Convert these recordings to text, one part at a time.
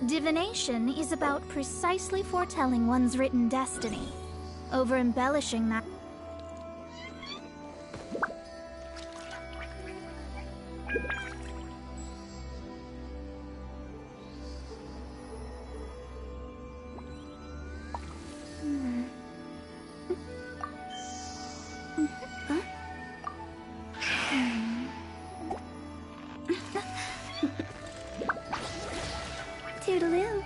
Divination is about precisely foretelling one's written destiny, over-embellishing that. Toodaloo.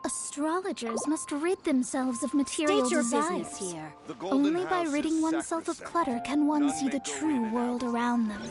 Astrologers must rid themselves of material desires. Here. Only by ridding oneself of clutter can one see the true world around them.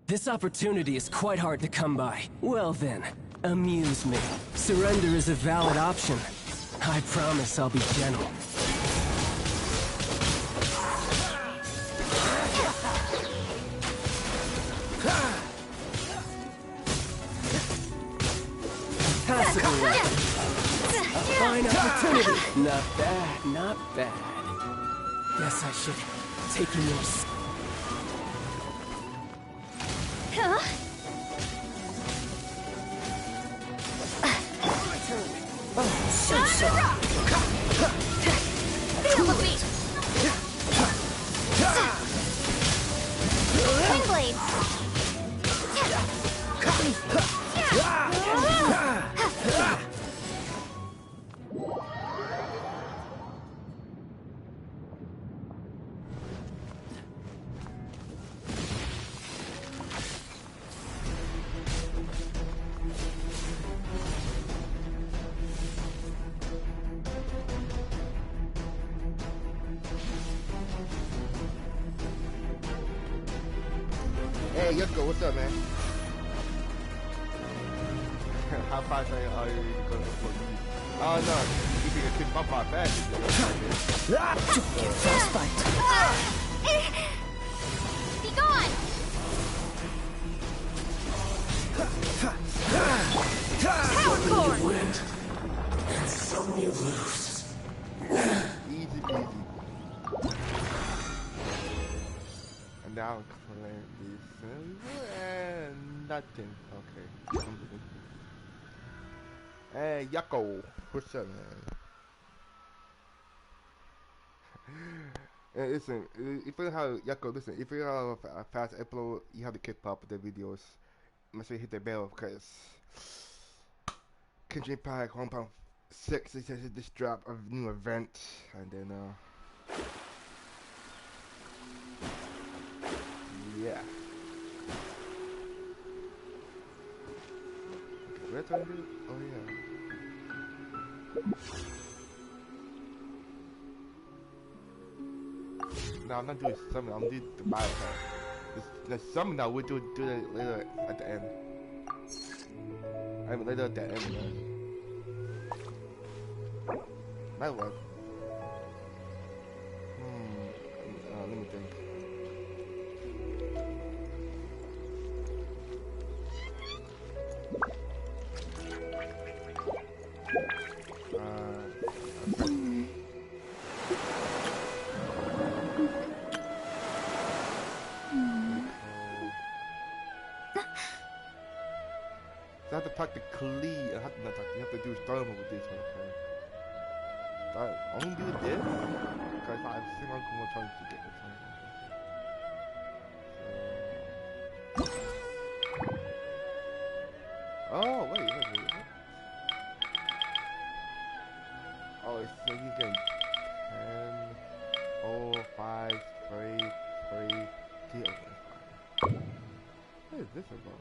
This opportunity is quite hard to come by. Well then, amuse me. Surrender is a valid option. I promise I'll be gentle. Pass it away. A fine opportunity. Not bad, not bad. Guess I should take you more. Feel the beat! Wind blades! Hey, Yuko, what's up, man? How fast are you going to support me? Oh, no. You think a kid bump my back? Don't get frostbite. Be gone! Power cord! Win, and some you lose. Easy peasy. And now claim these and nothing. Okay. Hey, Yucko. What's up, man? Hey, listen, if you know how Yucko, listen, if you know how fast upload, you have to keep up with the videos. Make sure you hit the bell, cause Genshin Impact 1.6. It says this drop of new event, and then yeah. What's I do? Oh yeah. No, I'm not doing summon. I'm doing the battle pass. The summon I would do it later at the end. I mean later at the end. Might work. Let me think. So I have to practically, you have to do storm with this one, okay? I only do this because I think I'm going to try to get this one. So... Oh, wait. Oh, so you get 10, 4, 5, 3, 2, okay. What is this about?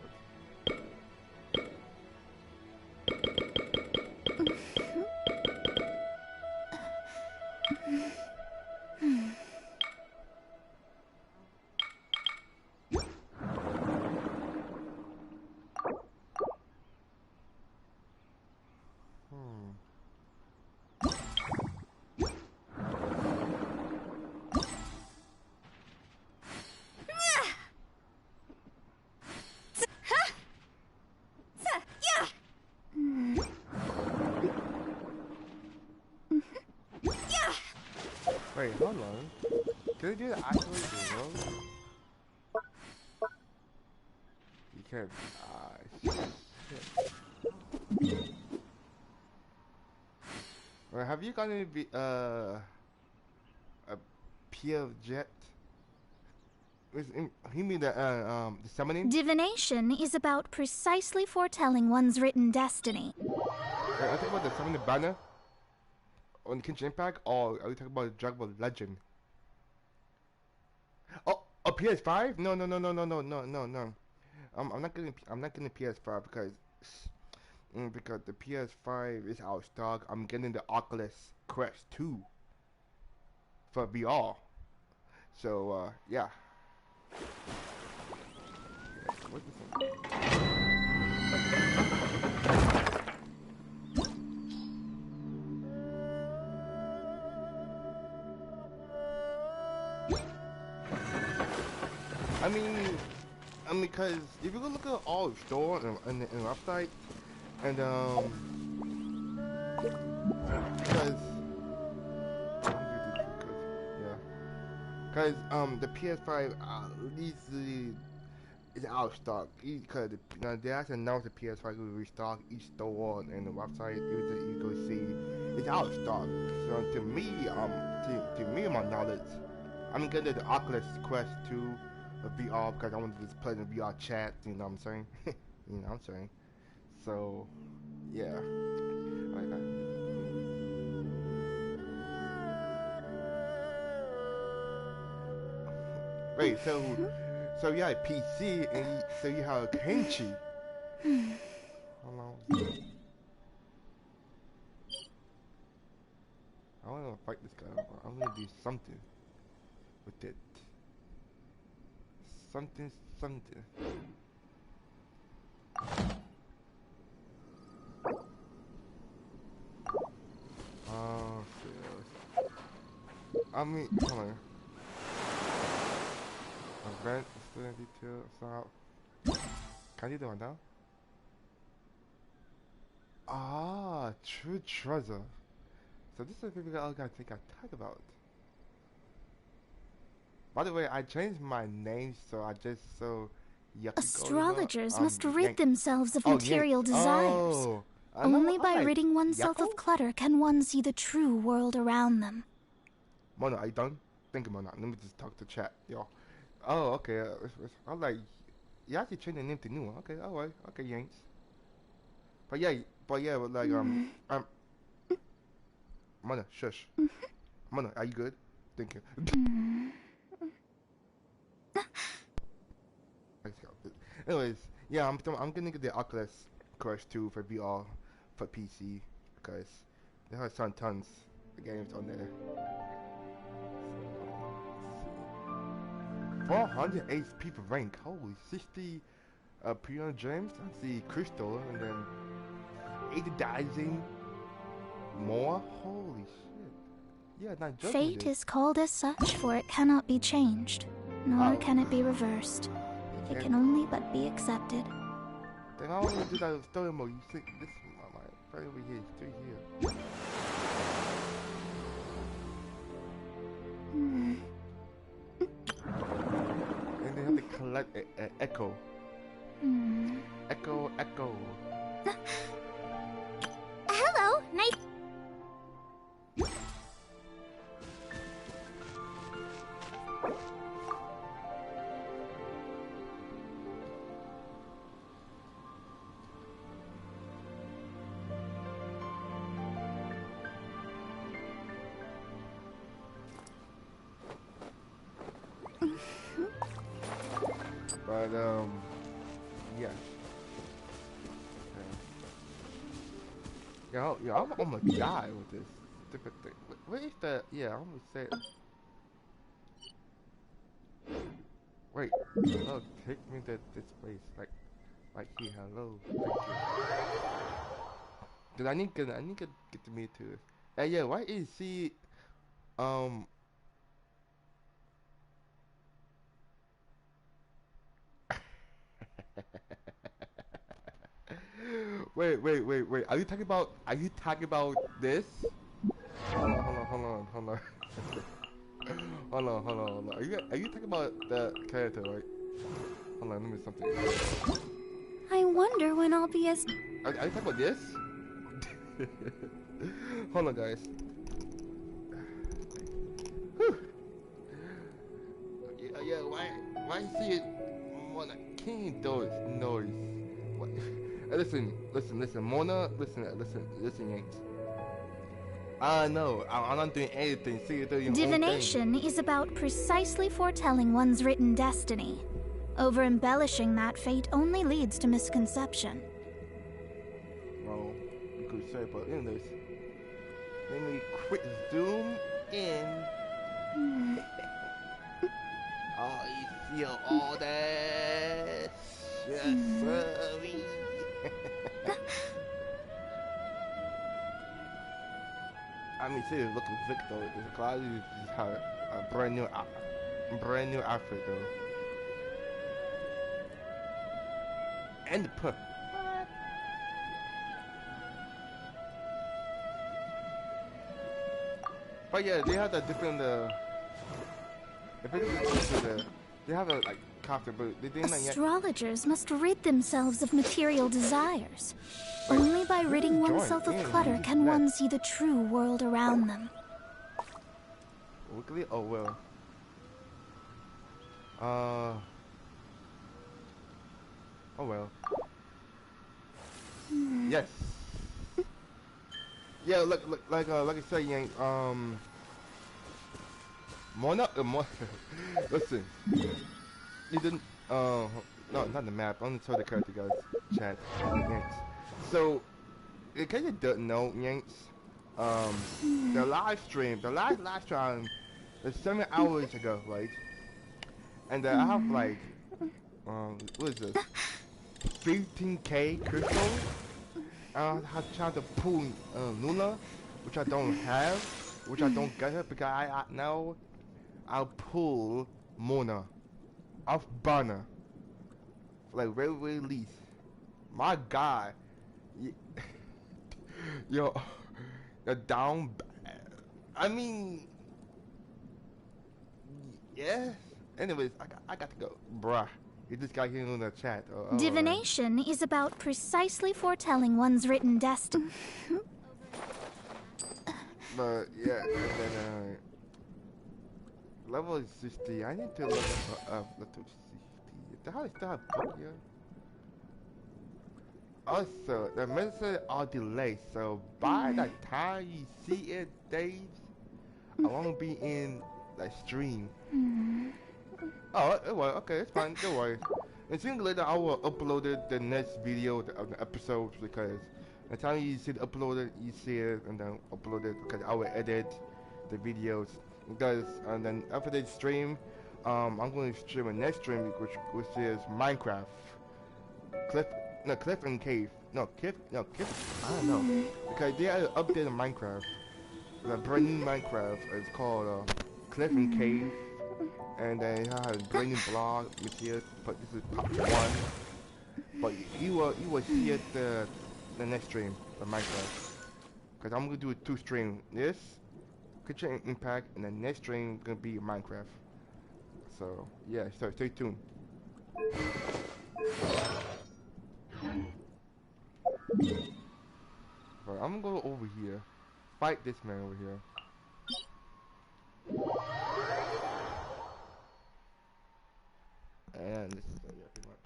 Wait, hold on. Can you do the actually do roll? You can't. Shit. Well, have you got any a PF jet? You mean the summoning? Divination is about precisely foretelling one's written destiny. Wait, I think about the summoning banner on Genshin Impact, or are we talking about Dragon Ball Legend? Oh, a PS5? No. I'm not getting PS5 because the PS5 is out of stock. I'm getting the Oculus Quest 2 for VR. So yeah. What is this? I mean, because if you go look at all the store and the website, and because the PS5 is out of stock because they have to announce the PS5 will restock each store and the website you go see it's out of stock. So to me, my knowledge, I'm getting the Oculus Quest 2 VR because I want to just play the VR chat. You know what I'm saying? You know what I'm saying? So yeah. Wait, so you have a PC and so you have a Kenchi. Hold on. I want to fight this guy. I'm gonna do something with it. Something. Oh shit. I mean, come on. Event, student detail, stop. Can you do it now? Ah, true treasure. So this is what we gotta think I talk about. By the way, I changed my name so Astrologers must rid themselves of material desires. Only by ridding oneself of clutter can one see the true world around them. Mona, are you done? Think about that. Let me just talk to chat, yo. Oh, okay. I'm like, you actually changed the name to new one. Okay, alright. Okay, Yanks. But yeah, But yeah, but like Mona, shush. Mona, are you good? Thank you. Anyways, yeah, I'm gonna get the Oculus Quest 2 for VR for PC because there are some tons of games on there. 408 people rank. Holy 60 Pion James. I see Crystal and then 80 Dicing more. Holy shit. Yeah, not joking. Fate is called as such, for it cannot be changed, nor can it be reversed. It can only but be accepted. Then I only do that story mode. You see this right over here, straight here. And they have to collect echo. Echo, echo. Hello, nice. But yeah. Yeah, I'm almost die with this stupid thing. Where is the? Yeah, I'm gonna say. Wait, oh, take me to this place, like here. Hello, thank you. Cause I need to get to me too. Hey, yeah, why is he, wait. Are you talking about? This? Hold on. Hold on. Are you talking about the character, right? Hold on, let me something. I wonder when I'll be as... Are you talking about this? Hold on, guys. Whew. Yeah, why see it Mona can't do it noise? What? Listen, Mona, listen, Yanks. No, I'm not doing anything. See, you're doing your Divination is about precisely foretelling one's written destiny. Over-embellishing that fate only leads to misconception. Well, you could say, but anyways, let me quick zoom in. Oh, you feel all that? Yes, sorry. I mean, seriously, look at Vic though. The quality is how a brand new outfit though. And the put. But yeah, they have a different. They have a like costume, but they didn't like. Astrologers must rid themselves of material desires. Only by ridding oneself of clutter can one see the true world around them. Weekly? Oh well. Oh well. Yes. Yeah, look, like I said, Yang. Mona. Listen. You didn't. No, not the map. I'm gonna tell the character guys. Chat. Yanks. So, in case you don't know, Yanks, the live stream, the last live stream, is 7 hours ago, right? And I have like, what is this? 15k crystals. I have tried to pull Luna, which I don't have, which I don't get her because I now I'll pull Mona off banner, like very least. My God. Yo, the down. I mean, yeah. Anyways, I got to go, bruh. You just got here in the chat. Divination is about precisely foretelling one's written destiny. But yeah, and then level 60. I need to level up to 60. The hell is that book here? Also, the messages are delayed, so by the time you see it, Dave, I won't be in the stream. Oh, well, okay, it's fine. Don't worry. And soon later, I will upload the next video of the episodes because the time you see it uploaded, you see it and then upload it because I will edit the videos. Because and then after the stream, I'm going to stream a next stream which is Minecraft. Cliff and Cave. No, Cliff. I don't know because they had an update on Minecraft. The brand new Minecraft. It's called Cliff and Cave. And then I have a brand new blog here, but this is part 1. But you will see it the next stream of Minecraft. Cause I'm gonna do 2 streams. This Kitchen Impact, and the next stream gonna be Minecraft. So yeah, so stay tuned. But I'm gonna go over here, fight this man over here. And this is yeah, pretty much.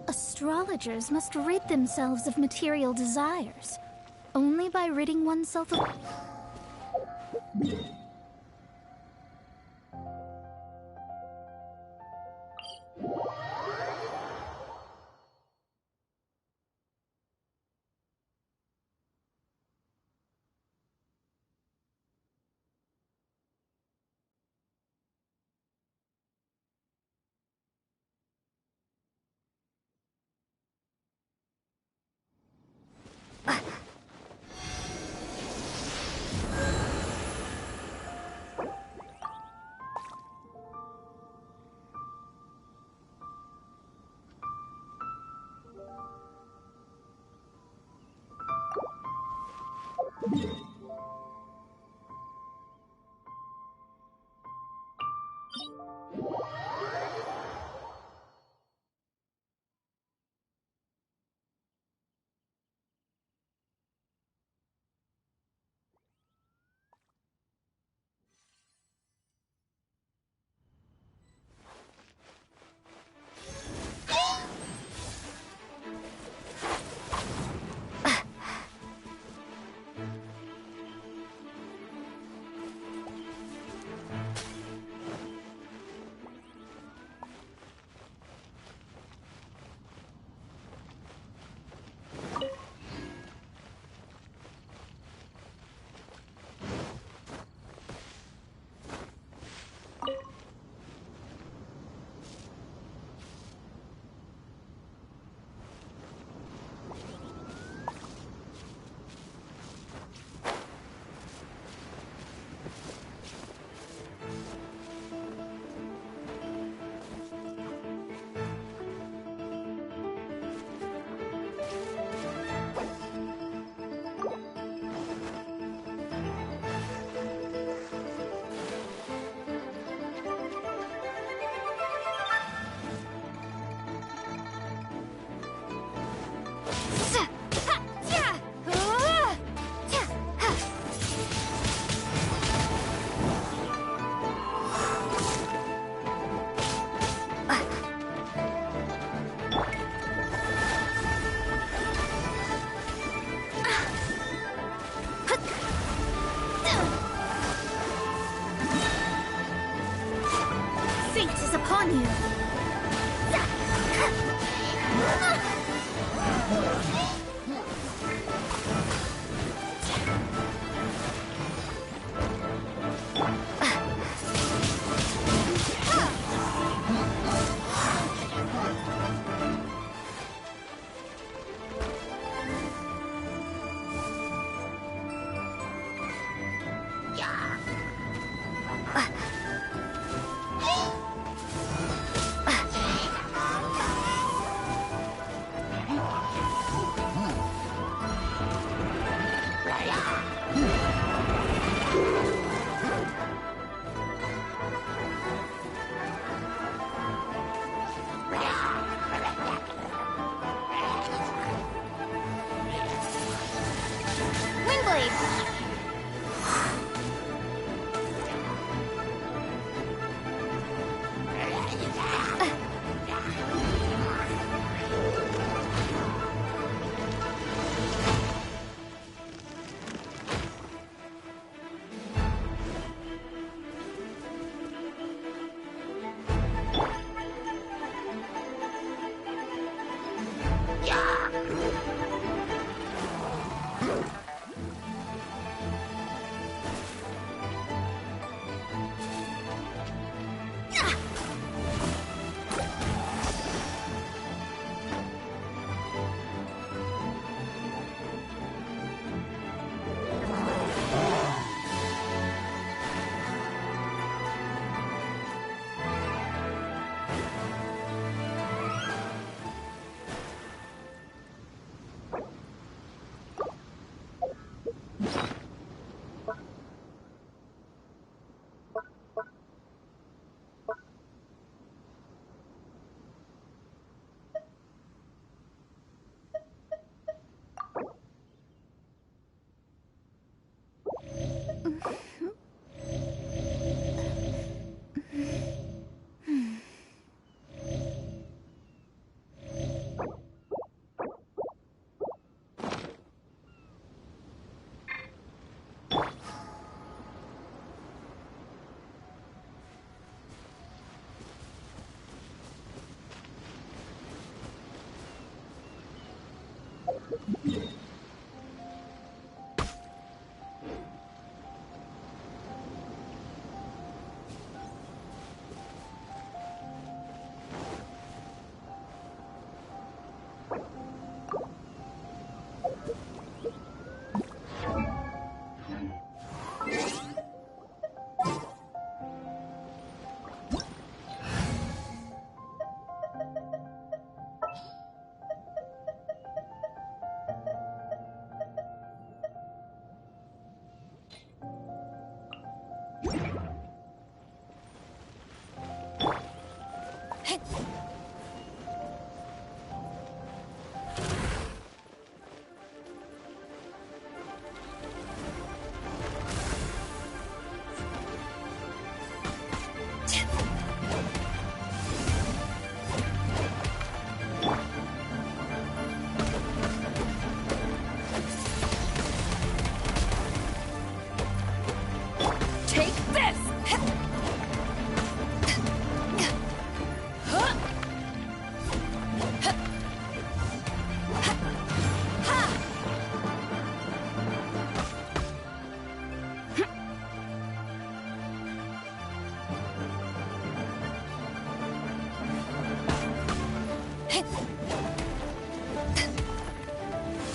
Astrologers must rid themselves of material desires. Only by ridding oneself of...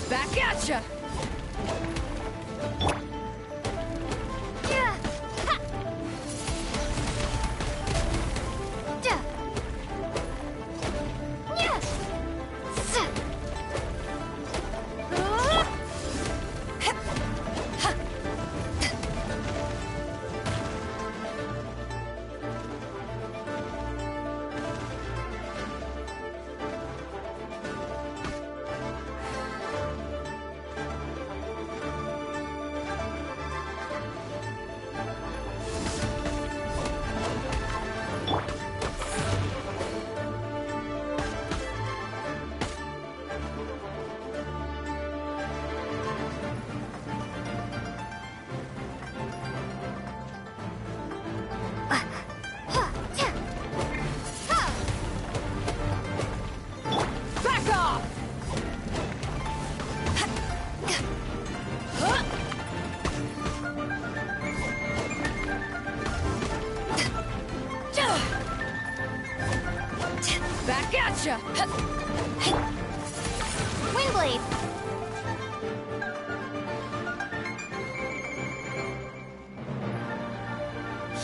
Back at ya! Gotcha! Windblade!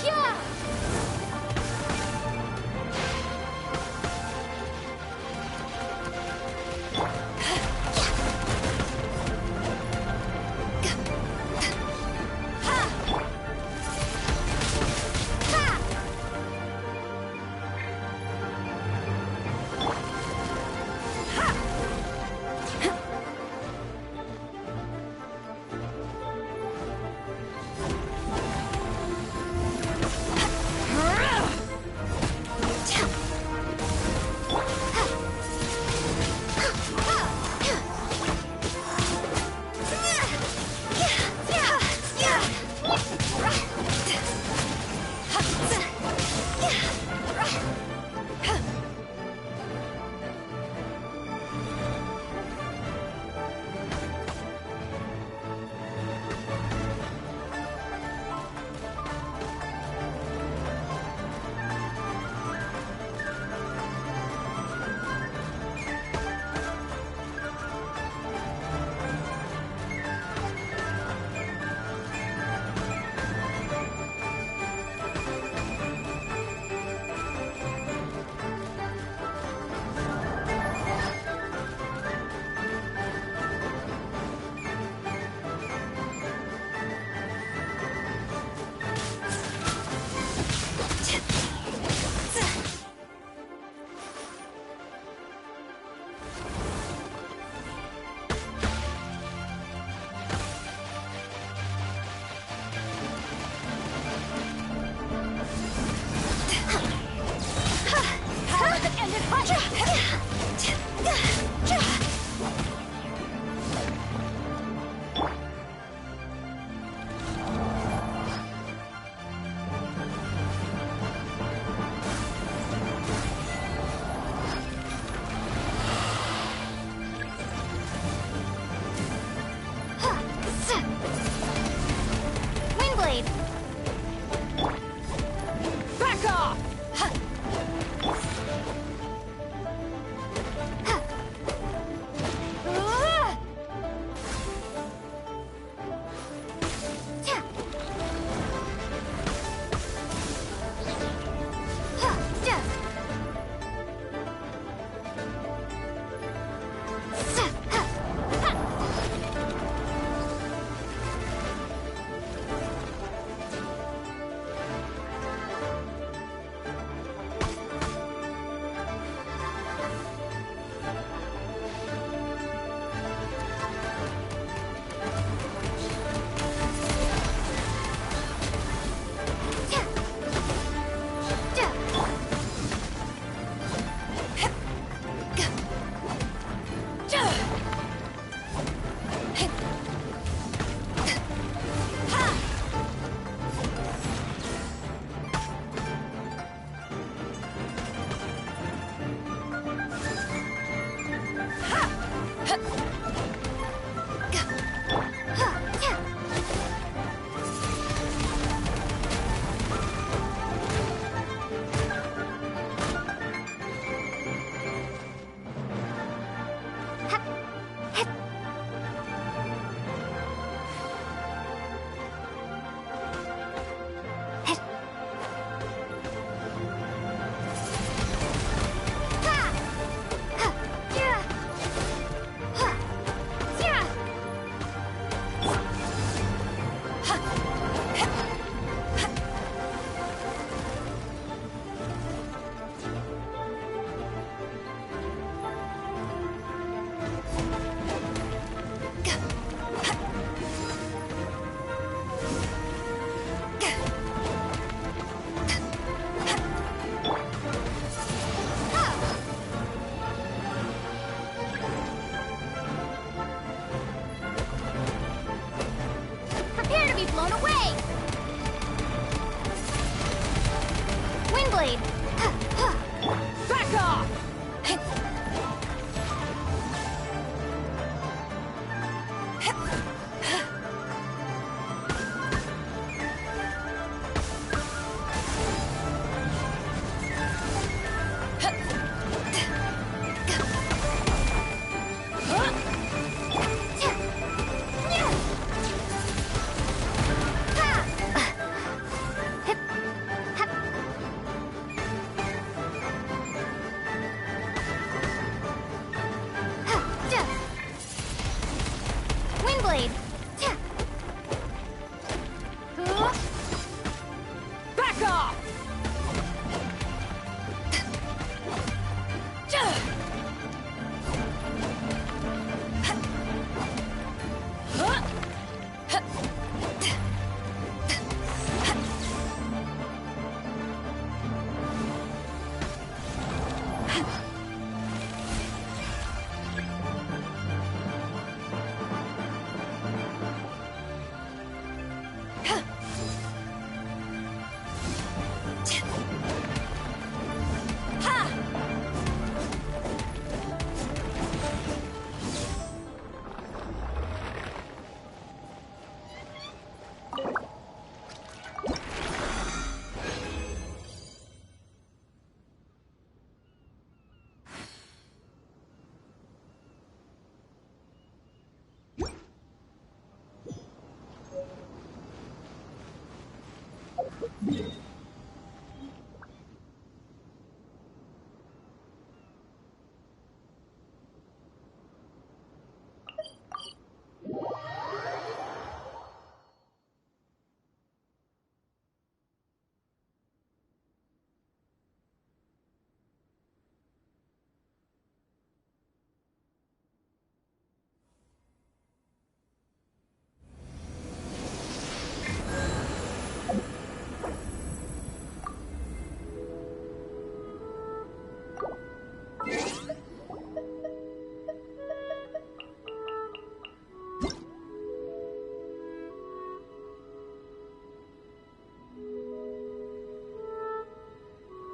Yeah! Windblade! Back off! Windblade! Back off! Windblade! Back off!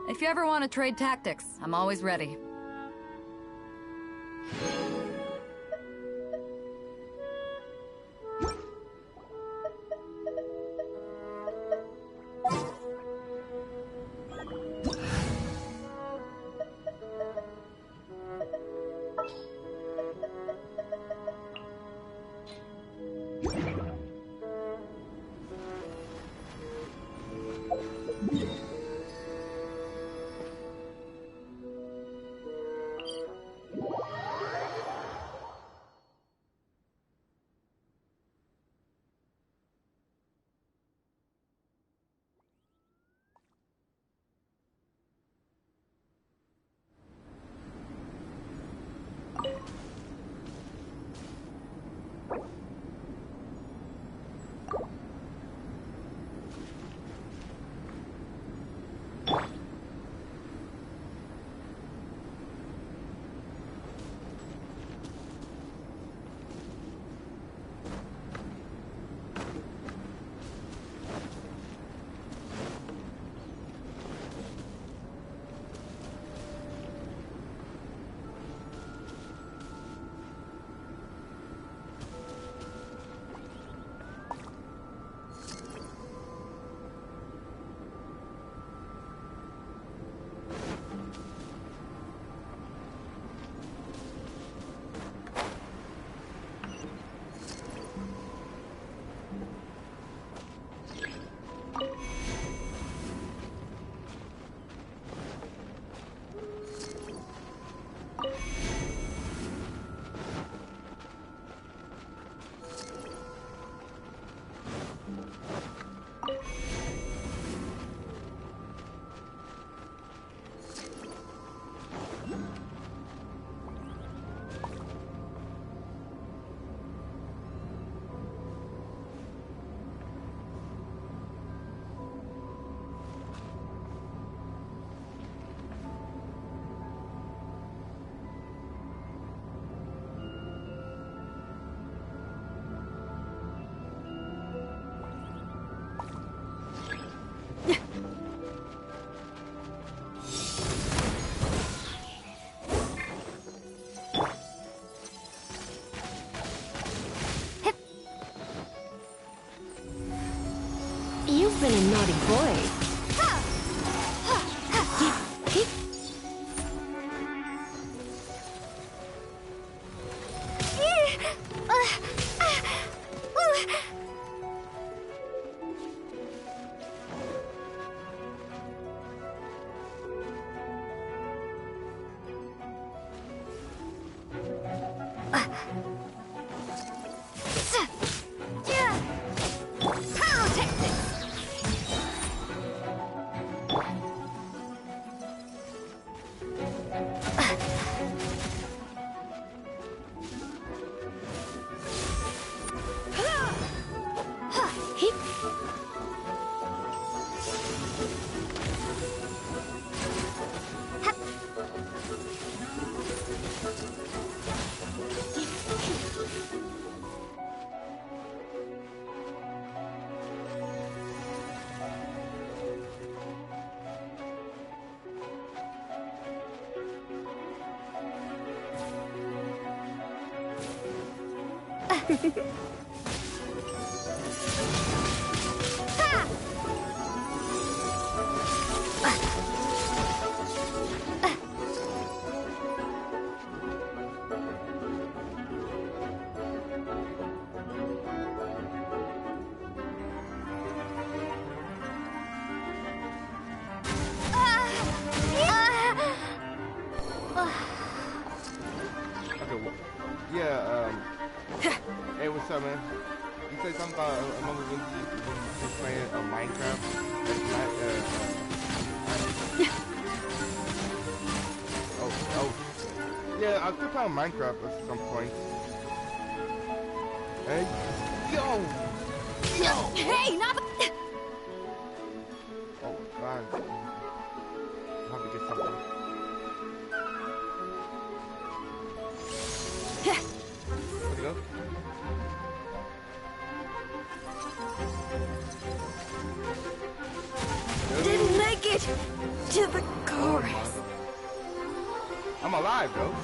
If you ever want to trade tactics, I'm always ready. You've been a naughty boy. Hey, what's up, man? You said something about among the when you playing Minecraft. Oh. Yeah, I'll still play Minecraft at some point. Hey, yo! Hey, not. Oh my god. I have to get something. Where'd you go? Didn't make it to the chorus. I'm alive, though.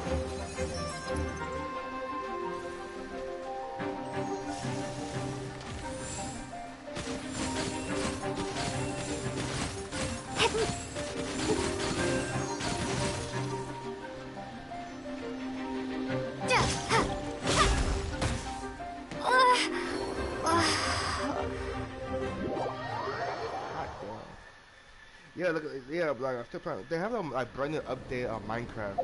Yeah, look, yeah, like I'm still playing. They have a like brand new update on Minecraft.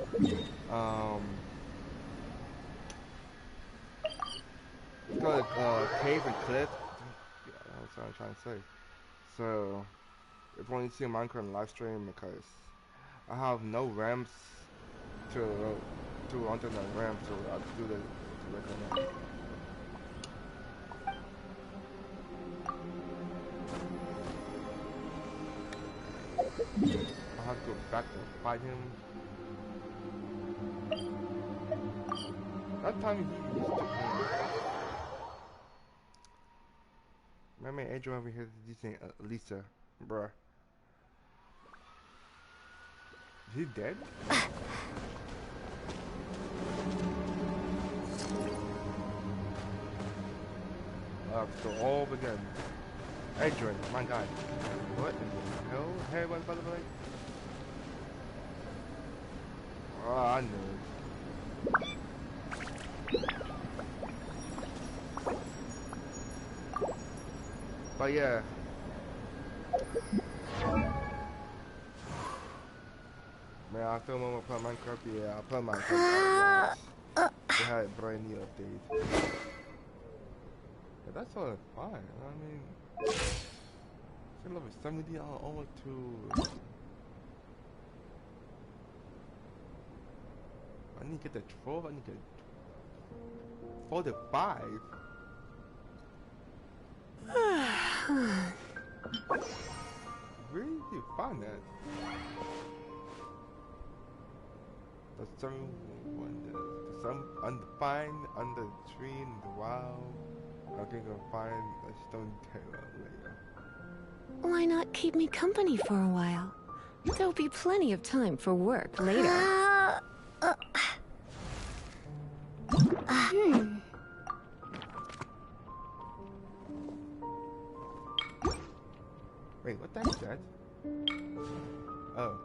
It's called Cave and Cliff. Yeah, that's what I'm trying to say. So, if only see Minecraft live stream because I have no ramps to internet ramp, so I'll do the recommend. I have to go back to fight him. That time he used to win. Remember Adrian over here using Lisa, bruh. Is he dead? So all again. Adrian, my guy. What in the hell? Hey, what by the way? Oh, I knew it. But yeah. Man, I still want to play Minecraft. Yeah, I play Minecraft. They had a brand new update. Yeah, that's all fine. I mean, it's level 70 over to. I need to get the 12. I need to get 45. Where did you find that? The some undefined, under the tree in the wild. I think I'll find a stone tailor later. Why not keep me company for a while? There'll be plenty of time for work later. Wait, what the heck is that? Oh.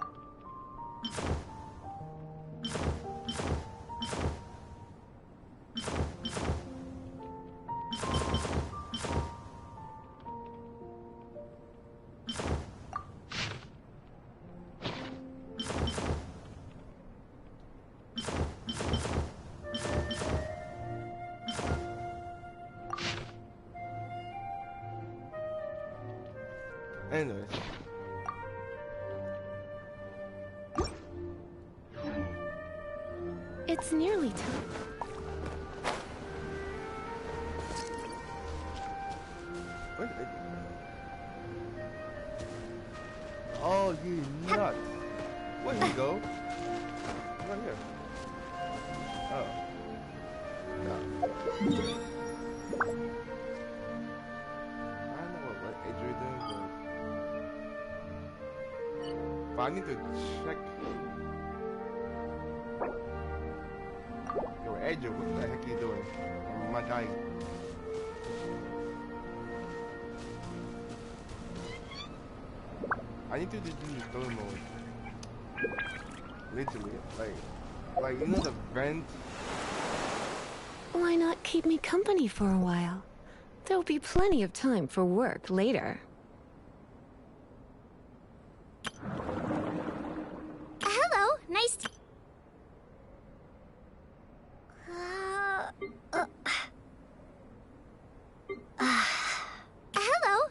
Anyways. It's nearly time. What? Oh, you nuts! Where you go? Right here. Oh. Yeah. I don't know what Adrian doing, but I need to check. Yo, Adrian, what the heck are you doing? My guy. I need to do story mode. Literally, like you know the vent. Why not keep me company for a while? There'll be plenty of time for work later. Hello, nice to... Hello.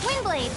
Windblade.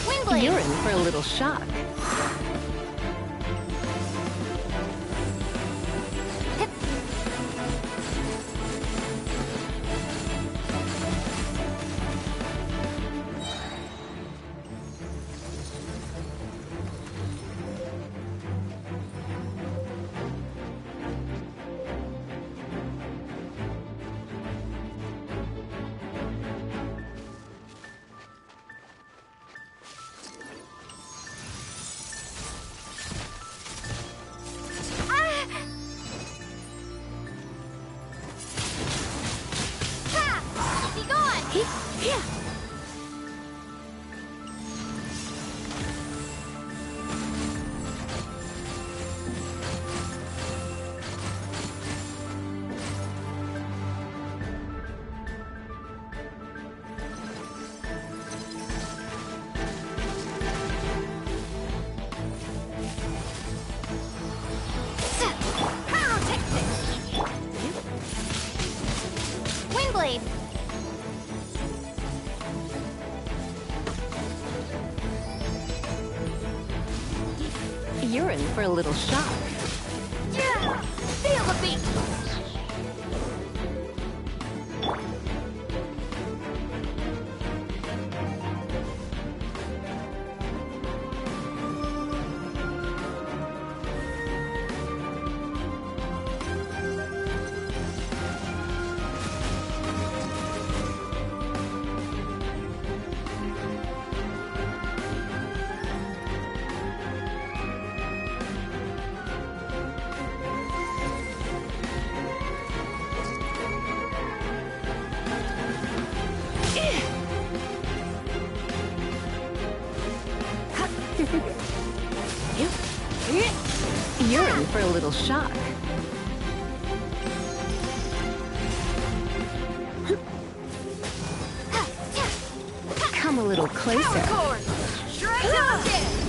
Windblade! You're in for a little shock. Windblade! You're in for a little shock. Yeah! Feel the beat! You're in for a little shock. Come a little closer. Power chord! Straight on in!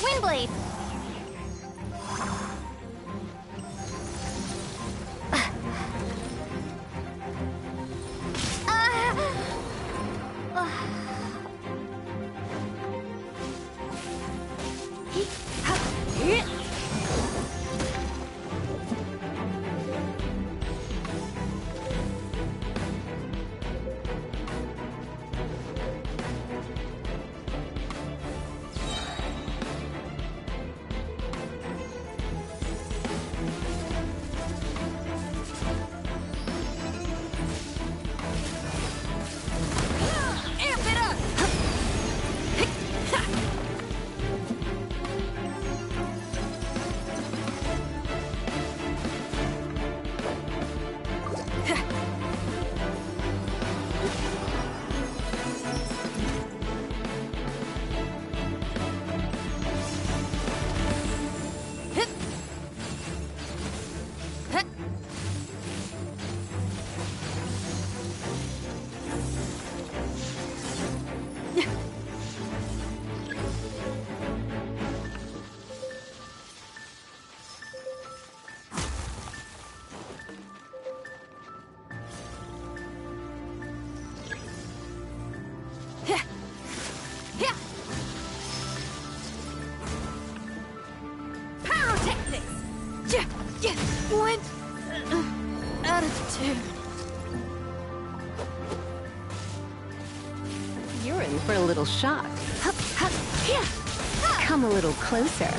Windblade! time for a little shock. Hup, hup, yeah. Come a little closer.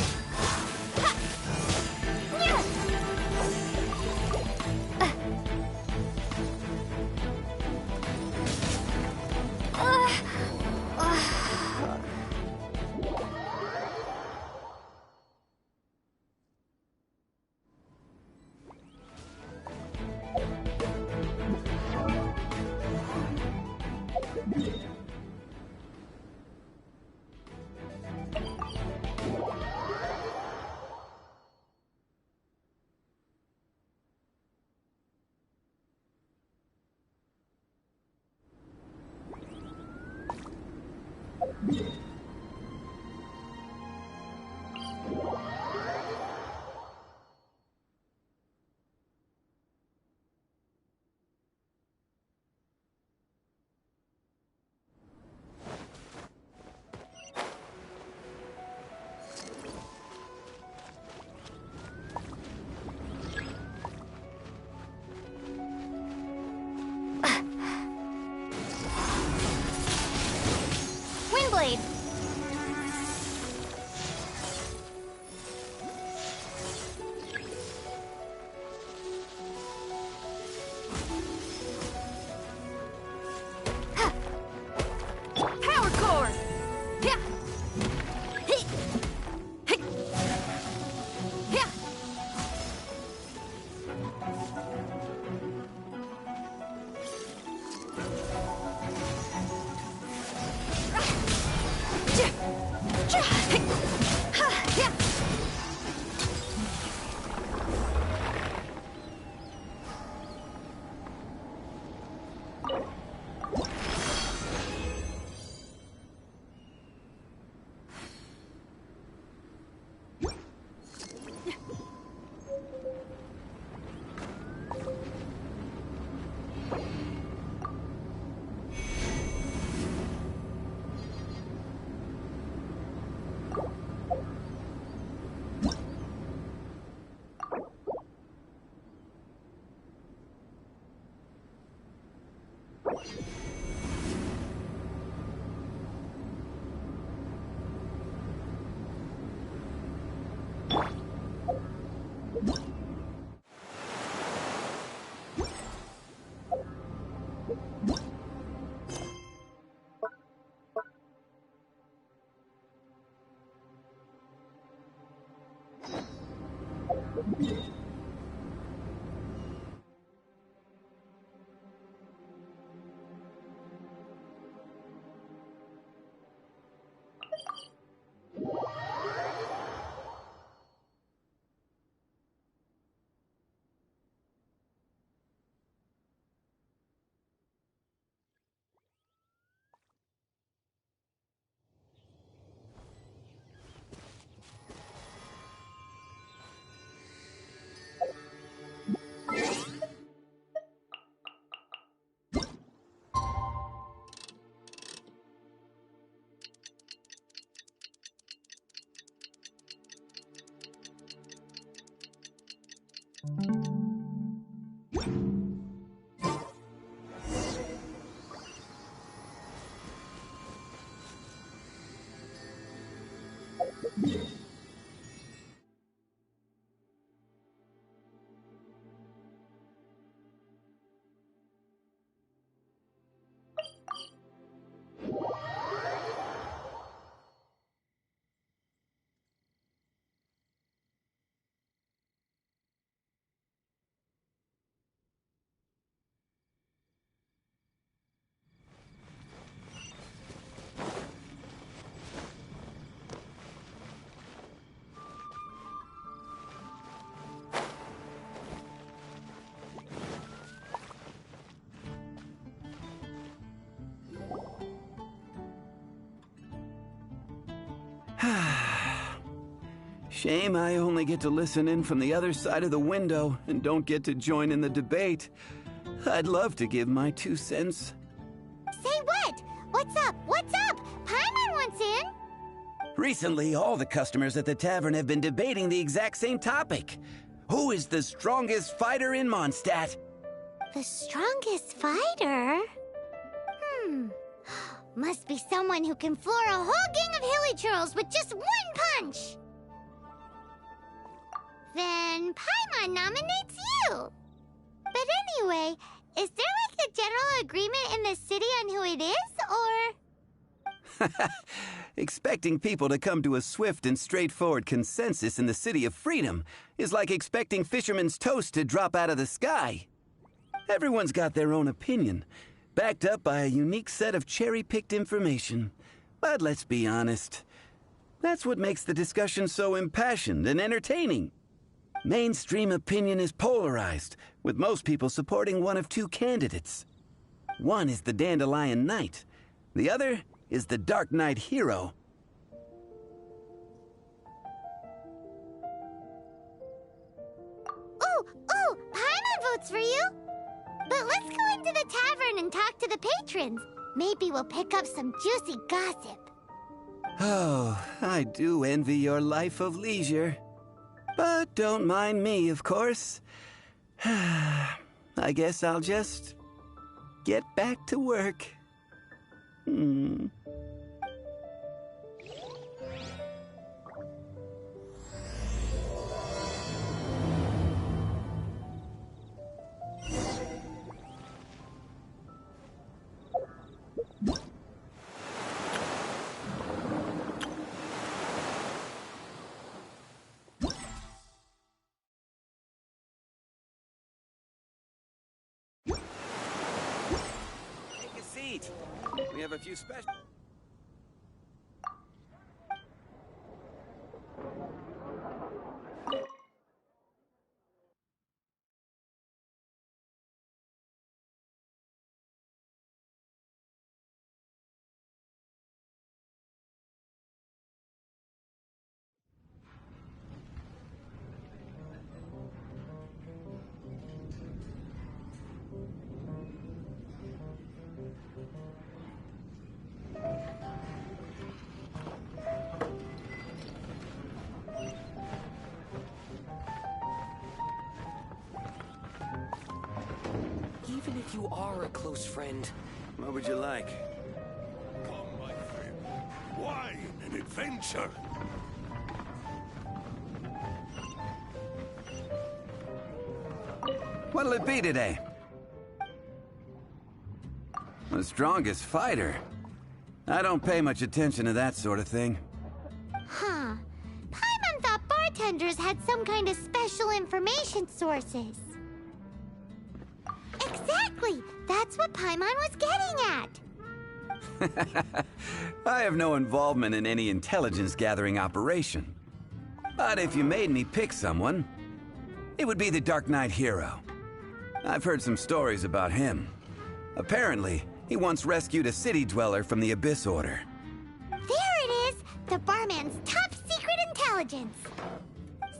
Windblade. Power core. Yeah. Hey. Hey. Yeah. Shame I only get to listen in from the other side of the window and don't get to join in the debate. I'd love to give my 2 cents. Say what? What's up? What's up? Paimon wants in. Recently, all the customers at the tavern have been debating the exact same topic. Who is the strongest fighter in Mondstadt? The strongest fighter? Must be someone who can floor a whole gang of hilly churls with just one punch. Then Paimon nominates you. But anyway, is there like a general agreement in the city on who it is, or...? Expecting people to come to a swift and straightforward consensus in the City of Freedom is like expecting fisherman's toast to drop out of the sky. Everyone's got their own opinion, backed up by a unique set of cherry-picked information. But let's be honest, that's what makes the discussion so impassioned and entertaining. Mainstream opinion is polarized, with most people supporting one of two candidates. One is the Dandelion Knight, the other is the Dark Knight hero. Ooh, Paimon votes for you! But let's go into the tavern and talk to the patrons. Maybe we'll pick up some juicy gossip. Oh, I do envy your life of leisure. But don't mind me, of course. I guess I'll just get back to work. Take a seat. We have a few special... Even if you are a close friend, What would you like? Come, my friend. Wine and adventure. What'll it be today? The strongest fighter. I don't pay much attention to that sort of thing. Huh. Paimon thought bartenders had some kind of special information sources. Exactly! That's what Paimon was getting at! I have no involvement in any intelligence-gathering operation. But if you made me pick someone, it would be the Dark Knight hero. I've heard some stories about him. Apparently, he once rescued a city dweller from the Abyss Order. There it is! The barman's top secret intelligence!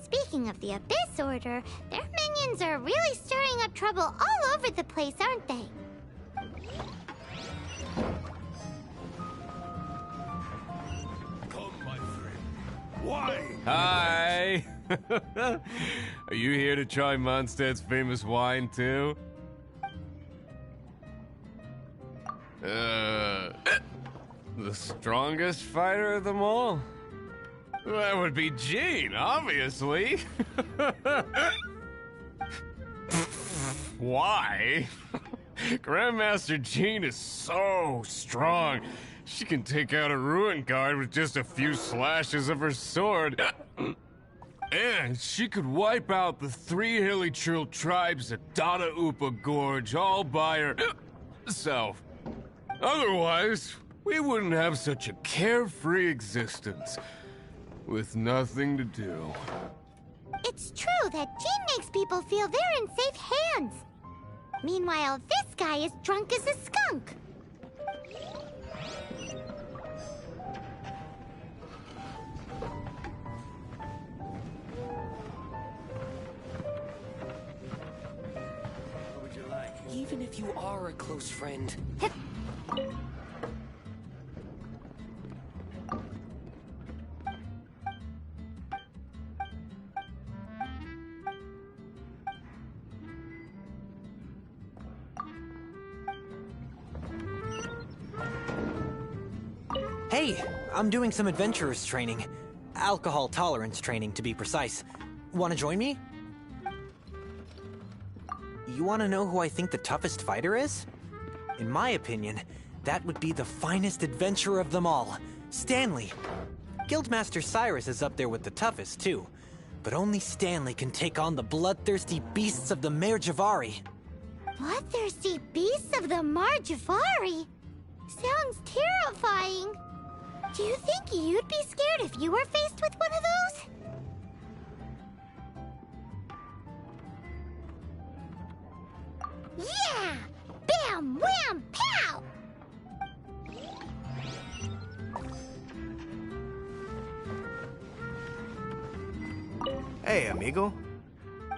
Speaking of the Abyss Order, their minions are really stirring up trouble all over the place, aren't they? Come, my friend. Wine. Hi! Are you here to try Mondstadt's famous wine, too? The strongest fighter of them all? That would be Jean, obviously. Why? Grandmaster Jean is so strong. She can take out a ruin guard with just a few slashes of her sword. And she could wipe out the 3 hilly churl tribes at Dada Upa Gorge all by herself. Otherwise, we wouldn't have such a carefree existence, with nothing to do. It's true that Jean makes people feel they're in safe hands. Meanwhile, this guy is drunk as a skunk. What would you like? even if you are a close friend. Hey, I'm doing some adventurers training. Alcohol tolerance training, to be precise. Wanna join me? You wanna know who I think the toughest fighter is? In my opinion, that would be the finest adventurer of them all, Stanley. Guildmaster Cyrus is up there with the toughest, too. But only Stanley can take on the bloodthirsty beasts of the Mare Javari. Bloodthirsty beasts of the Mare Javari? Sounds terrifying. Do you think you'd be scared if you were faced with one of those? Yeah! Bam! Wham! Pow! Hey, amigo.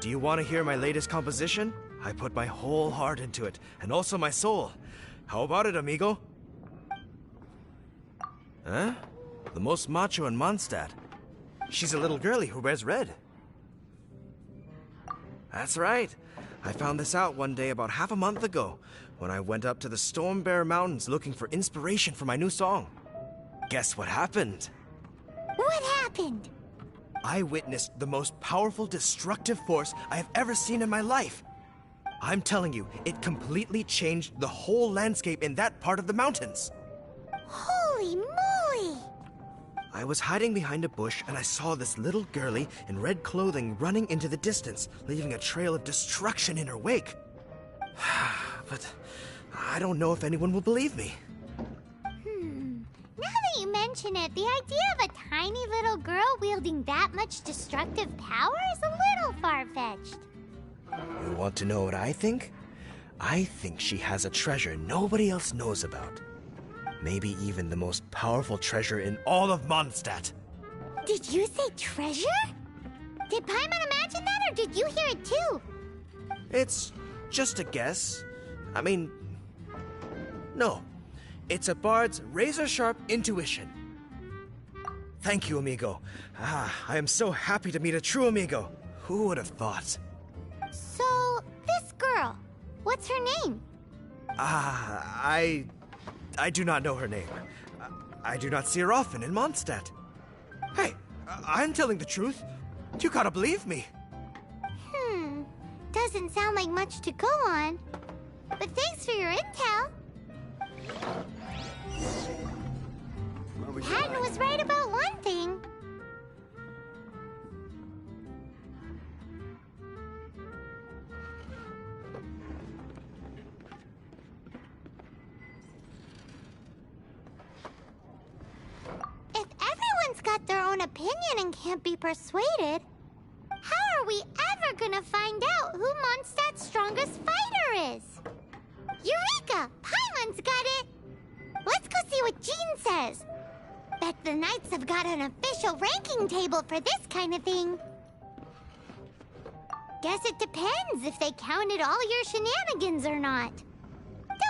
Do you want to hear my latest composition? I put my whole heart into it, and also my soul. How about it, amigo? Huh? The most macho in Mondstadt. She's a little girlie who wears red. That's right. I found this out one day about half a month ago, when I went up to the Storm Bear Mountains looking for inspiration for my new song. Guess what happened? What happened? I witnessed the most powerful destructive force I have ever seen in my life. I'm telling you, it completely changed the whole landscape in that part of the mountains. Holy moly! I was hiding behind a bush and I saw this little girlie in red clothing running into the distance, leaving a trail of destruction in her wake. But I don't know if anyone will believe me. Now that you mention it, the idea of a tiny little girl wielding that much destructive power is a little far-fetched. You want to know what I think? I think she has a treasure nobody else knows about. Maybe even the most powerful treasure in all of Mondstadt. Did you say treasure? Did Paimon imagine that, or did you hear it too? It's just a guess. I mean, no. It's a bard's razor-sharp intuition. Thank you, amigo. I am so happy to meet a true amigo. Who would have thought? So, this girl, what's her name? I do not know her name. I do not see her often in Mondstadt. Hey, I'm telling the truth. You gotta believe me. Doesn't sound like much to go on. But thanks for your intel. Patton was right about one thing. If everyone's got their own opinion and can't be persuaded, how are we ever gonna find out who Mondstadt's strongest fighter is? Eureka! Paimon's got it! Let's go see what Jean says. Bet the Knights have got an official ranking table for this kind of thing. Guess it depends if they counted all your shenanigans or not.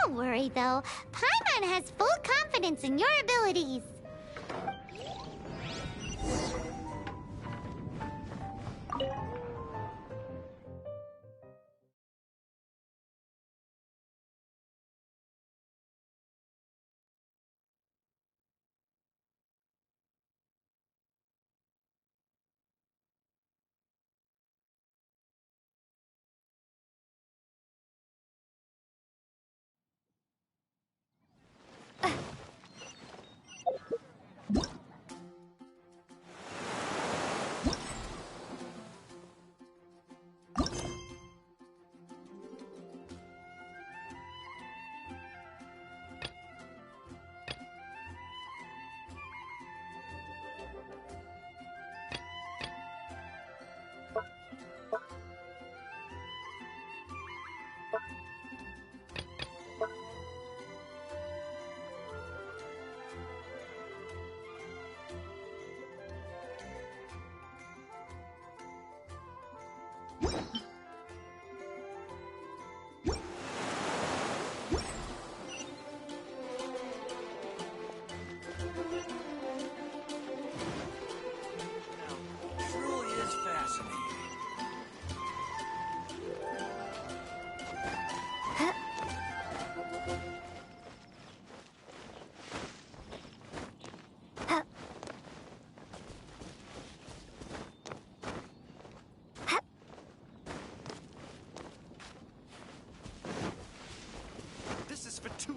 Don't worry, though. Paimon has full confidence in your abilities.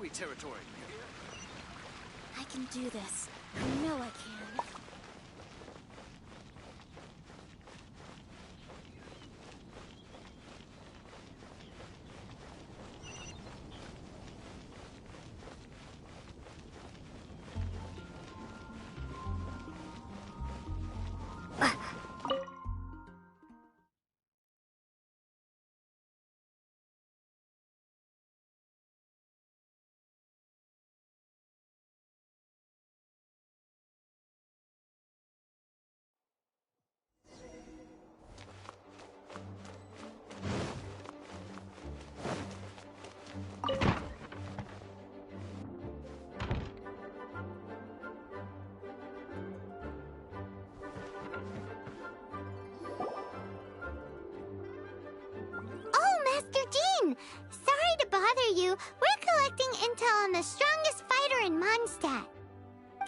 enemy territory. I can do this. I know I can. Sorry to bother you. We're collecting intel on the strongest fighter in Mondstadt.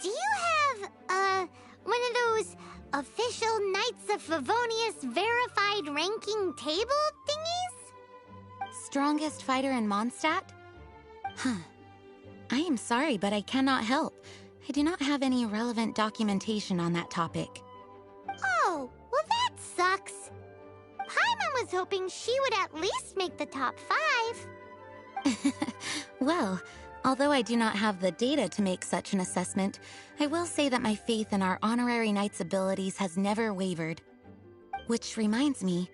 Do you have, one of those official Knights of Favonius verified ranking table thingies? Strongest fighter in Mondstadt? Huh. I am sorry, but I cannot help. I do not have any relevant documentation on that topic. Oh, well that sucks. Paimon was hoping she would at least make the top 5. Well, although I do not have the data to make such an assessment, I will say that my faith in our honorary knight's abilities has never wavered. Which reminds me,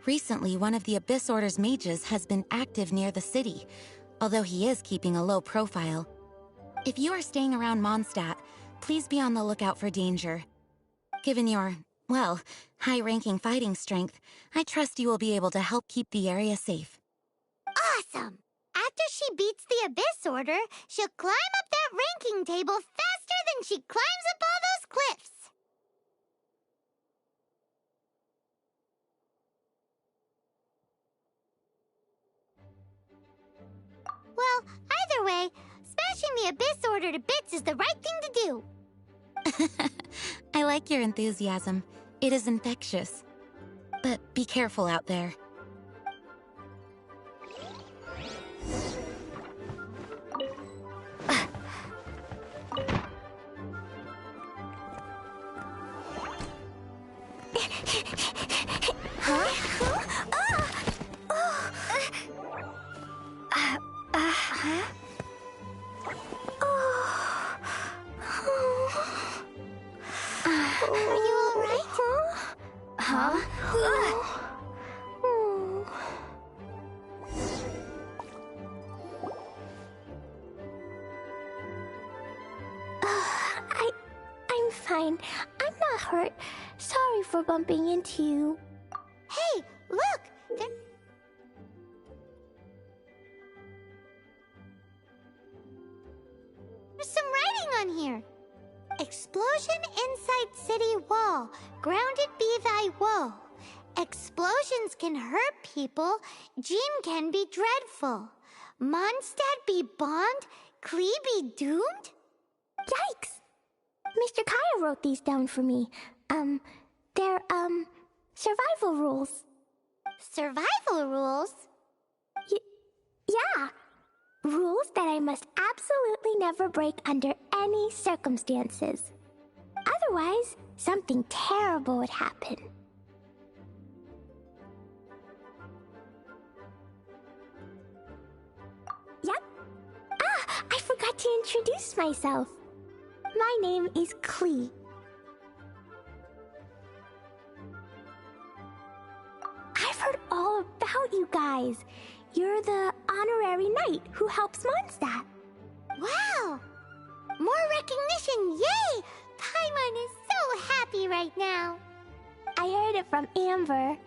recently one of the Abyss Order's mages has been active near the city, although he is keeping a low profile. If you are staying around Mondstadt, please be on the lookout for danger. Given your, well, high-ranking fighting strength, I trust you will be able to help keep the area safe. Awesome! After she beats the Abyss Order, she'll climb up that ranking table faster than she climbs up all those cliffs! Well, either way, smashing the Abyss Order to bits is the right thing to do. I like your enthusiasm. It is infectious. But be careful out there. I'm fine. I'm not hurt. Sorry for bumping into you. Hey, look! There's some writing on here. Explosion inside city wall. Grounded be thy woe. Explosions can hurt people. Jean can be dreadful. Mondstadt be bombed. Klee be doomed? Yikes! Mr. Kaya wrote these down for me. They're, survival rules. Survival rules? Yeah. Rules that I must absolutely never break under any circumstances. Otherwise, something terrible would happen. Yep. Ah, I forgot to introduce myself. My name is Klee. I've heard all about you guys. You're the honorary knight who helps Mondstadt. Wow! More recognition, yay! Paimon is so happy right now. I heard it from Amber.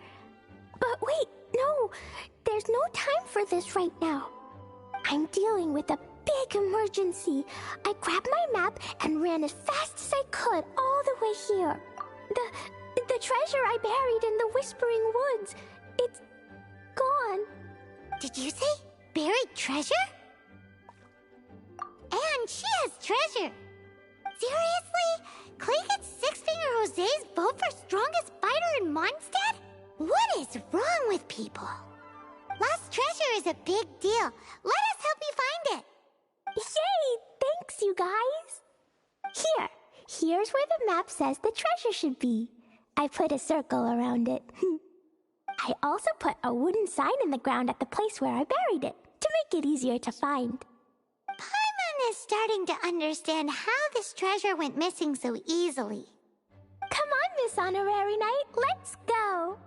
But wait, no! There's no time for this right now. I'm dealing with a big emergency. I grabbed my map and ran as fast as I could all the way here. The treasure I buried in the Whispering Woods, it's gone. Did you say buried treasure? And she has treasure. Seriously? Klee gets Six-Finger Jose's vote for strongest fighter in Mondstadt? What is wrong with people? Lost treasure is a big deal. Let us help you find it. Thanks, you guys. Here's where the map says the treasure should be. I put a circle around it. I also put a wooden sign in the ground at the place where I buried it, to make it easier to find. Paimon is starting to understand how this treasure went missing so easily. Come on, Miss Honorary Knight, let's go!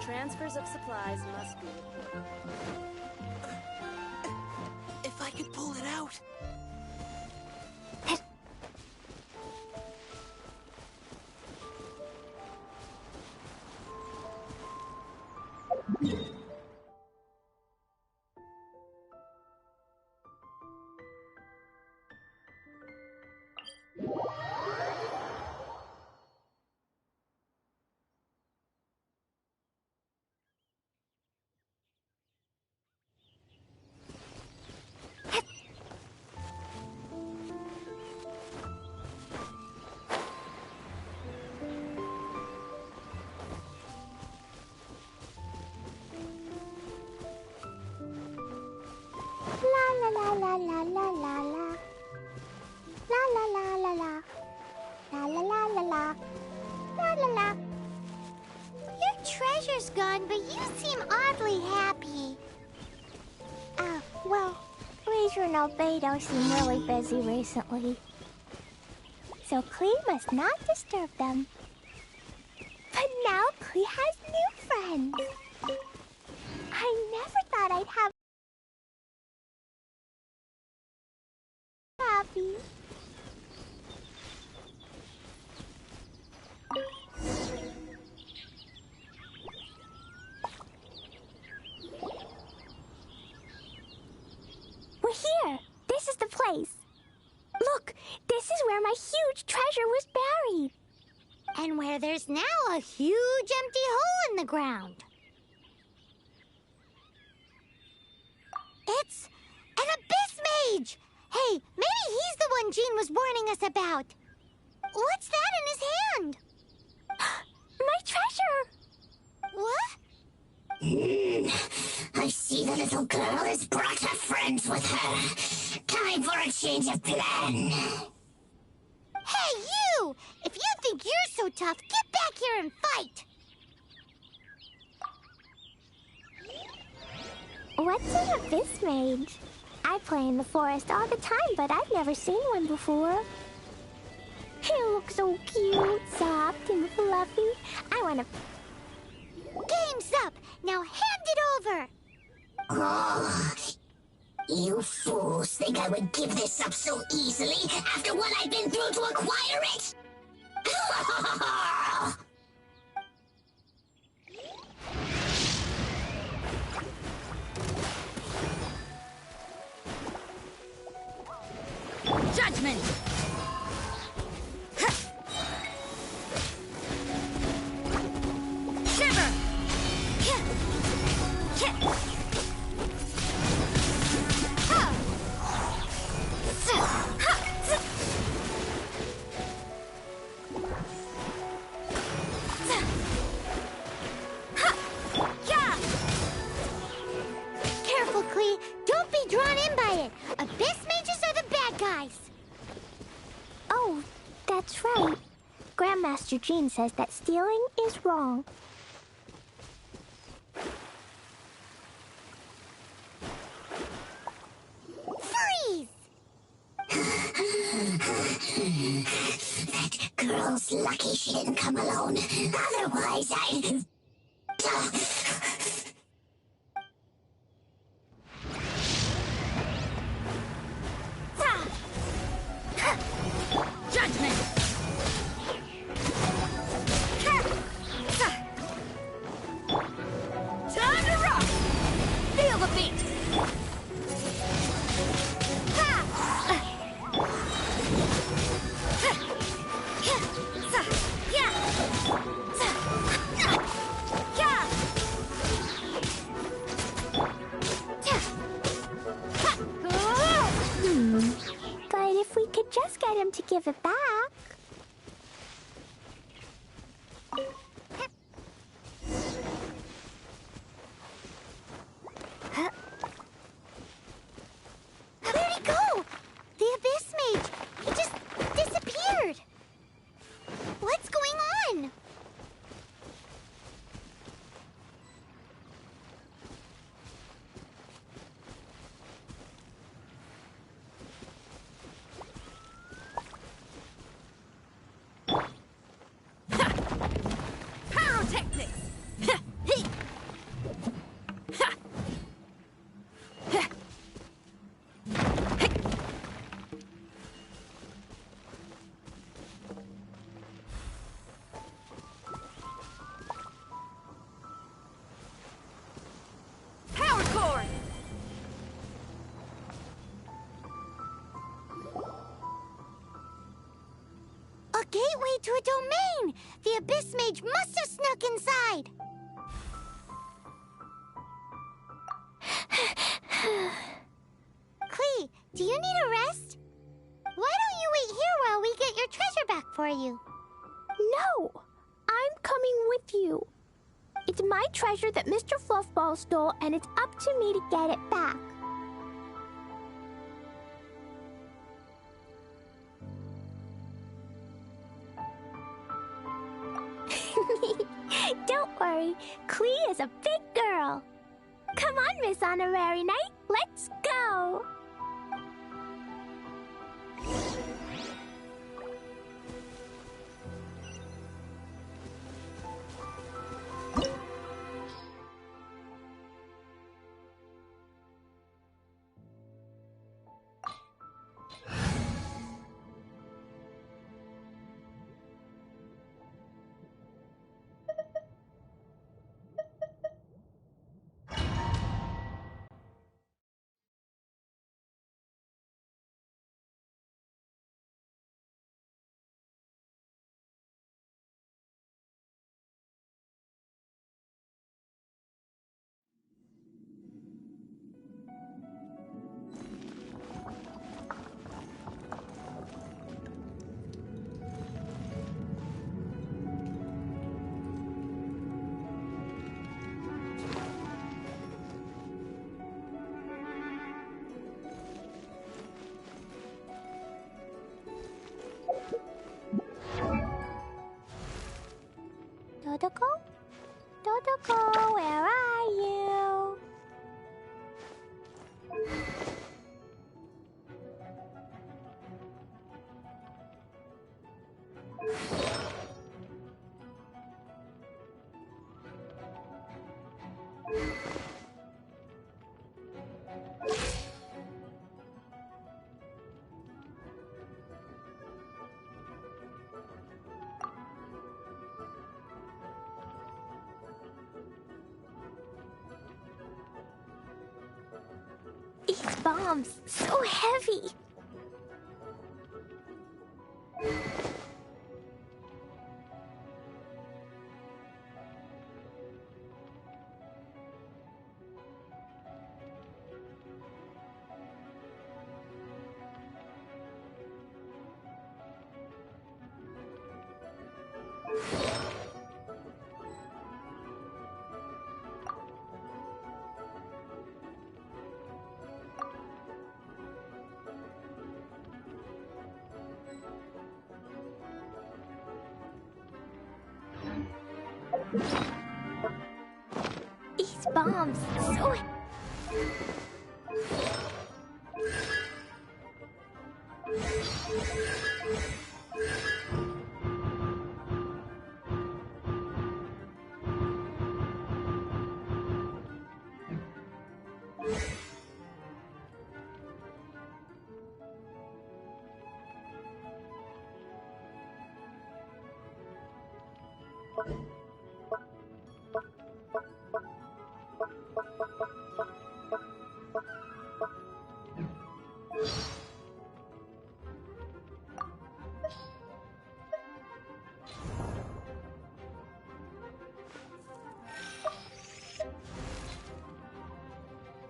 Transfers of supplies must be reported. If I could pull it out. Your treasure's gone, but you seem oddly happy. Well, Razor and Albedo seem really busy recently. So Klee must not disturb them. But now Klee has new friends. I never thought I'd have happy. We're here. This is the place. Look, this is where my huge treasure was buried. And where there's now a huge empty hole in the ground. It's an abyss mage! Hey, maybe he's the one Jean was warning us about. What's that in his hand? My treasure! What? I see the little girl has brought her friends with her. Time for a change of plan. Hey, you! If you think you're so tough, get back here and fight! What's an abyss mage? I play in the forest all the time, but I've never seen one before. He looks so cute, soft, and fluffy. I want to... Game's up! Now hand it over! Oh, you fools think I would give this up so easily after what I've been through to acquire it? Judgment! Shiver! Master Jean says that stealing is wrong. Freeze! That girl's lucky she didn't come alone. Otherwise, I... Judgment! Time to rock! Feel the beat! But if we could just get him to give it back. Where'd he go? The Abyss Mage! He just disappeared! What's going on? Pyrotechnics! Power cord! A gateway to a domain! The Abyss Mage must have snuck inside! Klee, do you need a rest? Why don't you wait here while we get your treasure back for you? No! I'm coming with you. It's my treasure that Mr. Fluffball stole, and it's up to me to get it back. Don't worry, Klee is a big girl. Come on, Miss Honorary Knight, let's go! Dodoko? Dodoko, where are you? These bombs, so heavy. These bombs, so...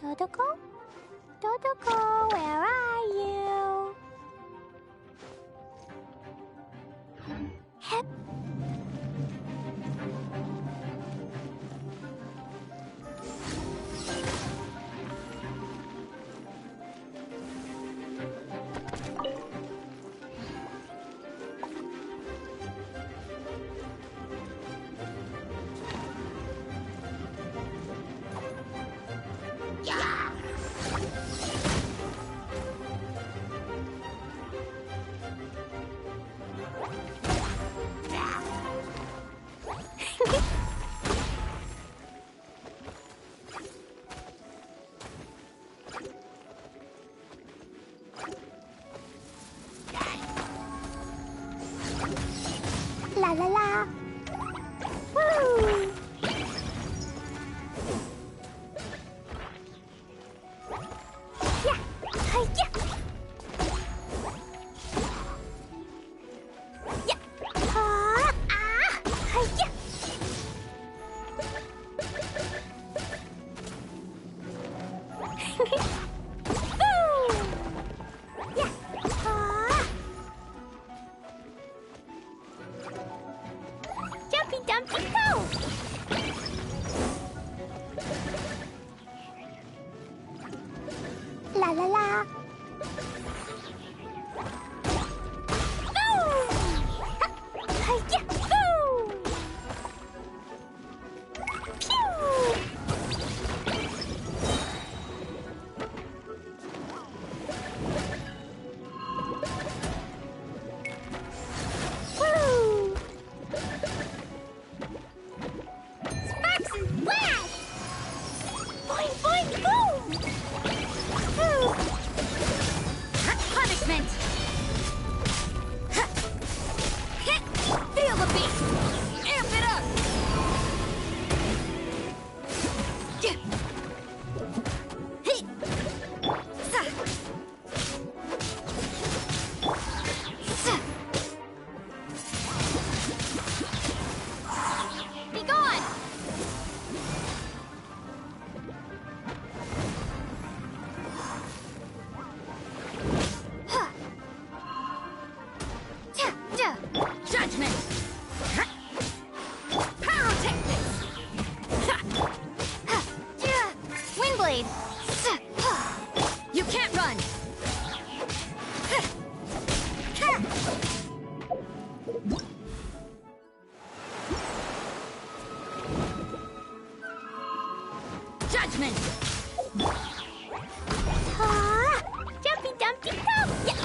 Dodoko? Dodoko, where are you? Hep. La la la. Woo! Yeah. Yeah. Yeah. Yeah. Jumpy dumpy go! La la la. Punishment! Feel the beat! Amp it up! Be gone! Judgment! Pyrotechnics! Windblade! You can't run! Judgment! Jumpy dumpty go! Yeah.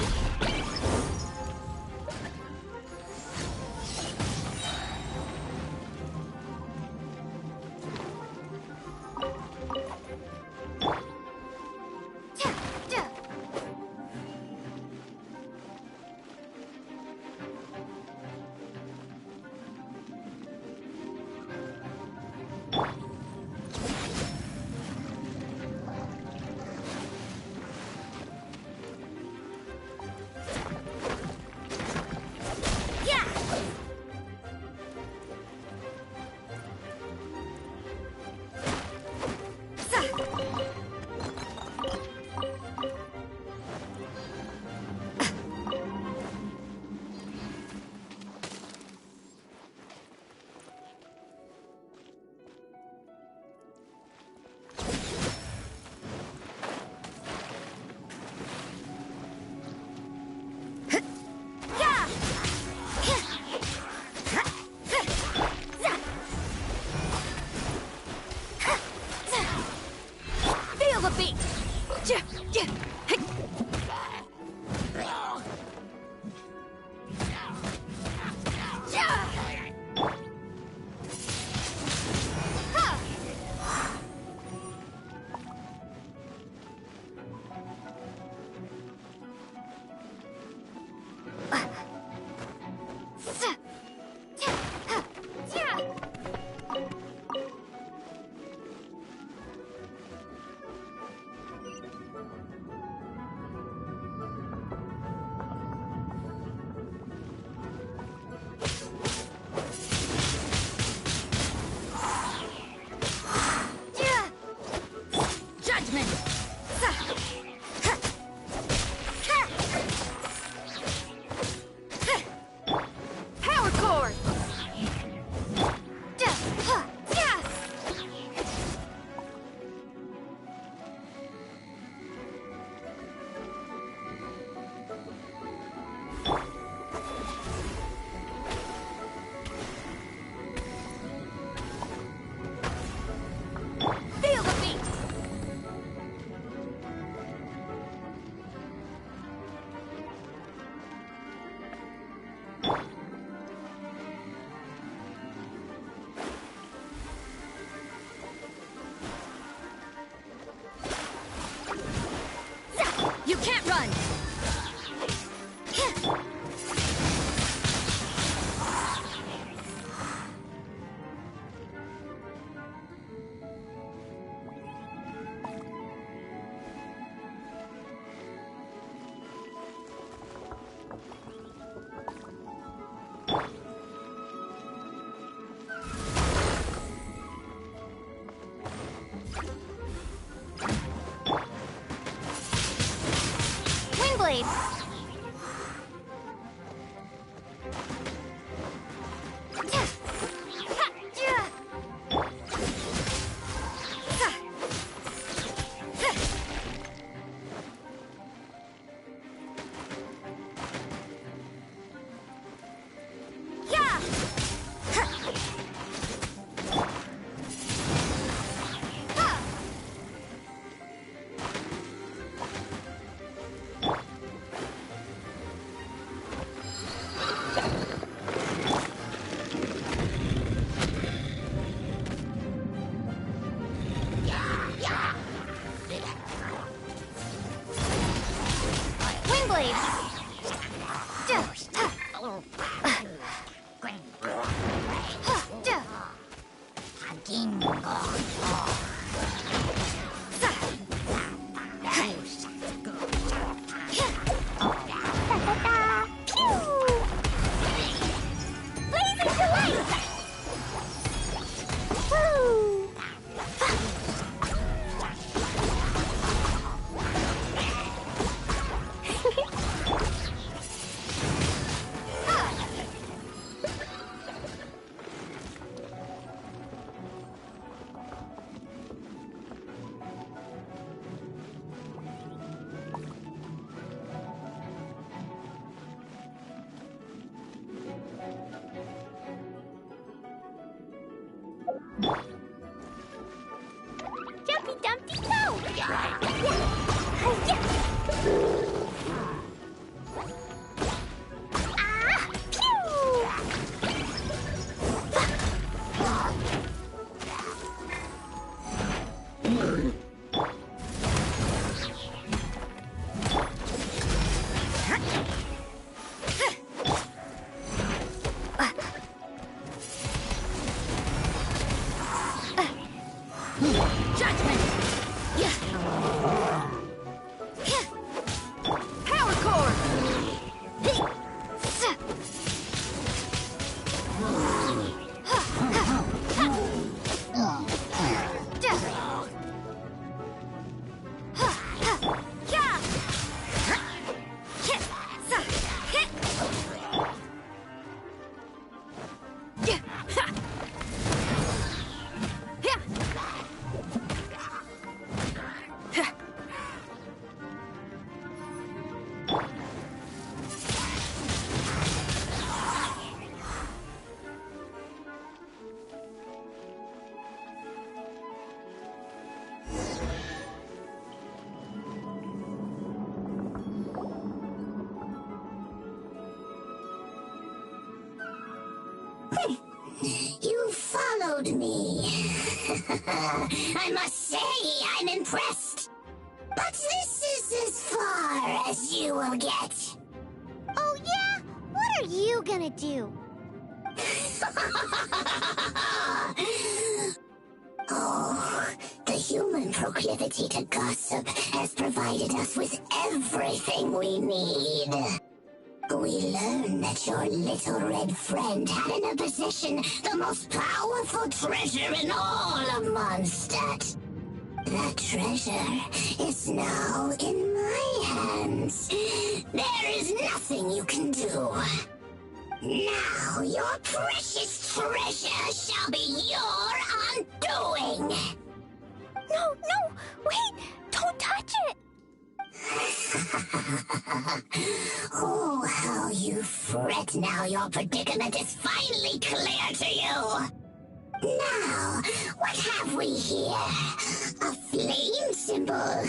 Feel the beat! You can't run! Windblade! Jumpy Dumpty Go! You followed me. I must say, I'm impressed. But this is as far as you will get. Oh yeah? What are you gonna do? Oh, the human proclivity to gossip has provided us with everything we need. We learned that your little red friend had in her possession the most powerful treasure in all of Mondstadt. That treasure is now in my hands. There is nothing you can do. Now your precious treasure shall be your undoing. No, wait! Don't touch it! Oh, how you fret now your predicament is finally clear to you. Now, what have we here? A flame symbol.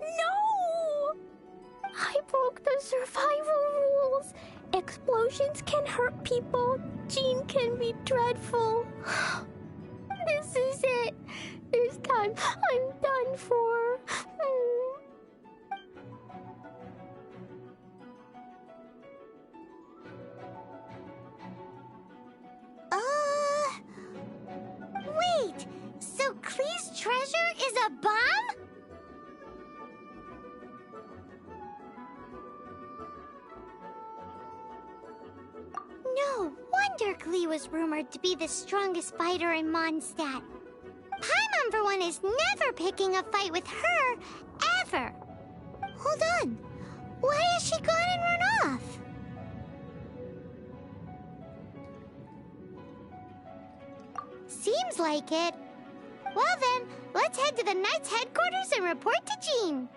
No! I broke the survival rules. Explosions can hurt people. Jean can be dreadful. This is it. This time, I'm done for. Wait! So Klee's treasure is a bomb? No wonder Klee was rumored to be the strongest fighter in Mondstadt. Paimon, for one, is never picking a fight with her, ever. Hold on. Why has she gone and run off? Seems like it. Well then, let's head to the Knight's headquarters and report to Jean.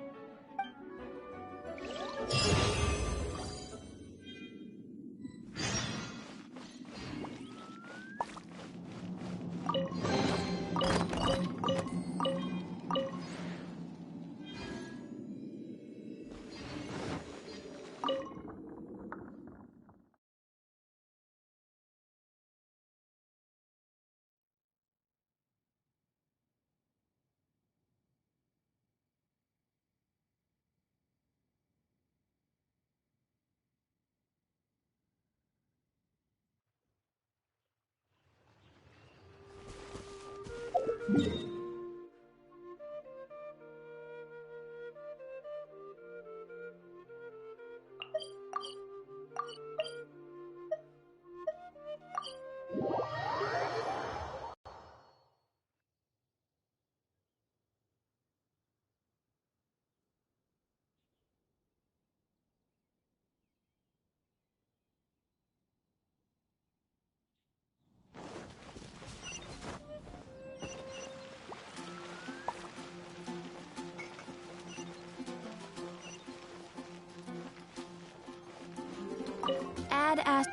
Add as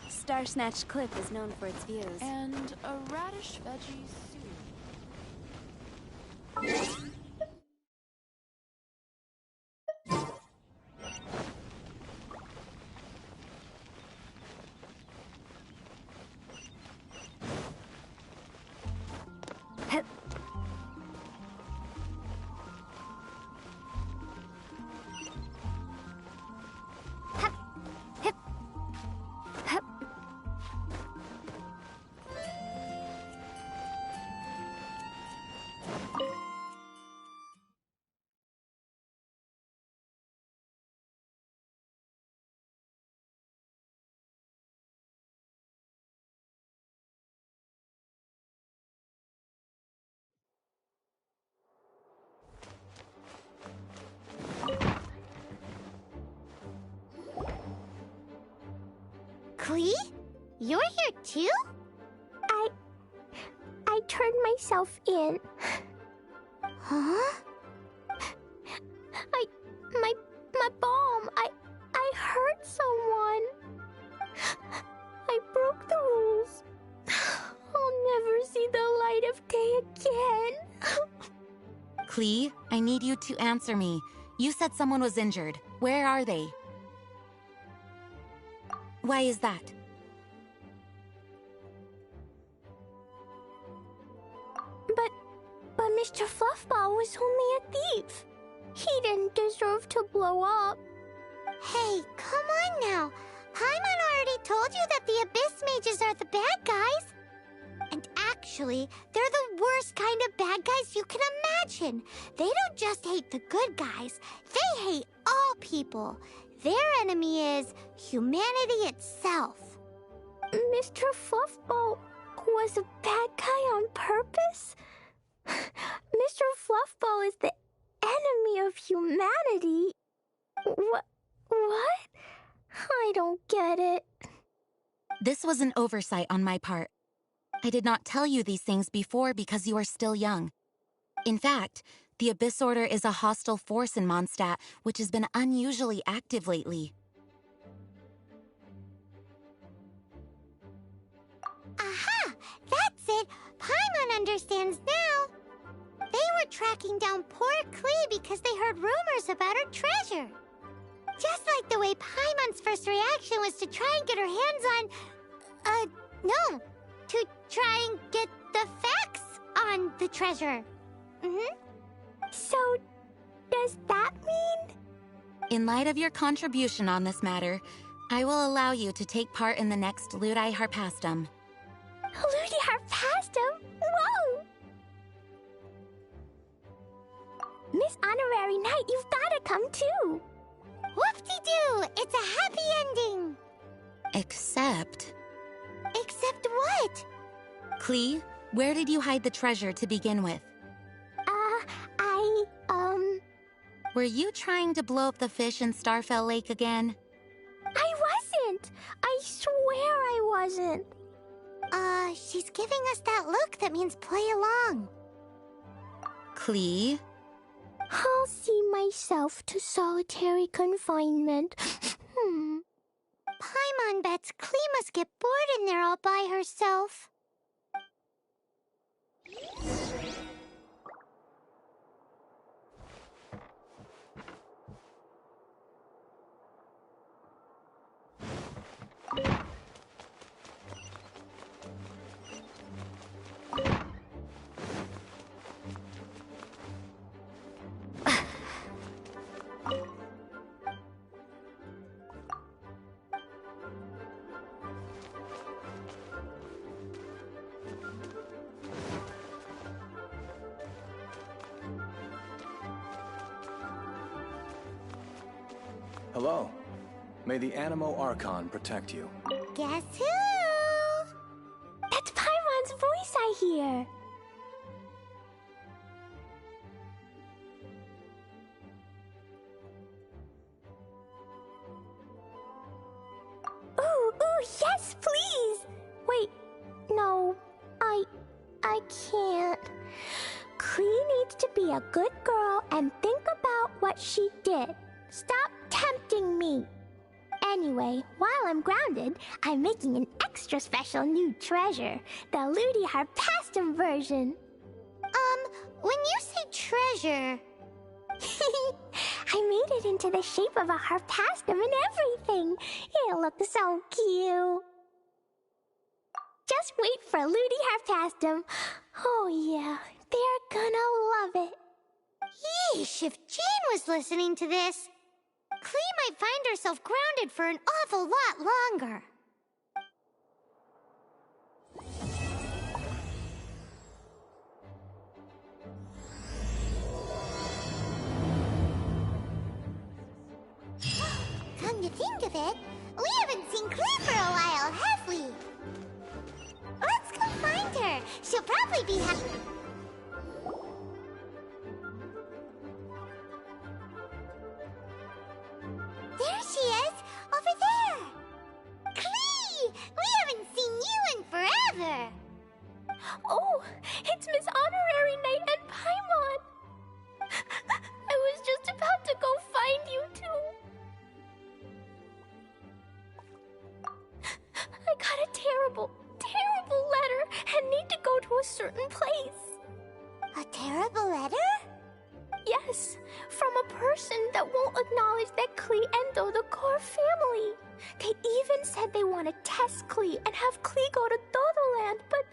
Star Snatch Cliff is known for its views. And a radish veggie soup. Klee? You're here too? I turned myself in. Huh? My bomb. I hurt someone. I broke the rules. I'll never see the light of day again. Klee, I need you to answer me. You said someone was injured. Where are they? Why is that? But Mr. Fluffball was only a thief. He didn't deserve to blow up. Hey, come on now. Paimon already told you that the Abyss Mages are the bad guys. And actually, they're the worst kind of bad guys you can imagine. They don't just hate the good guys. They hate all people. Their enemy is humanity itself. Mr. Fluffball was a bad guy on purpose? Mr. Fluffball is the enemy of humanity? What? I don't get it. This was an oversight on my part. I did not tell you these things before because you are still young. In fact, the Abyss Order is a hostile force in Mondstadt, which has been unusually active lately. Aha! That's it! Paimon understands now! They were tracking down poor Klee because they heard rumors about her treasure. Just like the way Paimon's first reaction was to try and get her hands on... no! To try and get the facts on the treasure. So, does that mean? In light of your contribution on this matter, I will allow you to take part in the next Ludi Harpastum. Ludi Harpastum? Whoa! Miss Honorary Knight, you've gotta come too! Whoop-de-doo! It's a happy ending! Except what? Klee, where did you hide the treasure to begin with? Were you trying to blow up the fish in Starfell Lake again? I wasn't! I swear I wasn't! She's giving us that look that means play along. Klee? I'll see myself to solitary confinement. Paimon bets Klee must get bored in there all by herself. Hello. May the Animo Archon protect you. Guess who? That's Paimon's voice I hear. Ooh, yes, please! Wait, no, I can't. Klee needs to be a good girl and think about what she did. Stop tempting me. Anyway, while I'm grounded, I'm making an extra special new treasure, the Ludi Harpastum version. When you say treasure... I made it into the shape of a harpastum and everything. It'll look so cute. Just wait for Ludi Harpastum. Oh yeah, they're gonna love it. Yeesh, if Jean was listening to this, Klee might find herself grounded for an awful lot longer. Come to think of it, we haven't seen Klee for a while, have we? Let's go find her. She'll probably be happy. There she is! Over there! Klee! a certain place. A terrible letter? Yes, from a person that won't acknowledge that Klee and Dodoko are family. They even said they want to test Klee and have Klee go to Dodoland, but...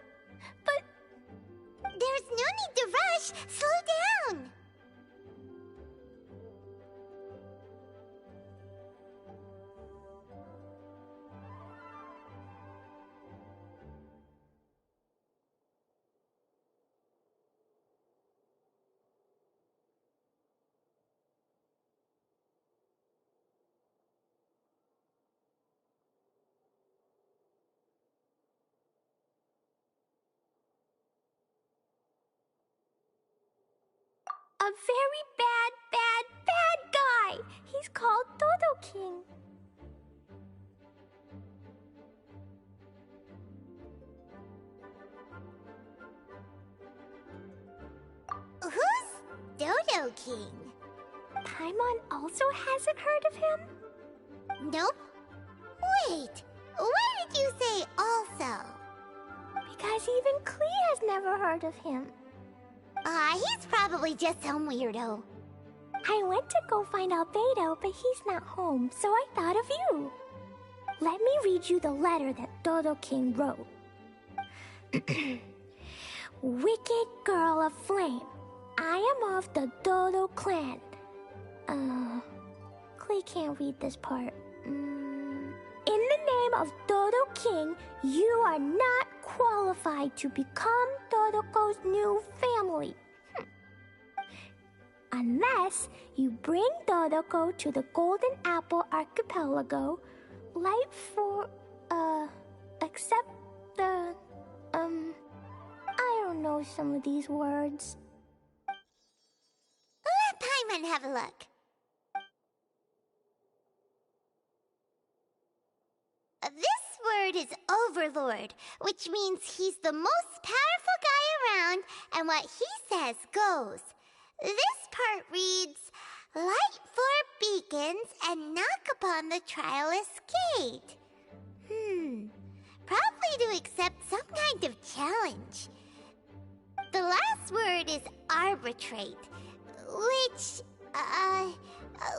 There's no need to rush. Slow down. A very bad guy. He's called Dodo King. Who's Dodo King? Paimon also hasn't heard of him? Nope. Wait, why did you say also? Because even Klee has never heard of him. He's probably just some weirdo. I went to go find Albedo, but he's not home, so I thought of you. Let me read you the letter that Dodo King wrote. Wicked girl of flame, I am of the Dodo clan. Klee can't read this part. In the name of Dodo King, you are not qualified to become Dodoko's new family. Unless you bring Dodoko to the Golden Apple Archipelago, light for, accept the, I don't know some of these words. Let Paimon have a look. This word is Overlord, which means he's the most powerful guy around, and what he says goes. This part reads, light four beacons and knock upon the trialist gate. Probably to accept some kind of challenge. The last word is arbitrate,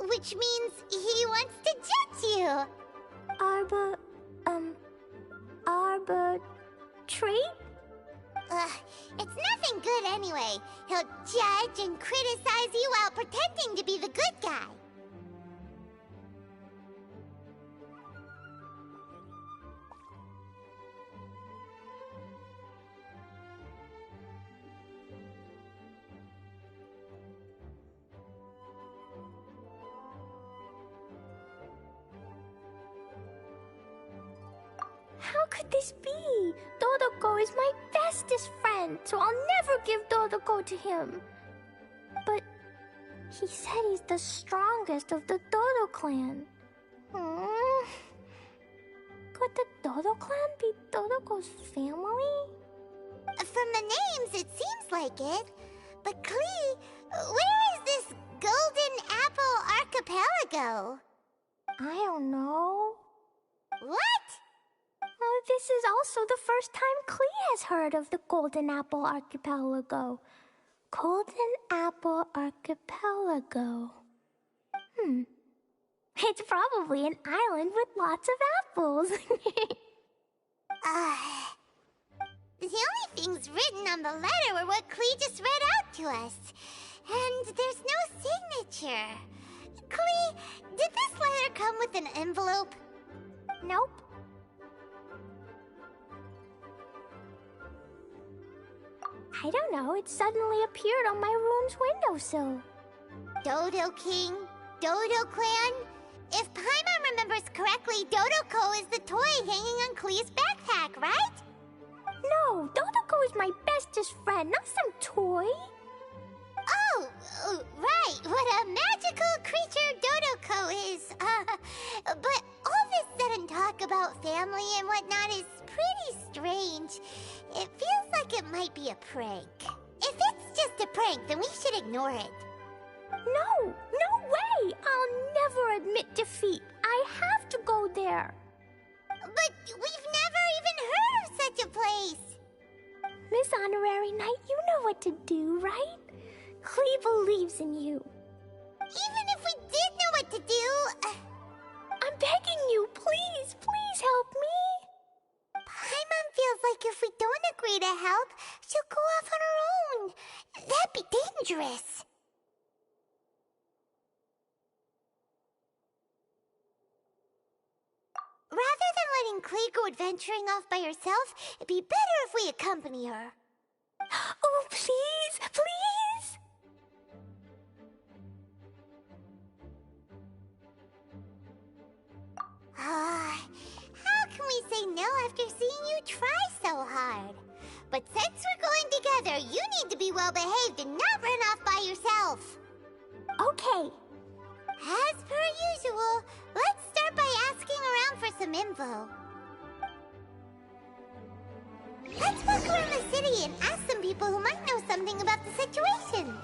which means he wants to judge you. Arbitrate? It's nothing good anyway. He'll judge and criticize you while pretending to be the good guy. How could this be? Dodoko is my bestest friend, so I'll never give Dodoko to him. But he said he's the strongest of the Dodo clan. Could the Dodo clan be Dodoko's family? From the names, it seems like it. But Klee, where is this Golden Apple Archipelago? I don't know. What? This is also the first time Klee has heard of the Golden Apple Archipelago. Golden Apple Archipelago. It's probably an island with lots of apples. The only things written on the letter were what Klee just read out to us. And there's no signature. Klee, did this letter come with an envelope? Nope. I don't know, it suddenly appeared on my room's windowsill. Dodo King, Dodo Clan. If Paimon remembers correctly, Dodoko is the toy hanging on Klee's backpack, right? No, Dodoko is my bestest friend, not some toy. Oh, right, what a magical creature Dodoko is. But all this sudden talk about family and whatnot is pretty strange. It feels like it might be a prank. If it's just a prank, then we should ignore it. No way! I'll never admit defeat. I have to go there. But we've never even heard of such a place. Miss honorary knight, you know what to do, right? Klee believes in you. Even if we did know what to do... I'm begging you, please, please help me. Paimon feels like if we don't agree to help, she'll go off on her own. That'd be dangerous. Rather than letting Klee go adventuring off by herself, it'd be better if we accompany her. Oh, please, please! How can we say no after seeing you try so hard? But since we're going together, you need to be well behaved and not run off by yourself. Okay. As per usual, let's start by asking around for some info. Let's walk around the city and ask some people who might know something about the situation.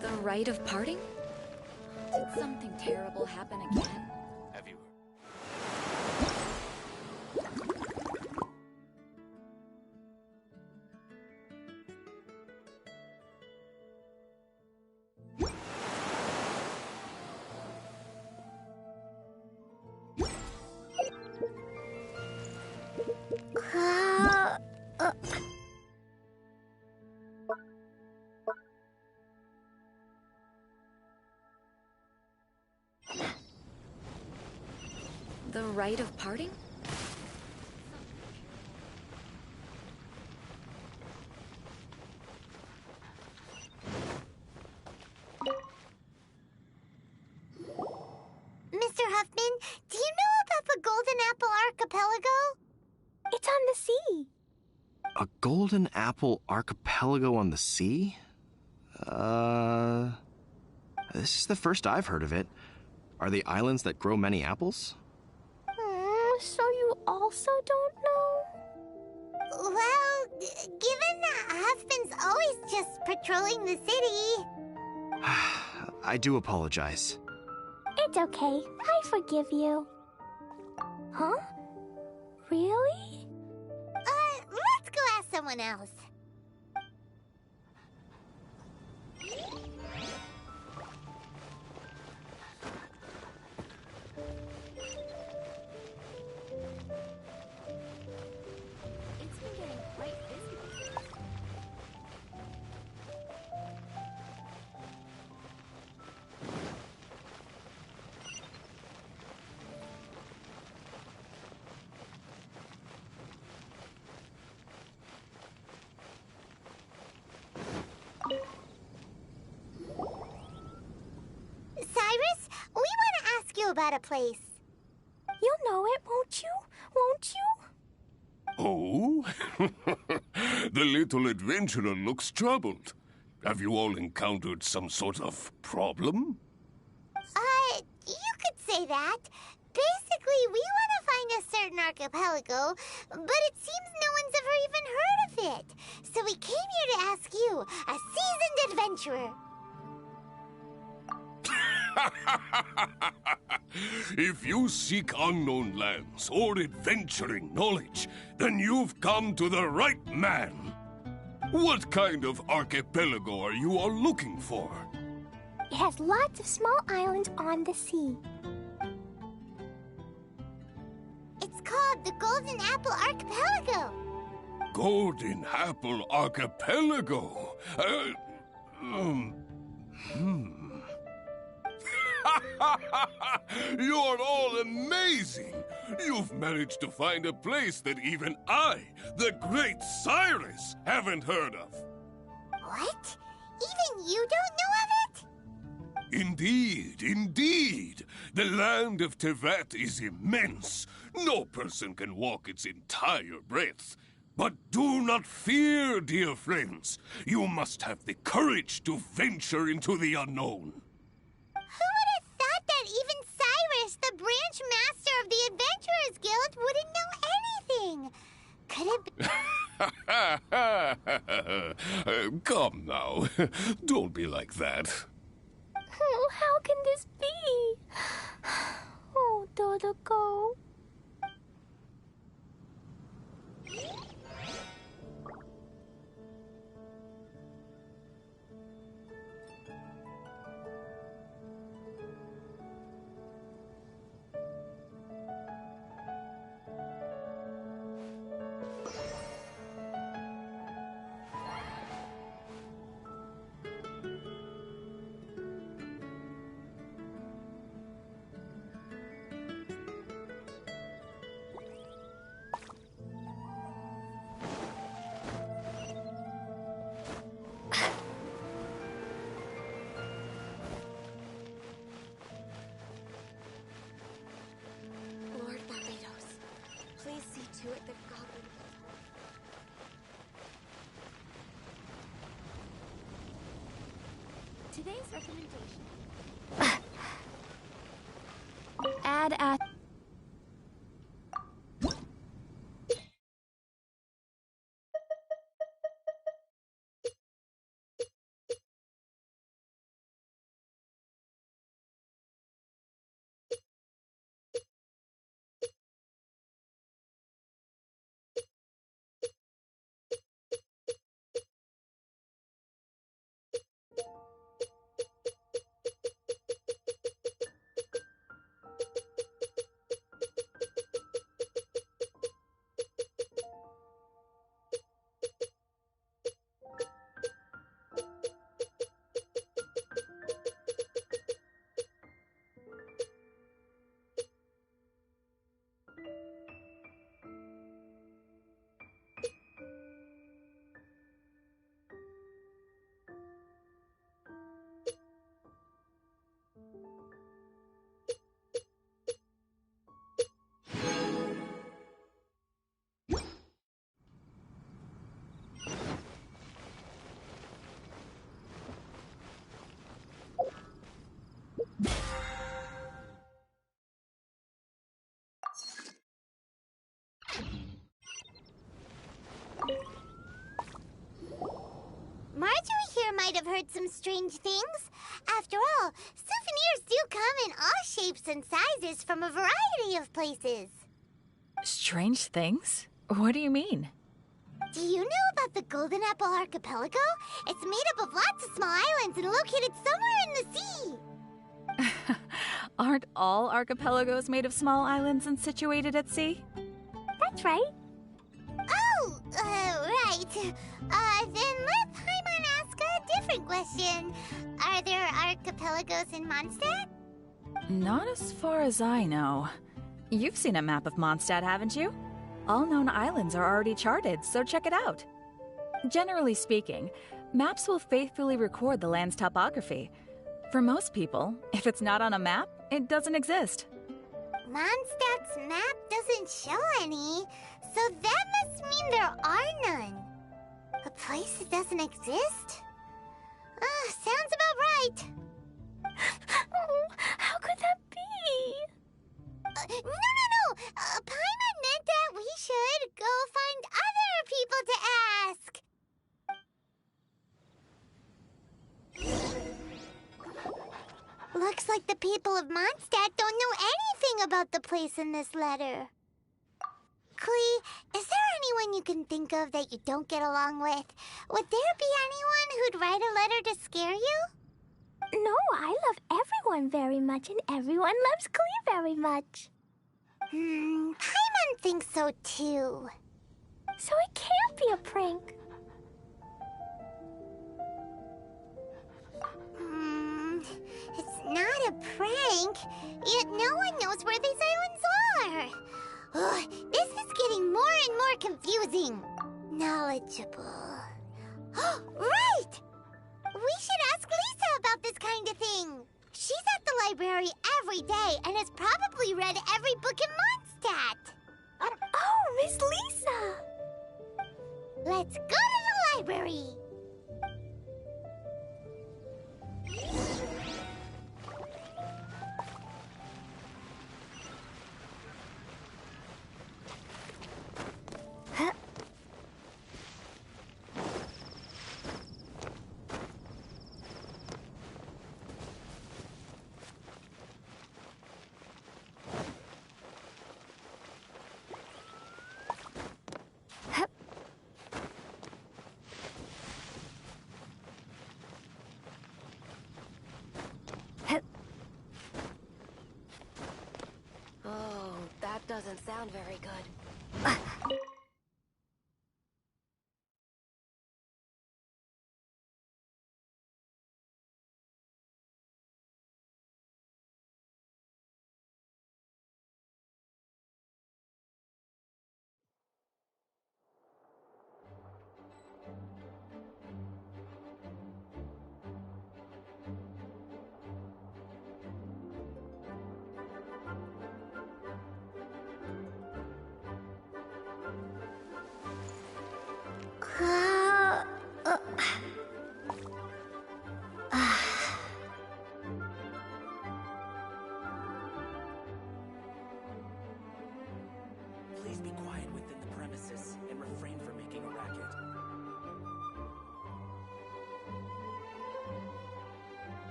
The rite of parting? Did something terrible happen again? Have you... The rite of parting? Mr. Huffman, do you know about the Golden Apple Archipelago? It's on the sea. A golden apple archipelago on the sea? This is the first I've heard of it. Are they islands that grow many apples? So you also don't know? Well, given that Huffman's always just patrolling the city... I do apologize. It's okay. I forgive you. Huh? Really? Let's go ask someone else. It's been getting quite busy. Cyrus, we want to ask you about a place. You'll know it, won't you? Won't you? Oh? The little adventurer looks troubled. Have you all encountered some sort of problem? You could say that. Basically, we want to find a certain archipelago, but it seems no one's ever even heard of it. So we came here to ask you, a seasoned adventurer. If you seek unknown lands or adventuring knowledge, then you've come to the right man. What kind of archipelago are you all looking for? It has lots of small islands on the sea. It's called the Golden Apple Archipelago. Golden Apple Archipelago? You're all amazing! You've managed to find a place that even I, the great Cyrus, haven't heard of. What? Even you don't know of it? Indeed, indeed. The land of Tevat is immense. No person can walk its entire breadth. But do not fear, dear friends. You must have the courage to venture into the unknown. Who would have thought that even Cyrus, the branch master of the Adventurers Guild, wouldn't know anything? Could it be... Come now. Don't be like that. Oh, how can this be? Oh, Dodoko. Lord Barbados, please see to it that Goblin... Today's recommendation. Add at... Marjorie here might have heard some strange things. After all, souvenirs do come in all shapes and sizes from a variety of places. Strange things? What do you mean? Do you know about the Golden Apple Archipelago? It's made up of lots of small islands and located somewhere in the sea. Aren't all archipelagos made of small islands and situated at sea? That's right. Oh, right. Then let Paimon ask a different question. Are there archipelagos in Mondstadt? Not as far as I know. You've seen a map of Mondstadt, haven't you? All known islands are already charted, so check it out. Generally speaking, maps will faithfully record the land's topography. For most people, if it's not on a map, it doesn't exist. Mondstadt's map doesn't show any, so that must mean there are none. A place that doesn't exist? Sounds about right. Oh, how could that be? Looks like the people of Mondstadt don't know anything about the place in this letter. Klee, is there anyone you can think of that you don't get along with? Would there be anyone who'd write a letter to scare you? No, I love everyone very much, and everyone loves Klee very much. Paimon thinks so too. So it can't be a prank. It's not a prank, yet no one knows where these islands are. Ugh, this is getting more and more confusing. Knowledgeable. Right! We should ask Lisa about this kind of thing. She's at the library every day and has probably read every book in Mondstadt. Oh, Miss Lisa! Let's go to the library. Oh, that doesn't sound very good. Please be quiet within the premises and refrain from making a racket.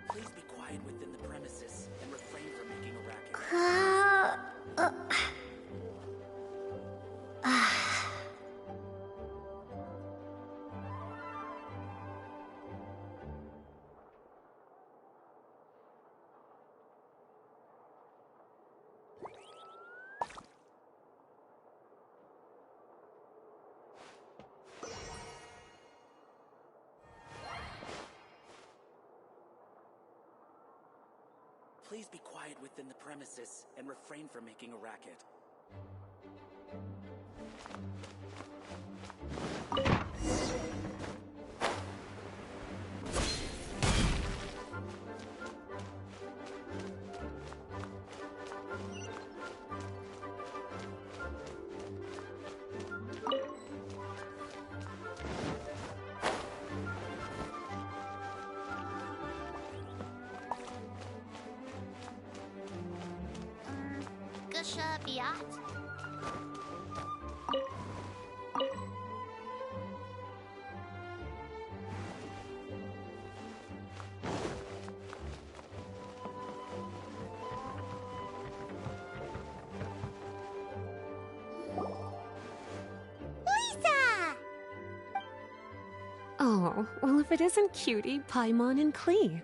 Please be quiet within the premises and refrain from making a racket. Please be quiet within the premises and refrain from making a racket. Biat? Lisa! Oh, well, if it isn't Cutie, Paimon, and Klee.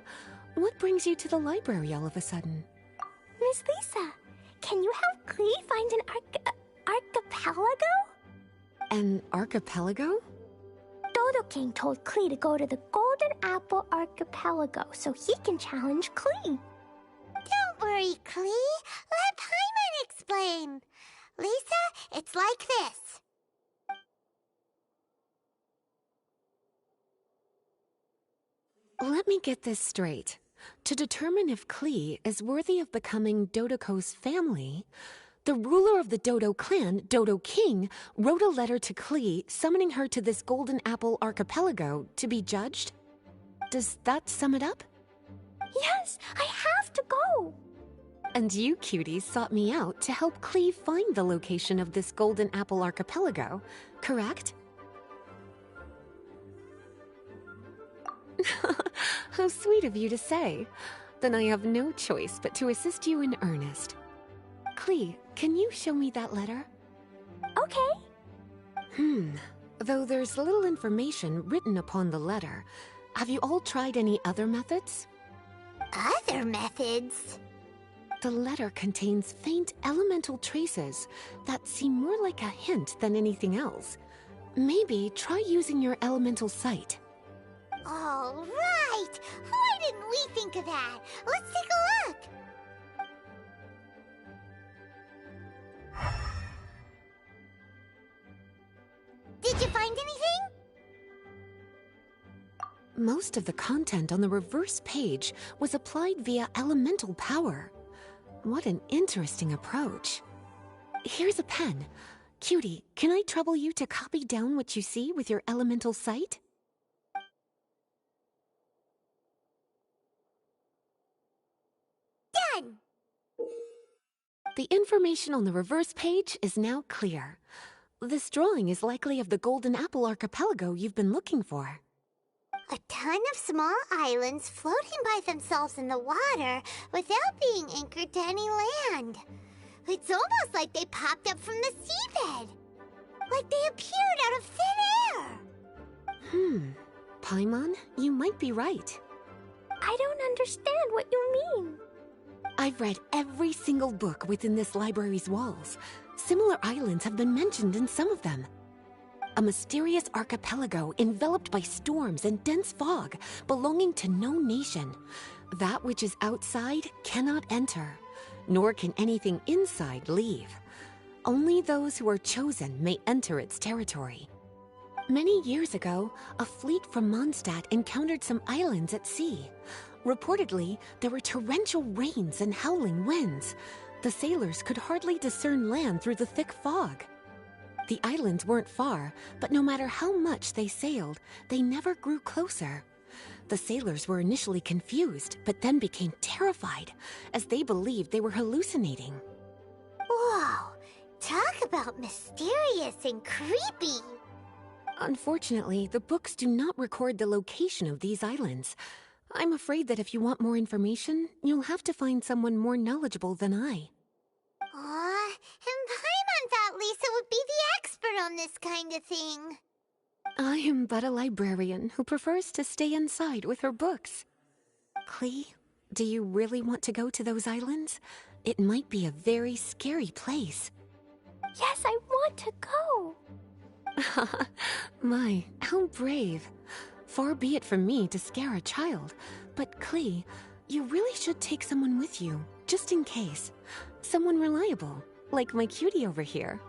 What brings you to the library all of a sudden? Miss Lisa, can you help Klee find an archipelago? An archipelago? Dodo King told Klee to go to the Golden Apple Archipelago so he can challenge Klee. Don't worry, Klee. Let Paimon explain. Lisa, it's like this. Let me get this straight. To determine if Klee is worthy of becoming Dodoko's family, The ruler of the Dodo clan, Dodo King, wrote a letter to Klee summoning her to this Golden Apple archipelago to be judged. Does that sum it up? Yes, I have to go. And you cuties sought me out to help Klee find the location of this Golden Apple archipelago, correct? How sweet of you to say. Then I have no choice but to assist you in earnest. Klee, can you show me that letter? Okay. Though there's little information written upon the letter, have you all tried any other methods? Other methods? The letter contains faint elemental traces that seem more like a hint than anything else. Maybe try using your elemental sight. All right! Why didn't we think of that? Let's take a look! Did you find anything? Most of the content on the reverse page was applied via elemental power. What an interesting approach. Here's a pen. Cutie, can I trouble you to copy down what you see with your elemental sight? Done! The information on the reverse page is now clear. This drawing is likely of the Golden Apple archipelago you've been looking for. A ton of small islands floating by themselves in the water without being anchored to any land. It's almost like they popped up from the seabed. Like they appeared out of thin air. Paimon, you might be right. I don't understand what you mean. I've read every single book within this library's walls. Similar islands have been mentioned in some of them. A mysterious archipelago enveloped by storms and dense fog, belonging to no nation. That which is outside cannot enter, nor can anything inside leave. Only those who are chosen may enter its territory. Many years ago, a fleet from Mondstadt encountered some islands at sea. Reportedly, there were torrential rains and howling winds. The sailors could hardly discern land through the thick fog. The islands weren't far, but no matter how much they sailed, they never grew closer. The sailors were initially confused, but then became terrified, as they believed they were hallucinating. Whoa! Talk about mysterious and creepy! Unfortunately, the books do not record the location of these islands. I'm afraid that if you want more information, you'll have to find someone more knowledgeable than I. Aw, and Paimon thought Lisa would be the expert on this kind of thing. I am but a librarian who prefers to stay inside with her books. Klee, do you really want to go to those islands? It might be a very scary place. Yes, I want to go. My, how brave. Far be it from me to scare a child, but Klee, you really should take someone with you, just in case. Someone reliable, like my cutie over here.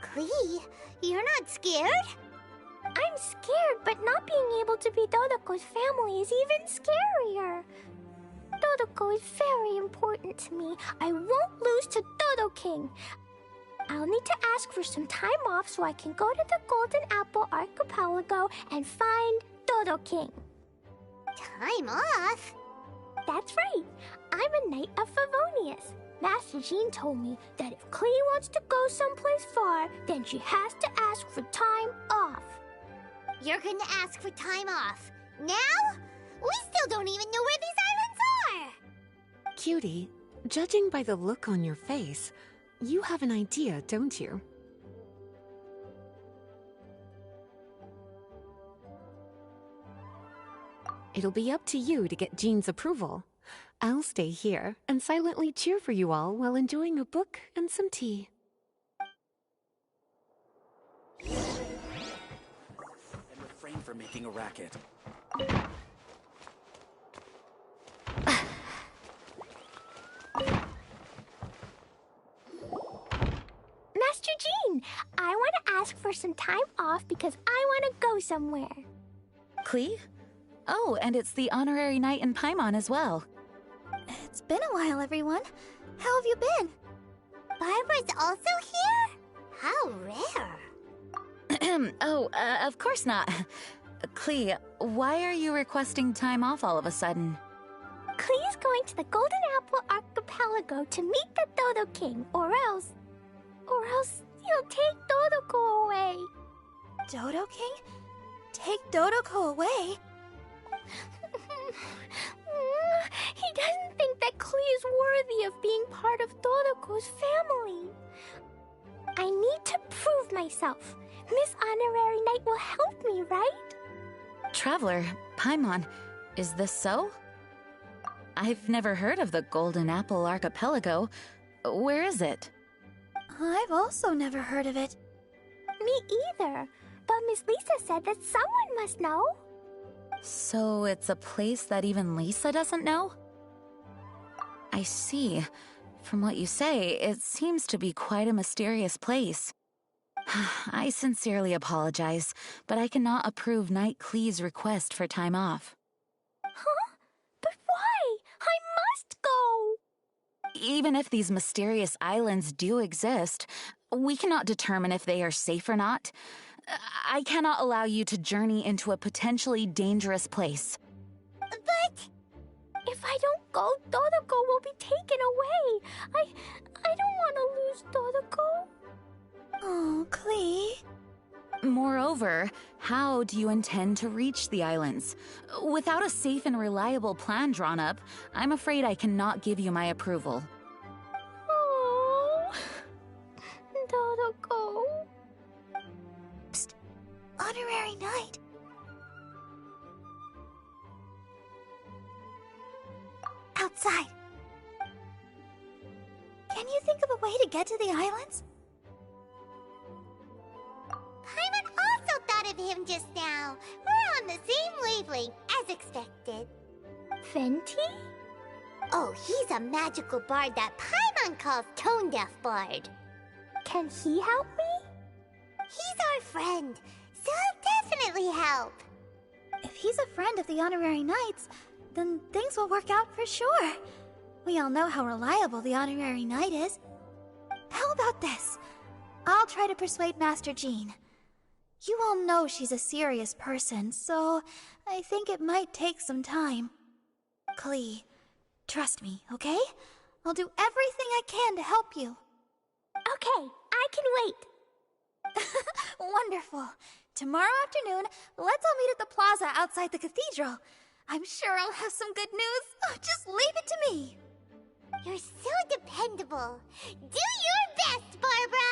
Klee, you're not scared? I'm scared, but not being able to be Dodoko's family is even scarier. Dodoko is very important to me. I won't lose to Dodo King. I'll need to ask for some time off so I can go to the Golden Apple Archipelago and find Dodo King. Time off? That's right. I'm a Knight of Favonius. Master Jean told me that if Klee wants to go someplace far, then she has to ask for time off. You're going to ask for time off? Now? We still don't even know where these islands are! Cutie, judging by the look on your face, you have an idea, don't you? It'll be up to you to get Jean's approval. I'll stay here and silently cheer for you all while enjoying a book and some tea. And refrain from making a racket. Master Jean, I want to ask for some time off because I want to go somewhere. Klee? Oh, and it's the honorary knight in Paimon as well. It's been a while, everyone. How have you been? Barbara's also here? How rare. Oh, of course not. Klee, why are you requesting time off all of a sudden? Klee's going to the Golden Apple Archipelago to meet the Dodo King, or else he'll take Dodoko away. Dodo King? Take Dodoko away? He doesn't think that Klee is worthy of being part of Dodoko's family. I need to prove myself. Miss Honorary Knight will help me, right? Traveler, Paimon, is this so? I've never heard of the Golden Apple Archipelago. Where is it? I've also never heard of it. Me either. But Miss Lisa said that someone must know. So it's a place that even Lisa doesn't know? I see. From what you say, it seems to be quite a mysterious place. I sincerely apologize, but I cannot approve Knight Klee's request for time off. Huh? But why? I must go! Even if these mysterious islands do exist, we cannot determine if they are safe or not. I cannot allow you to journey into a potentially dangerous place. But if I don't go, Dodoko will be taken away. I don't want to lose Dodoko. Oh, Klee. Moreover, how do you intend to reach the islands? Without a safe and reliable plan drawn up, I'm afraid I cannot give you my approval. Oh, Dodoko. Psst. Honorary Knight. Outside. Can you think of a way to get to the islands? Paimon also thought of him just now. We're on the same wavelength, as expected. Fenty? Oh, he's a magical bard that Paimon calls Tone Deaf Bard. Can he help me? He's our friend, so he'll definitely help. If he's a friend of the Honorary Knights, then things will work out for sure. We all know how reliable the Honorary Knight is. How about this? I'll try to persuade Master Jean. You all know she's a serious person, so I think it might take some time. Klee, trust me, okay? I'll do everything I can to help you. Okay, I can wait. Wonderful. Tomorrow afternoon, let's all meet at the plaza outside the cathedral. I'm sure I'll have some good news. Oh, just leave it to me. You're so dependable. Do your best, Barbara!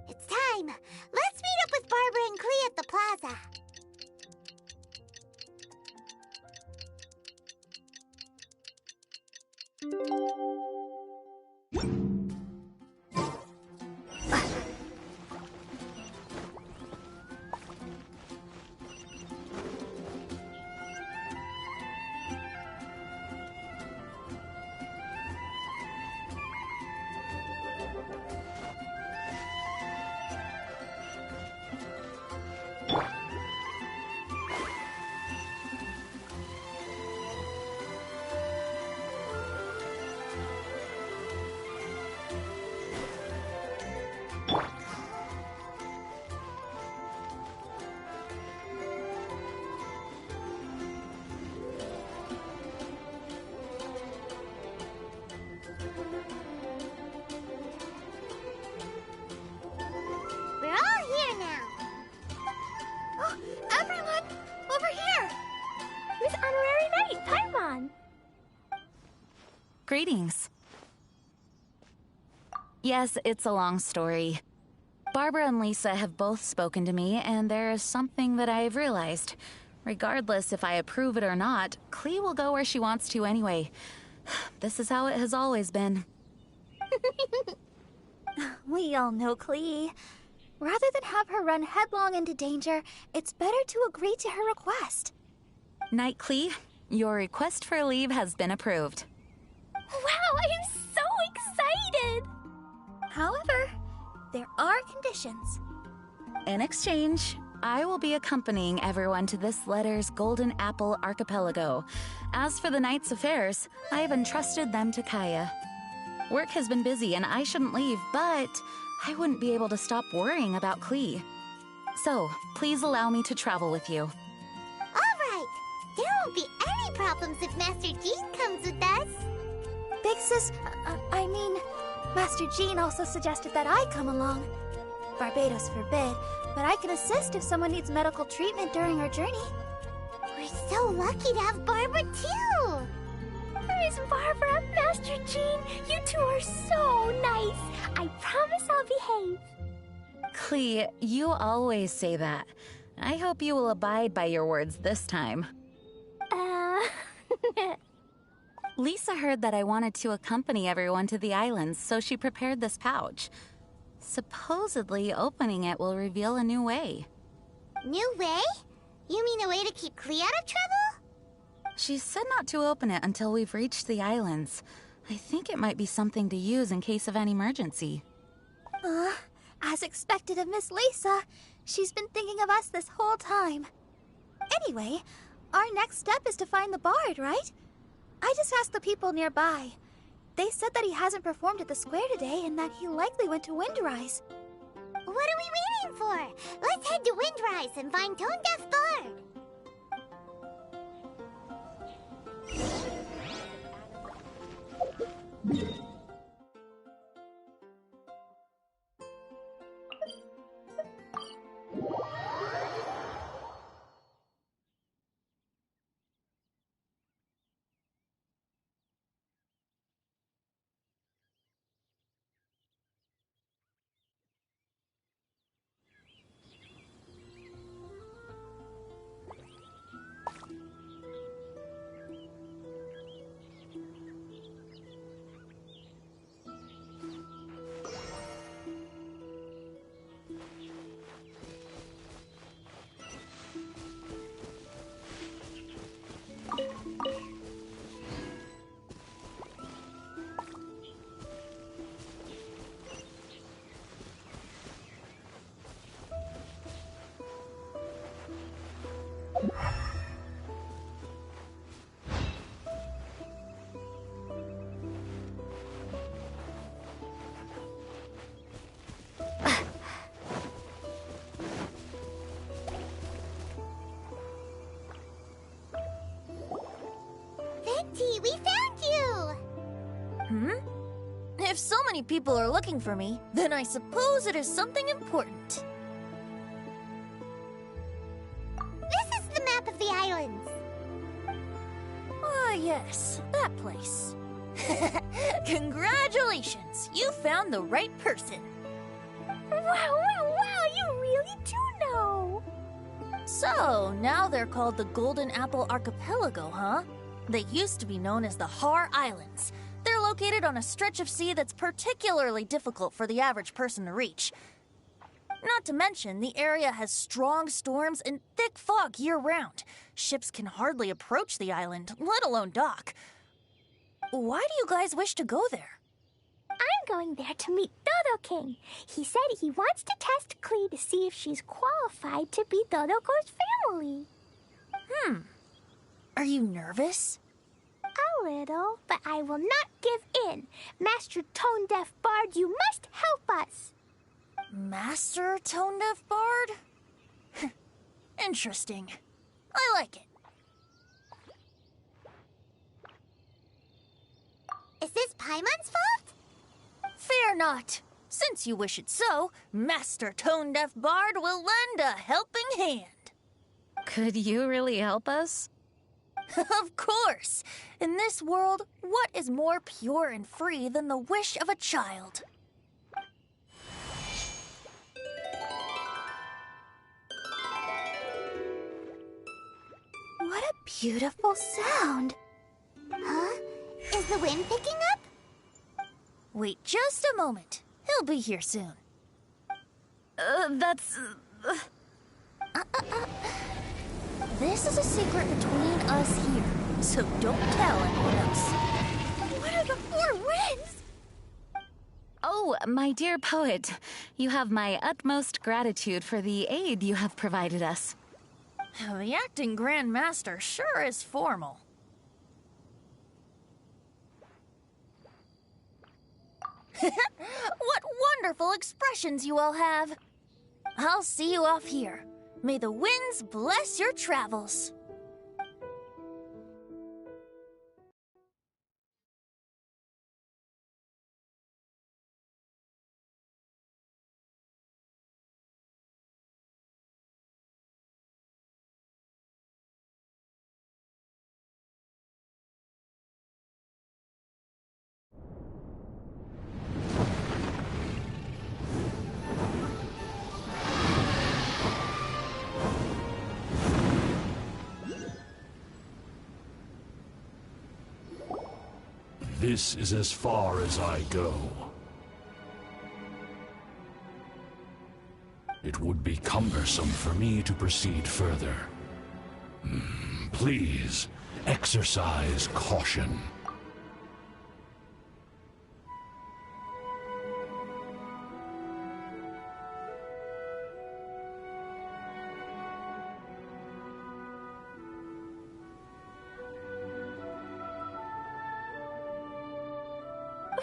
It's time! Let's meet up with Barbara and Klee at the plaza. Miss Honorary Knight, Paimon. Greetings. Yes, it's a long story. Barbara and Lisa have both spoken to me, and there is something that I've realized. Regardless if I approve it or not, Klee will go where she wants to anyway. This is how it has always been. We all know Klee. Rather than have her run headlong into danger, it's better to agree to her request. Night Klee, your request for leave has been approved. Wow, I am so excited! However, there are conditions. In exchange, I will be accompanying everyone to this letter's Golden Apple Archipelago. As for the Knight's affairs, I have entrusted them to Kaya. Work has been busy and I shouldn't leave, but I wouldn't be able to stop worrying about Klee. So, please allow me to travel with you. Alright! There won't be any problems if Master Jean comes with us. Big Sis, I mean, Master Jean also suggested that I come along. Barbados forbid, but I can assist if someone needs medical treatment during our journey. We're so lucky to have Barbara, too! Miss Barbara, Master Jean, you two are so nice. I promise I'll behave. Klee, you always say that. I hope you will abide by your words this time. Lisa heard that I wanted to accompany everyone to the islands, so she prepared this pouch. Supposedly, opening it will reveal a new way. New way? You mean a way to keep Klee out of trouble? She said not to open it until we've reached the islands. I think it might be something to use in case of an emergency. As expected of Miss Lisa, she's been thinking of us this whole time. Anyway, our next step is to find the bard, right? I just asked the people nearby. They said that he hasn't performed at the square today and that he likely went to Windrise. What are we waiting for? Let's head to Windrise and find Tone Deaf Bard. We found you! If so many people are looking for me, then I suppose it is something important. This is the map of the islands. Ah, yes, that place. Congratulations! You found the right person. Wow, you really do know. So, now they're called the Golden Apple Archipelago, huh? They used to be known as the Har Islands. They're located on a stretch of sea that's particularly difficult for the average person to reach. Not to mention, the area has strong storms and thick fog year-round. Ships can hardly approach the island, let alone dock. Why do you guys wish to go there? I'm going there to meet Dodo King. He said he wants to test Klee to see if she's qualified to be Dodoko's family. Are you nervous? A little, but I will not give in. Master Tone Deaf Bard, you must help us. Master Tone Deaf Bard? Interesting. I like it. Is this Paimon's fault? Fear not. Since you wish it so, Master Tone Deaf Bard will lend a helping hand. Could you really help us? Of course! In this world, what is more pure and free than the wish of a child? What a beautiful sound. Huh? Is the wind picking up? Wait just a moment. He'll be here soon. This is a secret between us here, so don't tell anyone else. What are the four winds? Oh, my dear poet, you have my utmost gratitude for the aid you have provided us. The acting Grand Master sure is formal. What wonderful expressions you all have. I'll see you off here. May the winds bless your travels. This is as far as I go. It would be cumbersome for me to proceed further. Please, exercise caution.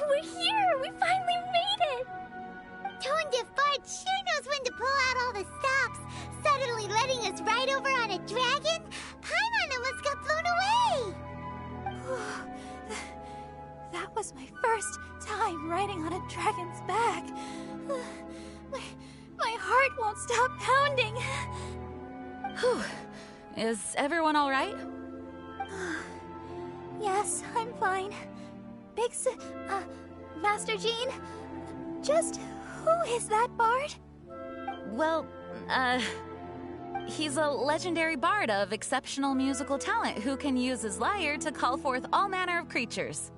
We're here! We finally made it! Tone Diff Bard sure knows when to pull out all the stops. Suddenly letting us ride over on a dragon? Paimon almost got blown away! That was my first time riding on a dragon's back. My heart won't stop pounding. Whew. Is everyone all right? Yes, I'm fine. Master Jean, just who is that bard? Well, he's a legendary bard of exceptional musical talent who can use his lyre to call forth all manner of creatures.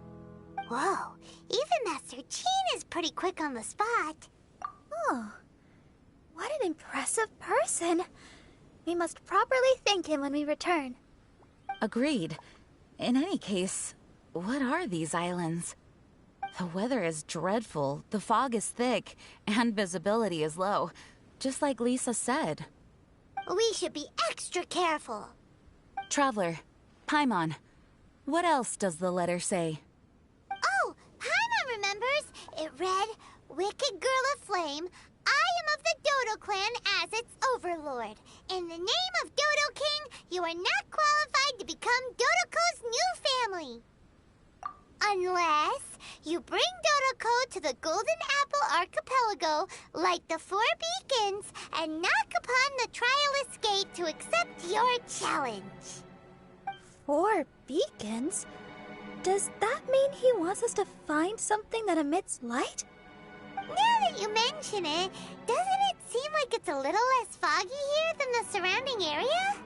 Whoa, even Master Jean is pretty quick on the spot. Oh, what an impressive person. We must properly thank him when we return. Agreed. In any case, what are these islands? The weather is dreadful, the fog is thick, and visibility is low, just like Lisa said. We should be extra careful. Traveler, Paimon, what else does the letter say? Oh, Paimon remembers. It read, "Wicked girl of flame, I am of the Dodo clan as its overlord. In the name of Dodo King, you are not qualified to become Dodoko's new family. Unless you bring Dodoko to the Golden Apple Archipelago, light the 4 beacons, and knock upon the Trialist Gate to accept your challenge." 4 beacons? Does that mean he wants us to find something that emits light? Now that you mention it, doesn't it seem like it's a little less foggy here than the surrounding area?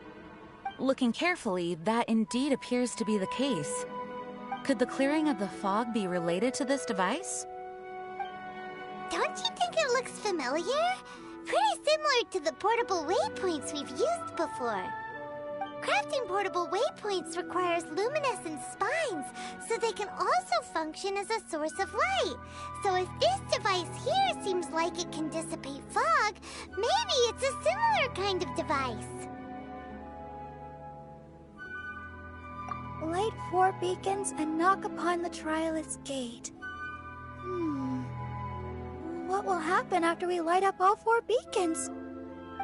Looking carefully, that indeed appears to be the case. Could the clearing of the fog be related to this device? Don't you think it looks familiar? Pretty similar to the portable waypoints we've used before. Crafting portable waypoints requires luminescent spines, so they can also function as a source of light. So if this device here seems like it can dissipate fog, maybe it's a similar kind of device. Light 4 beacons and knock upon the Trialist Gate. What will happen after we light up all 4 beacons?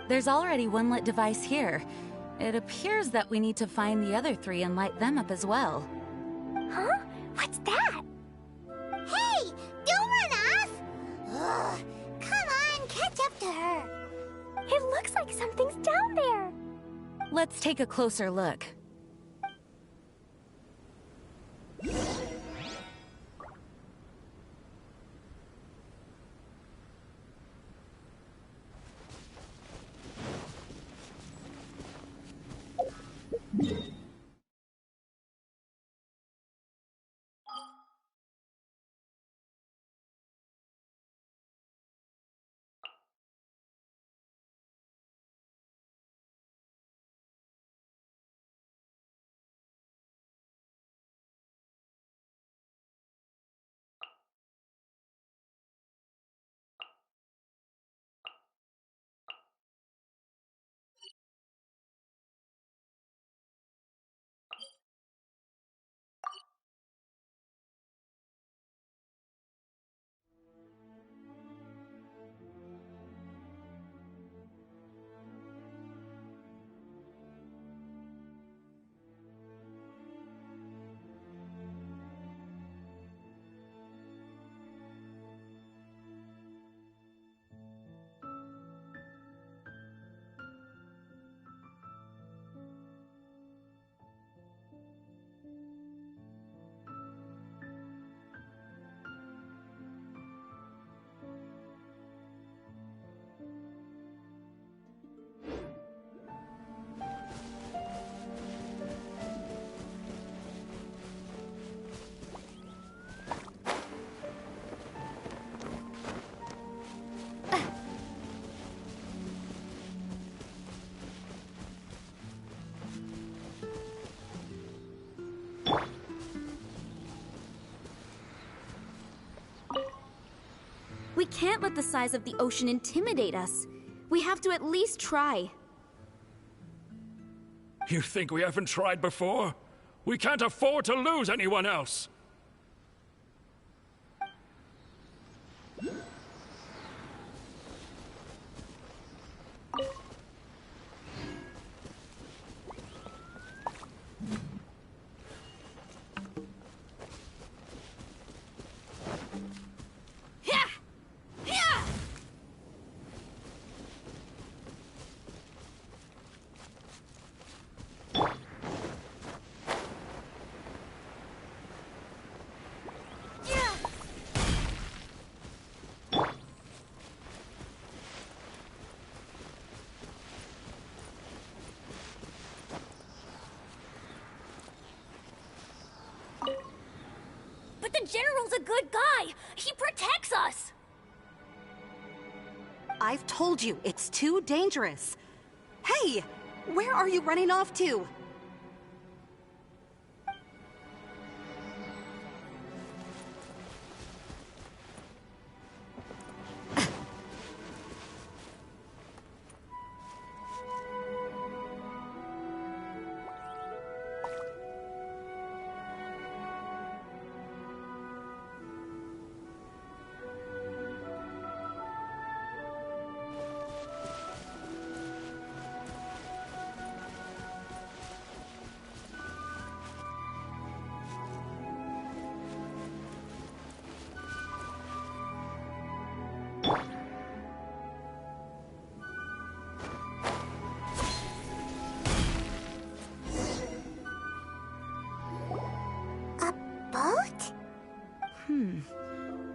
There's already one lit device here. It appears that we need to find the other 3 and light them up as well. Huh? What's that? Hey! Don't run off! Ugh, come on, catch up to her. It looks like something's down there. Let's take a closer look. can't let the size of the ocean intimidate us. We have to at least try. You think we haven't tried before? We can't afford to lose anyone else! But the General's a good guy! He protects us! I've told you, it's too dangerous. Hey! Where are you running off to?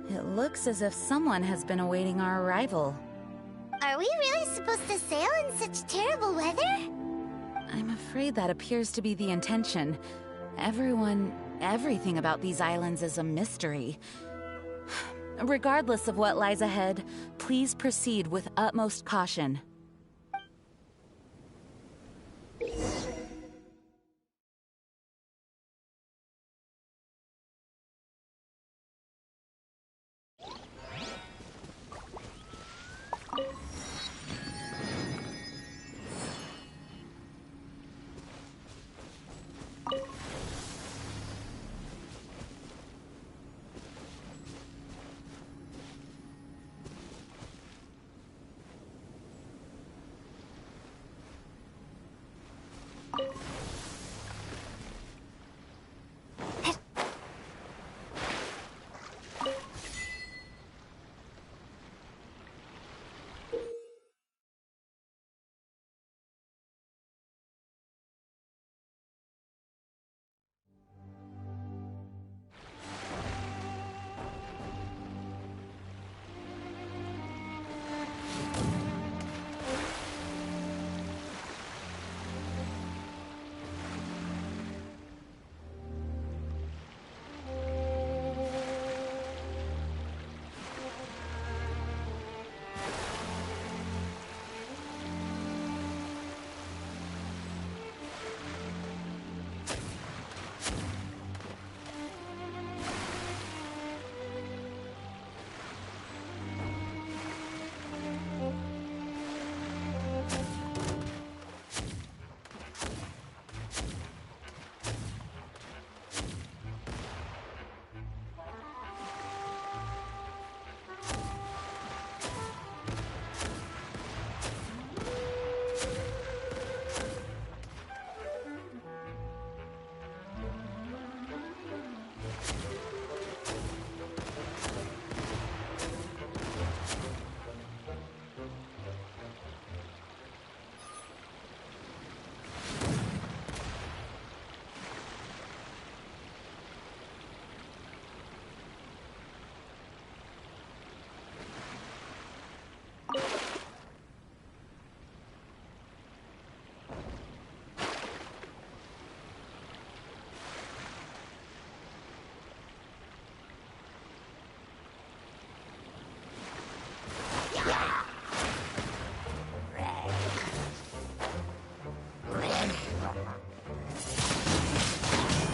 It looks as if someone has been awaiting our arrival. Are we really supposed to sail in such terrible weather? I'm afraid that appears to be the intention. Everything about these islands is a mystery. Regardless of what lies ahead, please proceed with utmost caution.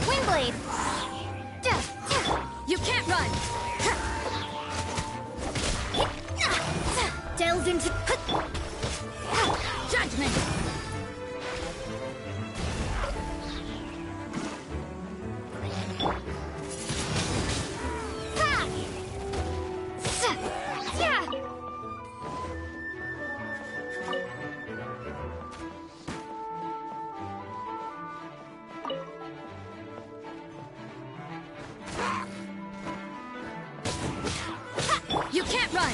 Windblade! You can't run! into judgment. You can't run!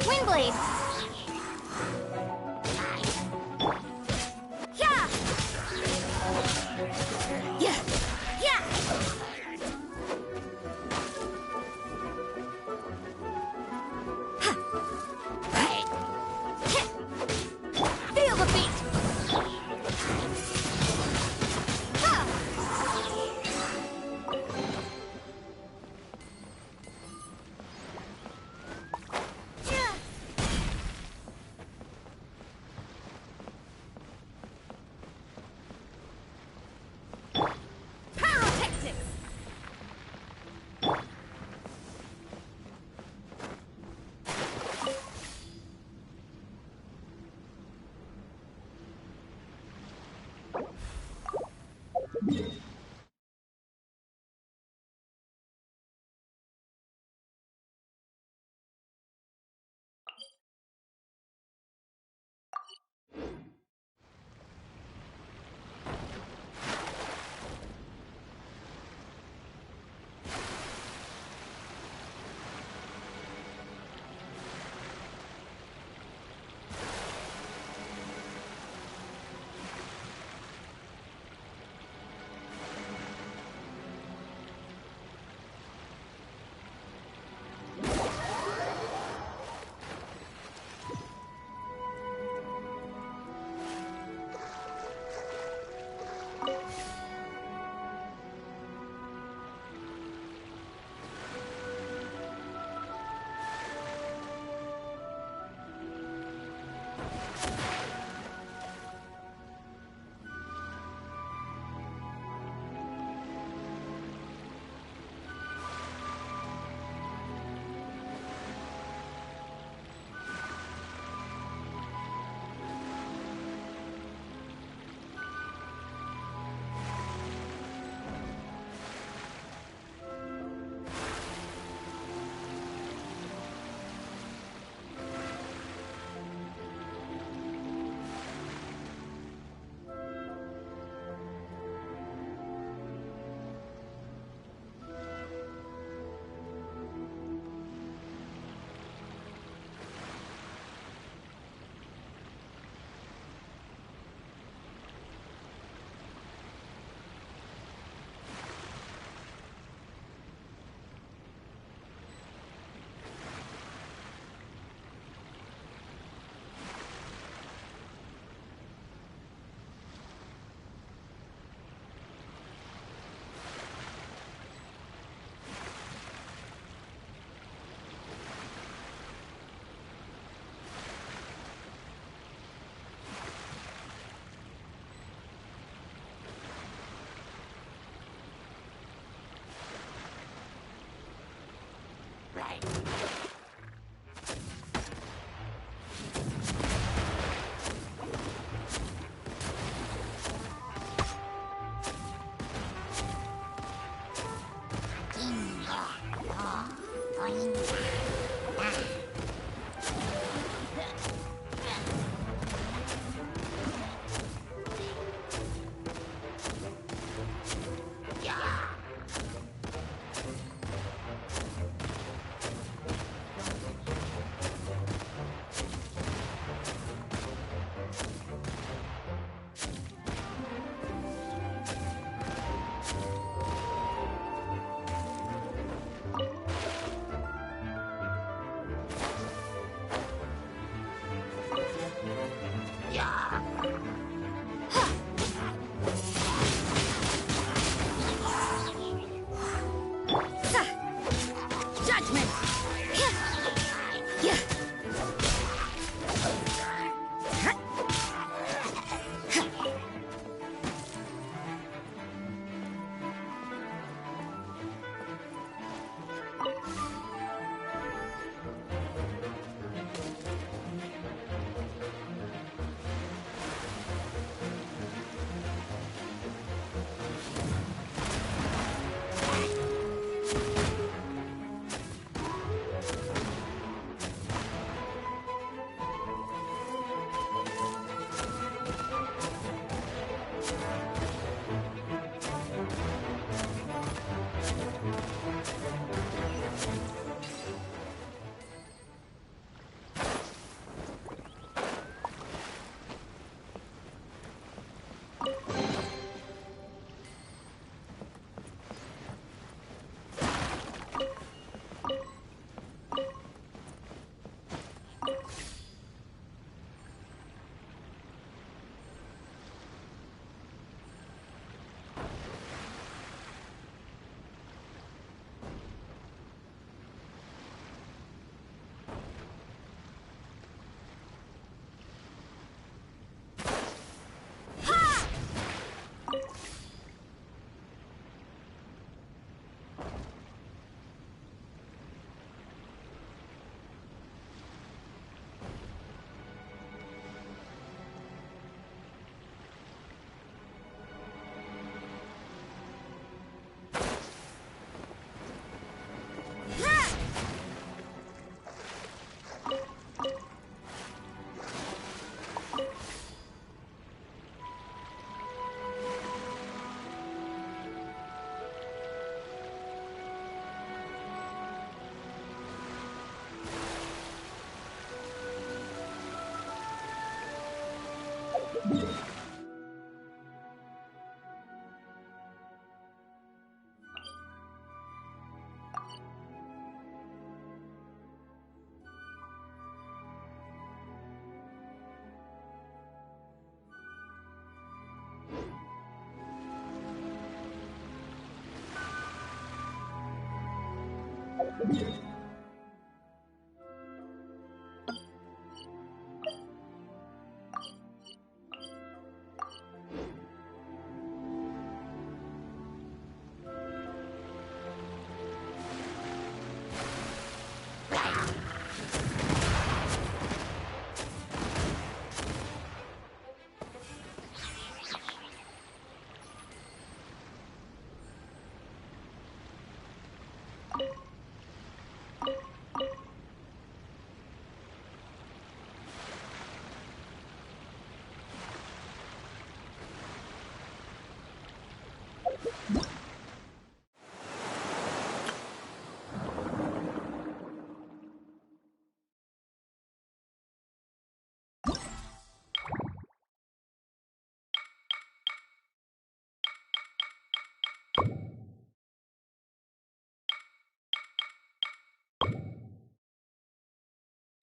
Windblade! Yeah! Yeah! Yeah! Feel the beat!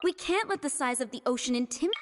We can't let the size of the ocean intimidate.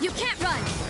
You can't run!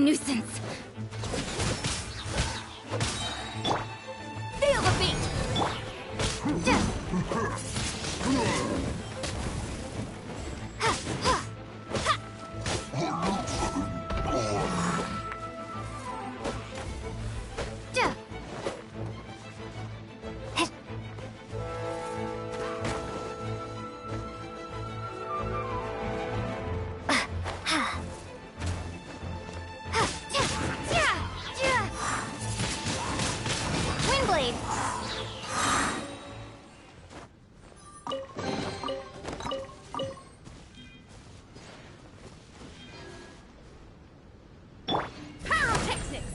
nuisance. Feel the beat! Windblade! Pyrotechnics!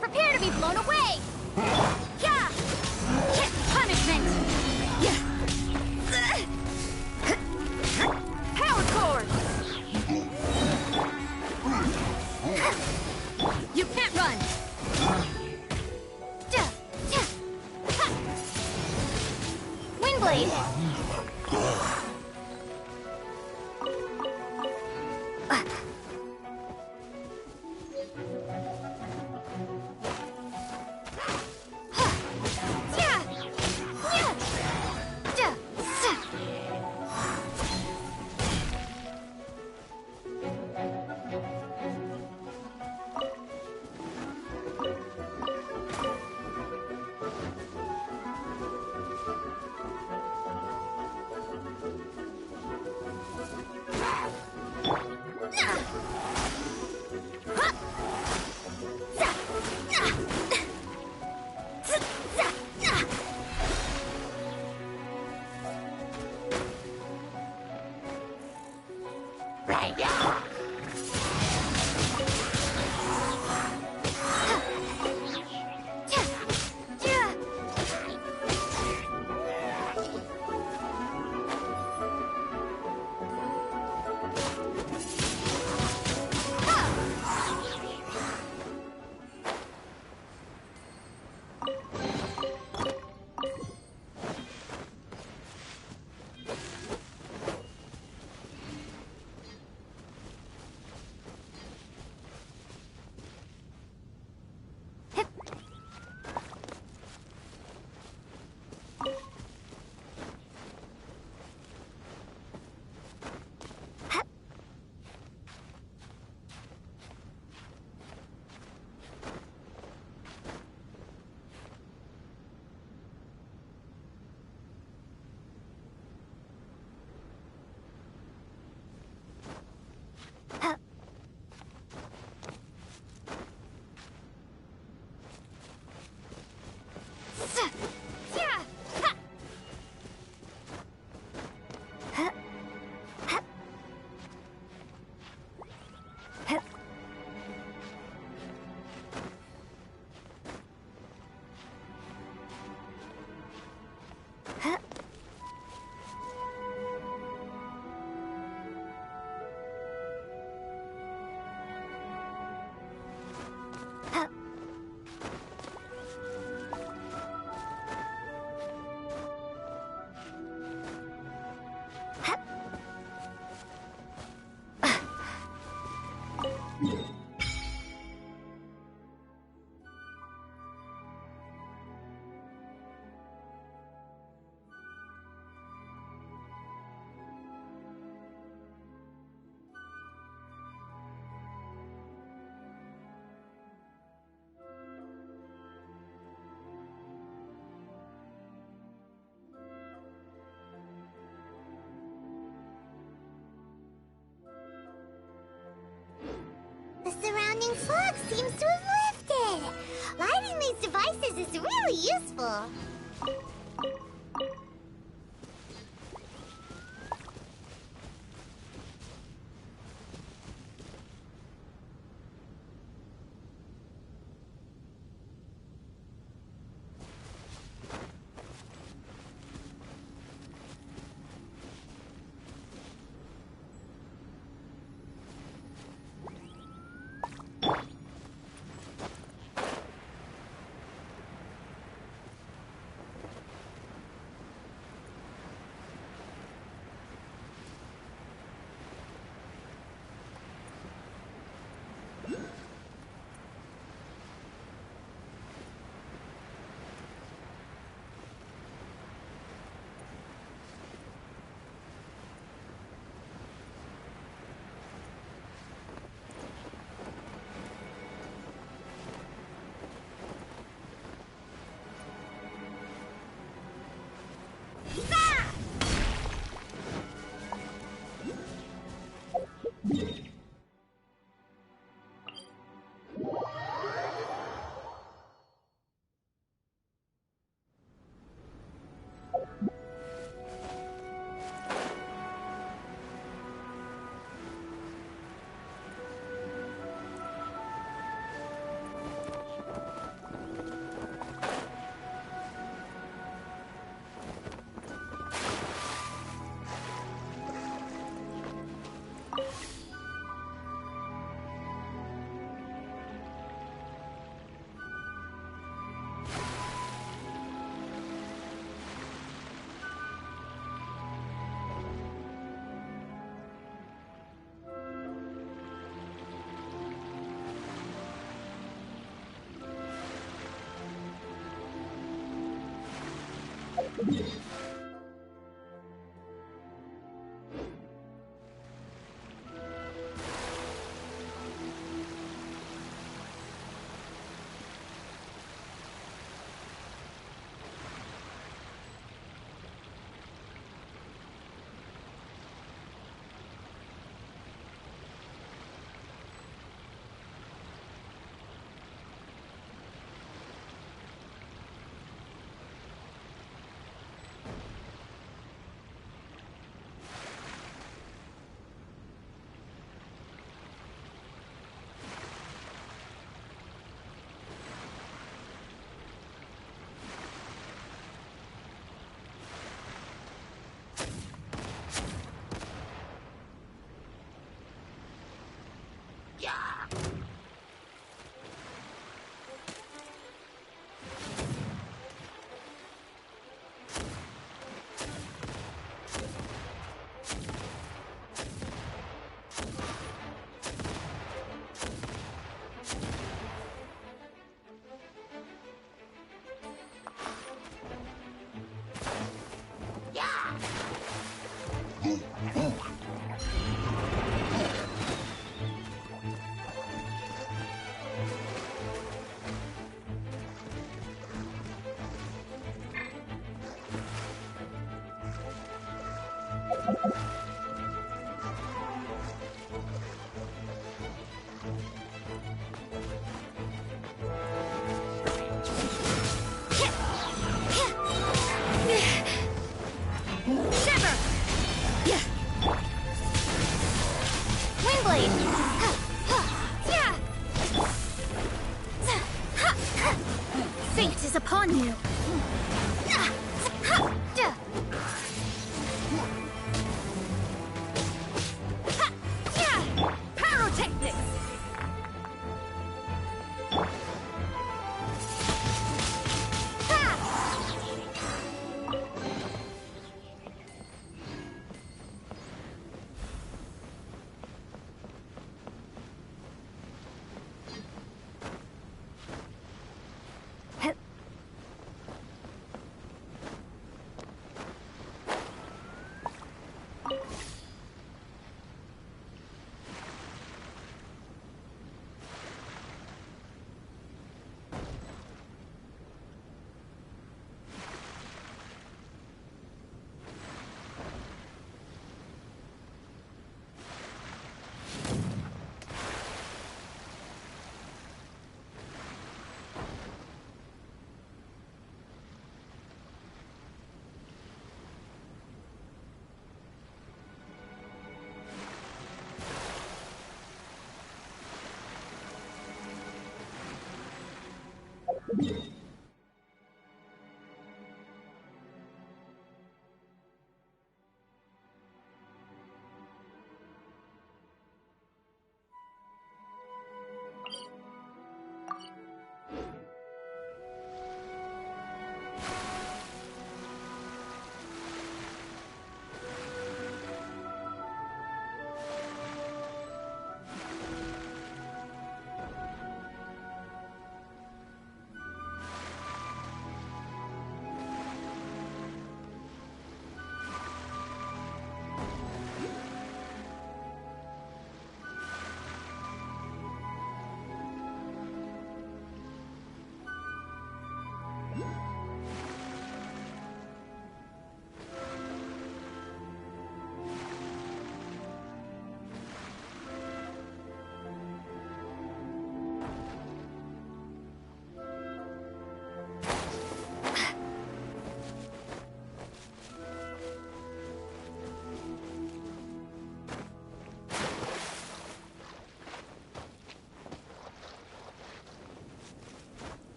Prepare to be blown away! Yeah! Punishment! Power cord! You can't run! Windblade! fog seems to have lifted. Lighting these devices is really useful. Fate is upon you. Pyrotechnics.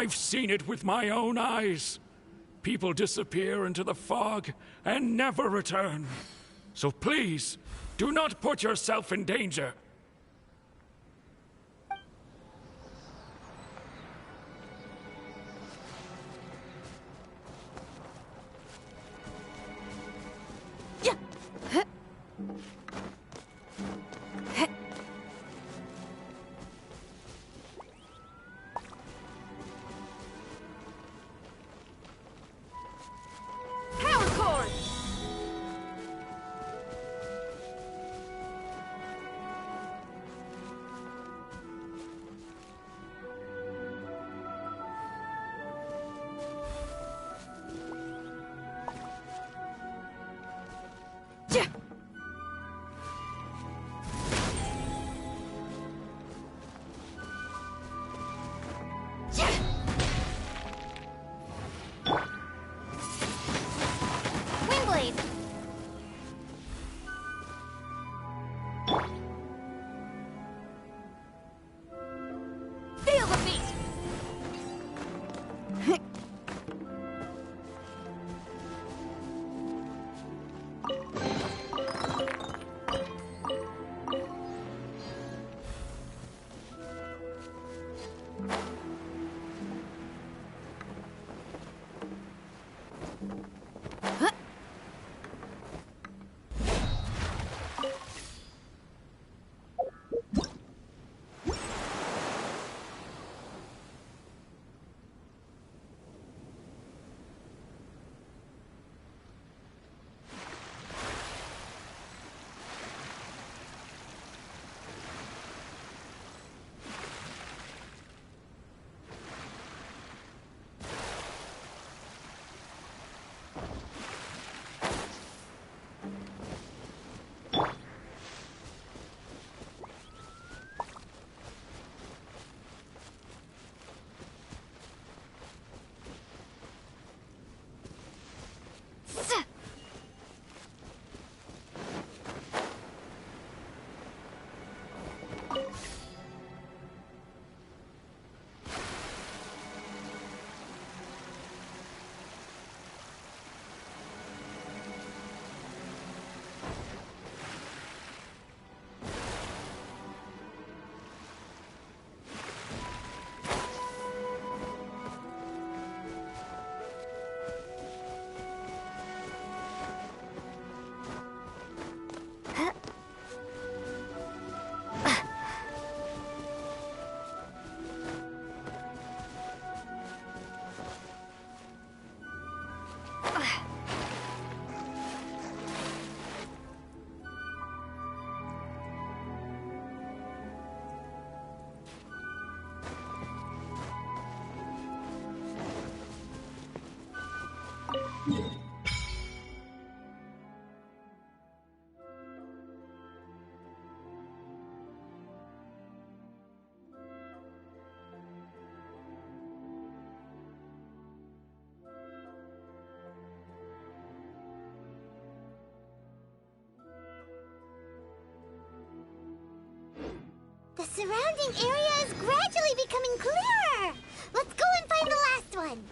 I've seen it with my own eyes. People disappear into the fog and never return. So please, do not put yourself in danger. surrounding area is gradually becoming clearer. Let's go and find the last one.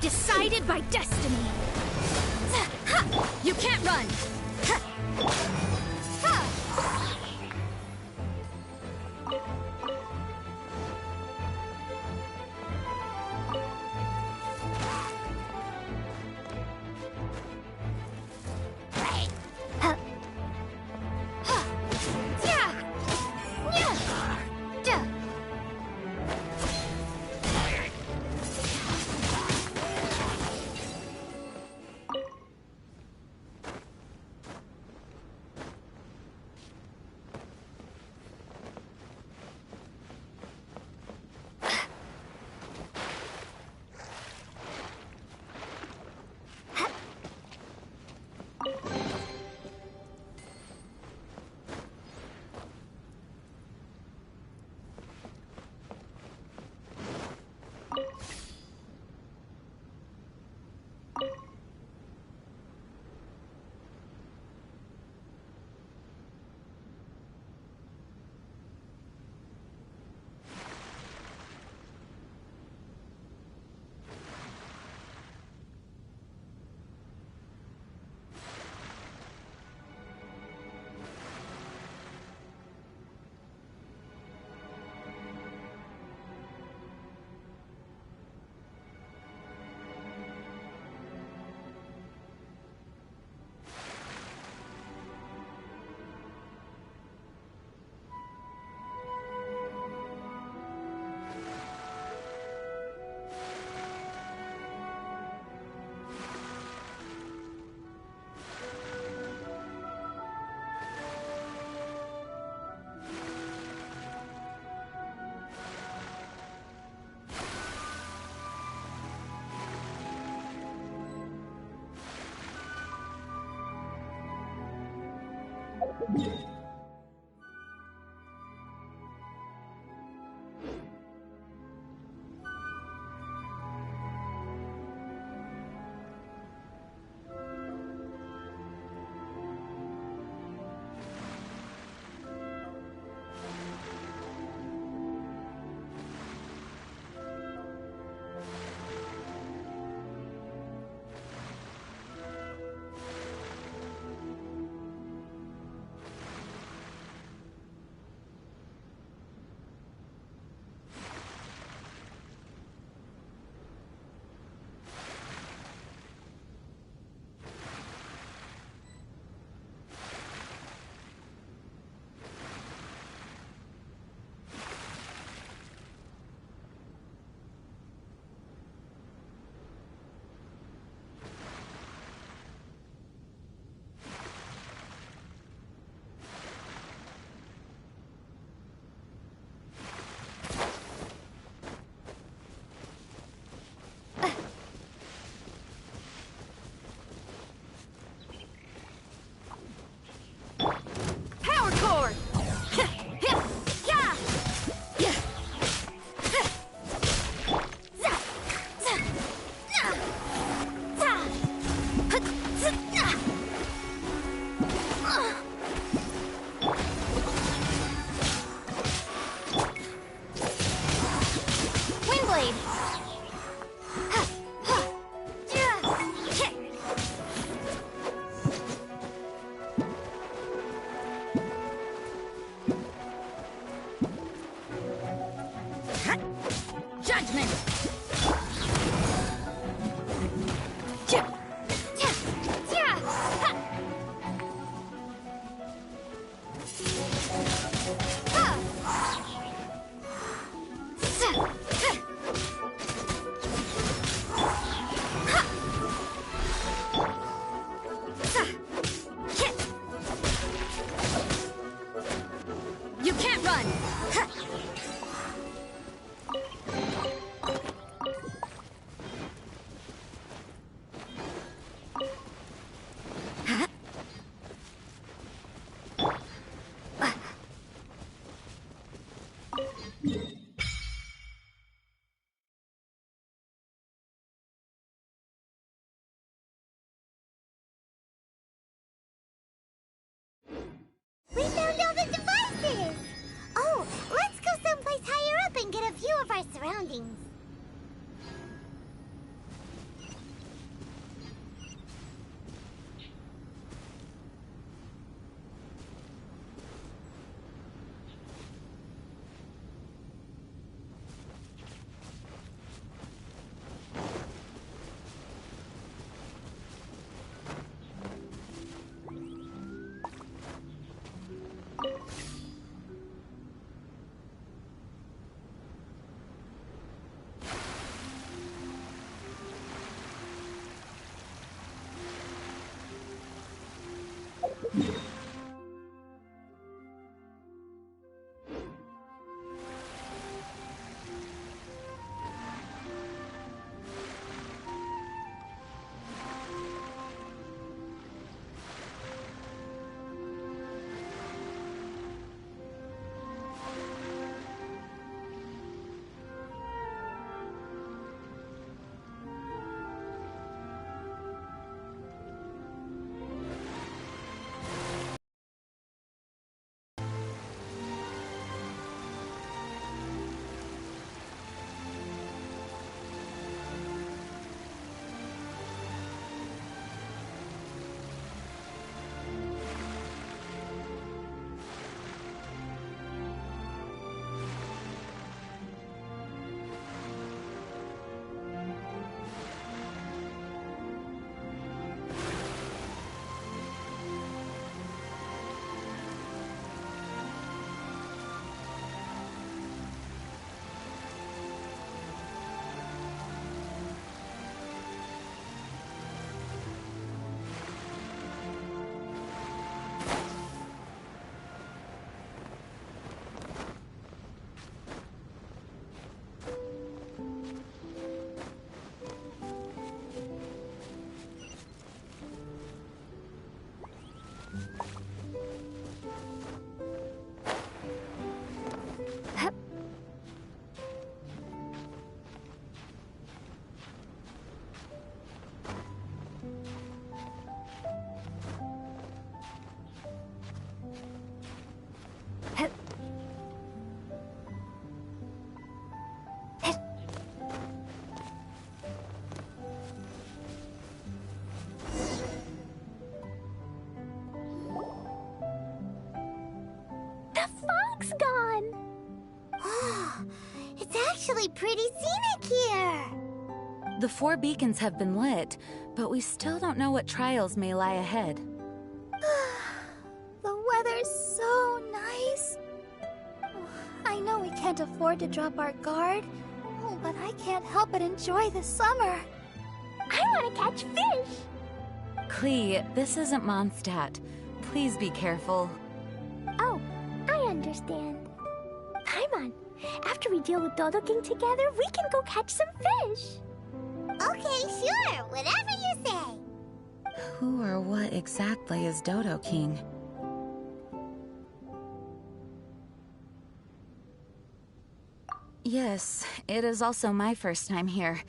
Decided by destiny. You can't run. Power cord! Windblade! Judgment! You can't run! We found all the devices! Oh, let's go someplace higher up and get a view of our surroundings. fog's gone. It's actually pretty scenic here. The 4 beacons have been lit, but we still don't know what trials may lie ahead. The weather's so nice. I know we can't afford to drop our guard, but I can't help but enjoy the summer. I want to catch fish. Klee, this isn't Mondstadt. Please be careful. Oh, I understand. Paimon, after we deal with Dodo King together, we can go catch some fish. Okay, sure. Whatever you say. Who or what exactly is Dodo King? Yes, it is also my first time here.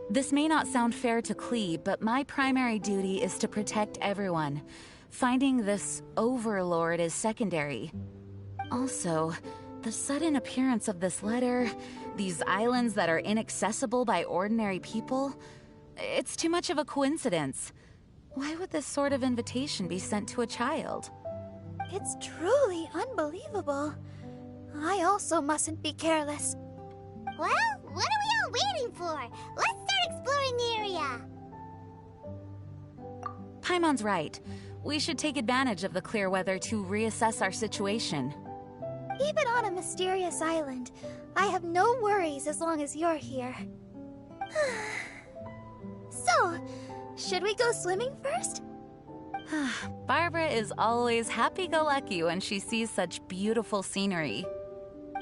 This may not sound fair to Klee, but my primary duty is to protect everyone. Finding this overlord is secondary. Also, the sudden appearance of this letter, these islands that are inaccessible by ordinary people, it's too much of a coincidence. Why would this sort of invitation be sent to a child? It's truly unbelievable. I also mustn't be careless. Well, what are we all waiting for? Let's start exploring the area. Paimon's right. We should take advantage of the clear weather to reassess our situation. Even on a mysterious island, I have no worries as long as you're here. So, should we go swimming first? Barbara is always happy-go-lucky when she sees such beautiful scenery.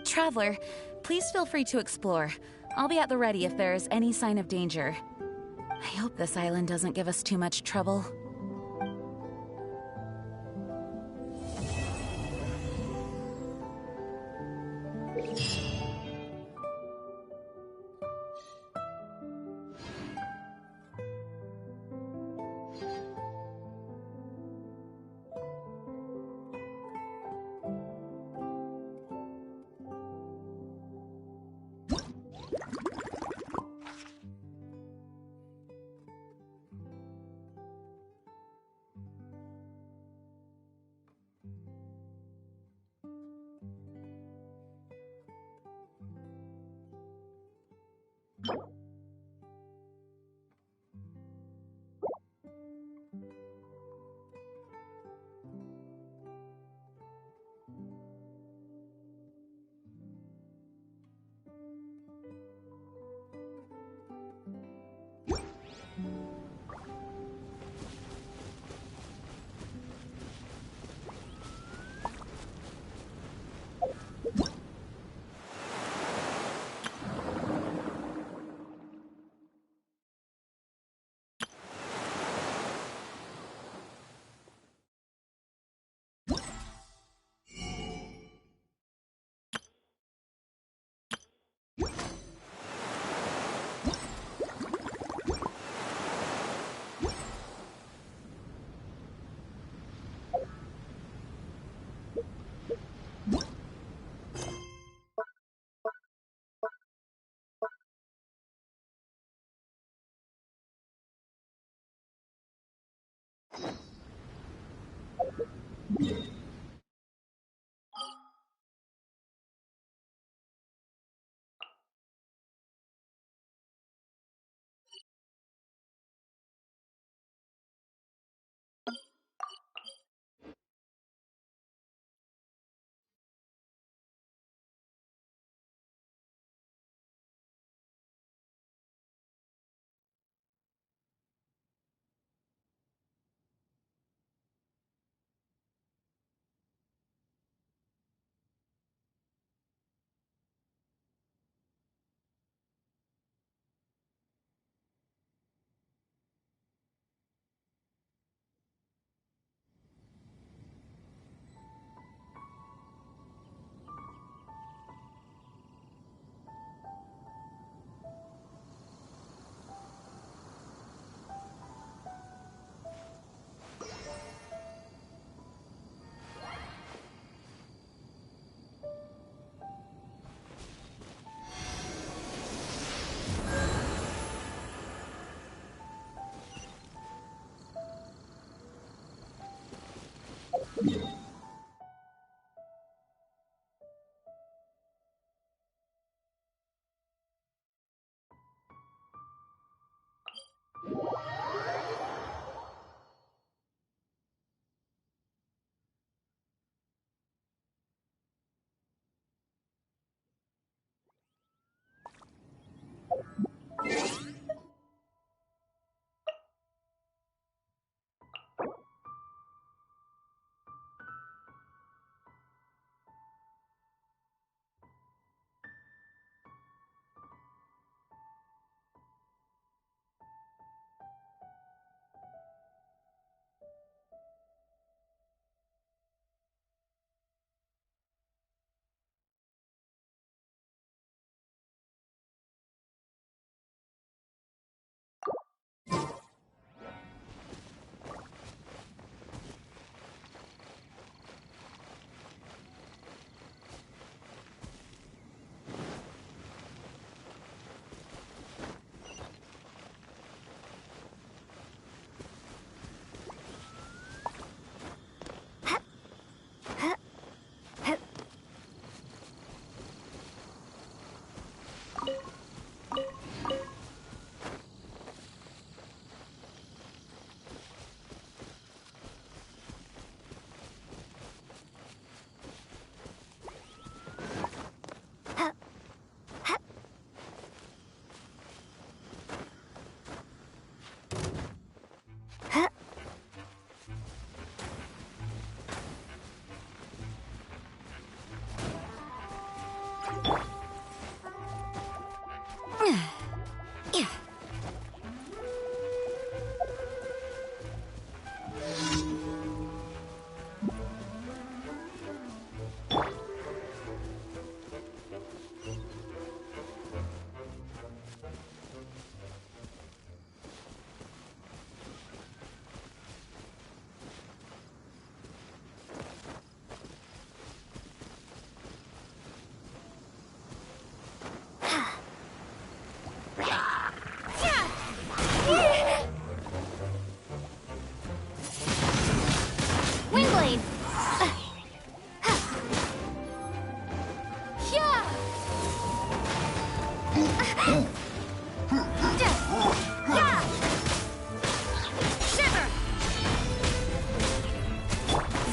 Traveler, please feel free to explore. I'll be at the ready if there is any sign of danger. I hope this island doesn't give us too much trouble.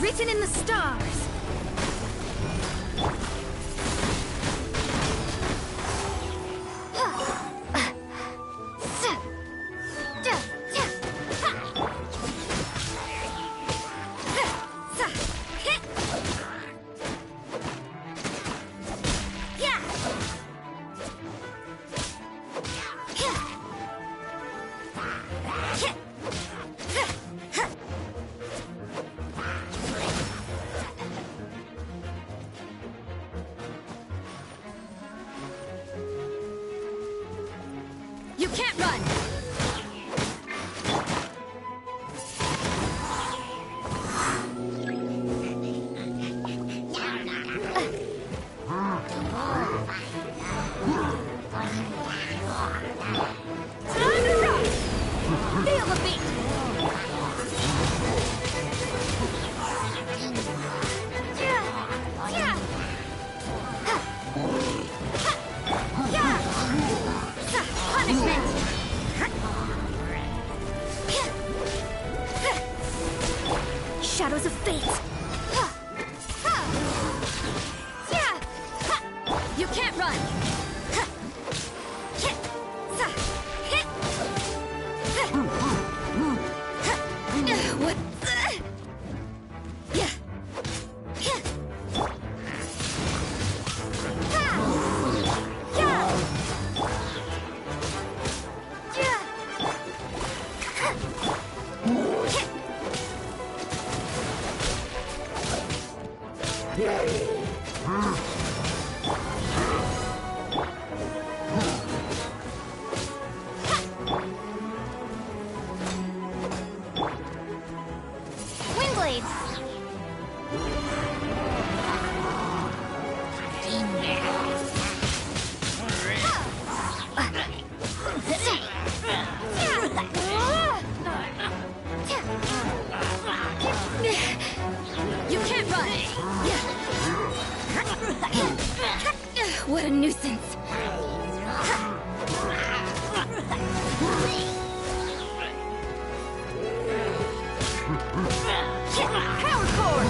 Written in the stars. You can't run! Time to rock! Feel the beat! Punishment! Shadows of fate! You can't run! What the? Windblade! You can't run! What a nuisance! Power core!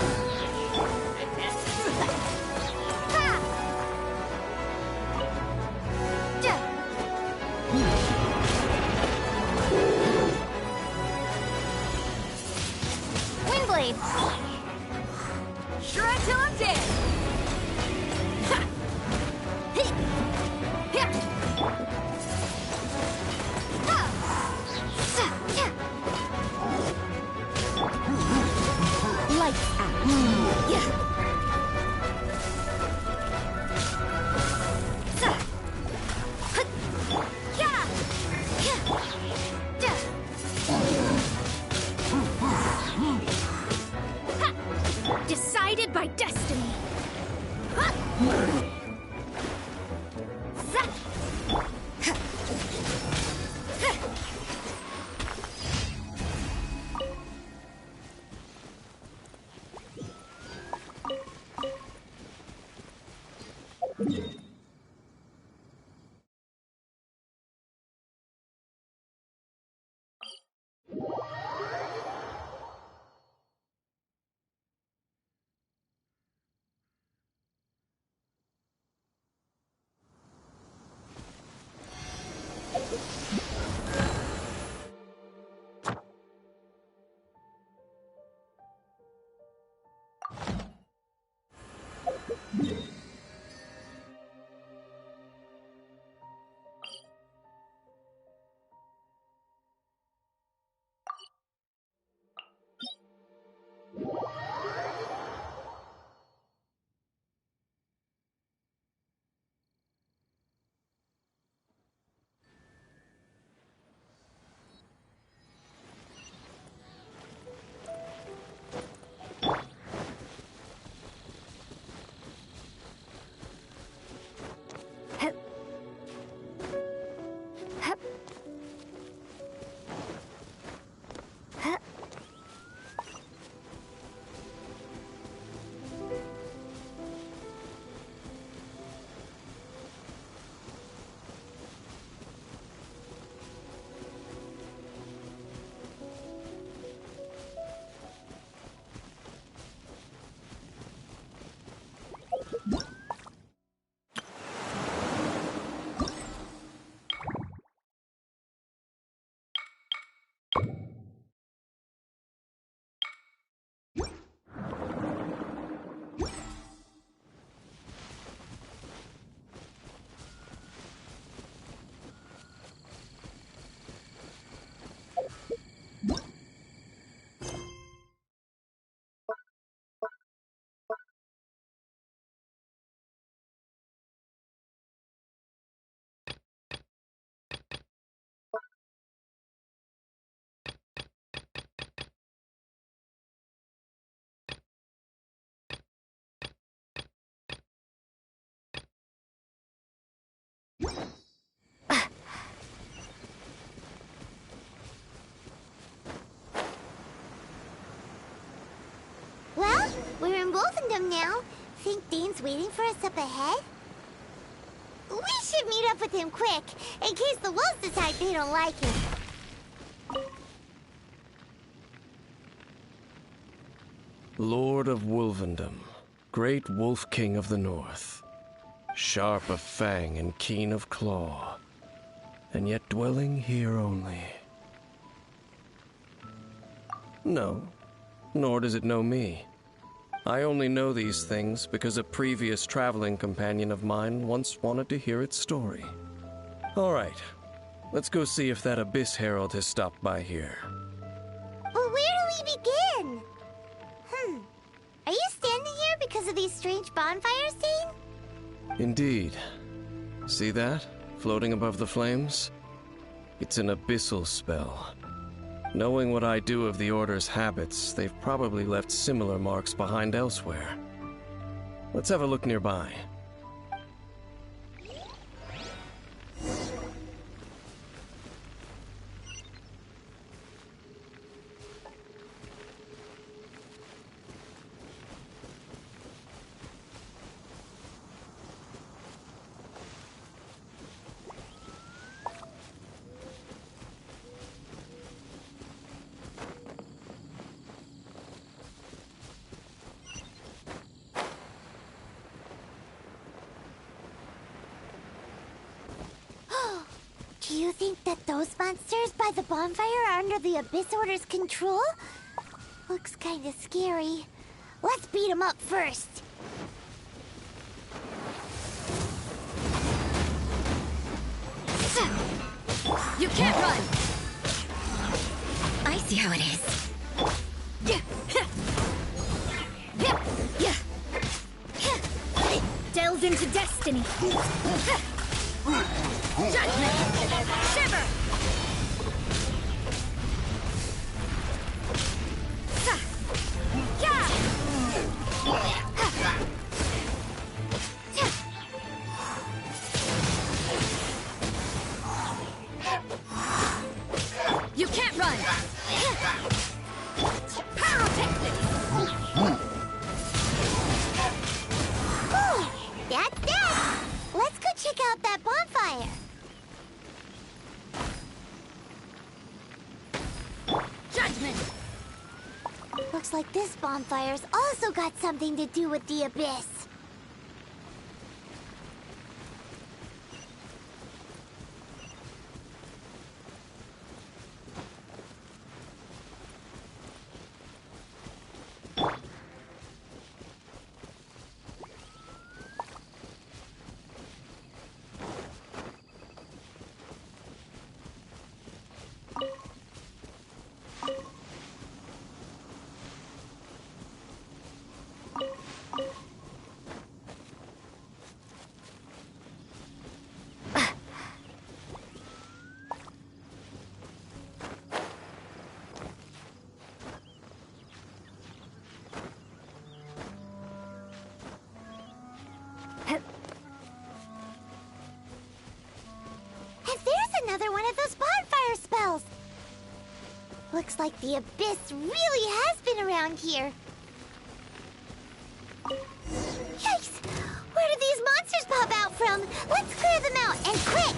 Windblade! Shred till I'm dead! Lights out. Decided by destiny. in Wolfendom now. Think Dane's waiting for us up ahead? We should meet up with him quick, in case the wolves decide they don't like him. Lord of Wolfendom, great Wolf King of the North, sharp of fang and keen of claw, and yet dwelling here only. No, nor does it know me. I only know these things because a previous traveling companion of mine once wanted to hear its story. All right, let's go see if that Abyss Herald has stopped by here. Well, where do we begin? Are you standing here because of these strange bonfires, Dane? Indeed. See that? Floating above the flames? It's an abyssal spell. Knowing what I do of the Order's habits, they've probably left similar marks behind elsewhere. Let's have a look nearby. Do you think that those monsters by the bonfire are under the Abyss Order's control? Looks kinda scary. Let's beat them up first. You can't run! I see how it is. Delve into destiny. Judgment! Shiver! You can't run! That's that! Let's go check out that bonfire. Judgment! Looks like this bonfire's also got something to do with the Abyss. Another one of those bonfire spells! Looks like the Abyss really has been around here. Yikes! Where did these monsters pop out from? Let's clear them out, and quick!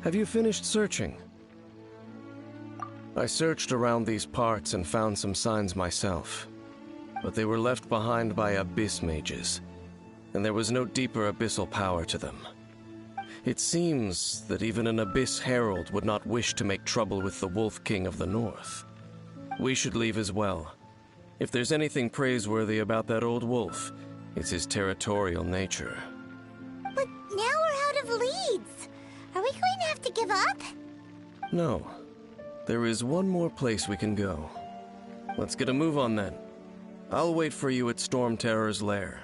Have you finished searching? I searched around these parts and found some signs myself, but they were left behind by abyss mages, and there was no deeper abyssal power to them. It seems that even an abyss herald would not wish to make trouble with the Wolf King of the North. We should leave as well. If there's anything praiseworthy about that old wolf, it's his territorial nature. But now we're out of leads. Are we going to have to give up? No. There is one more place we can go. Let's get a move on then. I'll wait for you at Storm Terror's lair.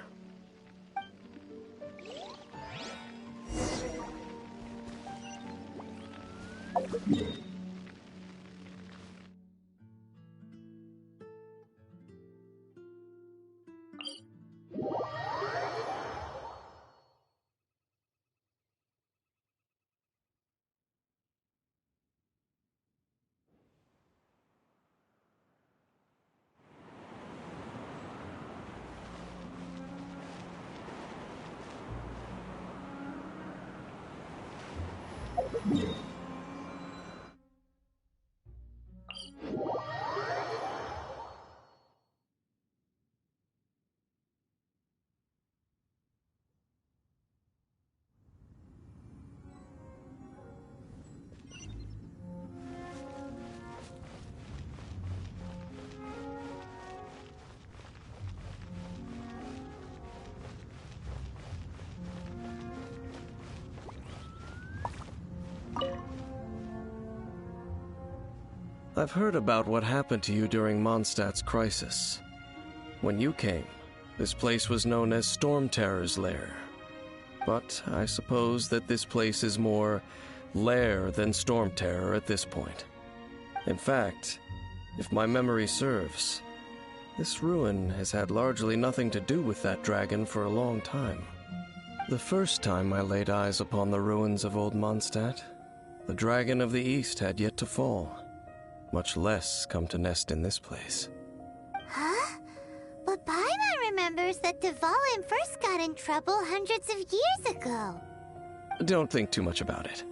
I've heard about what happened to you during Mondstadt's crisis. When you came, this place was known as Storm Terror's lair. But I suppose that this place is more lair than Storm Terror at this point. In fact, if my memory serves, this ruin has had largely nothing to do with that dragon for a long time. The first time I laid eyes upon the ruins of old Mondstadt, the dragon of the East had yet to fall, much less come to nest in this place. Huh? But Paimon remembers that Dvalin first got in trouble hundreds of years ago. Don't think too much about it.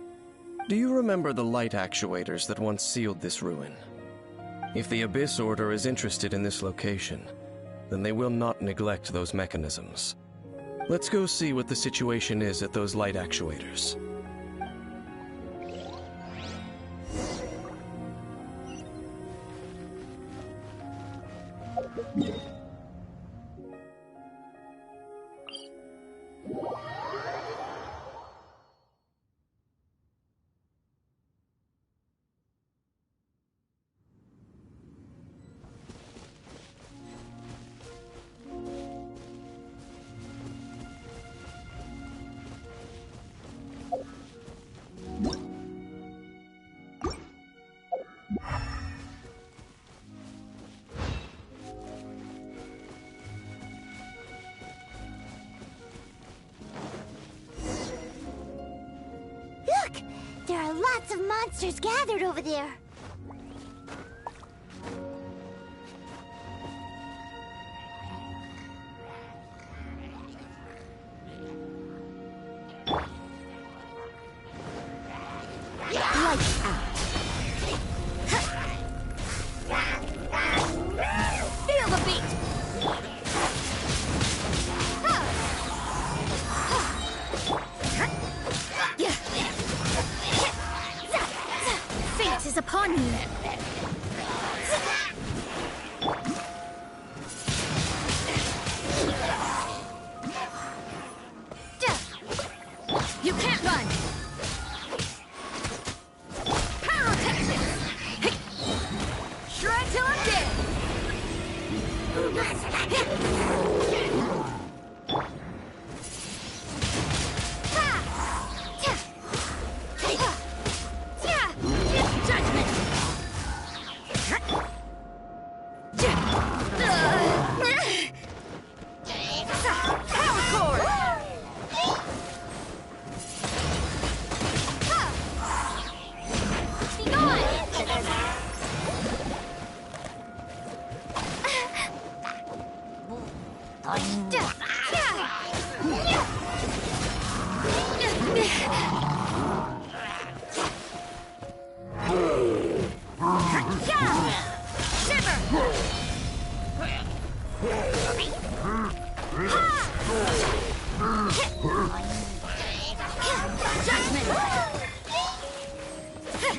Do you remember the light actuators that once sealed this ruin? If the Abyss Order is interested in this location, then they will not neglect those mechanisms. Let's go see what the situation is at those light actuators. Look! There are lots of monsters gathered over there. Lights out. Feel the beat! Fate is upon you. You can't run. Shred till I'm dead! Judgment! Power cord!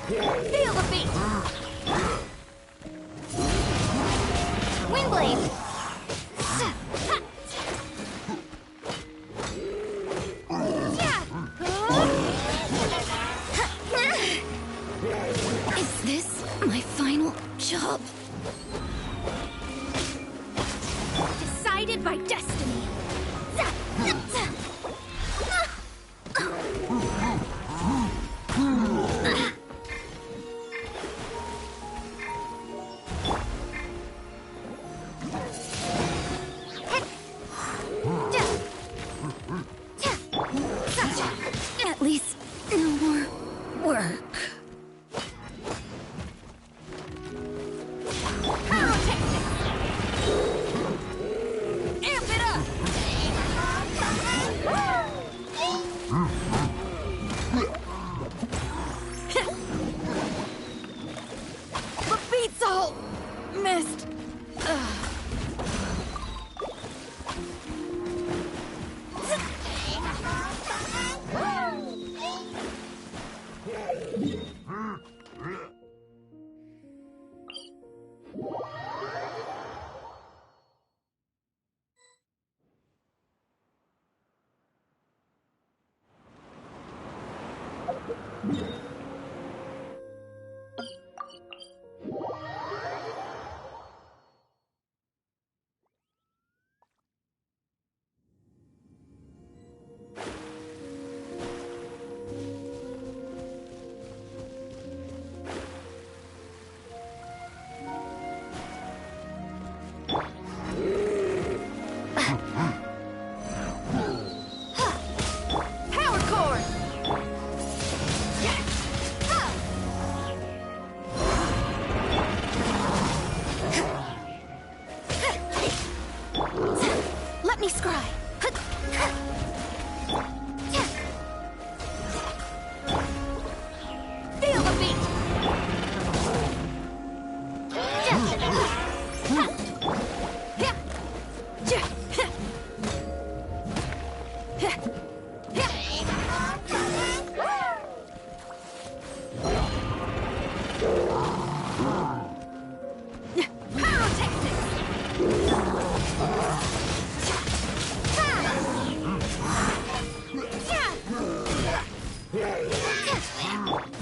Feel the beat! Windblade! Is this my final job? Decided by destiny! At least no more work. Amp it up! The beat's all missed. Power cord! Let me scry. Feel the beat!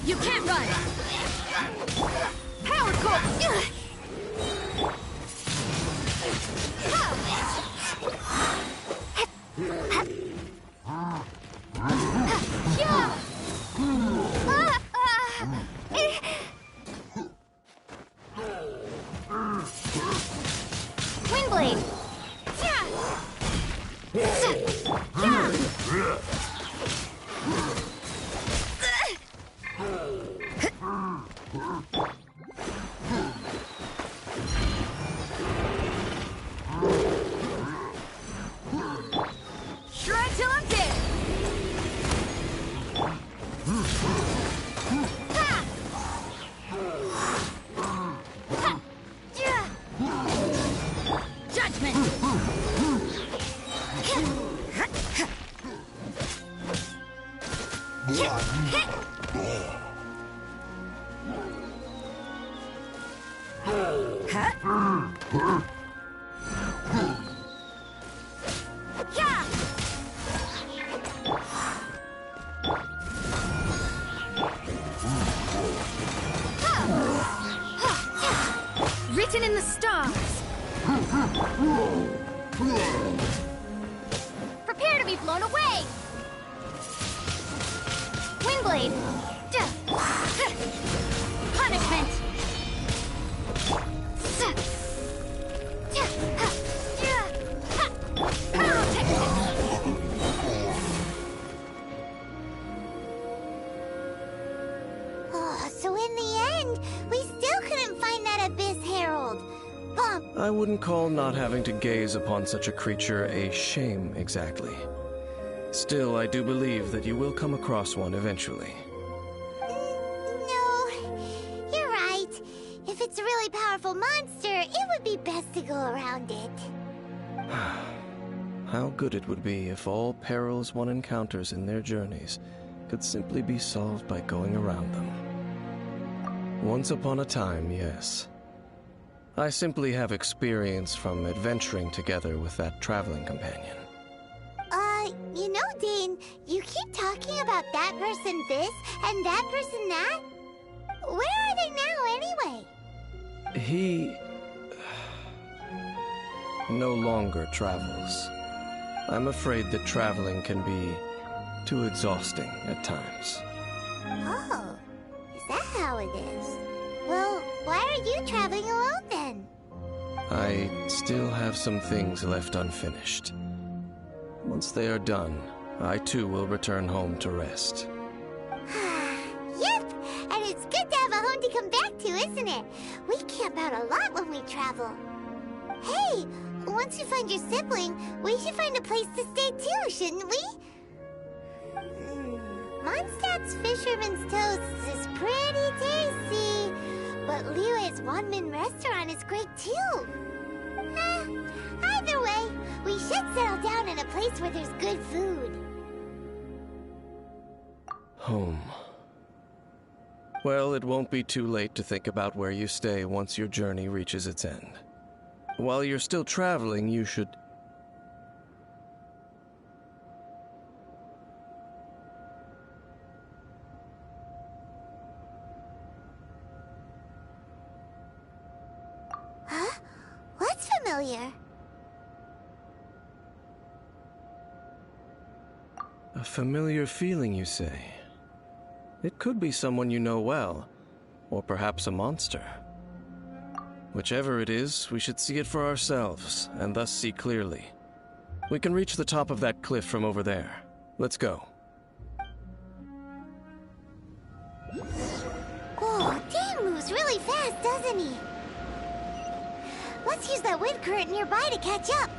You can't run. Power cord! Windblade! Shred till I'm dead! Judgment. Written in the stars. Prepare to be blown away. Windblade. Punishment. So in the end, we still couldn't find that Abyss Herald. Bump. I wouldn't call not having to gaze upon such a creature a shame exactly. Still, I do believe that you will come across one eventually. No, you're right. If it's a really powerful monster, it would be best to go around it. How good it would be if all perils one encounters in their journeys could simply be solved by going around them. Once upon a time, yes. I simply have experience from adventuring together with that traveling companion. You know, Dane, you keep talking about that person this and that person that. Where are they now, anyway? He... no longer travels. I'm afraid that traveling can be too exhausting at times. Oh, is that how it is? Well, why are you traveling alone then? I still have some things left unfinished. Once they are done, I too will return home to rest. Yep, and it's good to have a home to come back to, isn't it? We camp out a lot when we travel. Hey, once you find your sibling, we should find a place to stay too, shouldn't we? Mondstadt's Fisherman's Toast is pretty tasty, but Liyue's Wanmin restaurant is great too. Either way, we should settle down in a place where there's good food. Home. Well, it won't be too late to think about where you stay once your journey reaches its end. While you're still traveling, you should... Huh? What's familiar? A familiar feeling, you say? It could be someone you know well, or perhaps a monster. Whichever it is, we should see it for ourselves, and thus see clearly. We can reach the top of that cliff from over there. Let's go. Oh, Dane moves really fast, doesn't he? Let's use that wind current nearby to catch up.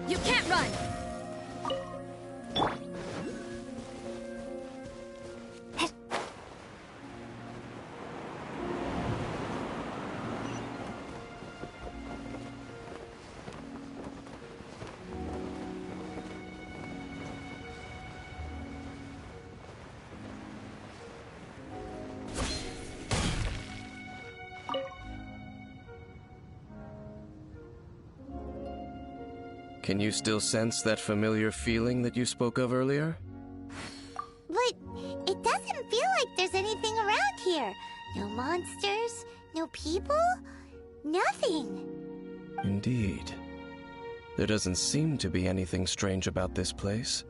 You can't run! Can you still sense that familiar feeling that you spoke of earlier? But it doesn't feel like there's anything around here. No monsters, no people, nothing. Indeed. There doesn't seem to be anything strange about this place.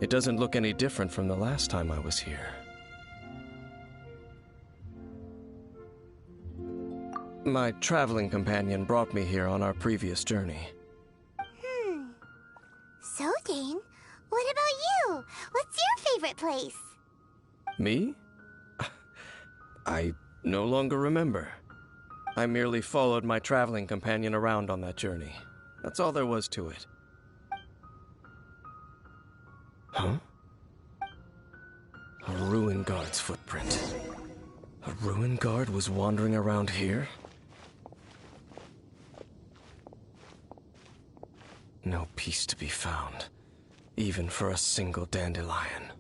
It doesn't look any different from the last time I was here. My traveling companion brought me here on our previous journey. So, Dane, what about you? What's your favorite place? Me? I no longer remember. I merely followed my traveling companion around on that journey. That's all there was to it. Huh? A ruin guard's footprint. ruin guard was wandering around here? No peace to be found, even for a single dandelion.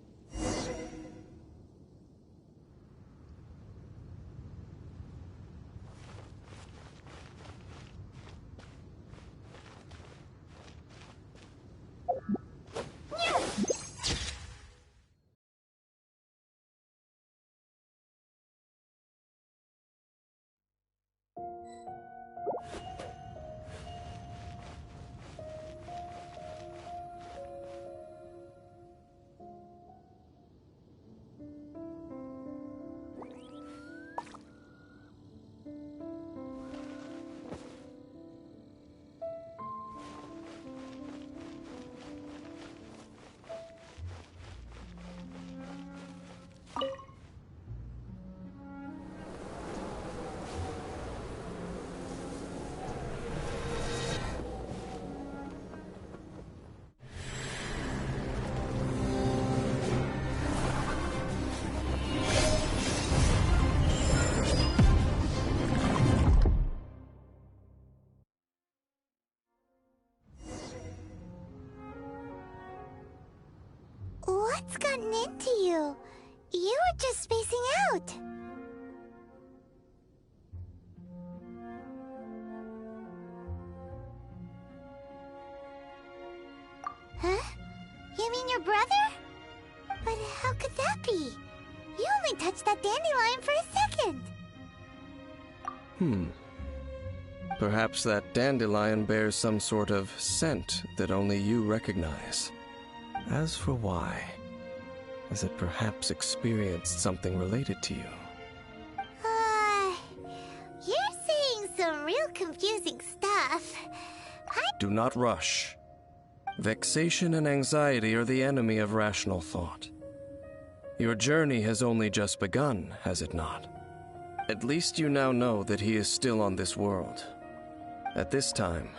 What's gotten into you? You were just spacing out. Huh? You mean your brother? But how could that be? You only touched that dandelion for a second. Perhaps that dandelion bears some sort of scent that only you recognize. As for why, has it perhaps experienced something related to you? You're saying some real confusing stuff. Do not rush. Vexation and anxiety are the enemy of rational thought. Your journey has only just begun, has it not? At least you now know that he is still on this world. At this time,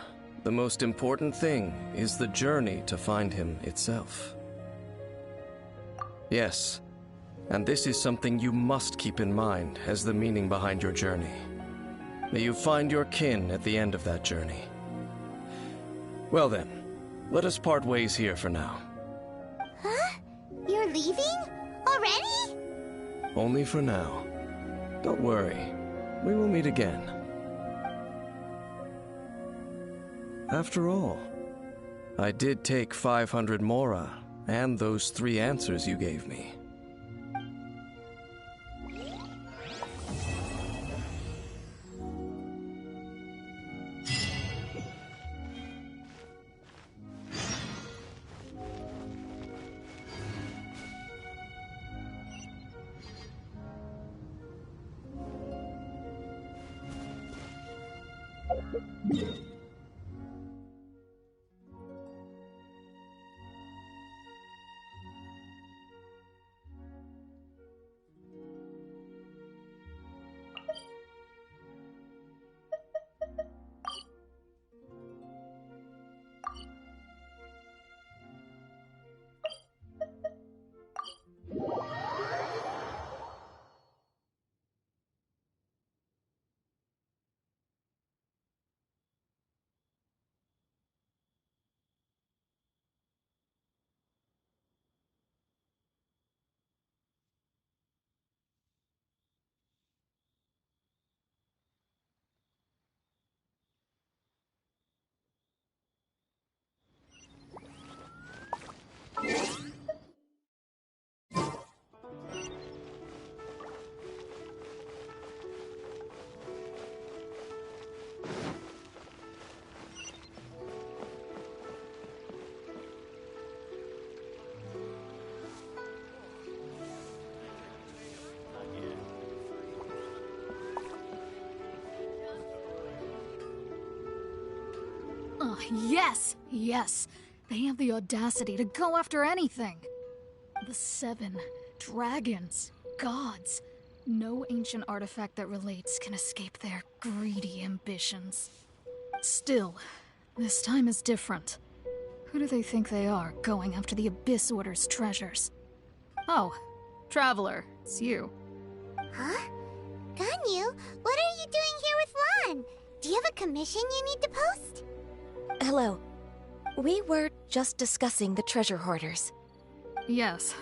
the most important thing is the journey to find him itself. Yes, and this is something you must keep in mind as the meaning behind your journey. May you find your kin at the end of that journey. Well then, let us part ways here for now. Huh? You're leaving? Already? Only for now. Don't worry, we will meet again. After all, I did take 500 mora and those 3 answers you gave me. Oh, yes! Yes! They have the audacity to go after anything! The 7 dragons, gods. No ancient artifact that relates can escape their greedy ambitions. Still, this time is different. Who do they think they are, going after the Abyss Order's treasures? Oh, Traveler, it's you. Huh? Ganyu, what are you doing here with Lan? Do you have a commission you need to post? Hello. We were just discussing the treasure hoarders. Yes.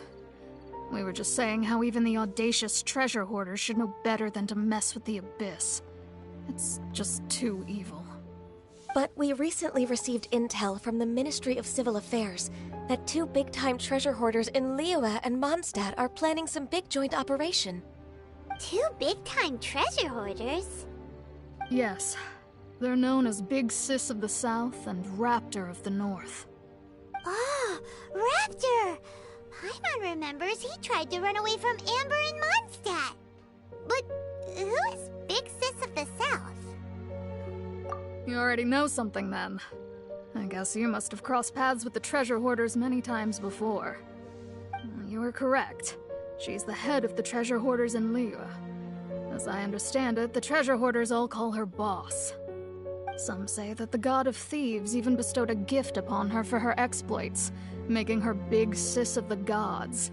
We were just saying how even the audacious treasure hoarders should know better than to mess with the Abyss. It's just too evil. But we recently received intel from the Ministry of Civil Affairs that 2 big-time treasure hoarders in Liyue and Mondstadt are planning some big joint operation. 2 big-time treasure hoarders? Yes. They're known as Big Sis of the South and Raptor of the North. Oh, Raptor! Paimon remembers he tried to run away from Amber in Mondstadt. But who is Big Sis of the South? You already know something then. I guess you must have crossed paths with the treasure hoarders many times before. You were correct. She's the head of the treasure hoarders in Liyue. As I understand it, the treasure hoarders all call her boss. Some say that the god of thieves even bestowed a gift upon her for her exploits, making her Big Sis of the gods.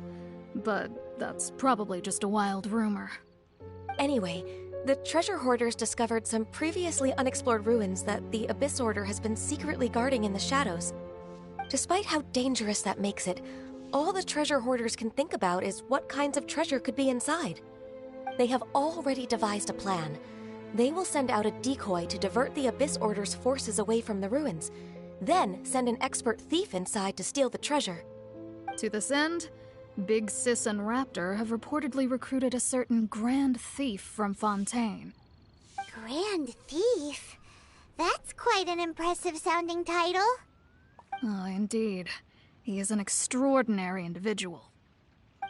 But that's probably just a wild rumor. Anyway, the treasure hoarders discovered some previously unexplored ruins that the Abyss Order has been secretly guarding in the shadows. Despite how dangerous that makes it, all the treasure hoarders can think about is what kinds of treasure could be inside. They have already devised a plan. They will send out a decoy to divert the Abyss Order's forces away from the ruins, then send an expert thief inside to steal the treasure. To this end, Big Sis and Raptor have reportedly recruited a certain Grand Thief from Fontaine. Grand Thief? That's quite an impressive sounding title. Oh, indeed. He is an extraordinary individual.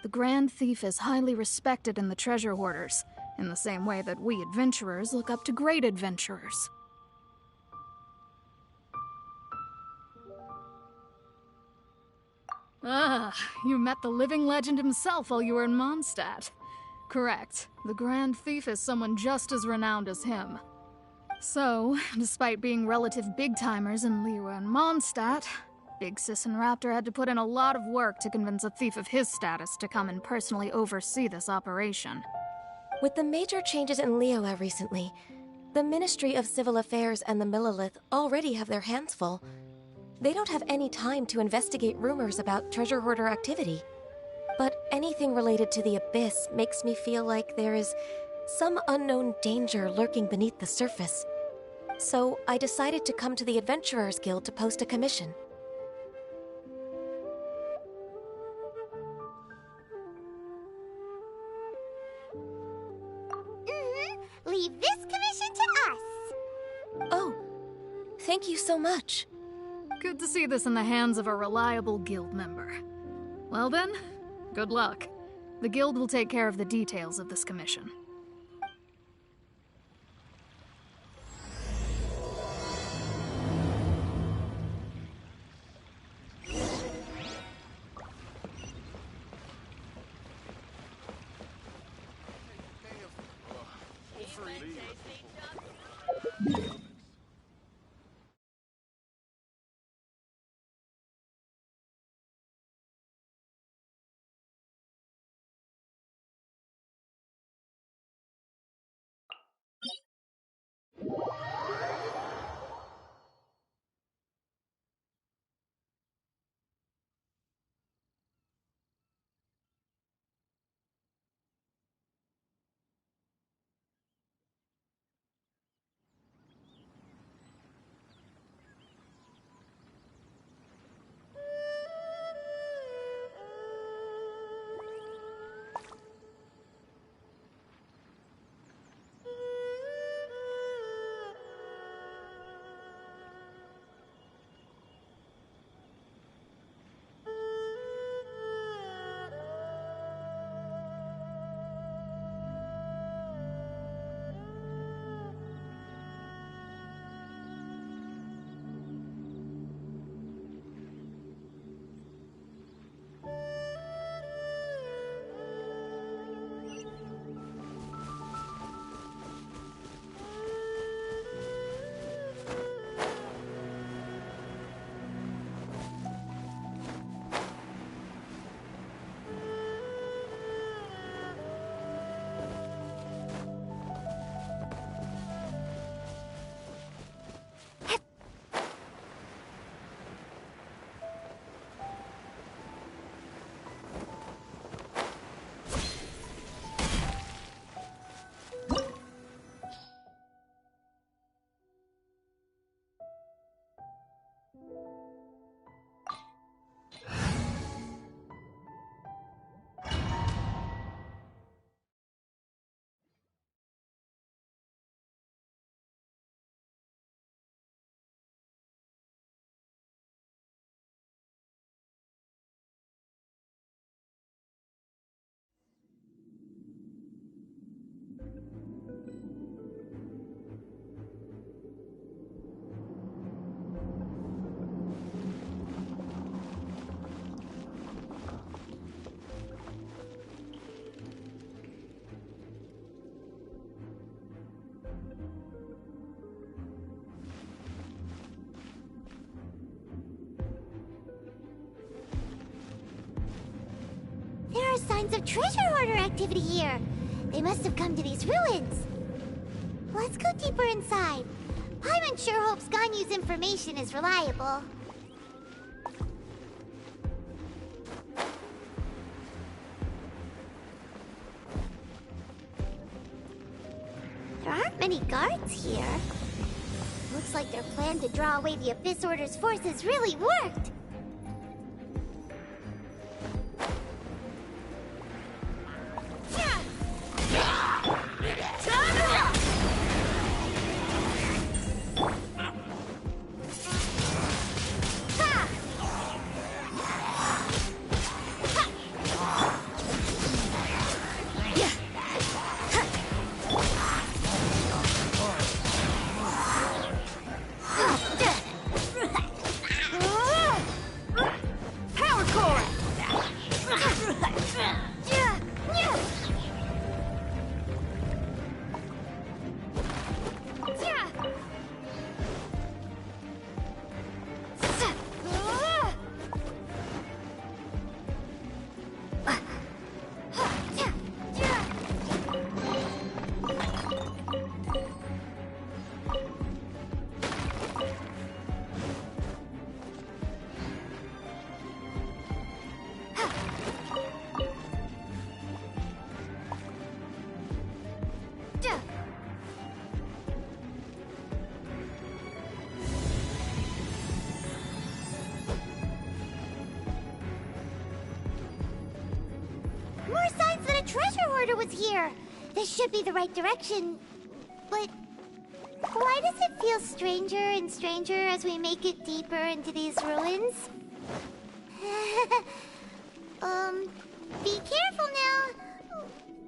The Grand Thief is highly respected in the treasure hoarders, in the same way that we adventurers look up to great adventurers. Ah, you met the living legend himself while you were in Mondstadt. Correct. The Grand Thief is someone just as renowned as him. So, despite being relative big-timers in Liyue and Mondstadt, Big Sis and Raptor had to put in a lot of work to convince a thief of his status to come and personally oversee this operation. With the major changes in Liyue recently, the Ministry of Civil Affairs and the Millelith already have their hands full. They don't have any time to investigate rumors about treasure hoarder activity. But anything related to the Abyss makes me feel like there is some unknown danger lurking beneath the surface. So I decided to come to the Adventurers Guild to post a commission. Leave this commission to us. Oh, thank you so much. Good to see this in the hands of a reliable guild member. Well then, good luck. The guild will take care of the details of this commission. There are signs of treasure hoarder activity here. They must have come to these ruins. Let's go deeper inside. Paimon sure hopes Ganyu's information is reliable. There aren't many guards here. Looks like their plan to draw away the Abyss Order's forces really worked. More signs that a treasure hoarder was here. This should be the right direction. But why does it feel stranger and stranger as we make it deeper into these ruins? Be careful now.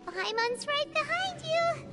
Paimon's right behind you.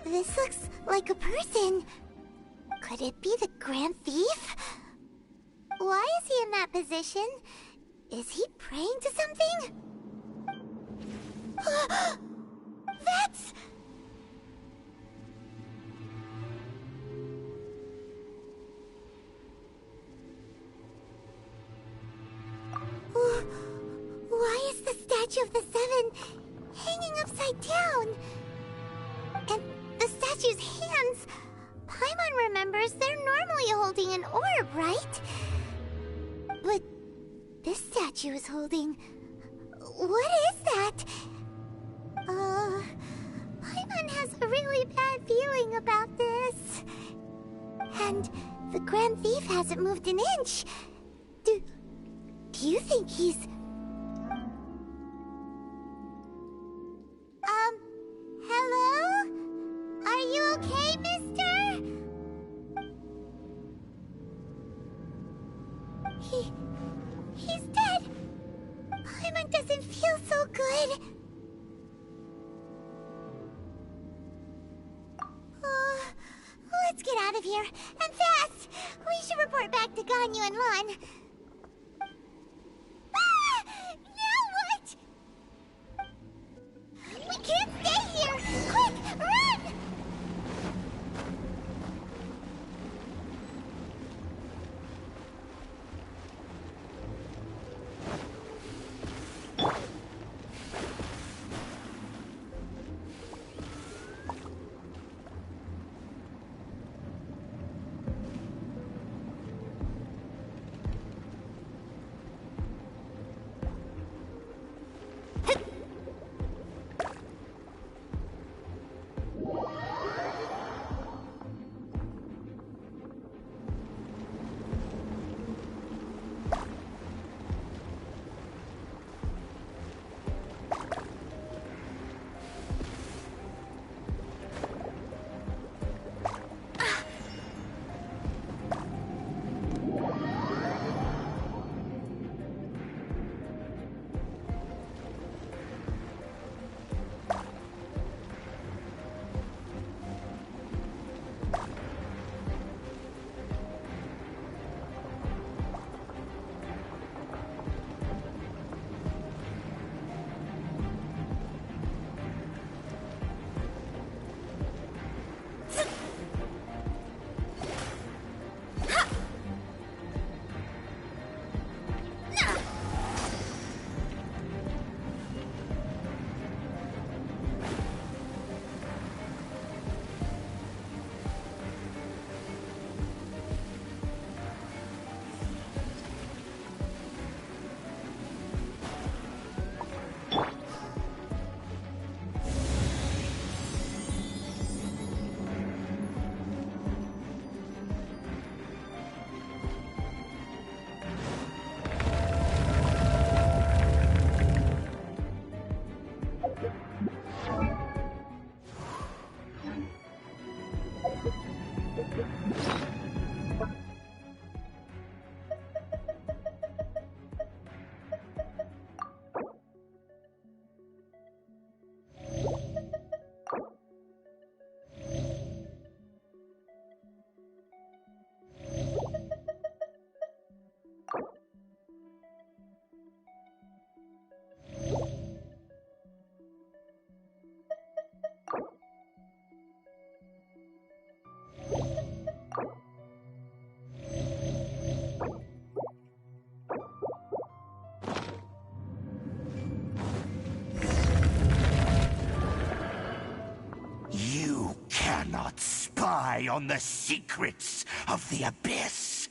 This looks like a person. Could it be the Grand Thief? Why is he in that position? Is he praying to something? That's... Why is the statue of the Seven hanging upside down? And the statue's hands... Paimon remembers they're normally holding an orb, right? But this statue is holding... What is that? Paimon has a really bad feeling about this. And the Grand Thief hasn't moved an inch. Do you think he's... Hello? Are you okay, mister? He's dead. Paimon doesn't feel so good. Let's get out of here, and fast! We should report back to Ganyu and Lon. Now what? We can't stay here! Quick, run! spy on the secrets of the Abyss.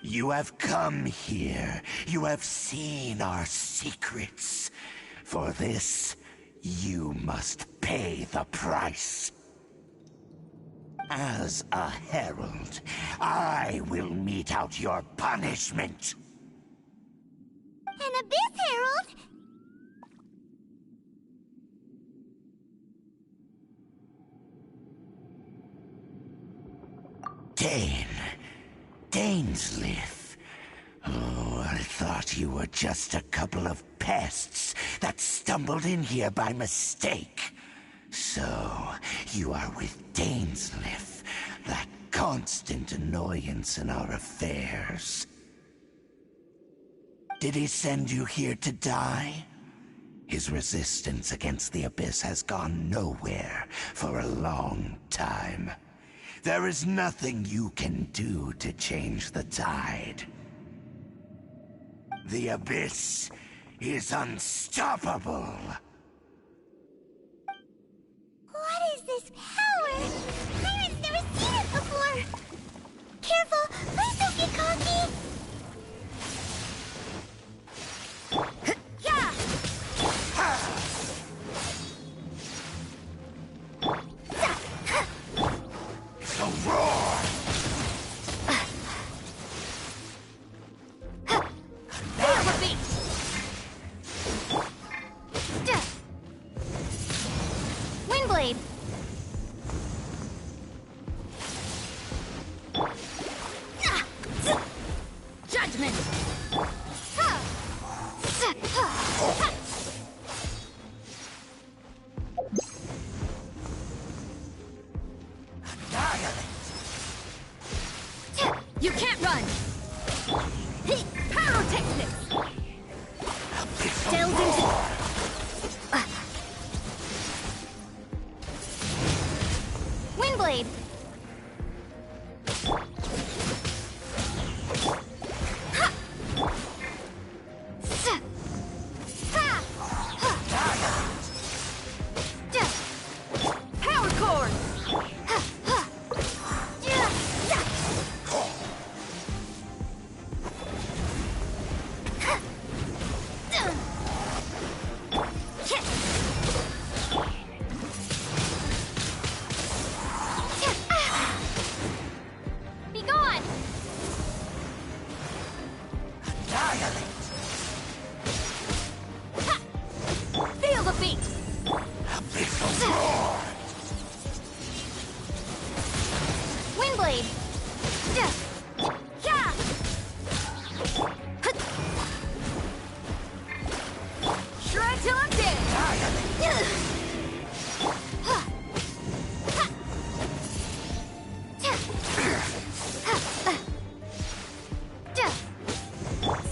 You have come here. You have seen our secrets. For this, you must pay the price. As a herald, I will mete out your punishment. An Abyss Herald? Dainsleif. Oh, I thought you were just a couple of pests that stumbled in here by mistake. So, you are with Dainsleif, that constant annoyance in our affairs. Did he send you here to die? His resistance against the Abyss has gone nowhere for a long time. There is nothing you can do to change the tide. The Abyss is unstoppable. What is this power? Pirates never seen it before! Careful! Please don't get cocky! Yeah! The roar! Feel the beat! Windblade! Judgment! You can't run! Pyrotechnics! Delve into... Windblade! Power cord! Be gone! Feel the beat! Windblade! Shred till I'm dead!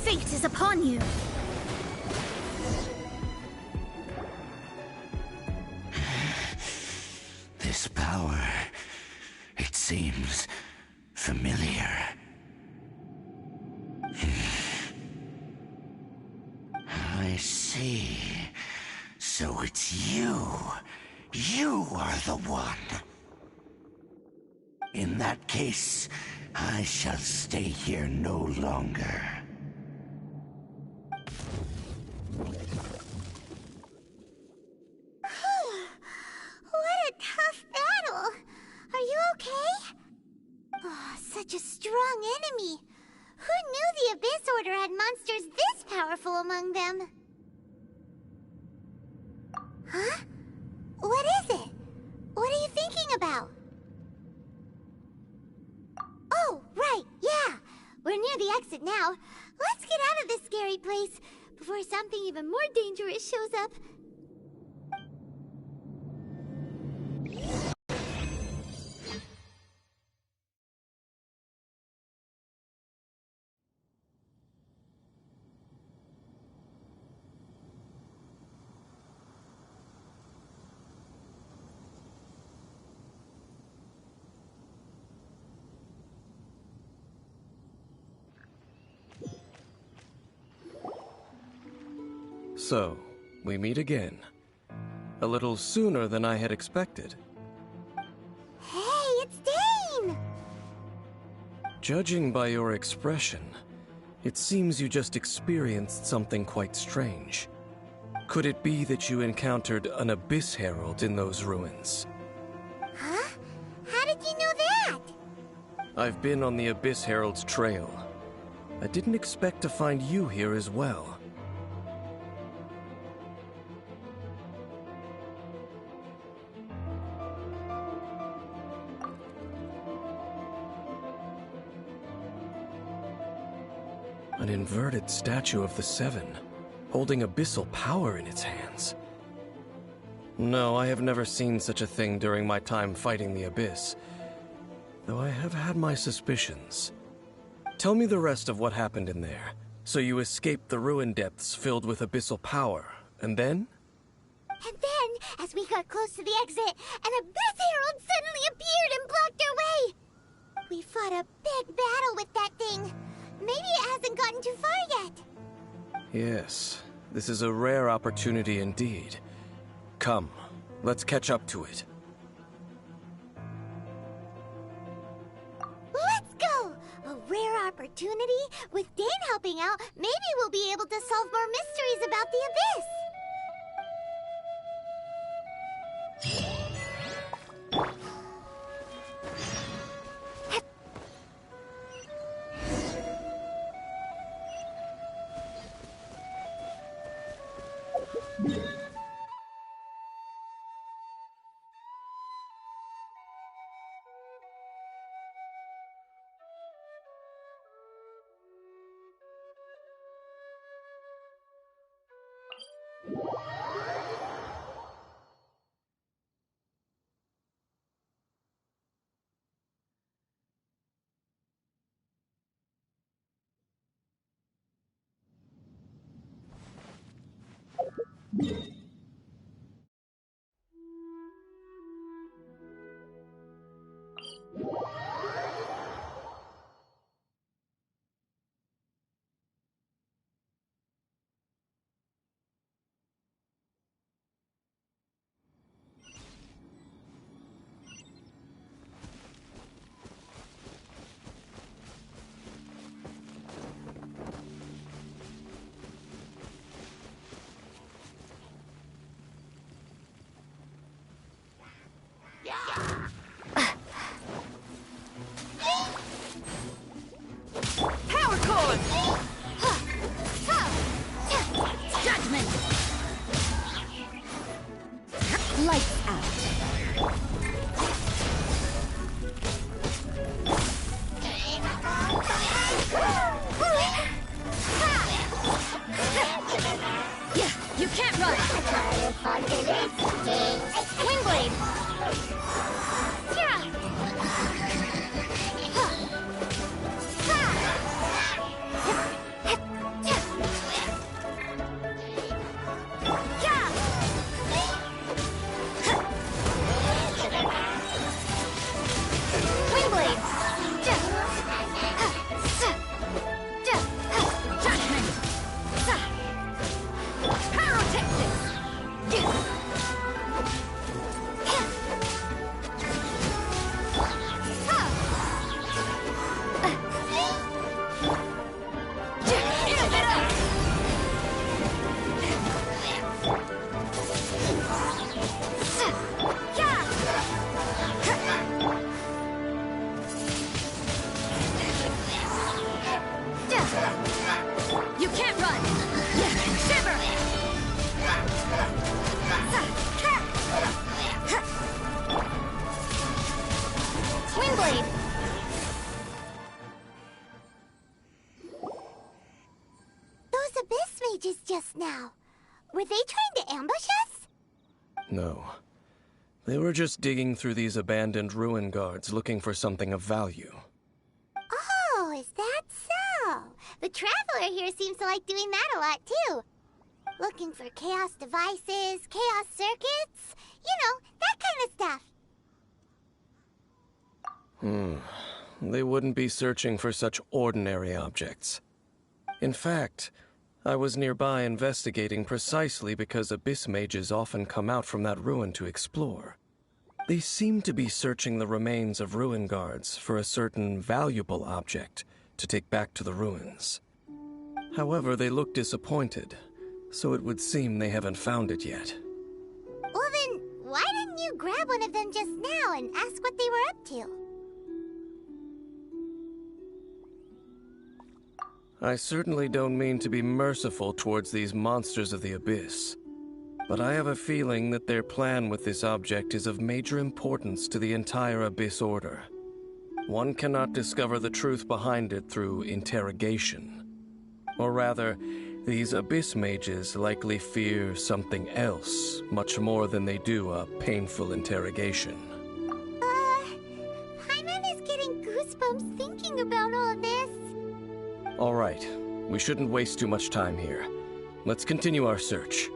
Fate is upon you. This power, it seems familiar. I see. So it's you. You are the one. In that case, I shall stay here no longer. What a tough battle! Are you okay? Oh, such a strong enemy! Who knew the Abyss Order had monsters this powerful among them? Huh? What is it? What are you thinking about? Oh, right, yeah! We're near the exit now. Let's get out of this scary place before something even more dangerous shows up. So, we meet again. A little sooner than I had expected. Judging by your expression, it seems you just experienced something quite strange. Could it be that you encountered an Abyss Herald in those ruins? Huh? How did you know that? I've been on the Abyss Herald's trail. I didn't expect to find you here as well. An inverted statue of the Seven, holding abyssal power in its hands. No, I have never seen such a thing during my time fighting the Abyss, though I have had my suspicions. Tell me the rest of what happened in there. So you escaped the ruin depths filled with abyssal power, and then? And then, as we got close to the exit, an Abyss Herald suddenly appeared and blocked our way! We fought a big battle with that thing. Maybe it hasn't gotten too far yet. Yes, this is a rare opportunity indeed. Come, let's catch up to it. Let's go! A rare opportunity? With Dane helping out, maybe we'll be able to solve more mysteries about the Abyss! Power cord! Judgment! Lights out. Yeah, you can't run! Wingblade! Yeah! You can't run! Shiver! Wingblade! Those Abyss mages just now. Were they trying to ambush us? No. They were just digging through these abandoned ruin guards looking for something of value. Oh, is that so? The Traveler here seems to like doing that a lot, too. Looking for chaos devices, chaos circuits, you know, that kind of stuff. They wouldn't be searching for such ordinary objects. In fact, I was nearby investigating precisely because Abyss mages often come out from that ruin to explore. They seem to be searching the remains of ruin guards for a certain valuable object to take back to the ruins. However, they look disappointed, so it would seem they haven't found it yet. Well then, why didn't you grab one of them just now and ask what they were up to? I certainly don't mean to be merciful towards these monsters of the Abyss, but I have a feeling that their plan with this object is of major importance to the entire Abyss Order. One cannot discover the truth behind it through interrogation. Or rather, these Abyss mages likely fear something else much more than they do a painful interrogation. Paimon is getting goosebumps thinking about all this. All right, we shouldn't waste too much time here. Let's continue our search.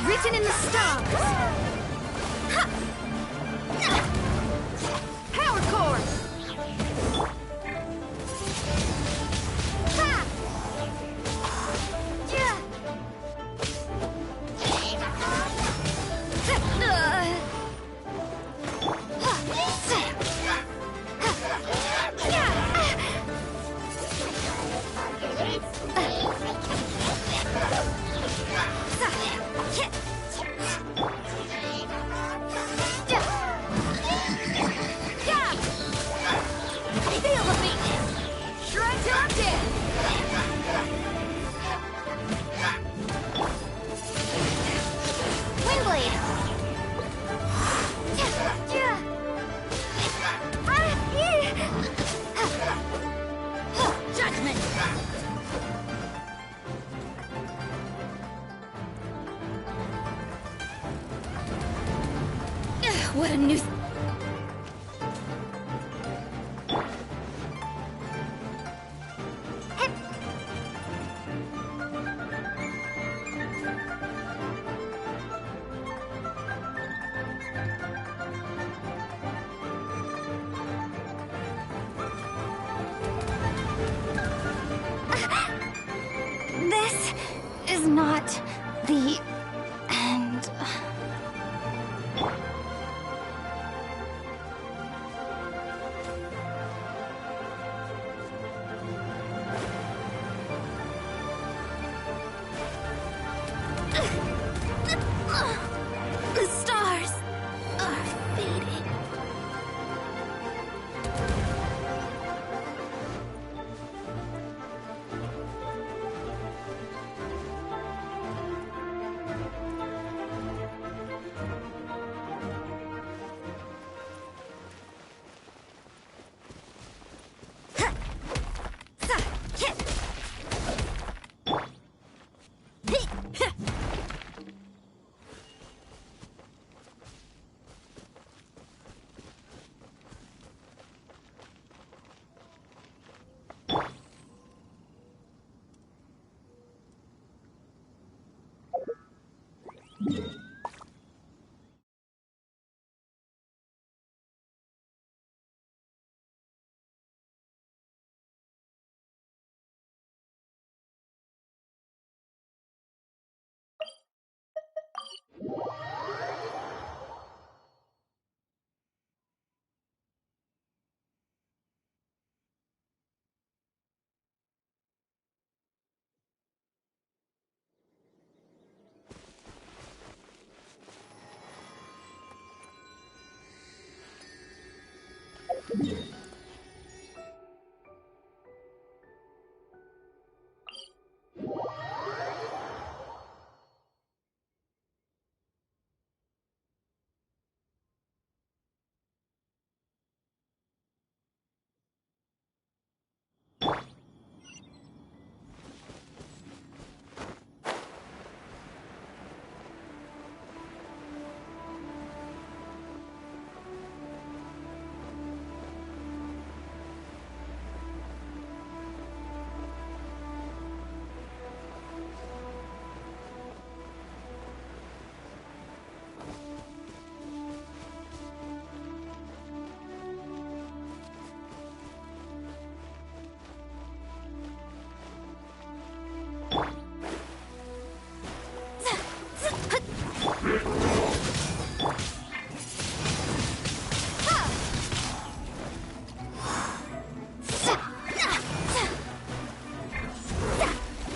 Written in the stars. Power core. What a nuisance.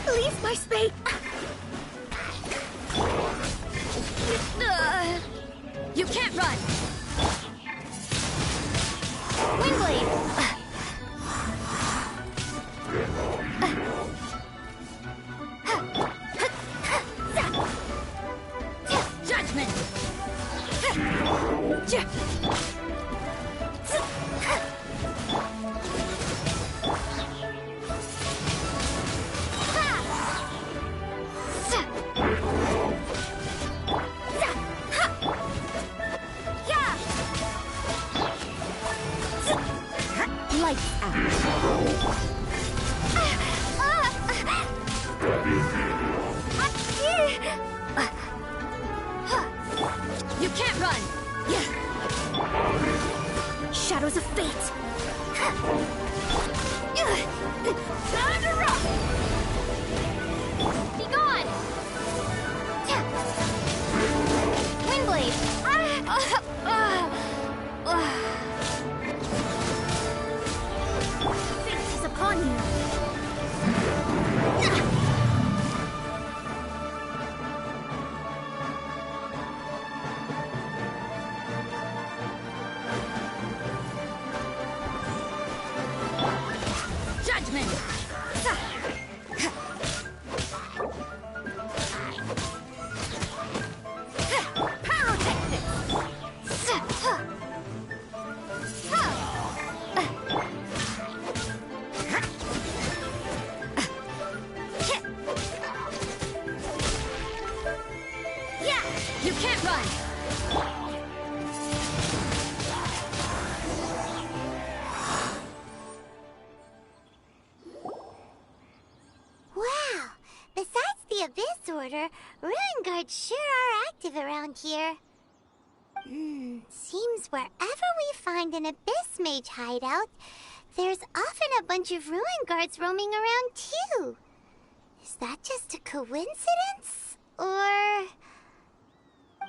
Leave my space! You can't run! Windblade! Judgment! Lights out. You can't run! Shadows of fate! Time to rock! Be gone! Windblade! Fate is upon you! Judgment! Yeah! You can't run! Wow! Besides the Abyss Order, Ruin Guards sure are active around here. Seems wherever we find an Abyss Mage hideout, there's often a bunch of Ruin Guards roaming around too. Is that just a coincidence? Or...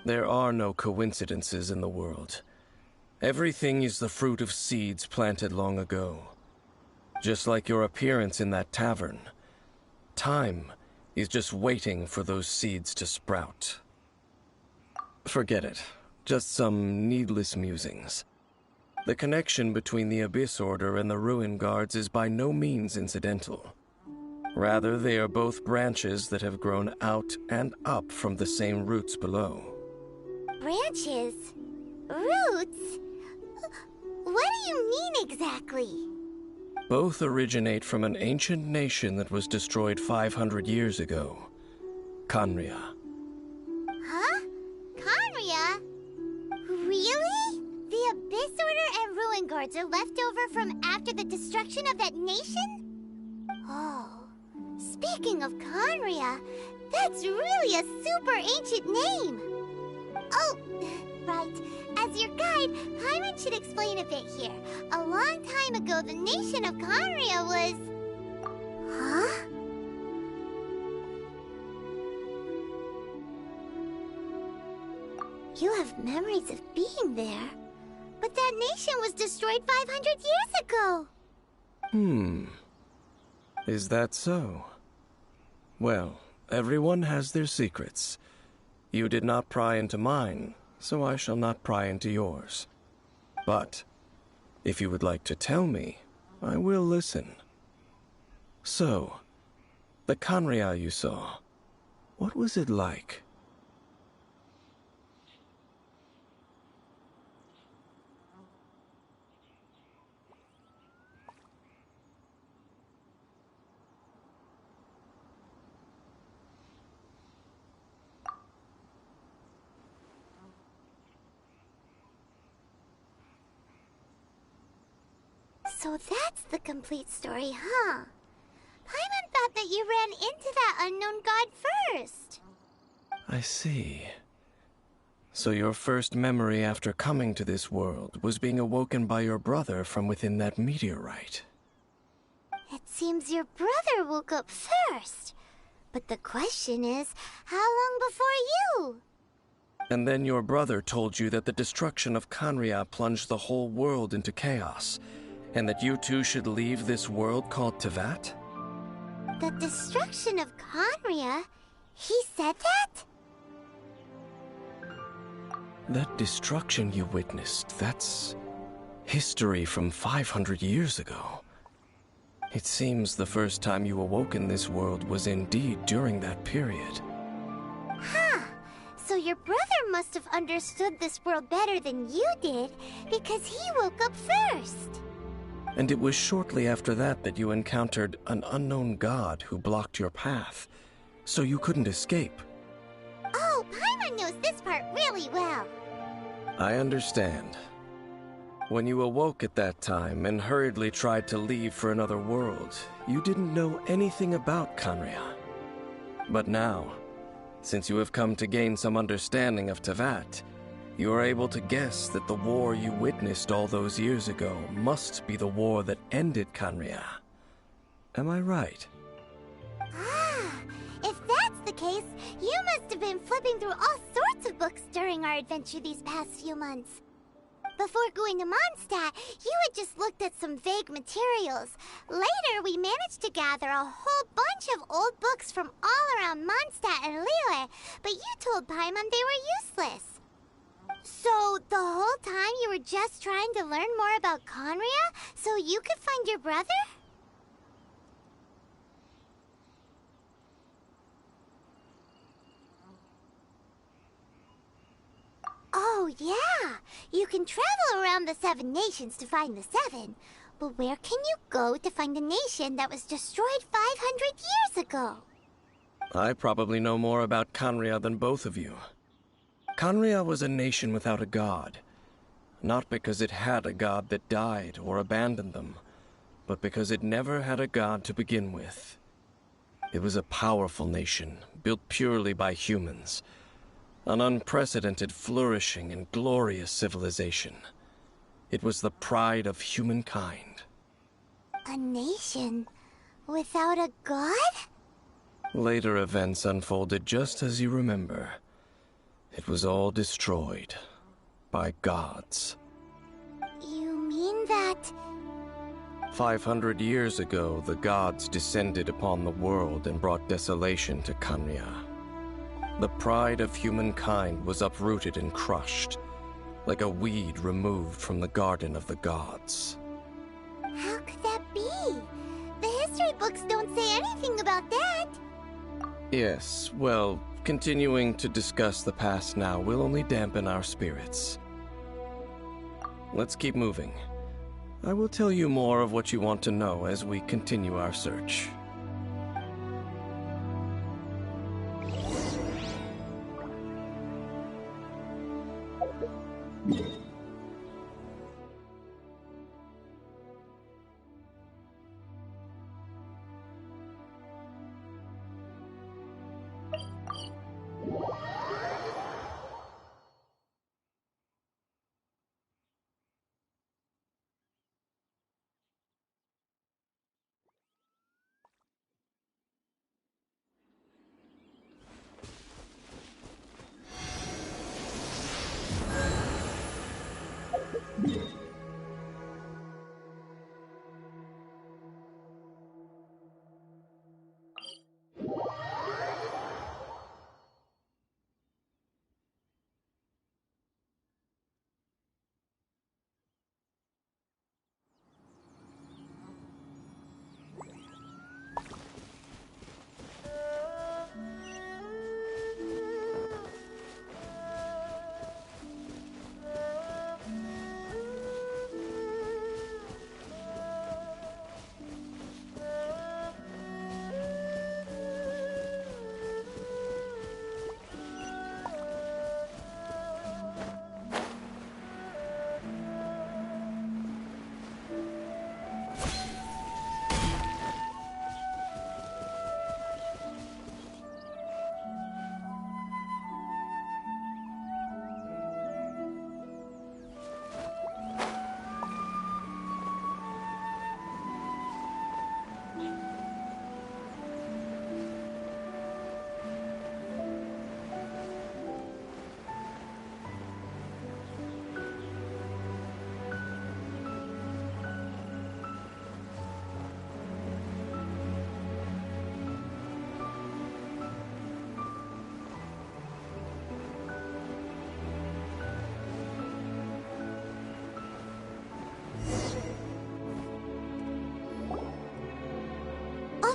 There are no coincidences in the world. Everything is the fruit of seeds planted long ago. Just like your appearance in that tavern. Time is just waiting for those seeds to sprout. Forget it. Just some needless musings. The connection between the Abyss Order and the Ruin Guards is by no means incidental. Rather, they are both branches that have grown out and up from the same roots below. branches? Roots? What do you mean exactly? Both originate from an ancient nation that was destroyed 500 years ago. Khaenri'ah. Huh? Khaenri'ah? Really? The Abyss Order and Ruin Guards are left over from after the destruction of that nation? Oh, speaking of Khaenri'ah, that's really a super ancient name. Oh, right. As your guide, Paimon should explain a bit here. A long time ago, the nation of Khaenri'ah was... Huh? You have memories of being there. But that nation was destroyed 500 years ago. Is that so? Well, everyone has their secrets. You did not pry into mine, so I shall not pry into yours. But If you would like to tell me, I will listen. So, the Kanria you saw, what was it like? So that's the complete story, huh? Paimon thought that you ran into that unknown god first. I see. So your first memory after coming to this world was being awoken by your brother from within that meteorite. It seems your brother woke up first. But the question is, how long before you? And then your brother told you that the destruction of Kanria plunged the whole world into chaos, and that you two should leave this world called Tevat? The destruction of Kanria? He said that? That destruction you witnessed, that's history from 500 years ago. It seems the first time you awoke in this world was indeed during that period. Huh. So your brother must have understood this world better than you did, because he woke up first. And it was shortly after that that you encountered an unknown god who blocked your path, so you couldn't escape. Oh, Paimon knows this part really well. I understand. When you awoke at that time and hurriedly tried to leave for another world, you didn't know anything about Kanria. But now, since you have come to gain some understanding of Tevat, you are able to guess that the war you witnessed all those years ago must be the war that ended Kanria. Am I right? Ah, if that's the case, you must have been flipping through all sorts of books during our adventure these past few months. Before going to Mondstadt, you had just looked at some vague materials. Later, we managed to gather a whole bunch of old books from all around Mondstadt and Liyue, but you told Paimon they were useless. So, the whole time you were just trying to learn more about Kanria so you could find your brother? Oh, yeah! You can travel around the 7 nations to find the 7. But where can you go to find a nation that was destroyed 500 years ago? I probably know more about Kanria than both of you. Kanria was a nation without a god. Not because it had a god that died or abandoned them, but because it never had a god to begin with. It was a powerful nation, built purely by humans. An unprecedented, flourishing, and glorious civilization. It was the pride of humankind. A nation without a god? Later events unfolded just as you remember. It was all destroyed by gods. You mean that... 500 years ago, the gods descended upon the world and brought desolation to Kanria. The pride of humankind was uprooted and crushed, like a weed removed from the garden of the gods. How could that be? The history books don't say anything about that. Yes, well, continuing to discuss the past now will only dampen our spirits. Let's keep moving. I will tell you more of what you want to know as we continue our search.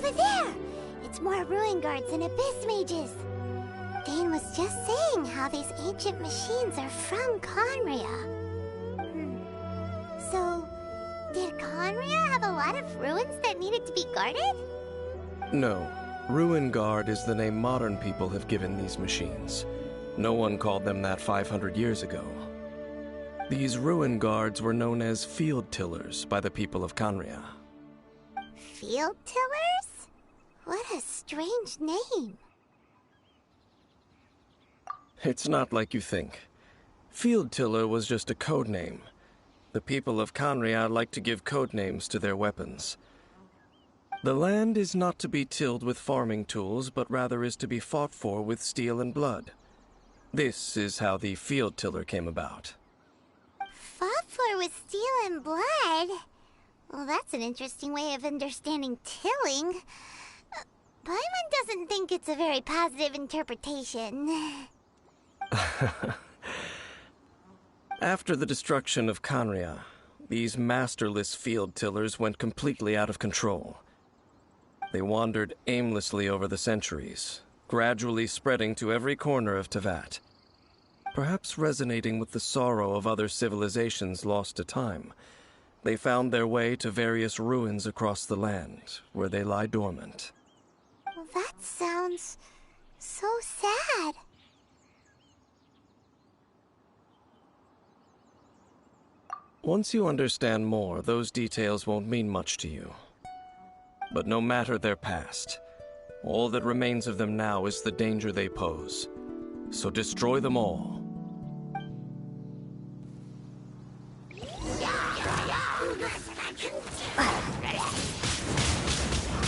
over there! It's more ruin guards and abyss mages. Dane was just saying how these ancient machines are from Conria. So, did Conria have a lot of ruins that needed to be guarded? No. Ruin Guard is the name modern people have given these machines. No one called them that 500 years ago. These Ruin Guards were known as Field Tillers by the people of Conria. Field Tillers? What a strange name. It's not like you think. Field Tiller was just a code name. The people of Conria like to give code names to their weapons. The land is not to be tilled with farming tools, but rather is to be fought for with steel and blood. This is how the Field Tiller came about. Fought for with steel and blood? Well, that's an interesting way of understanding tilling. Paimon doesn't think it's a very positive interpretation. After the destruction of Conria, these masterless field tillers went completely out of control. They wandered aimlessly over the centuries, gradually spreading to every corner of Teyvat. Perhaps resonating with the sorrow of other civilizations lost to time, they found their way to various ruins across the land, where they lie dormant. Well, that sounds so sad. Once you understand more, those details won't mean much to you. But no matter their past, all that remains of them now is the danger they pose. So destroy them all.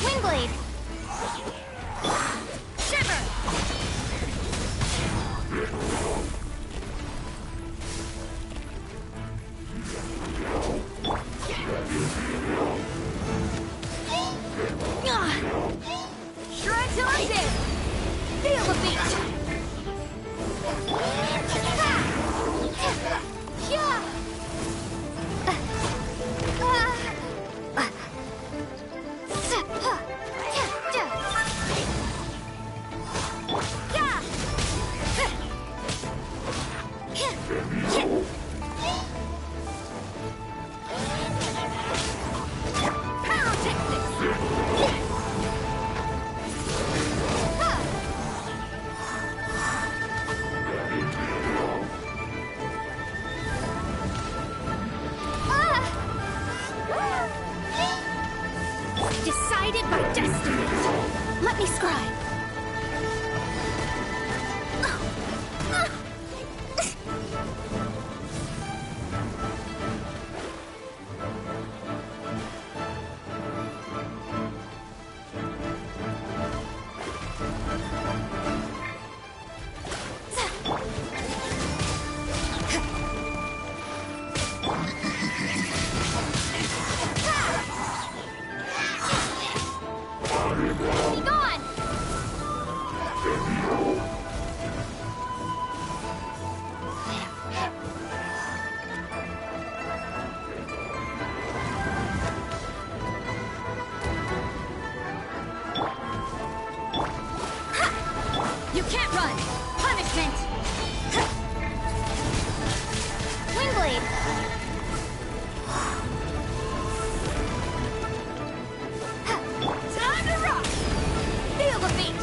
Windblade! Shiver! Shred till I'm dead! Feel the beat! Decided by destiny. Let me scribe. Be gone! You can't run! Punishment! Windblade! Time to rock! Feel the beat!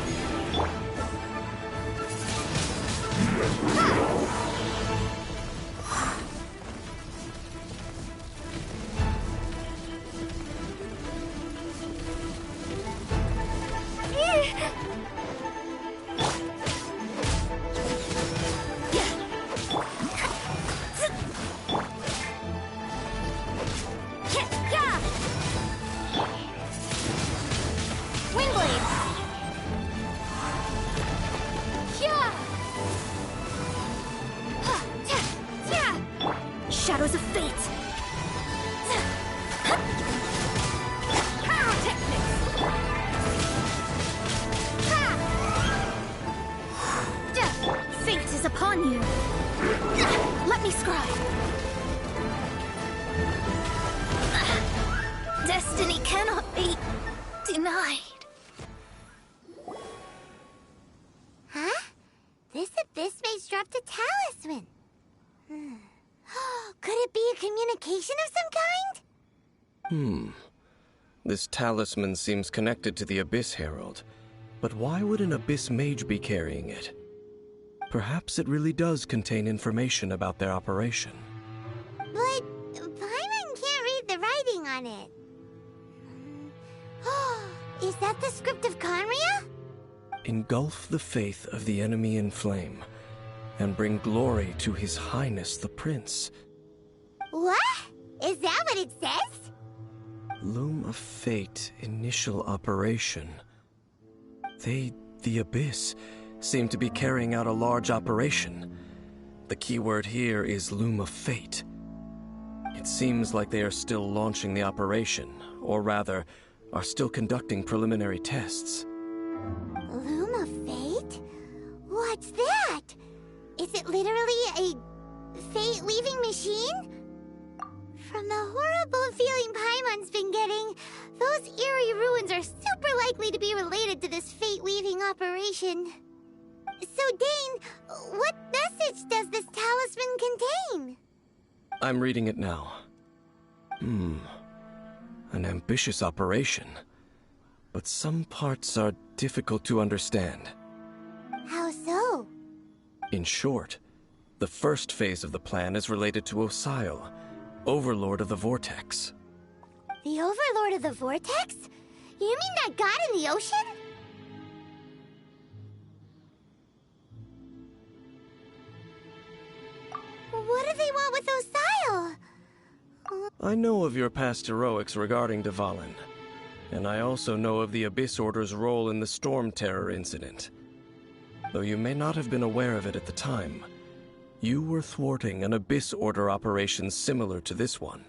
Windblade! Shadows of Fate! Fate is upon you! Let me scribe! Destiny cannot be denied. communication of some kind? This talisman seems connected to the Abyss Herald. But why would an Abyss Mage be carrying it? Perhaps it really does contain information about their operation. But Paimon can't read the writing on it. Is that the script of Conria? Engulf the faith of the enemy in flame, and bring glory to His Highness the Prince. What? Is that what it says? Loom of Fate, initial operation. They, the Abyss, seem to be carrying out a large operation. The keyword here is Loom of Fate. It seems like they are still launching the operation, or rather, are still conducting preliminary tests. Loom of Fate? What's that? Is it literally a fate-weaving machine? From the horrible feeling Paimon's been getting, those eerie ruins are super likely to be related to this fate-weaving operation. So, Dane, what message does this talisman contain? I'm reading it now. An ambitious operation. But some parts are difficult to understand. How so? In short, the first phase of the plan is related to Osile, Overlord of the Vortex. The Overlord of the Vortex? You mean that god in the ocean? What do they want with Osile? I know of your past heroics regarding Dvalin, and I also know of the Abyss Order's role in the Storm Terror incident. Though you may not have been aware of it at the time, you were thwarting an Abyss Order operation similar to this one.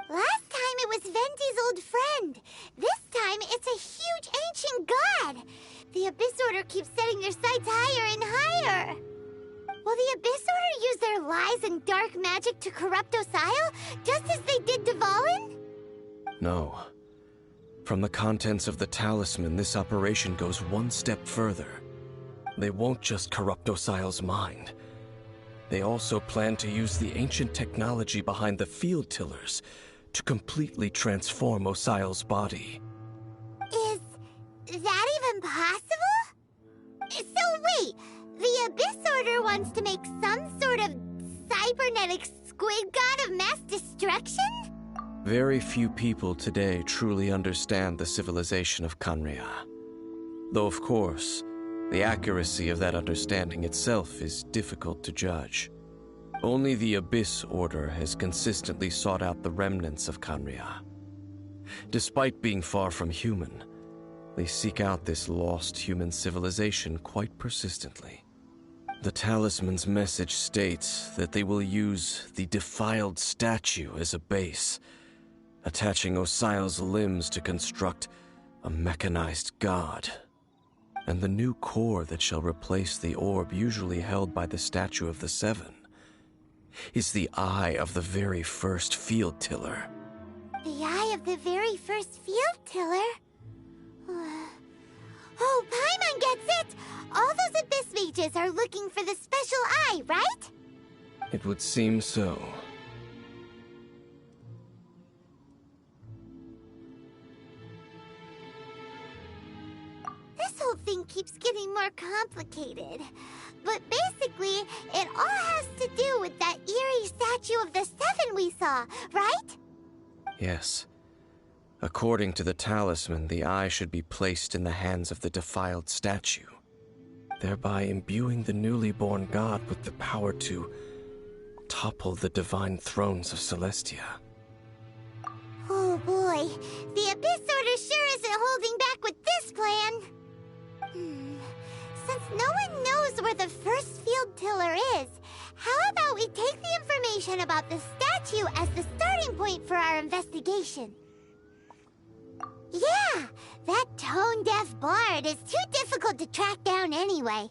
Last time it was Venti's old friend. This time it's a huge ancient god. The Abyss Order keeps setting their sights higher and higher. Will the Abyss Order use their lies and dark magic to corrupt Osile, just as they did Dvalin? No. From the contents of the talisman, this operation goes one step further. They won't just corrupt Osile's mind. They also plan to use the ancient technology behind the field tillers to completely transform Osile's body. Is that even possible? So wait, the Abyss Order wants to make some sort of cybernetic squid god of mass destruction? Very few people today truly understand the civilization of Conria. Though of course, the accuracy of that understanding itself is difficult to judge. Only the Abyss Order has consistently sought out the remnants of Conria. Despite being far from human, they seek out this lost human civilization quite persistently. The talisman's message states that they will use the defiled statue as a base, attaching Osile's limbs to construct a mechanized god. And the new core that shall replace the orb usually held by the Statue of the Seven is the eye of the very first field tiller. The eye of the very first field tiller? Oh, Paimon gets it! All those Abyss mages are looking for the special eye, right? It would seem so. This whole thing keeps getting more complicated. But basically, it all has to do with that eerie statue of the Seven we saw, right? Yes. According to the talisman, the eye should be placed in the hands of the defiled statue, thereby imbuing the newly born god with the power to topple the divine thrones of Celestia. Oh boy, the Abyss Order sure isn't holding back with this plan. Since no one knows where the first field tiller is, how about we take the information about the statue as the starting point for our investigation? Yeah, that tone-deaf bard is too difficult to track down anyway.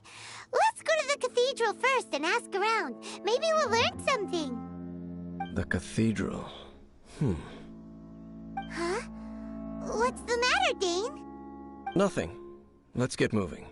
Let's go to the cathedral first and ask around. Maybe we'll learn something. The cathedral. Huh? What's the matter, Dane? Nothing. Let's get moving.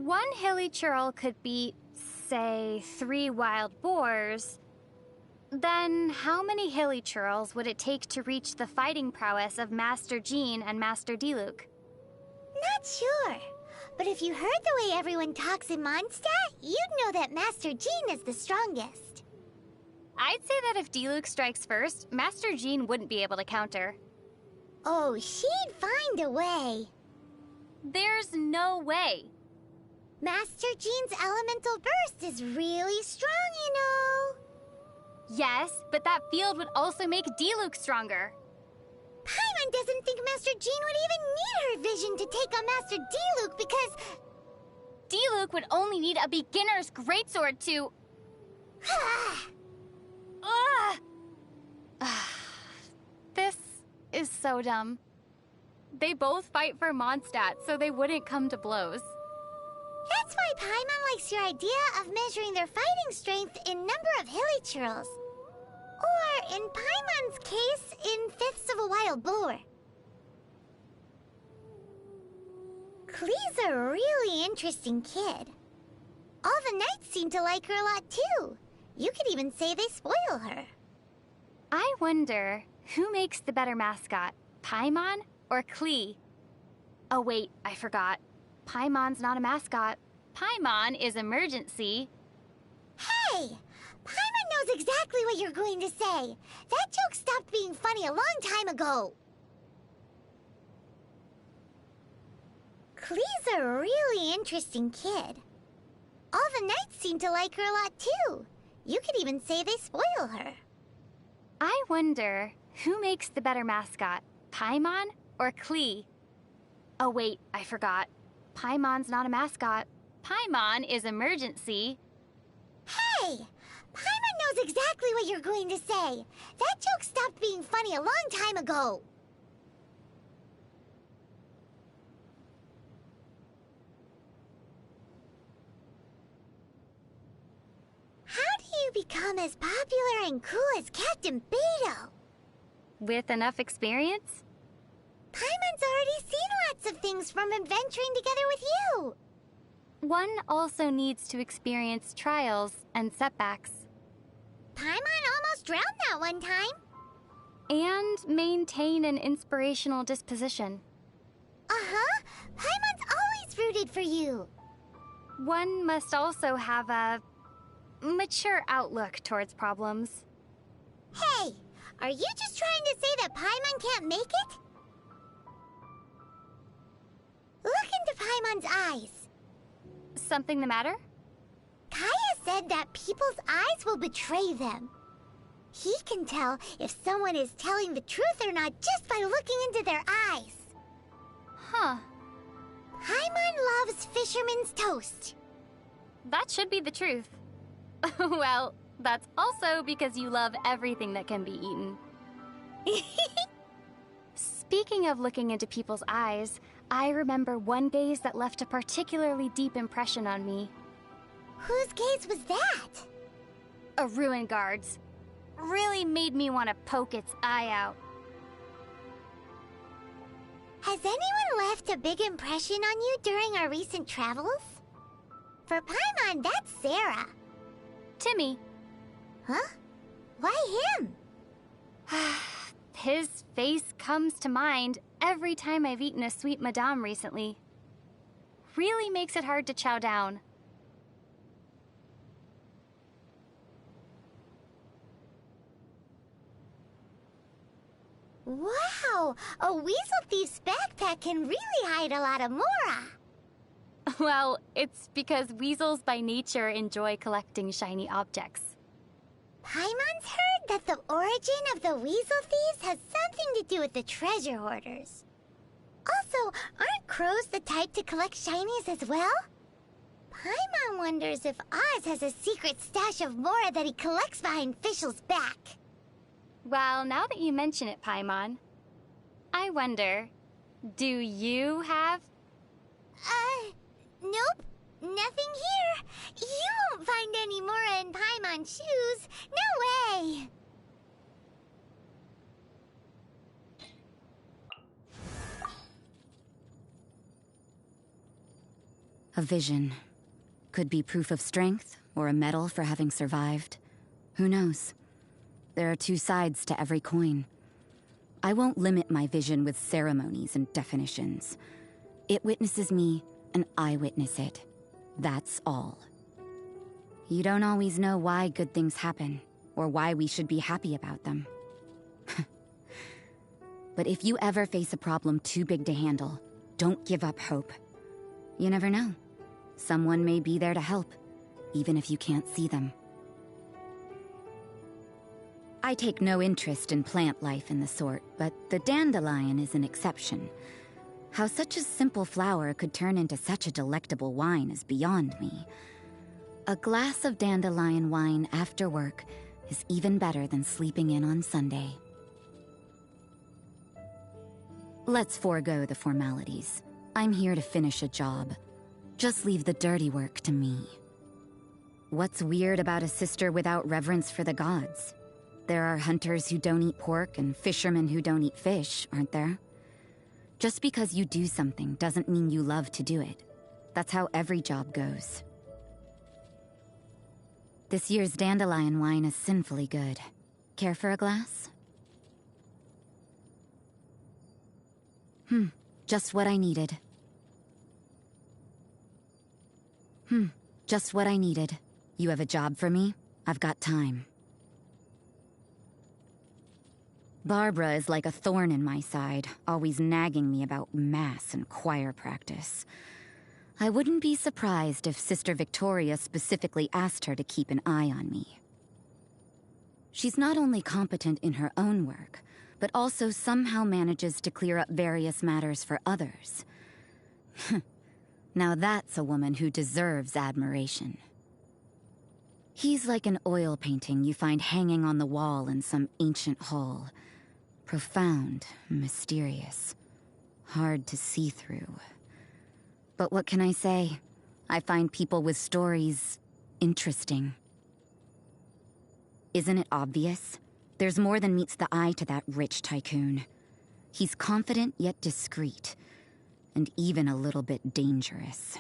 one hilly churl could beat, say, 3 wild boars, then how many hilly churls would it take to reach the fighting prowess of Master Jean and Master Diluc? Not sure. But if you heard the way everyone talks in Mondstadt, you'd know that Master Jean is the strongest. I'd say that if Diluc strikes first, Master Jean wouldn't be able to counter. Oh, she'd find a way. There's no way. Master Jean's elemental burst is really strong, you know. Yes, but that field would also make Diluc stronger. Paimon doesn't think Master Jean would even need her vision to take on Master Diluc because... Diluc would only need a beginner's greatsword to... This is so dumb. They both fight for Mondstadt, so they wouldn't come to blows. That's why Paimon likes your idea of measuring their fighting strength in number of hilly churls. Or, in Paimon's case, in fifths of a wild boar. Klee's a really interesting kid. All the knights seem to like her a lot, too. You could even say they spoil her. I wonder, who makes the better mascot, Paimon or Klee? Oh wait, I forgot. Paimon's not a mascot. Paimon is emergency. Hey! Paimon knows exactly what you're going to say. That joke stopped being funny a long time ago. Klee's a really interesting kid. All the knights seem to like her a lot, too. You could even say they spoil her. I wonder, who makes the better mascot, Paimon or Klee? Oh wait, I forgot. Paimon's not a mascot. Paimon is emergency. Hey! Paimon knows exactly what you're going to say. That joke stopped being funny a long time ago. How do you become as popular and cool as Captain Beto? With enough experience? Paimon's already seen lots of things from adventuring together with you. One also needs to experience trials and setbacks. Paimon almost drowned that one time. And maintain an inspirational disposition. Uh-huh. Paimon's always rooted for you. One must also have a mature outlook towards problems. Hey, are you just trying to say that Paimon can't make it? Look into Paimon's eyes. Something the matter? Kaya said that people's eyes will betray them. He can tell if someone is telling the truth or not just by looking into their eyes. Huh. Paimon loves fisherman's toast. That should be the truth. Well, that's also because you love everything that can be eaten. Speaking of looking into people's eyes, I remember one gaze that left a particularly deep impression on me. Whose gaze was that? A ruin guard's. Really made me want to poke its eye out. Has anyone left a big impression on you during our recent travels? For Paimon, that's Sarah. Timmy. Huh? Why him? His face comes to mind every time I've eaten a sweet madame recently. Really makes it hard to chow down. Wow! A weasel thief's backpack can really hide a lot of Mora. Well, it's because weasels by nature enjoy collecting shiny objects. Paimon's heard that the origin of the weasel thieves has something to do with the treasure hoarders. Also, aren't crows the type to collect shinies as well? Paimon wonders if Oz has a secret stash of Mora that he collects behind Fischl's back. Well, now that you mention it, Paimon, I wonder, do you have... Nope. Nothing here. You won't find any Mora in Paimon's shoes. No way. A vision. Could be proof of strength, or a medal for having survived. Who knows? There are two sides to every coin. I won't limit my vision with ceremonies and definitions. It witnesses me, and I witness it. That's all. You don't always know why good things happen, or why we should be happy about them. But if you ever face a problem too big to handle, don't give up hope. You never know. Someone may be there to help, even if you can't see them. I take no interest in plant life and the sort, but the dandelion is an exception. How such a simple flower could turn into such a delectable wine is beyond me. A glass of dandelion wine after work is even better than sleeping in on Sunday. Let's forego the formalities. I'm here to finish a job. Just leave the dirty work to me. What's weird about a sister without reverence for the gods? There are hunters who don't eat pork and fishermen who don't eat fish, aren't there? Just because you do something doesn't mean you love to do it. That's how every job goes. This year's dandelion wine is sinfully good. Care for a glass? Just what I needed. Just what I needed. You have a job for me? I've got time. Barbara is like a thorn in my side, always nagging me about mass and choir practice. I wouldn't be surprised if Sister Victoria specifically asked her to keep an eye on me. She's not only competent in her own work, but also somehow manages to clear up various matters for others. Now that's a woman who deserves admiration. He's like an oil painting you find hanging on the wall in some ancient hall. Profound, mysterious, hard to see through. But what can I say? I find people with stories interesting. Isn't it obvious? There's more than meets the eye to that rich tycoon. He's confident yet discreet, and even a little bit dangerous.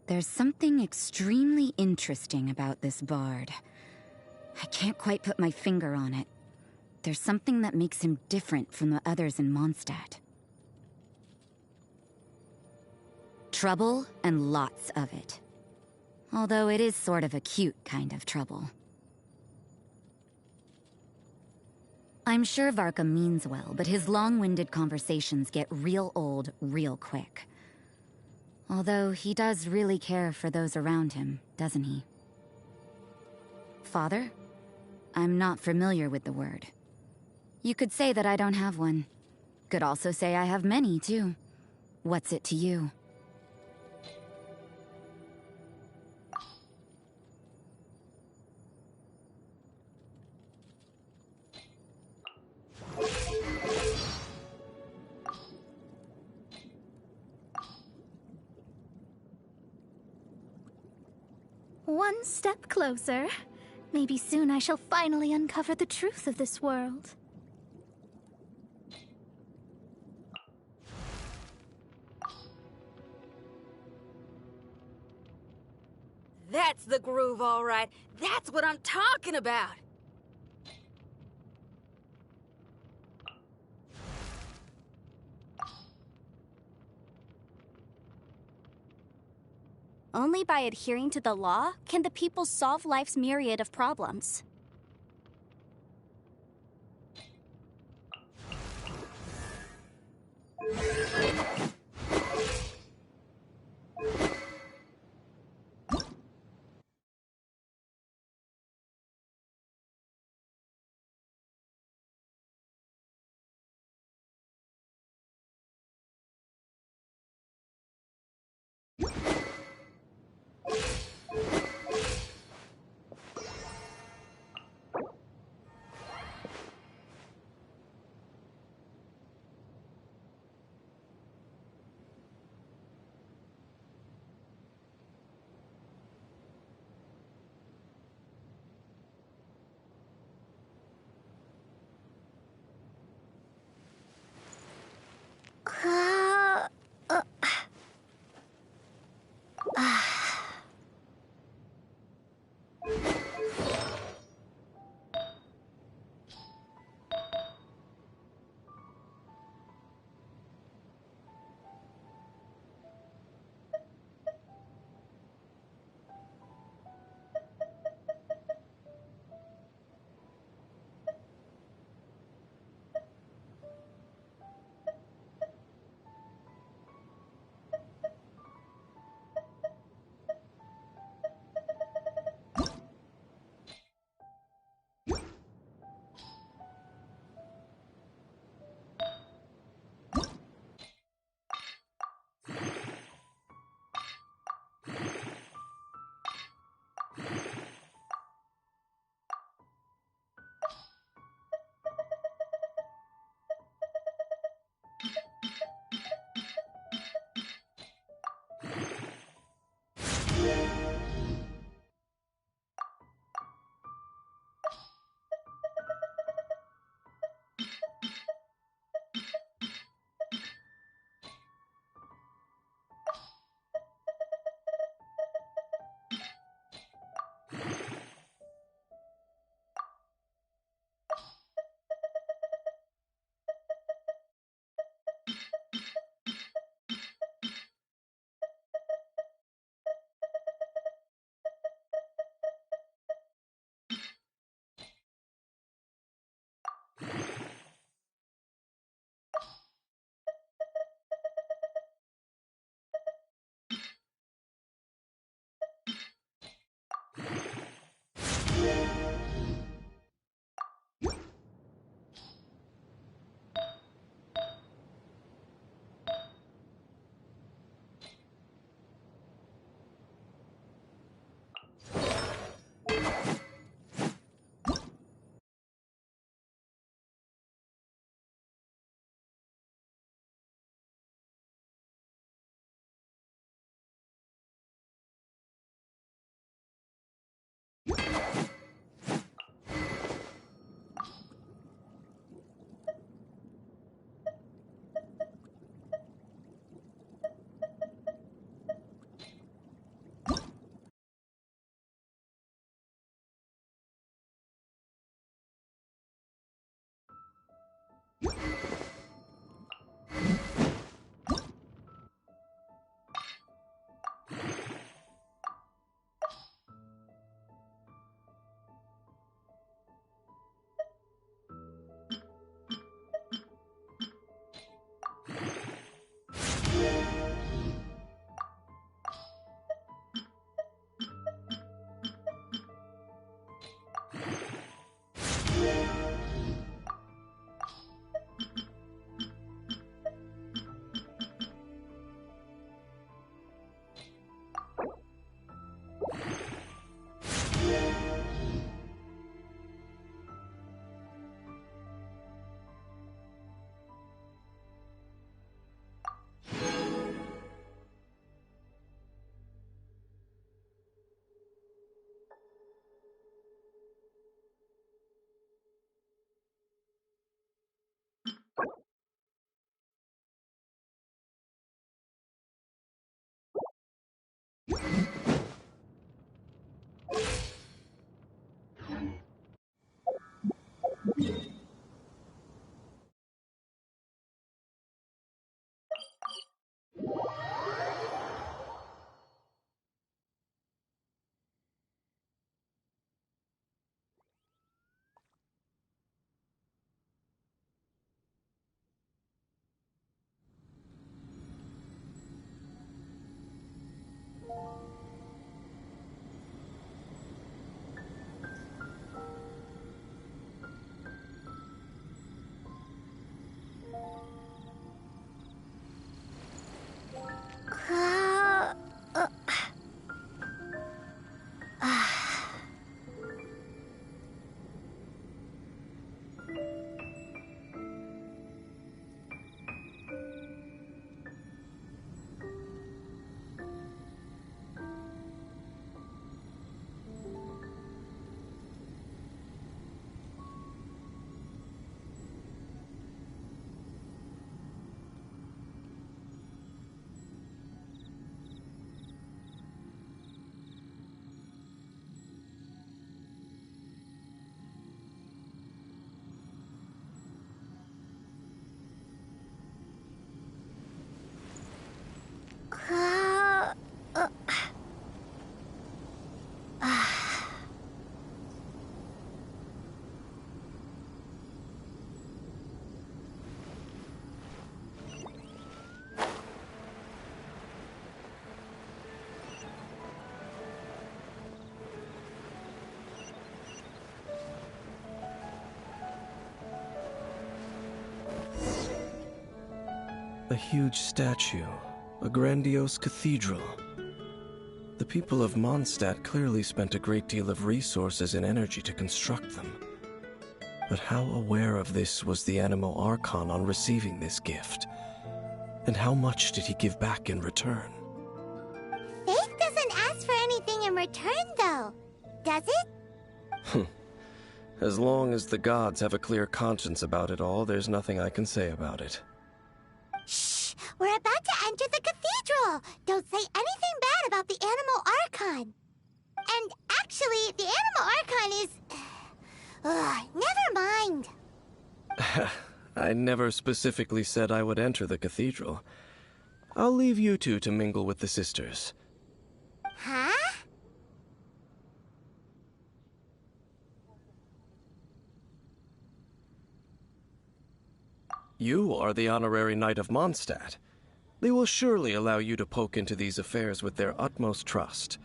There's something extremely interesting about this bard. I can't quite put my finger on it. There's something that makes him different from the others in Mondstadt. Trouble, and lots of it. Although it is sort of a cute kind of trouble. I'm sure Varka means well, but his long-winded conversations get real old real quick. Although he does really care for those around him, doesn't he? Father? I'm not familiar with the word. You could say that I don't have one. Could also say I have many, too. What's it to you? One step closer. Maybe soon I shall finally uncover the truth of this world. That's the groove, all right. That's what I'm talking about. Only by adhering to the law can the people solve life's myriad of problems. A huge statue, a grandiose cathedral. The people of Mondstadt clearly spent a great deal of resources and energy to construct them. But how aware of this was the Anemo Archon on receiving this gift? And how much did he give back in return? Faith doesn't ask for anything in return, though, does it? As long as the gods have a clear conscience about it all, there's nothing I can say about it. Shh! We're about to enter the cathedral! Don't say anything bad about the Anemo Archon! And actually, the Anemo Archon is... never mind! I never specifically said I would enter the cathedral. I'll leave you two to mingle with the sisters. Huh? You are the honorary knight of Mondstadt. They will surely allow you to poke into these affairs with their utmost trust.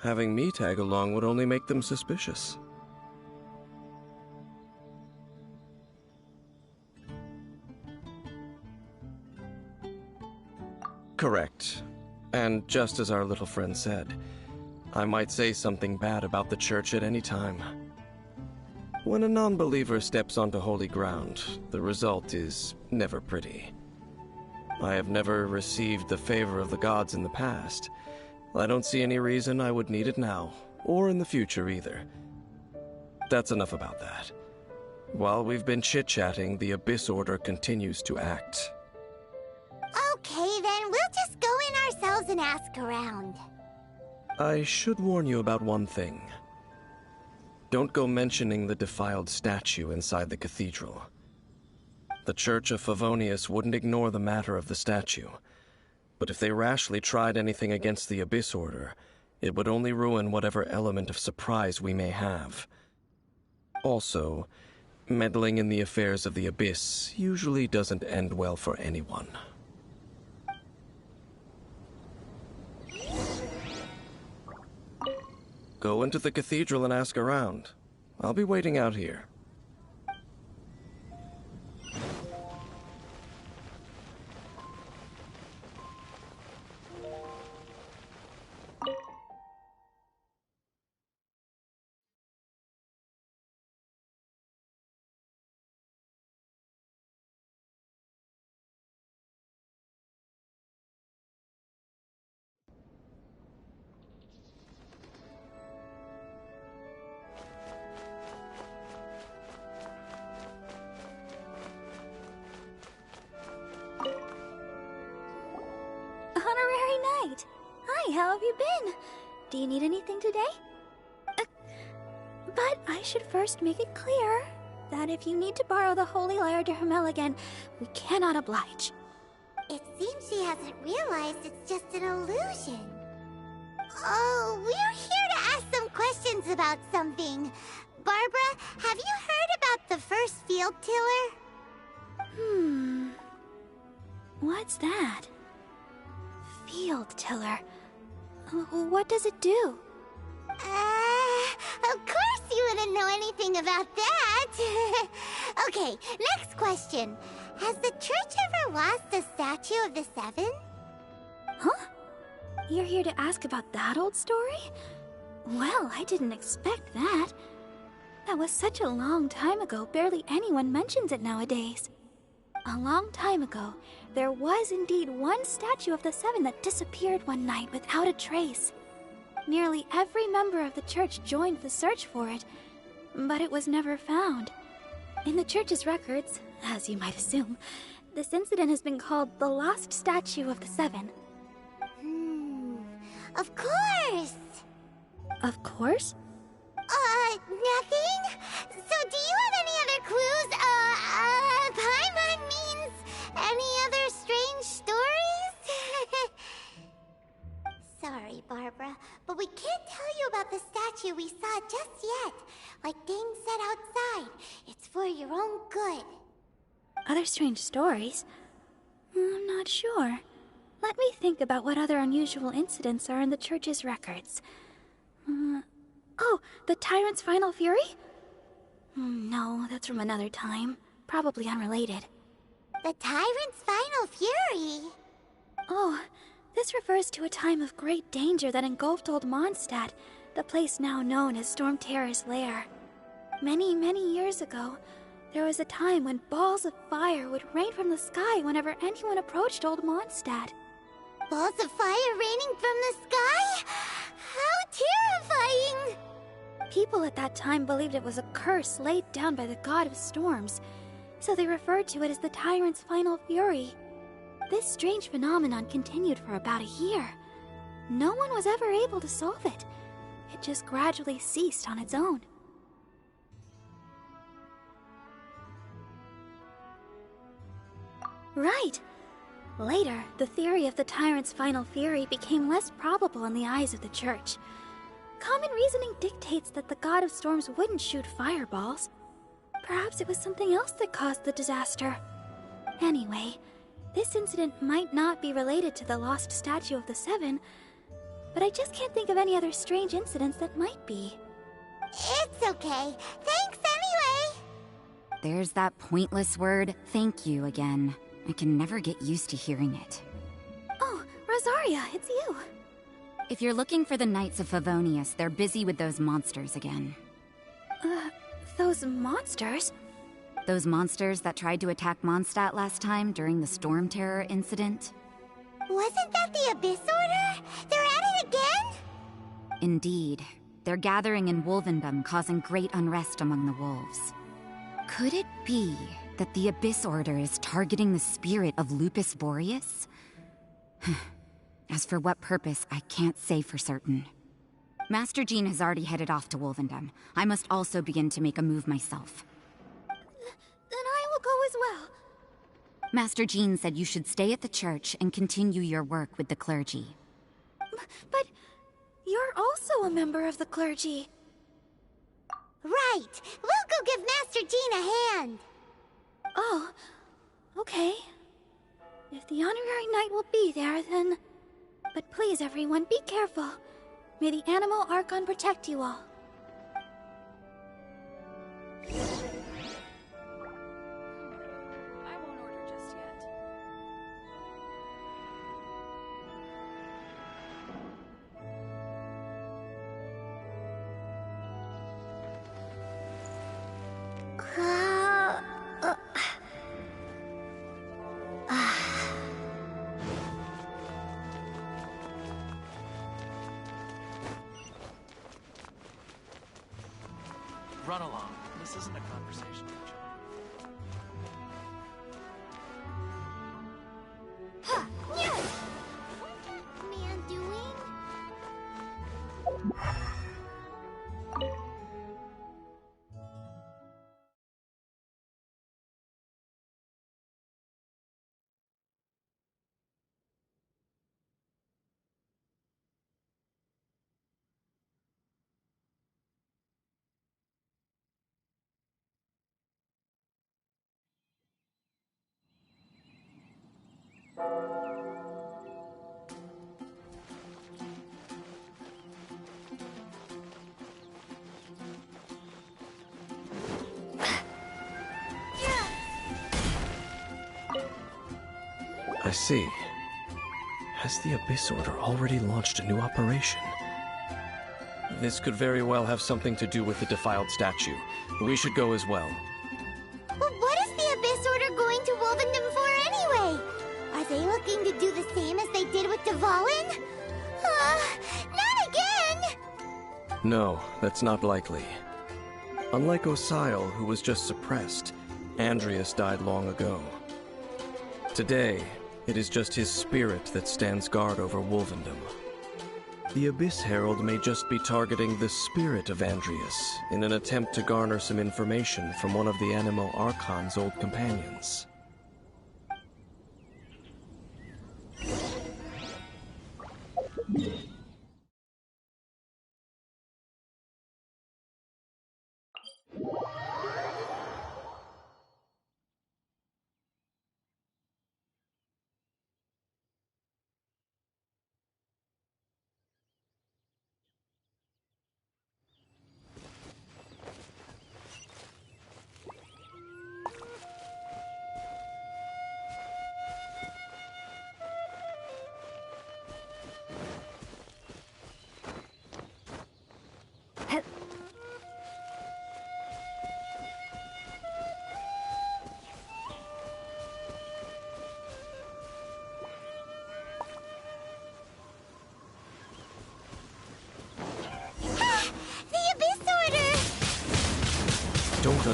Having me tag along would only make them suspicious. Correct. And just as our little friend said, I might say something bad about the church at any time. When a non-believer steps onto holy ground, the result is never pretty. I have never received the favor of the gods in the past. I don't see any reason I would need it now, or in the future either. That's enough about that. While we've been chit-chatting, the Abyss Order continues to act. Okay, then we'll just go in ourselves and ask around. I should warn you about one thing. Don't go mentioning the defiled statue inside the cathedral. The Church of Favonius wouldn't ignore the matter of the statue, but if they rashly tried anything against the Abyss Order, it would only ruin whatever element of surprise we may have. Also, meddling in the affairs of the Abyss usually doesn't end well for anyone. Go into the cathedral and ask around. I'll be waiting out here. Honorary Knight! Hi, how have you been? Do you need anything today? But I should first make it clear that if you need to borrow the Holy Lyre to Hermel again, we cannot oblige. It seems she hasn't realized it's just an illusion. Oh, we're here to ask some questions about something. Barbara, have you heard about the first field tiller? What's that? Field tiller. What does it do? Of course you wouldn't know anything about that. Okay, next question. Has the church ever lost a statue of the Seven? Huh? You're here to ask about that old story? Well, I didn't expect that. That was such a long time ago, barely anyone mentions it nowadays. A long time ago, there was indeed one statue of the Seven that disappeared one night without a trace. Nearly every member of the church joined the search for it, but it was never found. In the church's records, as you might assume, this incident has been called the Lost Statue of the Seven. Of course! Of course? Nothing? So do you have any other clues? Paimon means any other strange stories? Sorry, Barbara, but we can't tell you about the statue we saw just yet. Like Dane said outside, it's for your own good. Other strange stories? I'm not sure. Let me think about what other unusual incidents are in the church's records. Oh, the Tyrant's Final Fury? No, that's from another time. Probably unrelated. The Tyrant's final fury? Oh, this refers to a time of great danger that engulfed old Mondstadt, the place now known as Storm Terror's lair. Many, many years ago, there was a time when balls of fire would rain from the sky whenever anyone approached old Mondstadt. Balls of fire raining from the sky? How terrifying! People at that time believed it was a curse laid down by the god of storms, so they referred to it as the Tyrant's final fury. This strange phenomenon continued for about a year. No one was ever able to solve it. It just gradually ceased on its own. Right. Later, the theory of the Tyrant's final fury became less probable in the eyes of the Church. Common reasoning dictates that the god of storms wouldn't shoot fireballs. Perhaps it was something else that caused the disaster. Anyway, this incident might not be related to the lost statue of the Seven, but I just can't think of any other strange incidents that might be. It's okay. Thanks anyway! There's that pointless word, thank you, again. I can never get used to hearing it. Oh, Rosaria, it's you. If you're looking for the Knights of Favonius, they're busy with those monsters again. Those monsters? Those monsters that tried to attack Mondstadt last time during the Storm Terror incident? Wasn't that the Abyss Order? They're at it again? Indeed. They're gathering in Wolvendom, causing great unrest among the wolves. Could it be that the Abyss Order is targeting the spirit of Lupus Boreas? As for what purpose, I can't say for certain. Master Jean has already headed off to Wolvendom. I must also begin to make a move myself. Then I will go as well. Master Jean said you should stay at the church and continue your work with the clergy. But you're also a member of the clergy. Right! We'll go give Master Jean a hand! Oh, okay. If the Honorary Knight will be there, then... But please, everyone, be careful. May the Animal Archon protect you all. I won't order just yet. Run along. This isn't a conversation. What's that man doing? I see. Has the Abyss Order already launched a new operation? This could very well have something to do with the defiled statue. We should go as well. But what is the Abyss Order going to Wolvendom for anyway? Are they looking to do the same as they did with Dvalin? Not again! No, that's not likely. Unlike Osile, who was just suppressed, Andreas died long ago. Today, it is just his spirit that stands guard over Wolvendom. The Abyss Herald may just be targeting the spirit of Andreas in an attempt to garner some information from one of the Anemo Archon's old companions.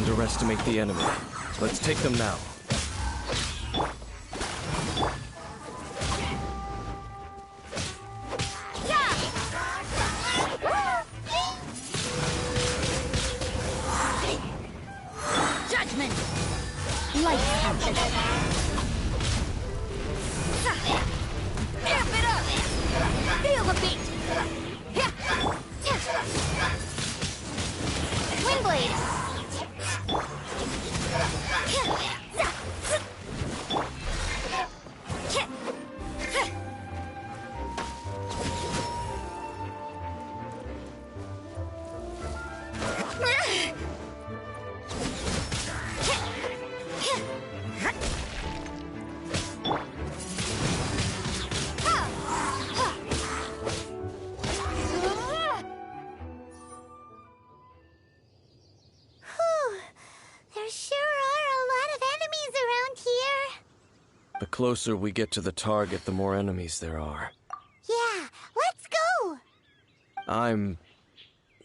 underestimate the enemy. Let's take them now. Judgment! Light action! Amp it up! Feel the beat! Windblade! The closer we get to the target, the more enemies there are. Yeah, let's go! I'm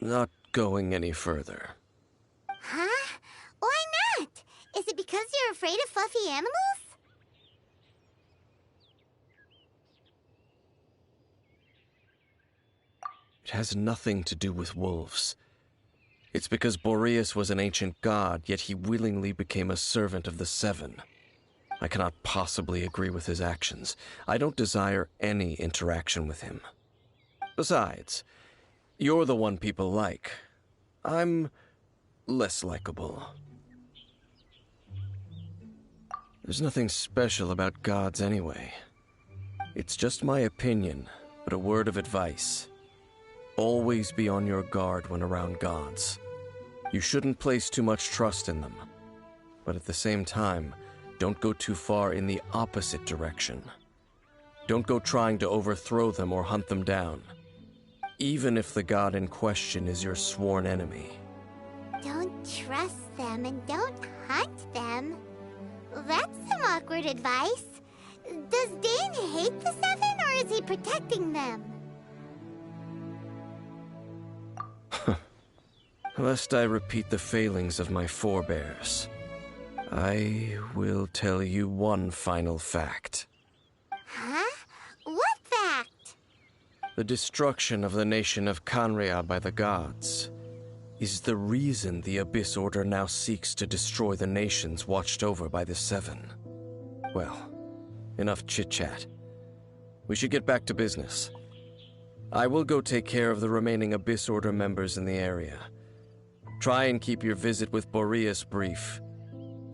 not going any further. Huh? Why not? Is it because you're afraid of fluffy animals? It has nothing to do with wolves. It's because Boreas was an ancient god, yet he willingly became a servant of the Seven. I cannot possibly agree with his actions. I don't desire any interaction with him. Besides, you're the one people like. I'm less likable. There's nothing special about gods anyway. It's just my opinion, but a word of advice. Always be on your guard when around gods. You shouldn't place too much trust in them. But at the same time, don't go too far in the opposite direction. Don't go trying to overthrow them or hunt them down, even if the god in question is your sworn enemy. Don't trust them and don't hunt them. That's some awkward advice. Does Dane hate the Seven, or is he protecting them? Lest I repeat the failings of my forebears, I will tell you one final fact. Huh? What fact? The destruction of the nation of Canrea by the gods is the reason the Abyss Order now seeks to destroy the nations watched over by the Seven. Well, enough chit-chat. We should get back to business. I will go take care of the remaining Abyss Order members in the area. Try and keep your visit with Boreas brief.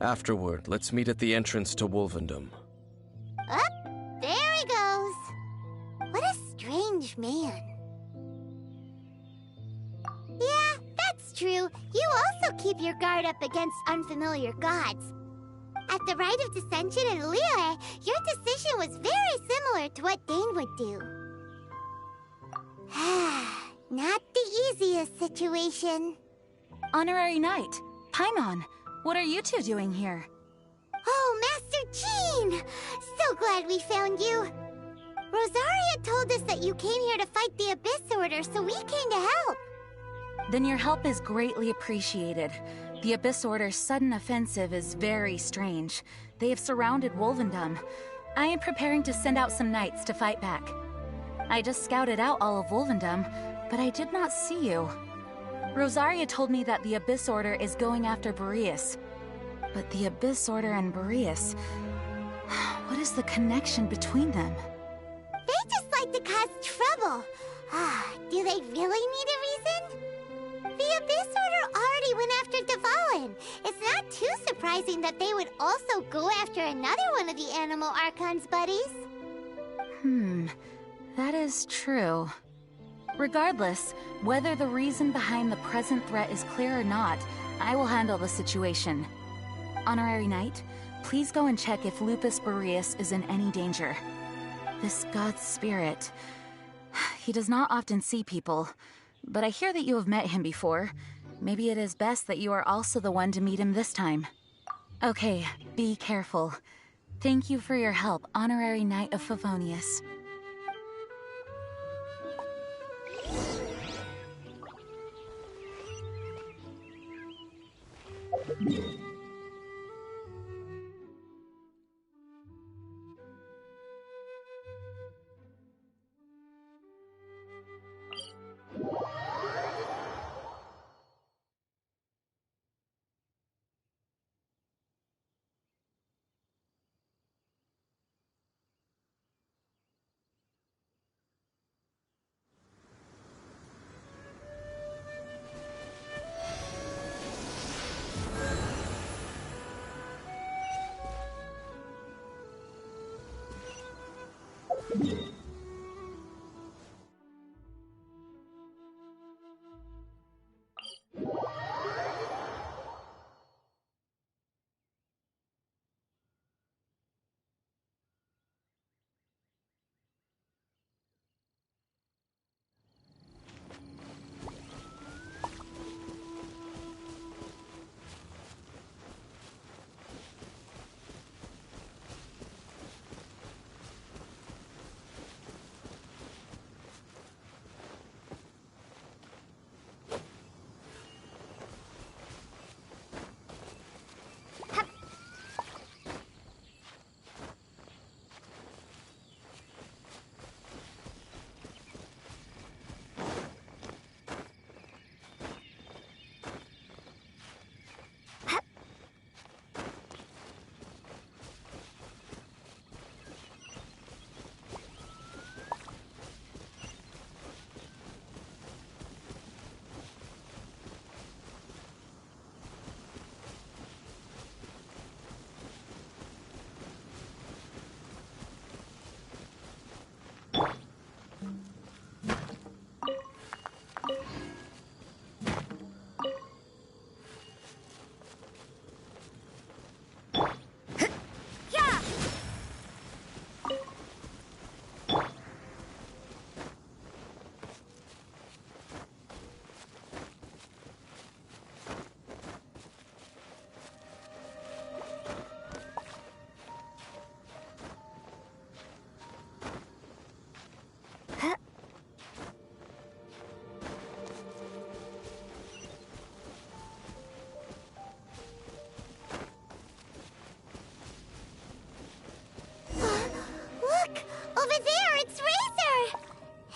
Afterward, let's meet at the entrance to Wolvendom. Up, there he goes. What a strange man. Yeah, that's true. You also keep your guard up against unfamiliar gods. At the Rite of Dissension in Liyue, your decision was very similar to what Dane would do. Not the easiest situation. Honorary Knight, Paimon, what are you two doing here? Oh, Master Jean! So glad we found you. Rosaria told us that you came here to fight the Abyss Order, so we came to help. Then your help is greatly appreciated. The Abyss Order's sudden offensive is very strange. They have surrounded Wolvendom. I am preparing to send out some knights to fight back. I just scouted out all of Wolvendom, but I did not see you. Rosaria told me that the Abyss Order is going after Boreas. But the Abyss Order and Boreas... what is the connection between them? They just like to cause trouble. Do they really need a reason? The Abyss Order already went after Dvalin. It's not too surprising that they would also go after another one of the Animal Archon's buddies. That is true. Regardless, whether the reason behind the present threat is clear or not, I will handle the situation. Honorary Knight, please go and check if Lupus Boreas is in any danger. This god's spirit... he does not often see people, but I hear that you have met him before. Maybe it is best that you are also the one to meet him this time. Okay, be careful. Thank you for your help, Honorary Knight of Favonius.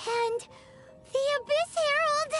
And the Abyss Herald!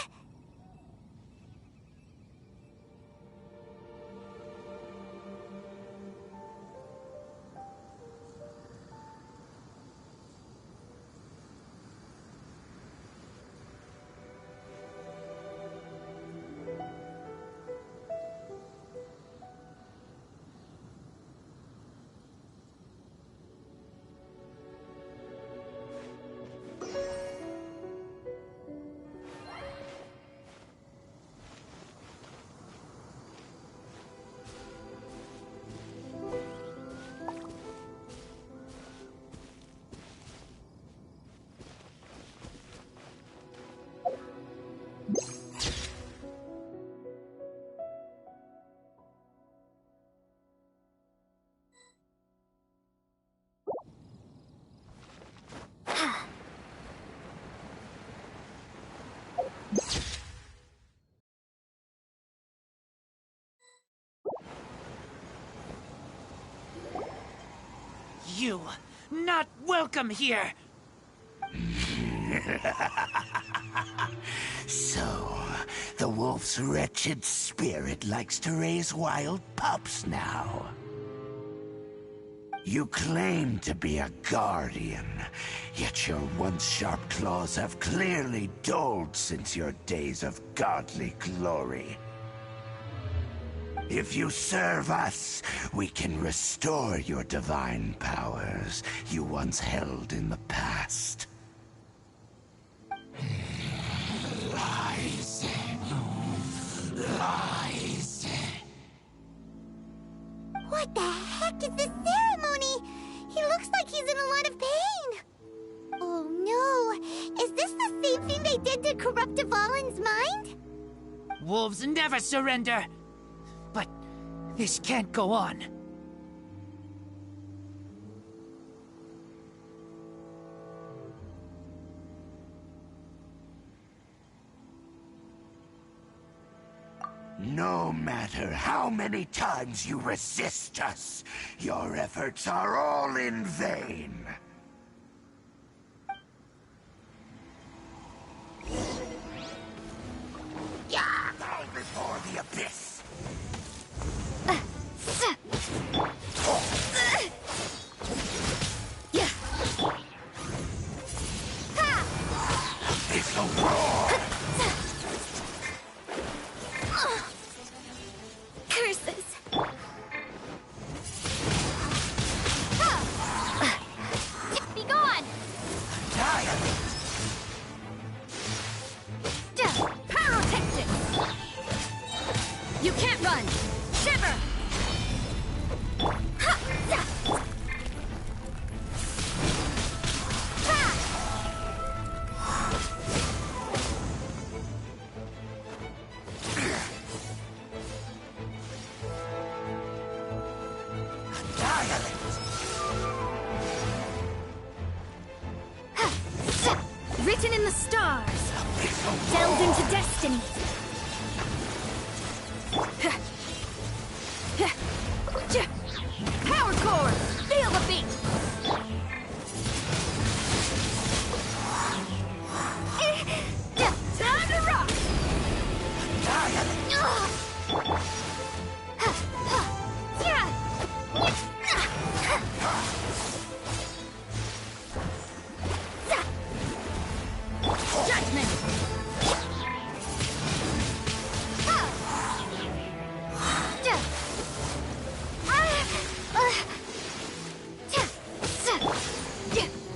You, not welcome here! So, the wolf's wretched spirit likes to raise wild pups now. You claim to be a guardian, yet your once sharp claws have clearly dulled since your days of godly glory. If you serve us, we can restore your divine powers you once held in the past. Lies. Lies. What the heck is this ceremony? He looks like he's in a lot of pain. Oh no, is this the same thing they did to corrupt Dvalin's mind? Wolves never surrender! But this can't go on. No matter how many times you resist us, your efforts are all in vain. Yeah, bow before the abyss. It's a roar! Curses! Be gone! Pyrotectic! You can't run! Shiver! Written in the stars, delved into destiny. Power core! Feel the beat! Time to rock! Judgment!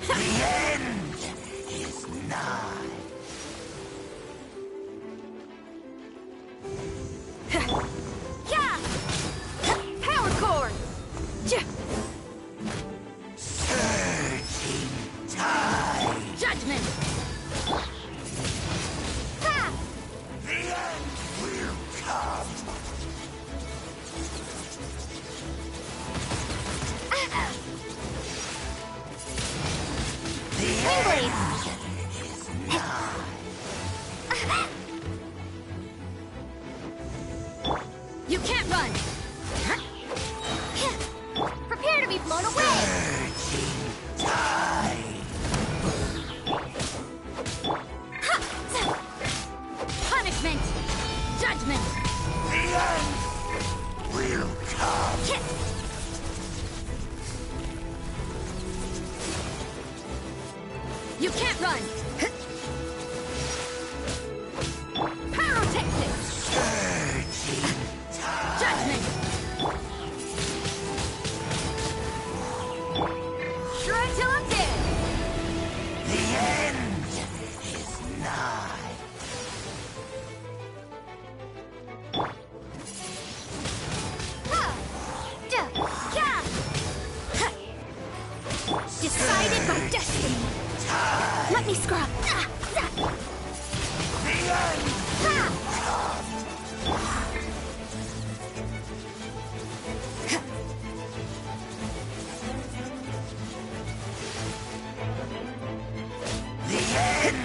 The end is nigh. Power core! Surging tide. Judgment! The end will come. The end is nigh. You can't run! Prepare to be blown away! Surging tide. You can't run! Pyrotechnics! Judgment! Shred till I'm dead! The end is nigh. Decided by destiny. Let me scrub. The end. The end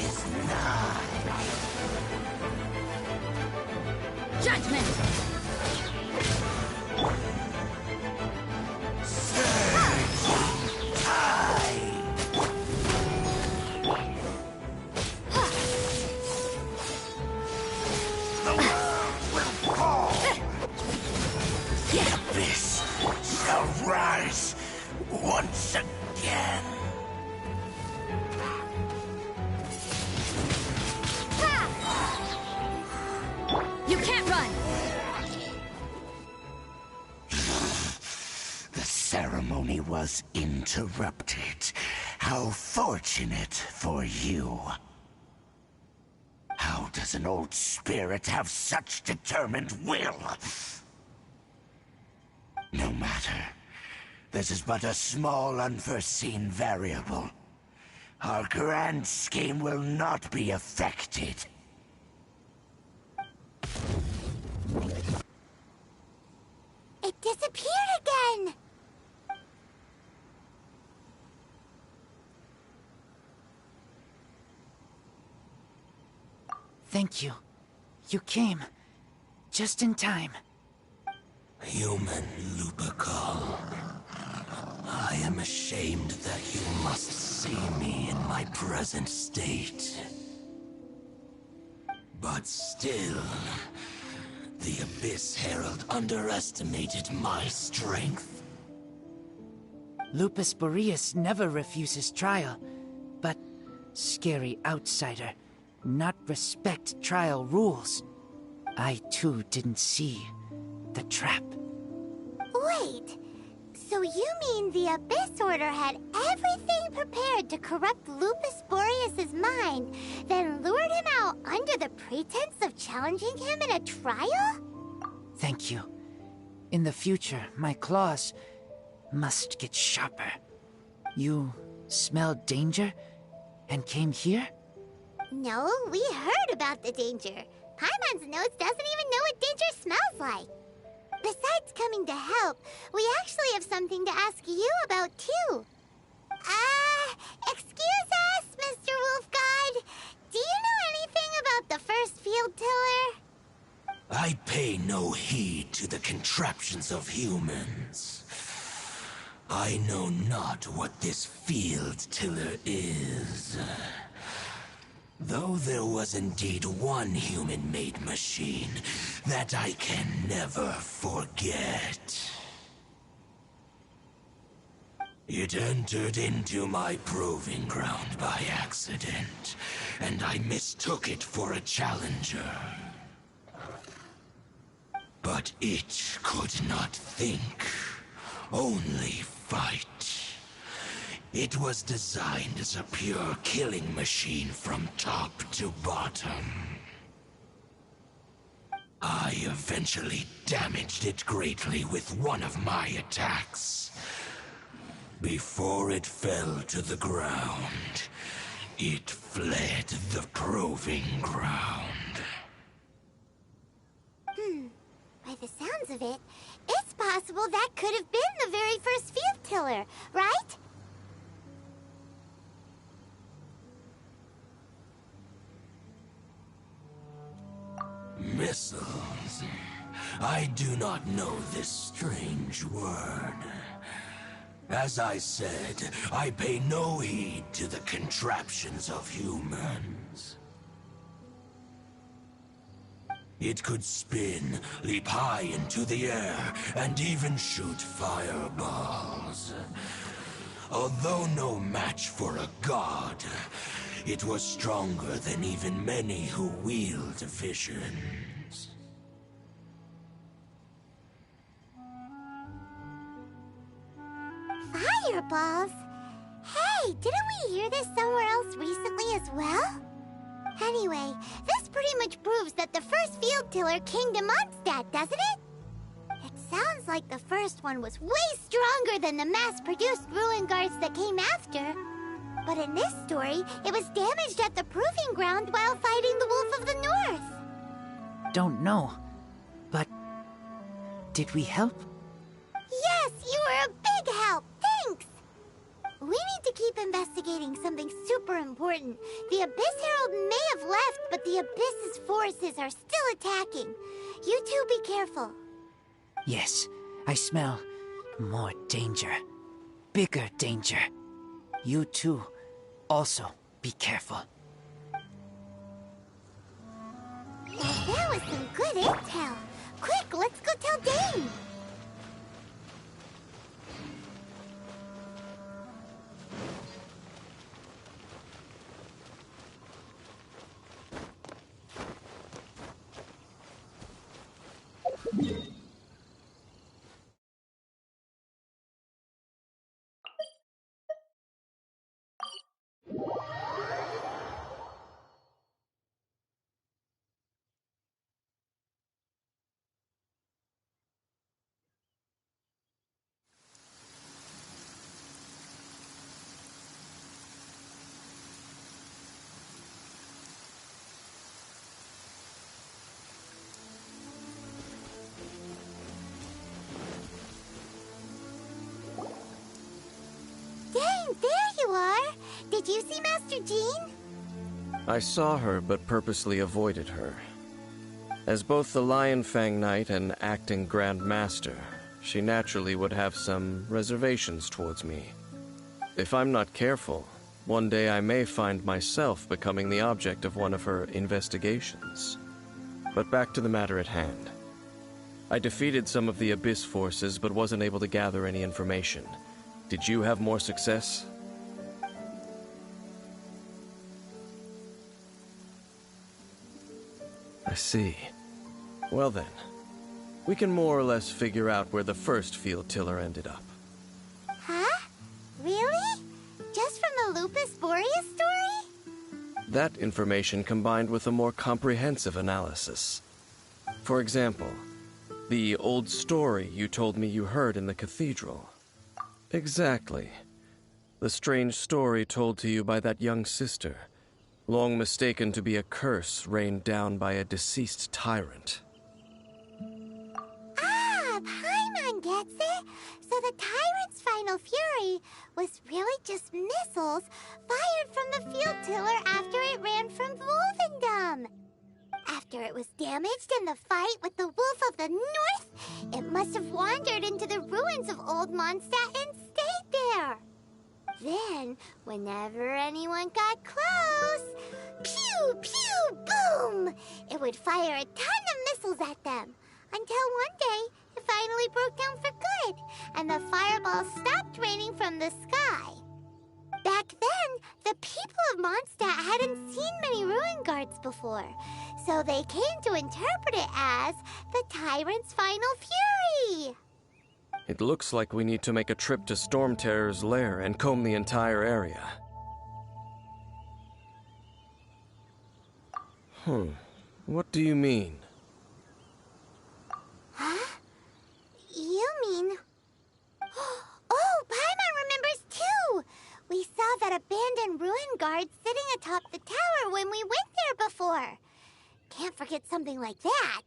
is nigh. Judgment! Rise once again. You can't run! The ceremony was interrupted. How fortunate for you. How does an old spirit have such determined will? No matter. This is but a small, unforeseen variable. Our grand scheme will not be affected. It disappeared again! Thank you. You came. Just in time. Human Lupercal. I am ashamed that you must see me in my present state. But still, the Abyss Herald underestimated my strength. Lupus Boreas never refuses trial, but scary outsider, not respect trial rules. I too didn't see the trap. Wait, so you mean the Abyss Order had everything prepared to corrupt Lupus Boreas' mind, then lured him out under the pretense of challenging him in a trial? Thank you. In the future, my claws must get sharper. You smelled danger and came here? No, we heard about the danger. Paimon's nose doesn't even know what danger smells like. Besides coming to help, we actually have something to ask you about, too. Excuse us, Mr. Wolf God. Do you know anything about the first field tiller? I pay no heed to the contraptions of humans. I know not what this field tiller is. Though there was indeed one human-made machine that I can never forget. It entered into my proving ground by accident, and I mistook it for a challenger. But it could not think, only fight. It was designed as a pure killing machine from top to bottom. I eventually damaged it greatly with one of my attacks. Before it fell to the ground, it fled the proving ground. By the sounds of it, it's possible that could have been the very first field tiller, right? Missiles. I do not know this strange word. As I said, I pay no heed to the contraptions of humans. It could spin, leap high into the air, and even shoot fireballs. Although no match for a god, it was stronger than even many who wield visions. Fireballs? Hey, didn't we hear this somewhere else recently as well? Anyway, this pretty much proves that the first field tiller came to Mondstadt, doesn't it? It sounds like the first one was way stronger than the mass-produced ruin guards that came after. But in this story, it was damaged at the proving ground while fighting the Wolf of the North. Don't know, but did we help? Yes, you were a big help. Thanks. We need to keep investigating something super important. The Abyss Herald may have left, but the Abyss's forces are still attacking. You two be careful. Yes, I smell more danger. Bigger danger. You too, also be careful. That was some good intel. Quick, let's go tell Dane. Dane, there you are! Did you see Master Jean? I saw her, but purposely avoided her. As both the Lion Fang Knight and acting Grand Master, she naturally would have some reservations towards me. If I'm not careful, one day I may find myself becoming the object of one of her investigations. But back to the matter at hand. I defeated some of the Abyss forces, but wasn't able to gather any information. Did you have more success? I see. Well then, we can more or less figure out where the first field tiller ended up. Huh? Really? Just from the Lupus Boreas story? That information combined with a more comprehensive analysis. For example, the old story you told me you heard in the cathedral. Exactly. The strange story told to you by that young sister, long mistaken to be a curse rained down by a deceased tyrant. Ah, Paimon gets it! So the tyrant's final fury was really just missiles fired from the field tiller after it ran from Wolvendom. After it was damaged in the fight with the Wolf of the North, it must have wandered into the ruins of Old Mondstadt and stayed there. Then, whenever anyone got close, pew, pew, boom! It would fire a ton of missiles at them, until one day it finally broke down for good, and the fireballs stopped raining from the sky. Back then, the people of Mondstadt hadn't seen many ruin guards before, so they came to interpret it as the tyrant's final fury. It looks like we need to make a trip to Storm Terror's lair and comb the entire area. What do you mean? Huh? You mean... Oh, Paimon remembers too! We saw that abandoned ruin guard sitting atop the tower when we went there before. Can't forget something like that.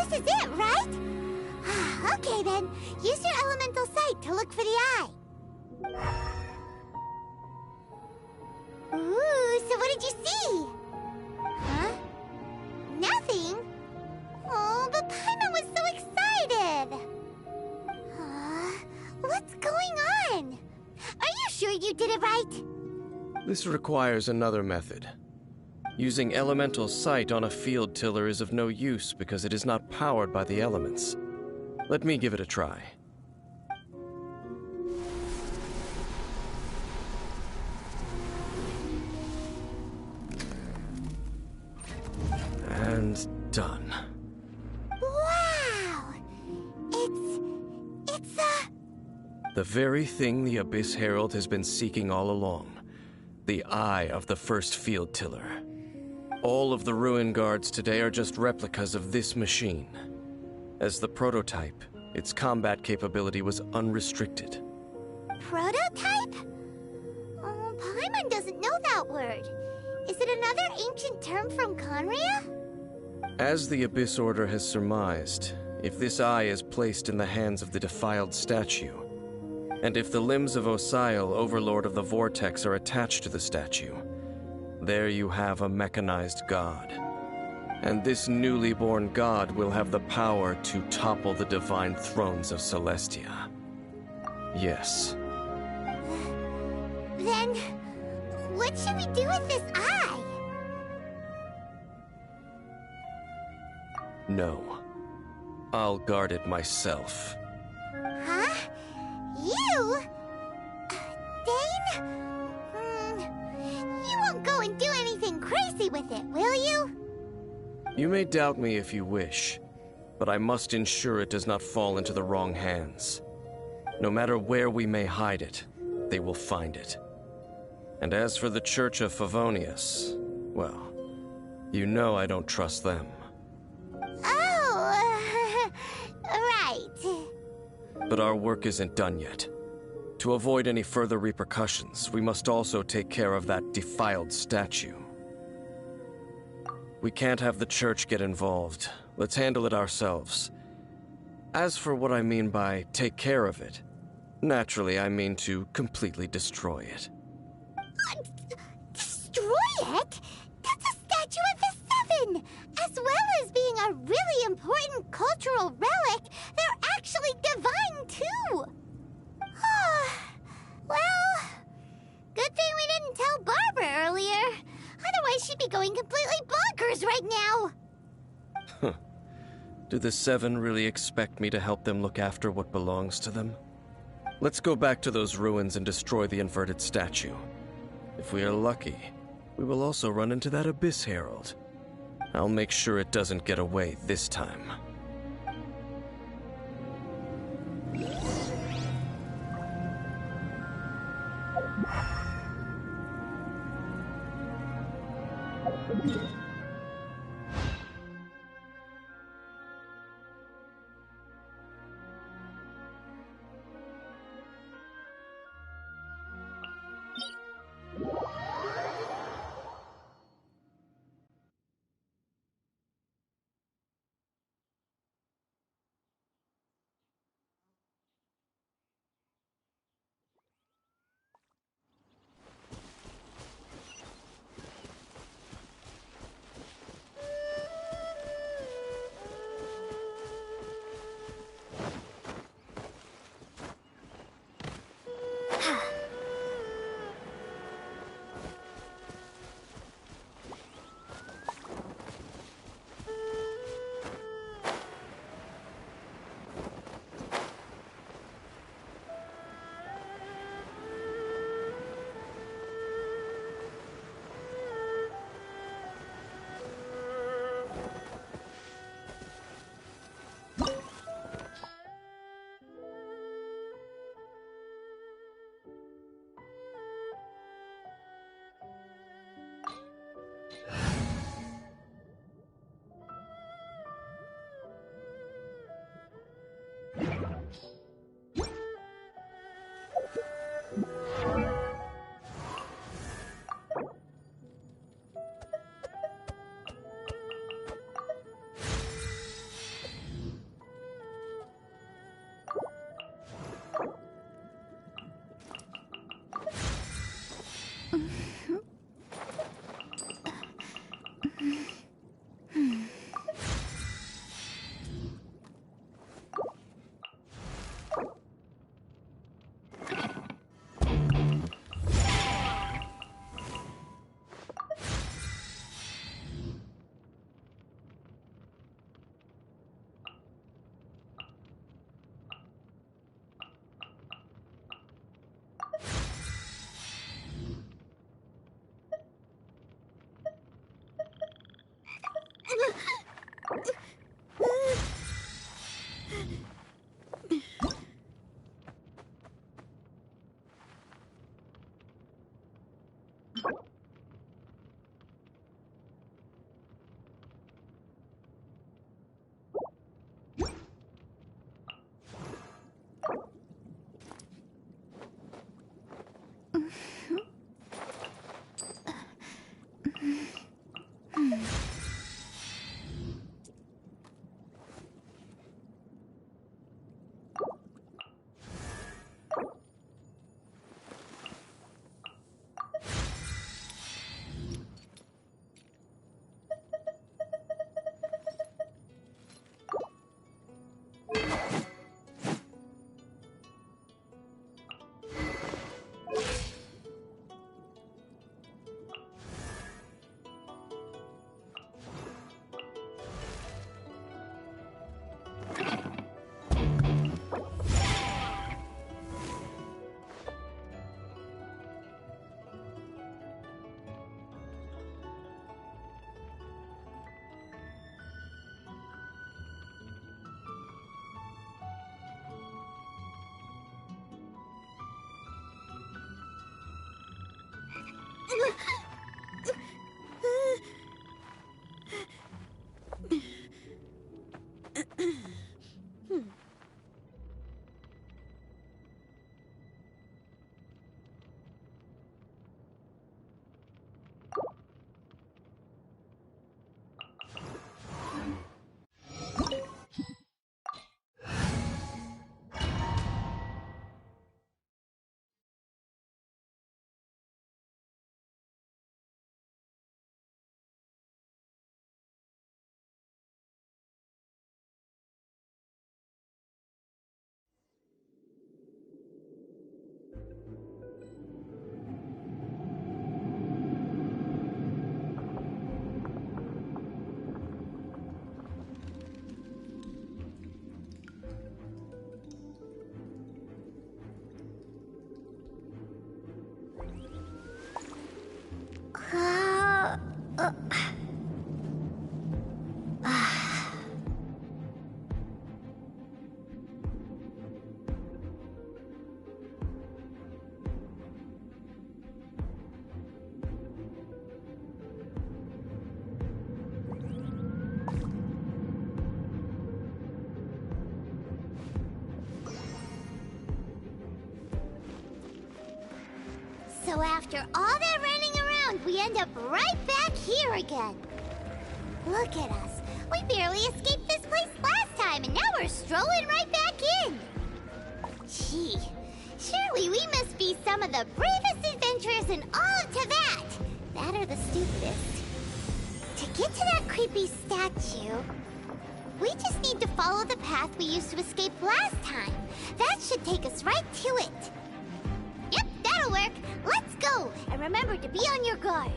this is it, right? Okay then, use your elemental sight to look for the eye. Ooh, so what did you see? Huh? Nothing? Oh, but Paimon was so excited! What's going on? Are you sure you did it right? This requires another method. Using elemental sight on a field tiller is of no use because it is not powered by the elements. Let me give it a try. And done. Wow! It's the very thing the Abyss Herald has been seeking all along. The eye of the first field tiller. All of the ruin guards today are just replicas of this machine. As the prototype, its combat capability was unrestricted. Prototype? Oh, Paimon doesn't know that word. Is it another ancient term from Conria? As the Abyss Order has surmised, if this eye is placed in the hands of the defiled statue, and if the limbs of Osial, Overlord of the Vortex, are attached to the statue, there you have a mechanized god. And this newly born god will have the power to topple the divine thrones of Celestia. Yes. Then, what should we do with this eye? No. I'll guard it myself. Huh? You? Dane? You won't go and do anything crazy with it, will you? You may doubt me if you wish, but I must ensure it does not fall into the wrong hands. No matter where we may hide it, they will find it. And as for the Church of Favonius, well, you know I don't trust them. Oh, right. But our work isn't done yet. To avoid any further repercussions, we must also take care of that defiled statue. We can't have the Church get involved. Let's handle it ourselves. As for what I mean by take care of it, naturally I mean to completely destroy it. Destroy it? That's a statue of the Seven! As well as being a really important cultural relic, they're actually divine too! Well, good thing we didn't tell Barbara earlier. Otherwise she'd be going completely bonkers right now! Huh. Do the Seven really expect me to help them look after what belongs to them? Let's go back to those ruins and destroy the inverted statue. If we are lucky, we will also run into that Abyss Herald. I'll make sure it doesn't get away this time. So after all that running around, we end up right back here again. Look at us. We barely escaped this place last time, and now we're strolling right back in. Gee, surely we must be some of the bravest adventurers in all of Teyvat. That or the stupidest. To get to that creepy statue, we just need to follow the path we used to escape last time. That should take us right to it. Yep, that'll work. Let's go, and remember to be on your guard.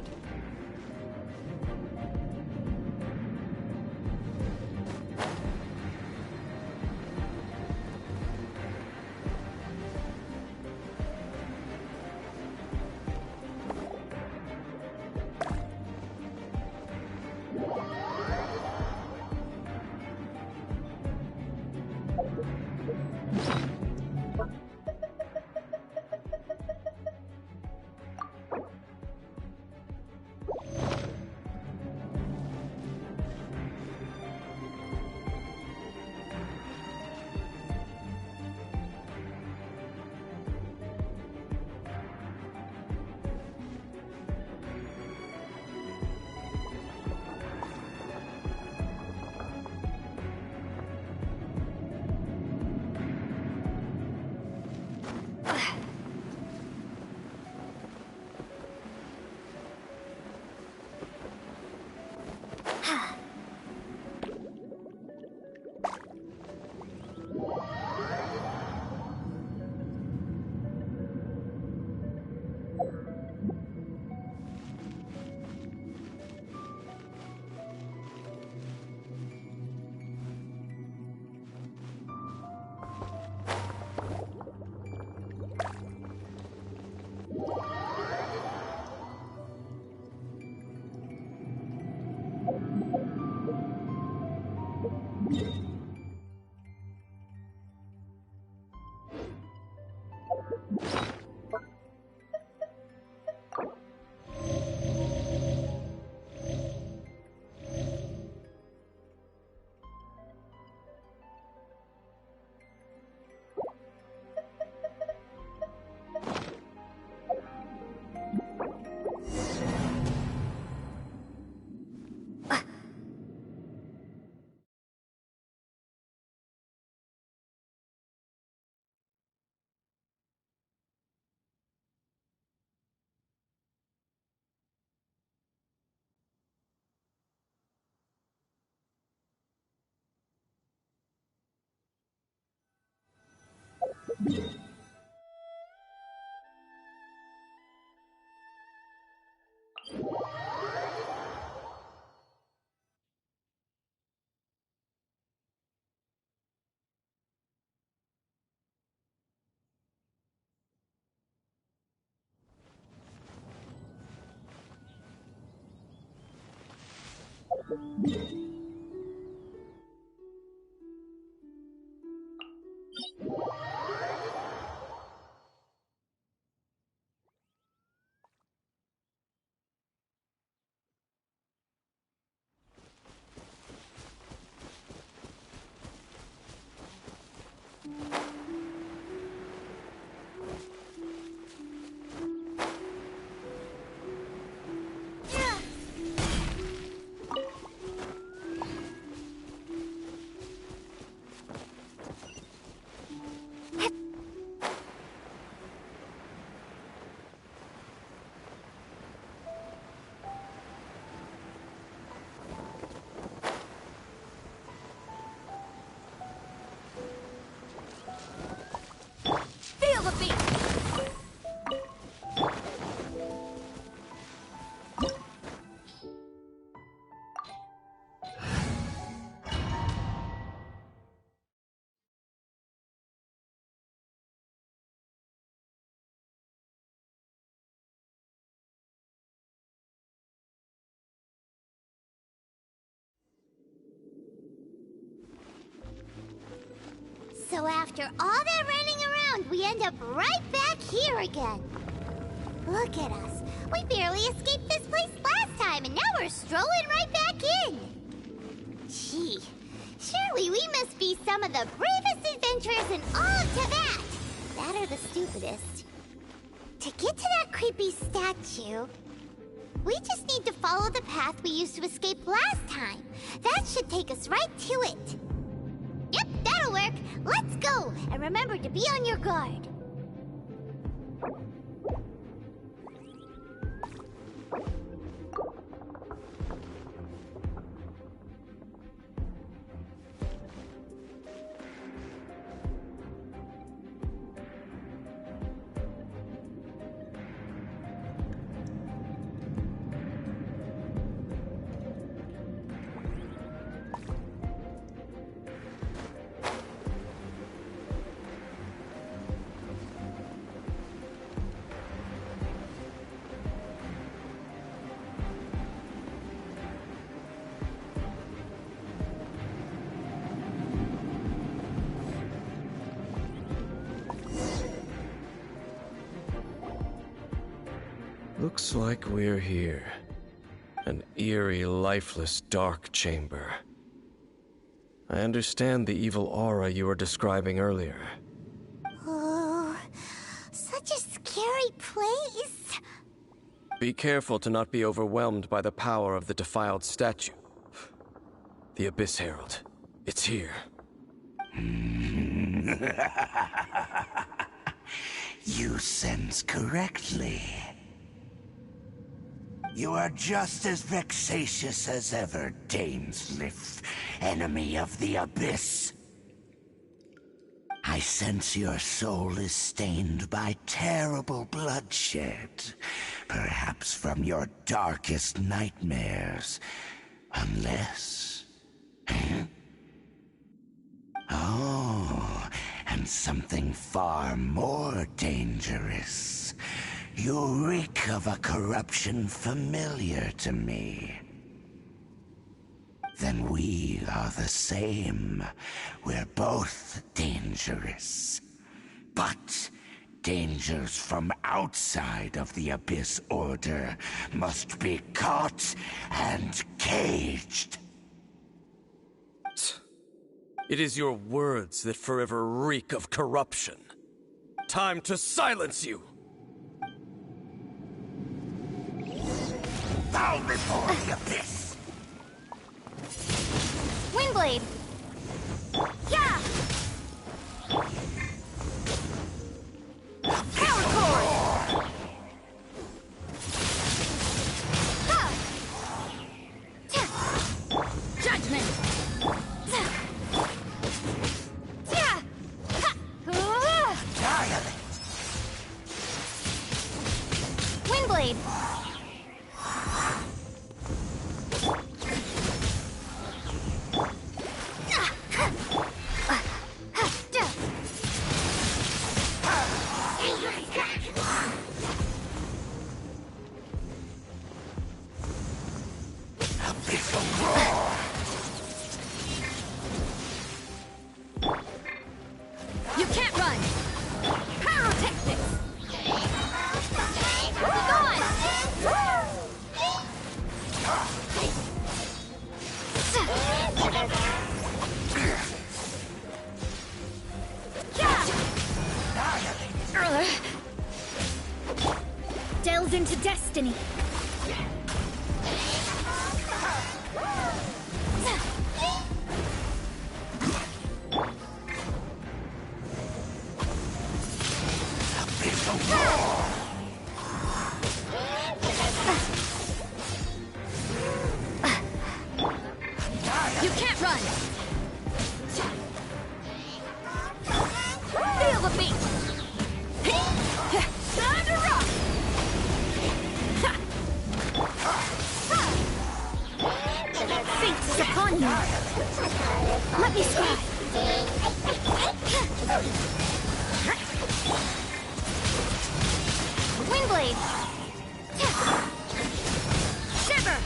So after all that running around, we end up right back here again. Look at us. We barely escaped this place last time, and now we're strolling right back in. Gee, surely we must be some of the bravest adventurers in all of Tibet. That or the stupidest. To get to that creepy statue, we just need to follow the path we used to escape last time. That should take us right to it. Yep, that'll work. Let's go, and remember to be on your guard. Looks like we're here. An eerie, lifeless, dark chamber. I understand the evil aura you were describing earlier. Oh, such a scary place. Be careful to not be overwhelmed by the power of the defiled statue. The Abyss Herald. It's here. You sense correctly. You are just as vexatious as ever, Dainsliff, enemy of the Abyss. I sense your soul is stained by terrible bloodshed, perhaps from your darkest nightmares, unless... Oh, and something far more dangerous. You reek of a corruption familiar to me. Then we are the same. We're both dangerous. But dangers from outside of the Abyss Order must be caught and caged. It is your words that forever reek of corruption. Time to silence you! Bow before the Abyss! Windblade! Yeah! Power core! Judgment! Windblade! You can't run! Pyrotechnics! Be gone! Delve into destiny. You can't run! Feel the beat! Time to rock! Fate is upon you! Let me scribe! Windblade! Shiver!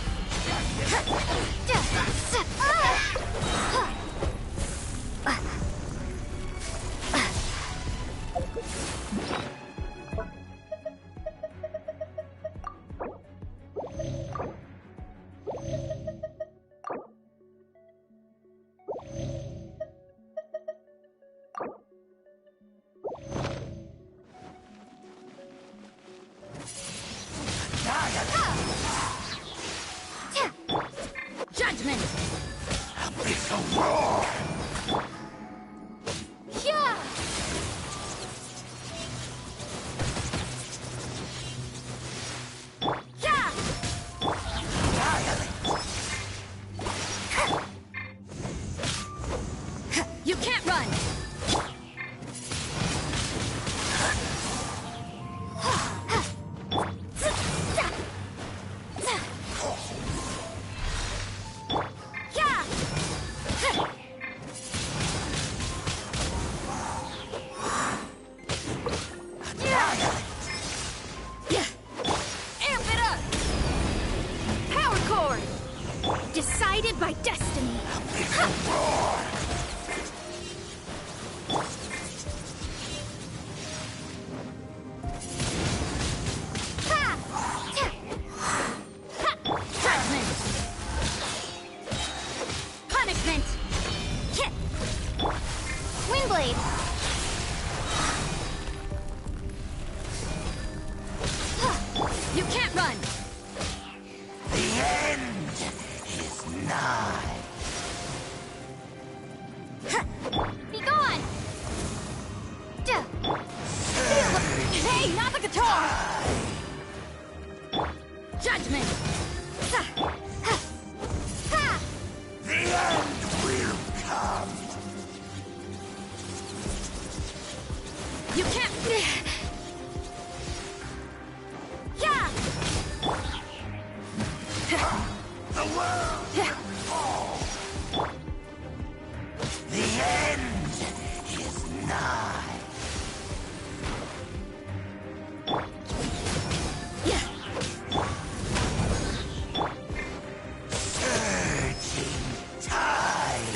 Decided by destiny. Judgment! Punishment! Windblade! You can't run! The end is nigh. Be gone! Hey, not the guitar! Judgment! The end will come. You can't... Yeah! The world will fall. The end is nigh. Surging tide.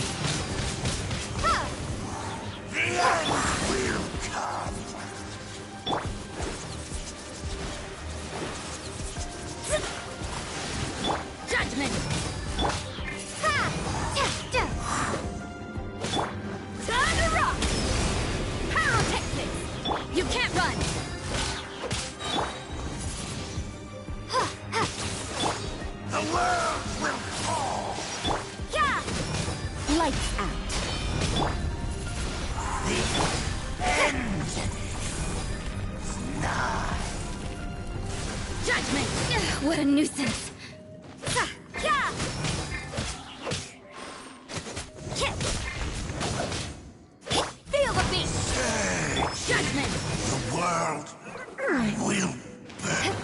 The end will come. Judgment! Time to rock! Pyrotechnics! You can't run! The world will fall. Yeah! Lights out. The end is nigh. Judgment! What a nuisance. Yeah! Feel the beat! Judgment! The world will burn.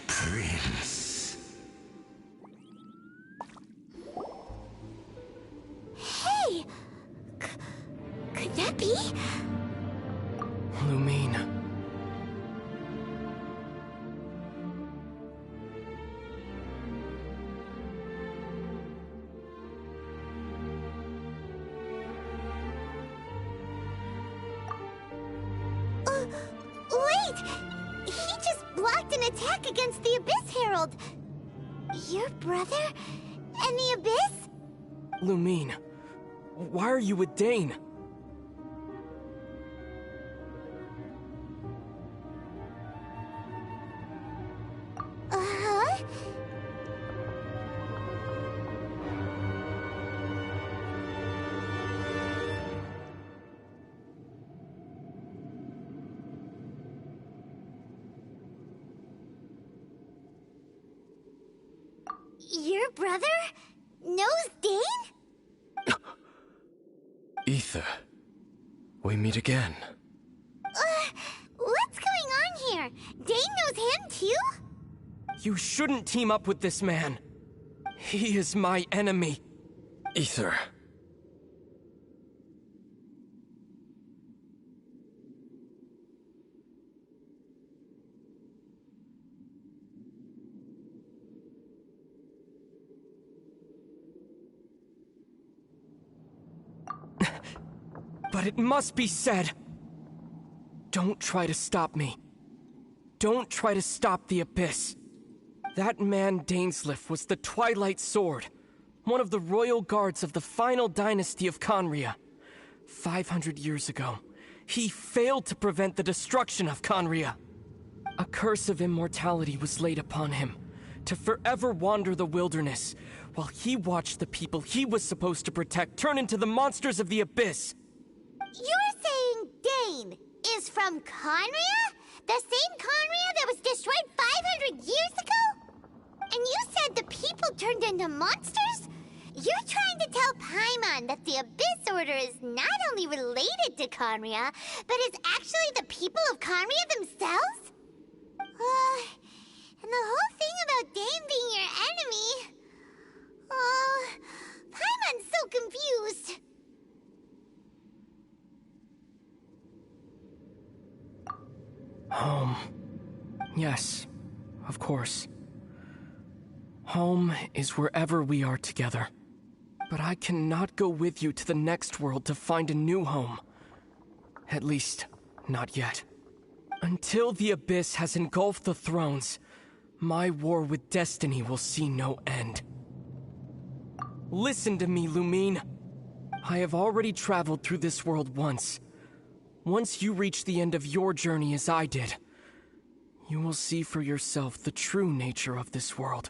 Prince. Hey! Could that be? Lumine. Wait! He just blocked an attack against the Abyss Herald. Your brother and the Abyss? Lumine. Why are you with Dane? Uh-huh. Your brother knows Dane? Ether. We meet again. What's going on here? Dane knows him too? You shouldn't team up with this man. He is my enemy. Ether. But it must be said. Don't try to stop me. Don't try to stop the Abyss. That man Dainsleif was the Twilight Sword, one of the royal guards of the final dynasty of Conria. 500 years ago, he failed to prevent the destruction of Conria. A curse of immortality was laid upon him, to forever wander the wilderness, while he watched the people he was supposed to protect turn into the monsters of the Abyss. You're saying Dane is from Conria? The same Conria that was destroyed turned into monsters? You're trying to tell Paimon that the Abyss Order is not only related to Conria, but is actually the people of Conria themselves? And the whole thing about Dane being your enemy... Paimon's so confused. Home. Yes, of course. Home is wherever we are together. But I cannot go with you to the next world to find a new home. At least, not yet. Until the Abyss has engulfed the thrones, my war with destiny will see no end. Listen to me, Lumine. I have already traveled through this world once. Once you reach the end of your journey as I did, you will see for yourself the true nature of this world.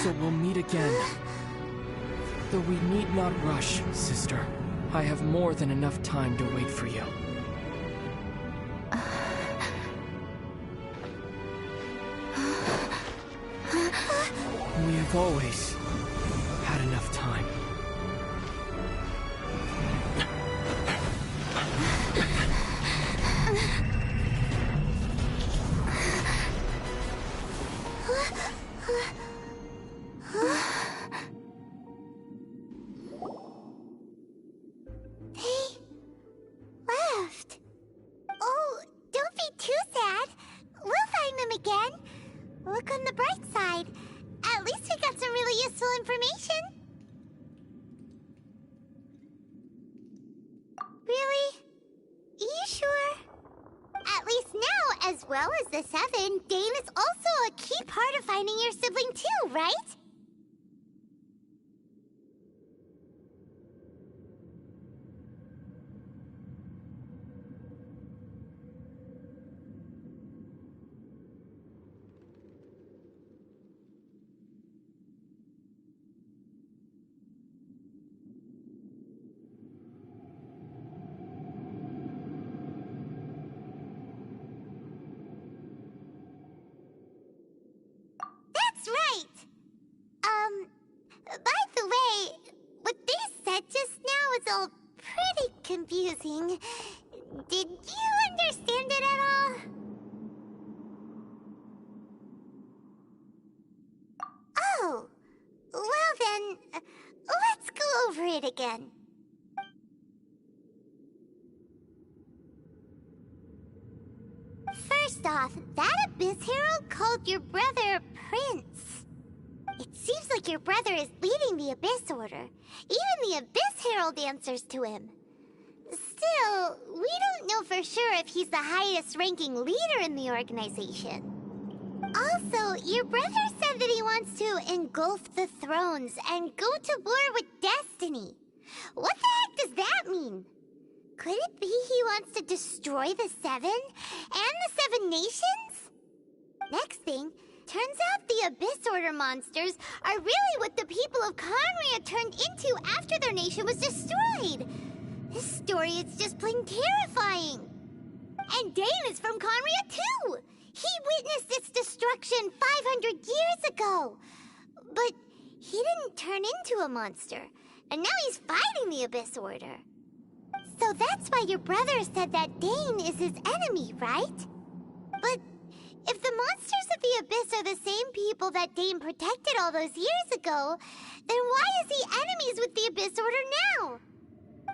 So we'll meet again. Though we need not rush, sister. I have more than enough time to wait for you. We have always had enough time. Left. Oh, don't be too sad. We'll find them again. Look on the bright side. At least we got some really useful information. Really? You sure? At least now, as well as the Seven, Dane is also a key part of finding your sibling too, right? That's right! By the way, what they said just now is all pretty confusing. Did you understand it at all? Oh, well then, let's go over it again. First off, that Abyss Herald called your brother Prince. It seems like your brother is leading the Abyss Order. Even the Abyss Herald answers to him. Still, we don't know for sure if he's the highest-ranking leader in the organization. Also, your brother said that he wants to engulf the thrones and go to war with destiny. What the heck does that mean? Could it be he wants to destroy the Seven and the Seven Nations? Next thing, turns out the Abyss Order monsters are really what the people of Conria turned into after their nation was destroyed. This story is just plain terrifying. And Dane is from Conria too. He witnessed its destruction 500 years ago. But he didn't turn into a monster. And now he's fighting the Abyss Order. So that's why your brother said that Dane is his enemy, right? But if the monsters of the Abyss are the same people that Dane protected all those years ago, then why is he enemies with the Abyss Order now?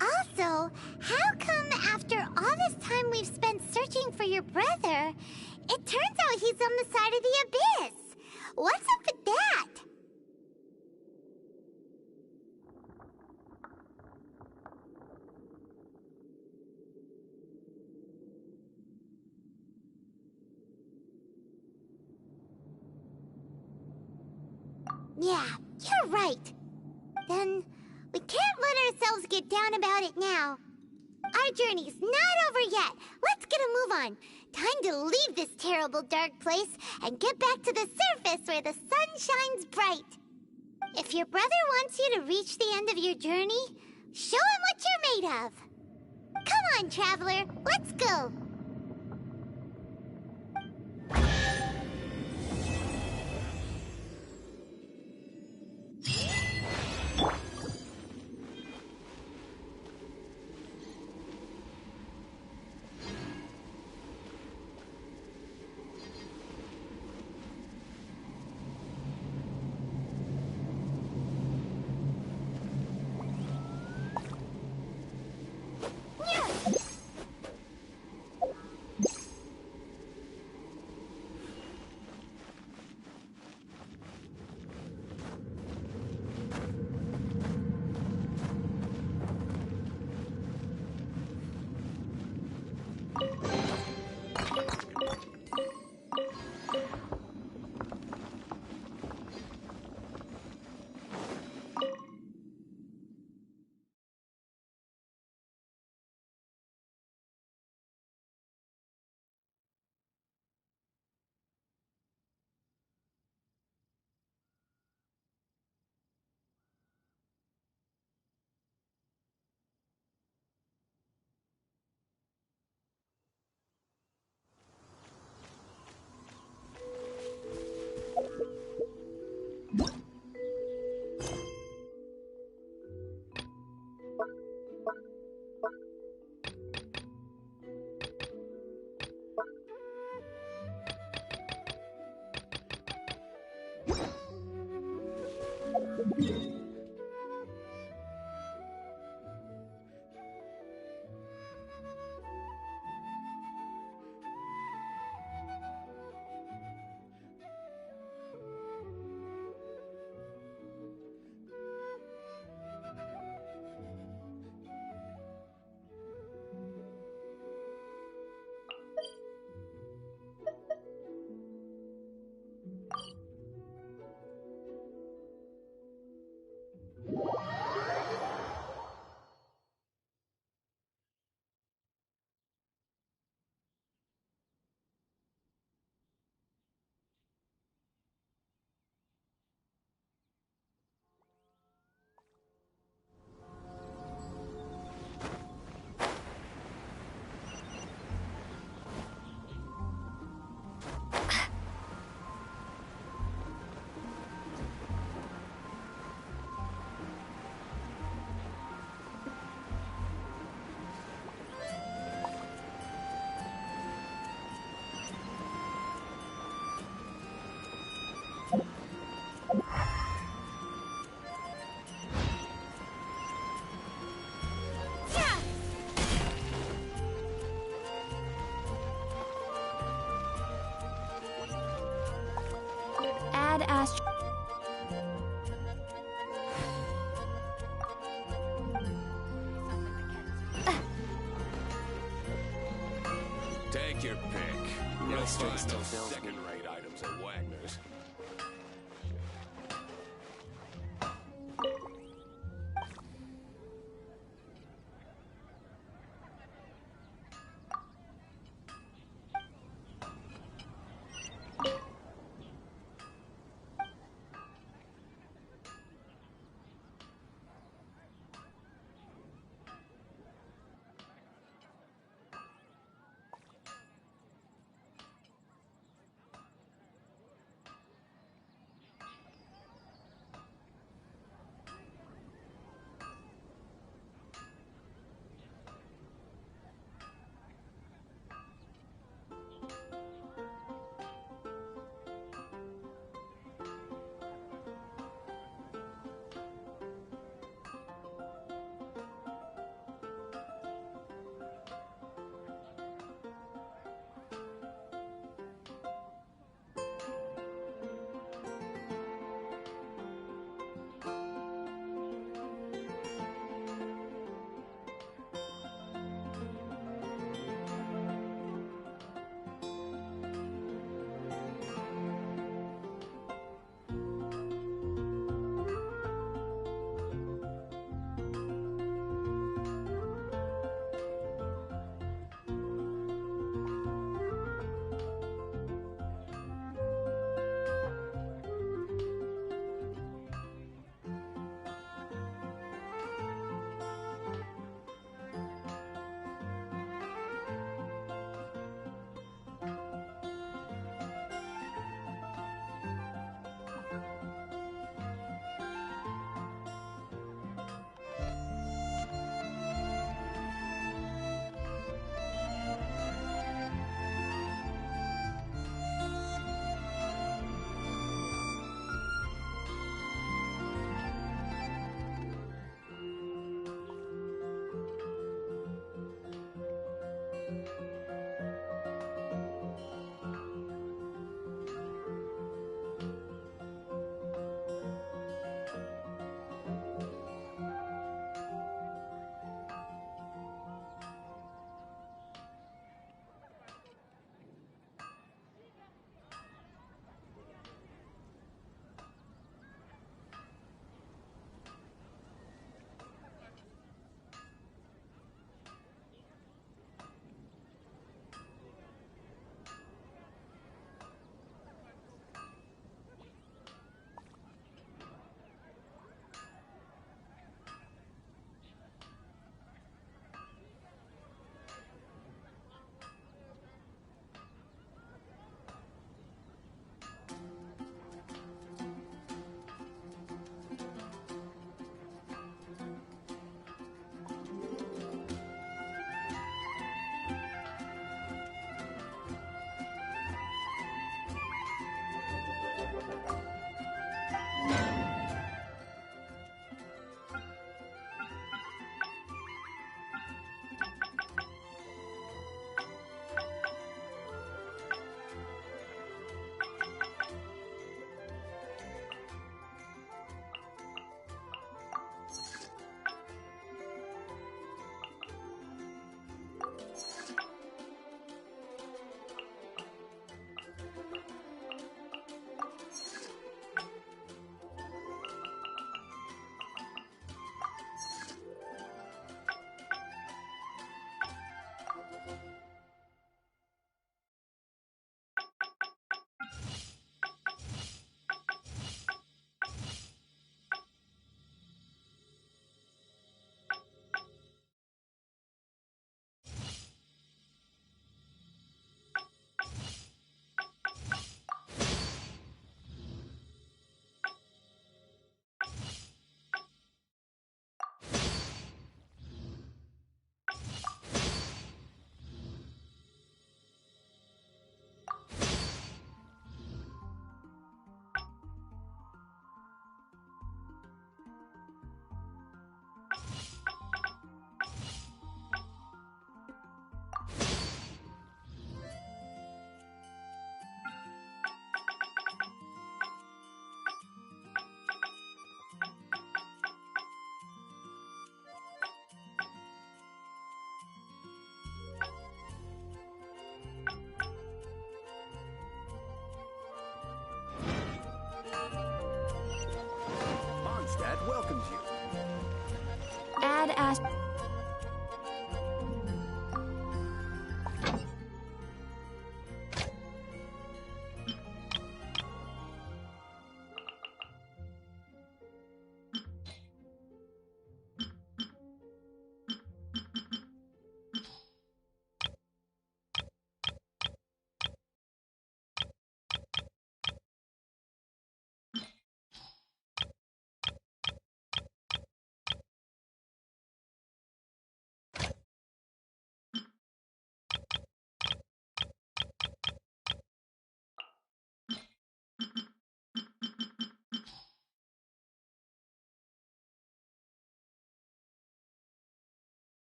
Also, how come after all this time we've spent searching for your brother, it turns out he's on the side of the Abyss? What's up with that? Yeah, you're right. Then we can't let ourselves get down about it now. Our journey's not over yet. Let's get a move on. Time to leave this terrible dark place and get back to the surface where the sun shines bright. If your brother wants you to reach the end of your journey, show him what you're made of. Come on, traveler, let's go. Dad asked... Take your pick. You'll find those second-rate items at Wagner's.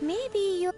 Maybe you...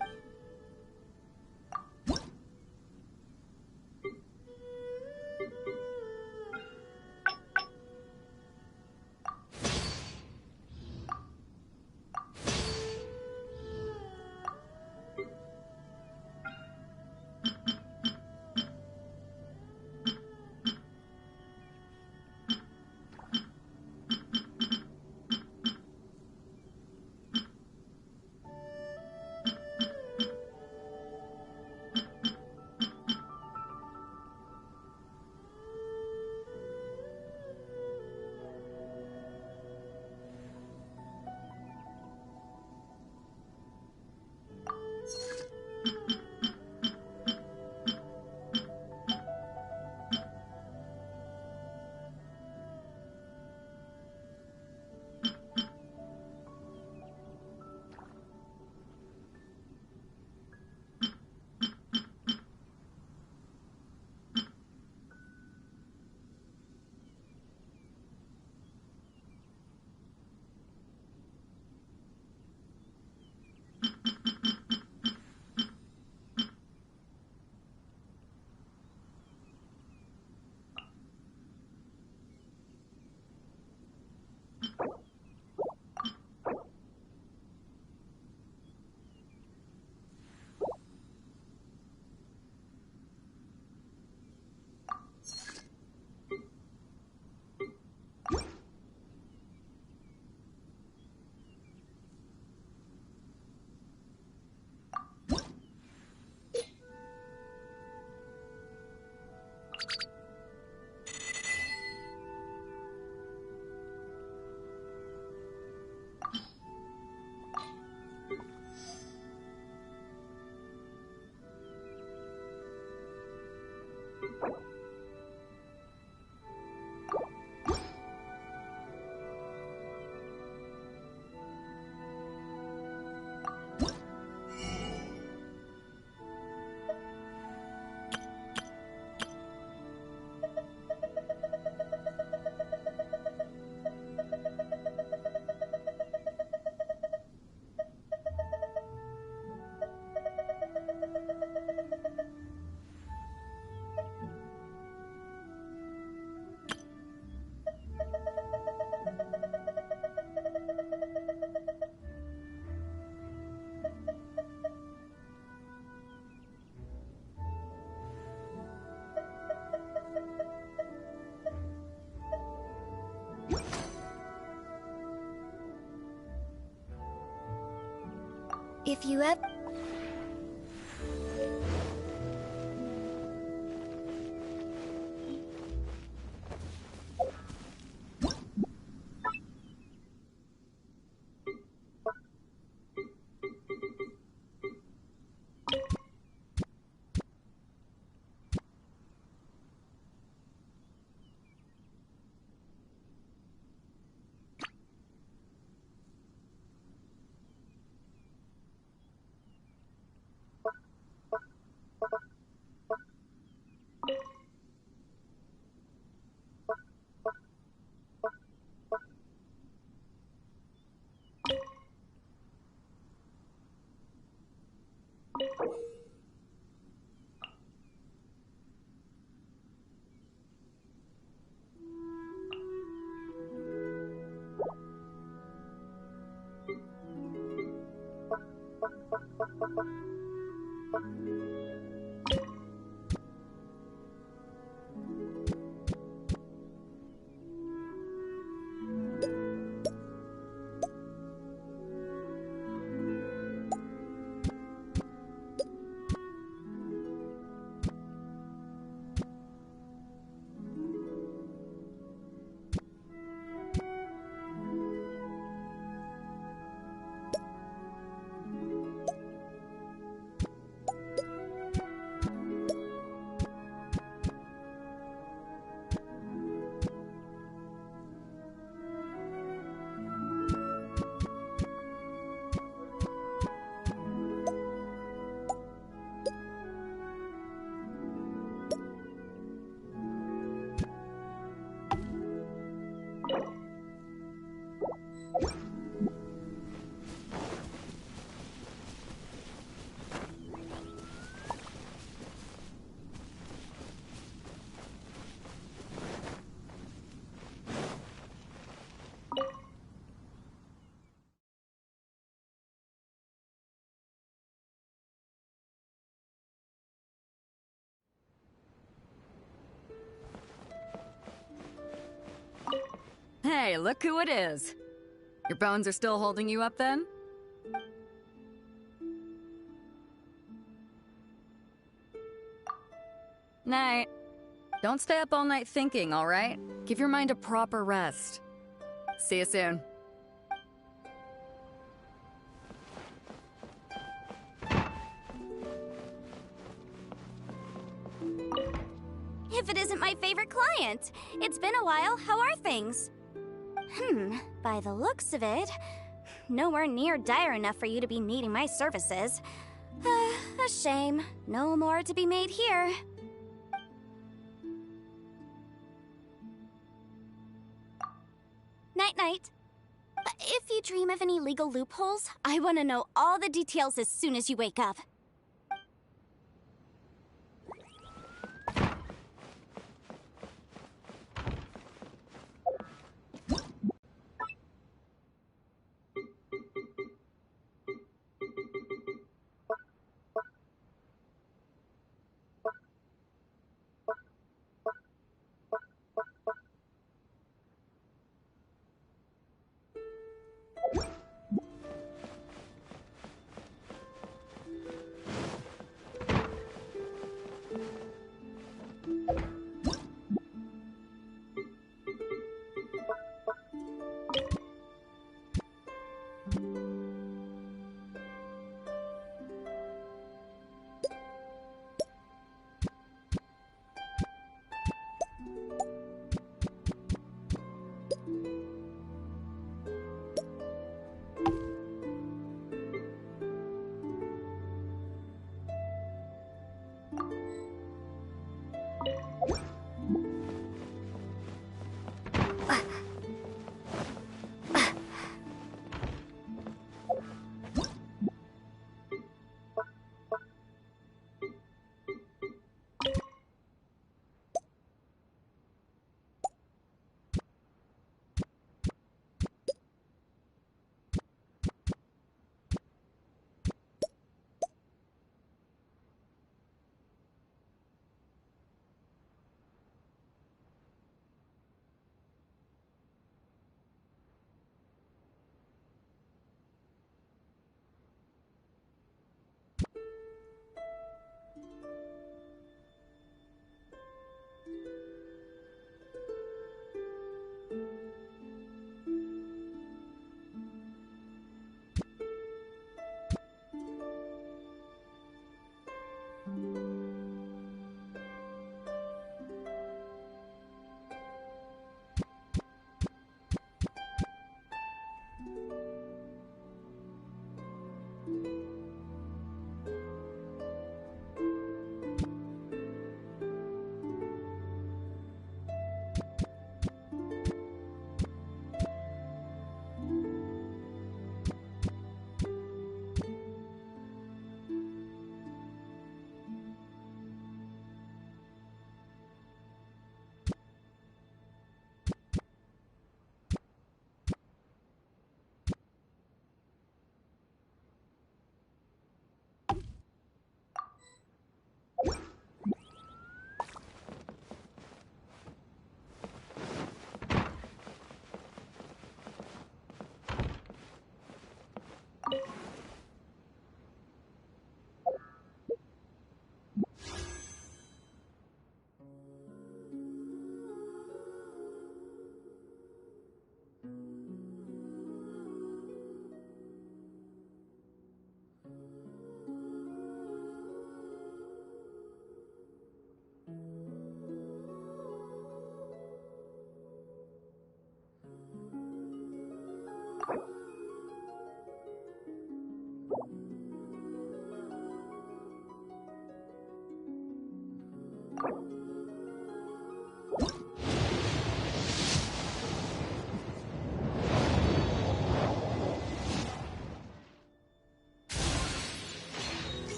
If you ever... Hey, look who it is. Your bones are still holding you up then? Night. Don't stay up all night thinking, alright? Give your mind a proper rest. See you soon. If it isn't my favorite client. It's been a while. How are things? By the looks of it, nowhere near dire enough for you to be needing my services. A shame. No more to be made here. Night-night. If you dream of any legal loopholes, I want to know all the details as soon as you wake up.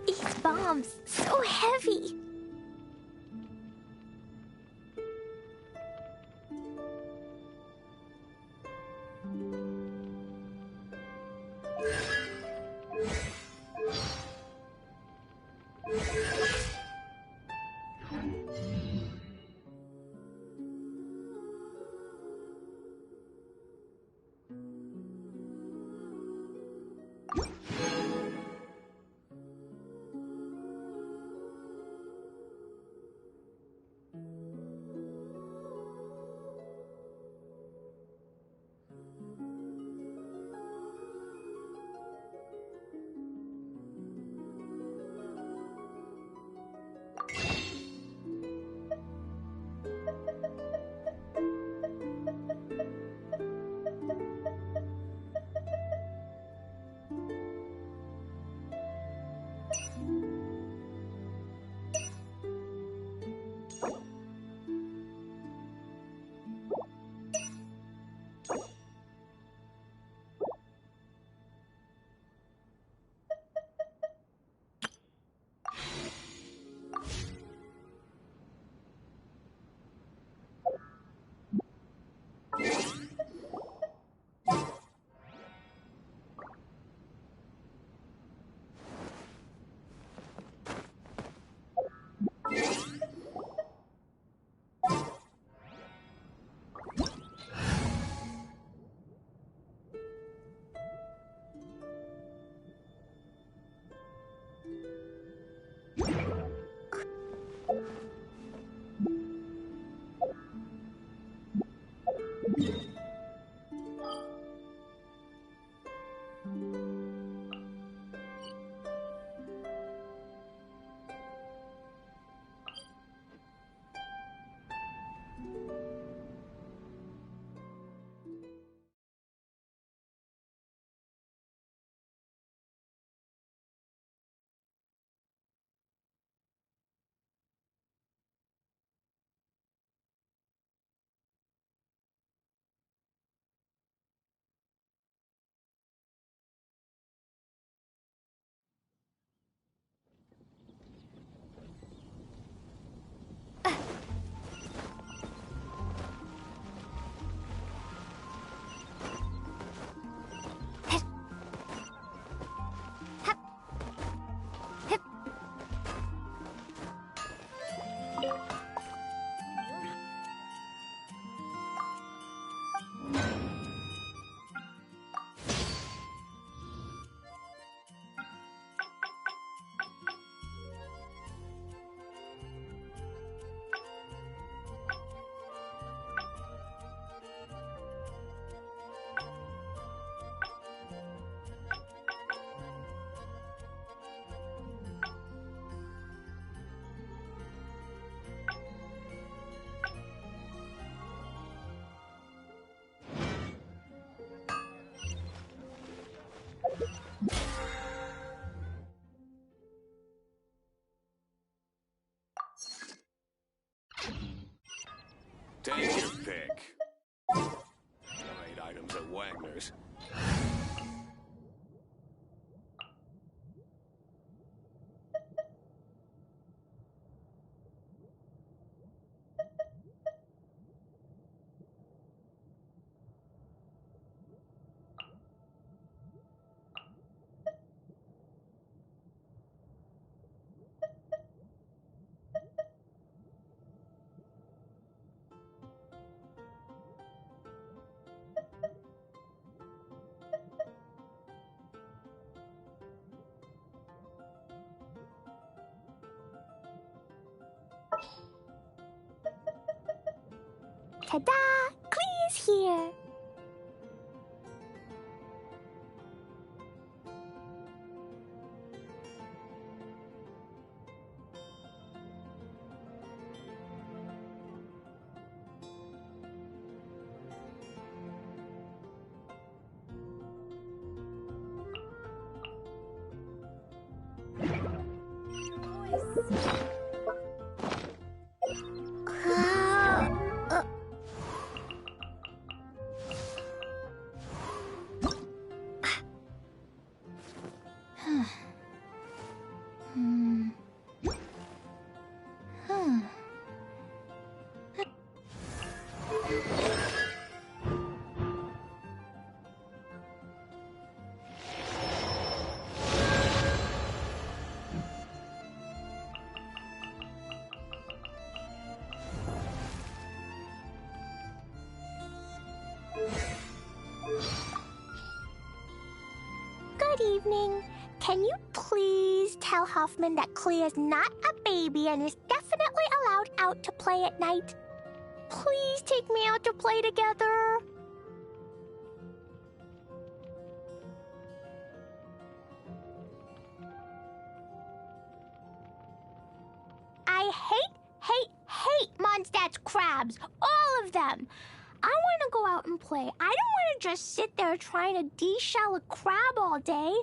These bombs, so heavy. Take your pick. 8 items at Wagner's. Ta-da! Clee's here! Good evening. Can you please tell Hoffman that Clea is not a baby and is definitely allowed out to play at night? Please take me out to play together. I hate Mondstadt's crabs. All of them. I want to go out and play. I don't want to just sit there trying to de-shell a crab all day.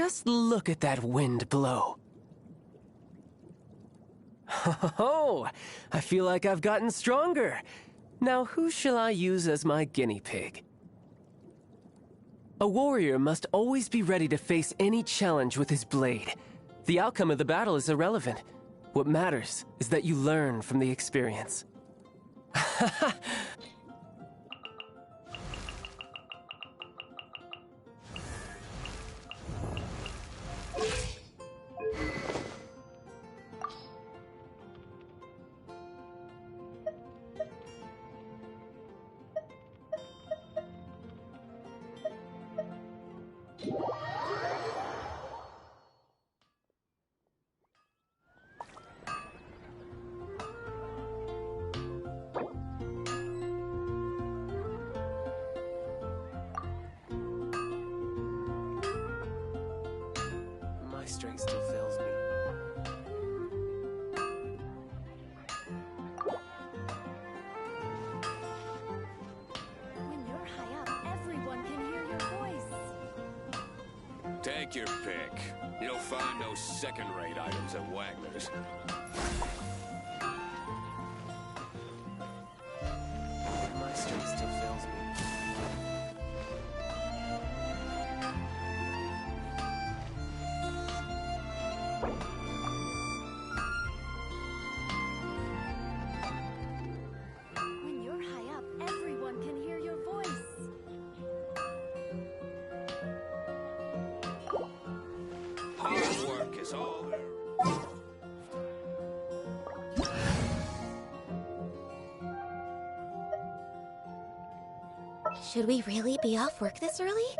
Just look at that wind blow. Oh, I feel like I've gotten stronger. Now who shall I use as my guinea pig? A warrior must always be ready to face any challenge with his blade. The outcome of the battle is irrelevant. What matters is that you learn from the experience. My strength still fails me. When you're high up, everyone can hear your voice. Take your pick. You'll find no second-rate items at Wagner's. My strength still fails me. When you're high up, everyone can hear your voice. Hard work is all there. Should we really be off work this early?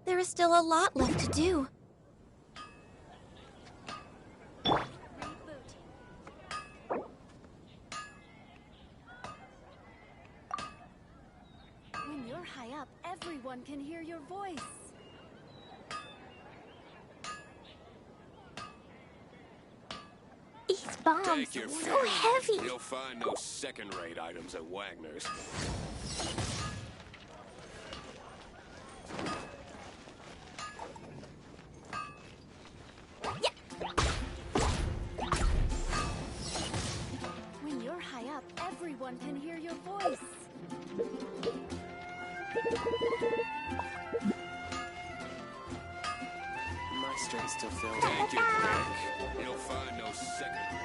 There is still a lot left to do. When you're high up, everyone can hear your voice. These bombs Take your are pick. so heavy. You'll find no second-rate items at Wagner's. When you're high up, everyone can hear your voice. My strength still fails me. Take your pick. You'll find no second-rate.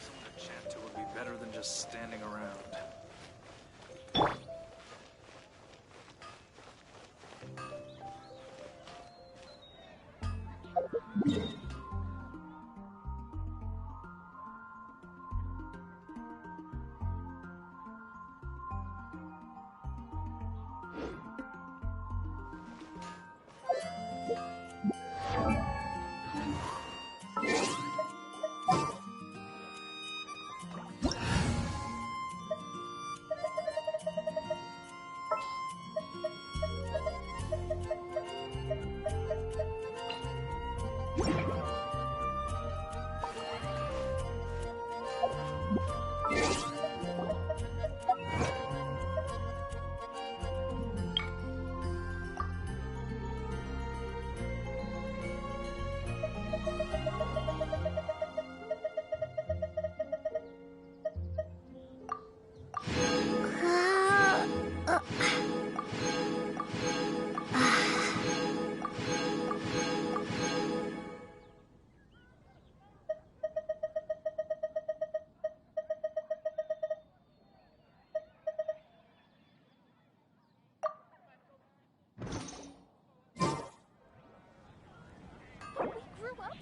Someone to chat to would be better than just standing around.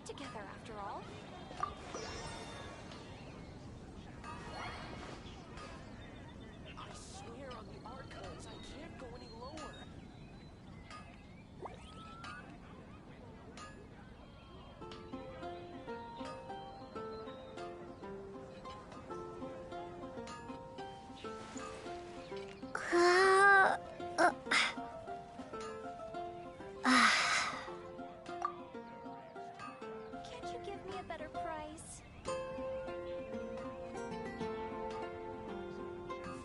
Together, after all. I swear on the archives, I can't go any lower. Can't you give me a better price?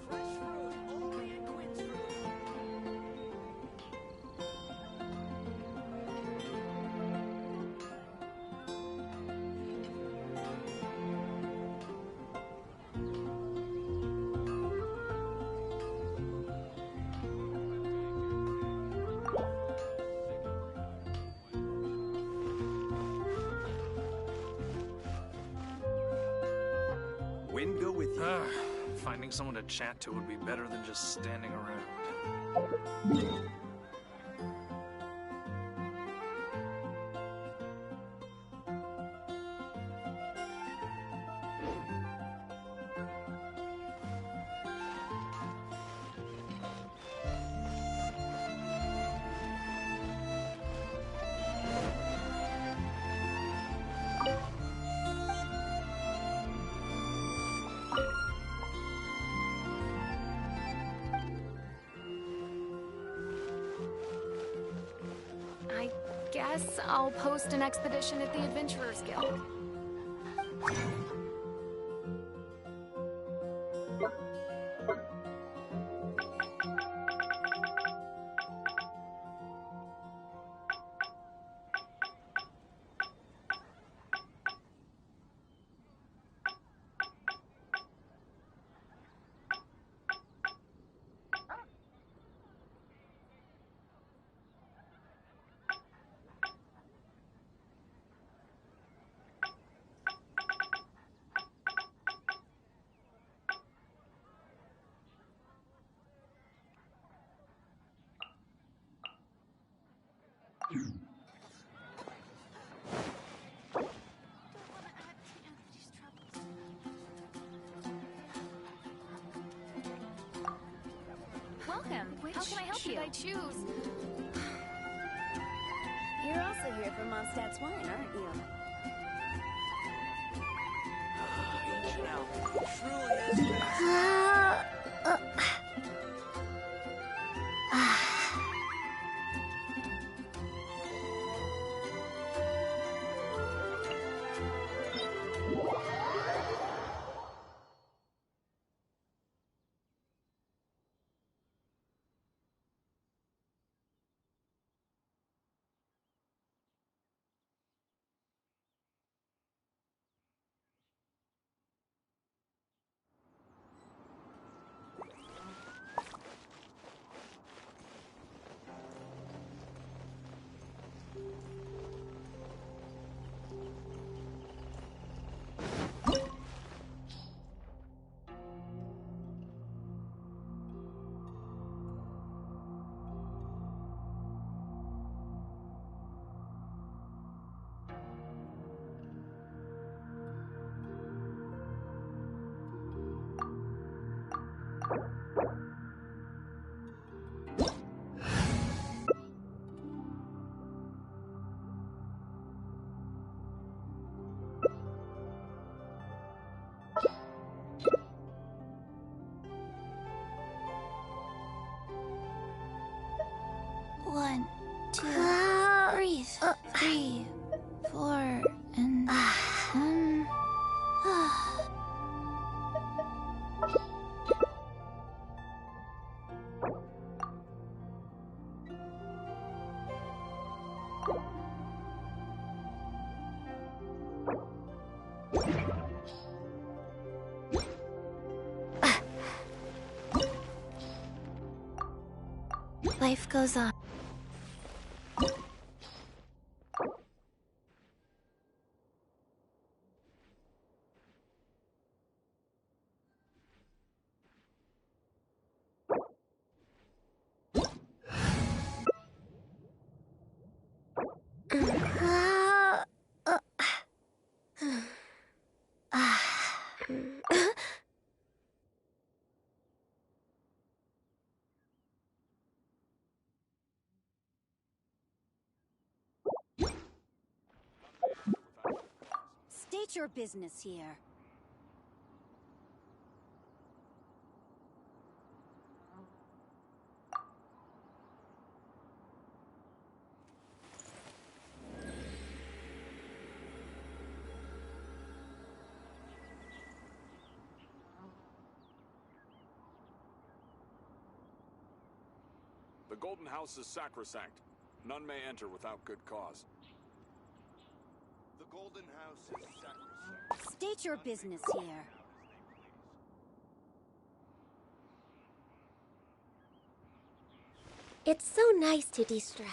Fresh fruit only at Quinn's Fruit. Wind go with you. Finding someone to chat to would be better than just standing around. I guess I'll post an expedition at the Adventurers Guild. Welcome. How can I help you? I choose? You're also here for Mondstadt's wine, aren't you? Ancient Alchemy truly is fascinating. One, two, breathe. 3, 4, and life goes on. State your business here. Golden House is sacrosanct. None may enter without good cause. The Golden House is sacrosanct. State your business here. It's so nice to de-stress.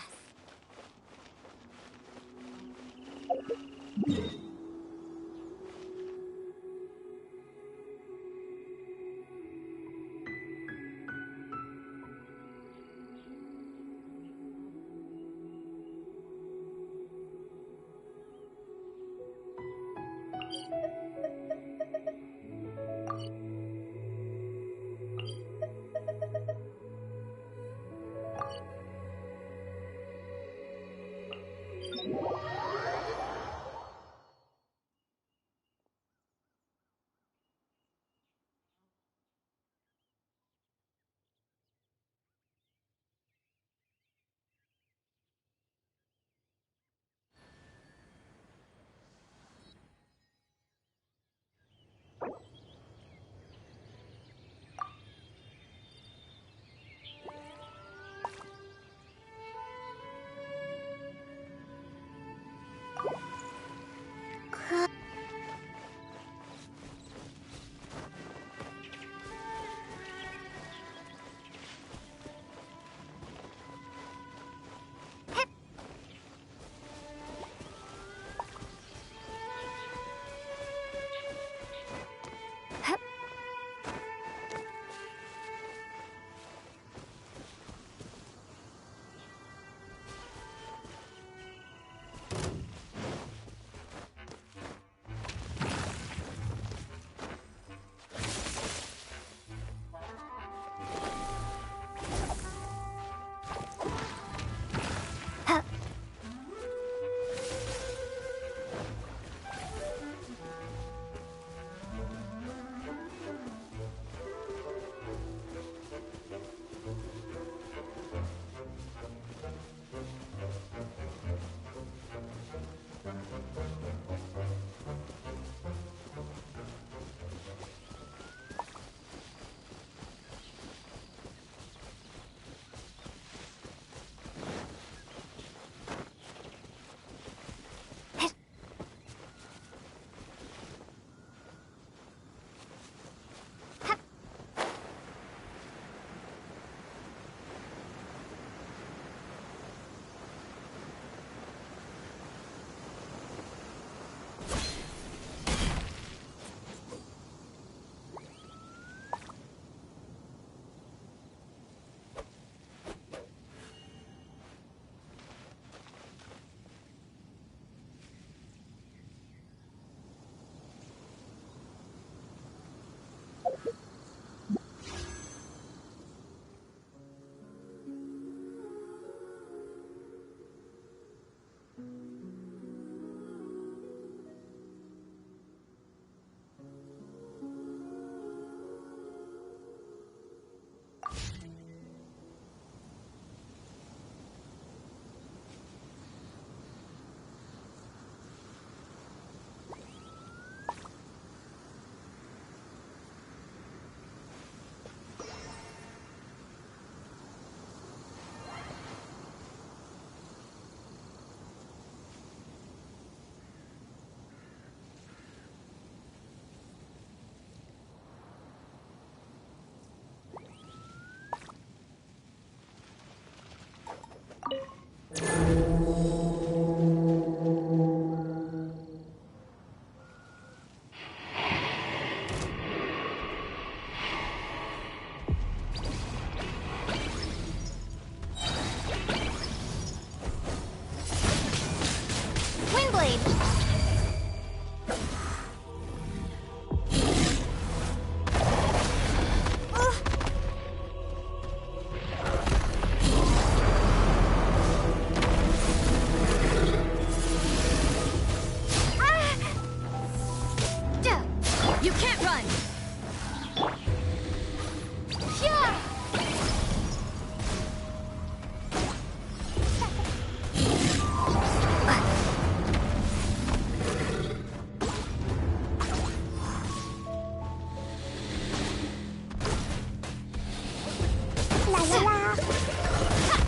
La la la.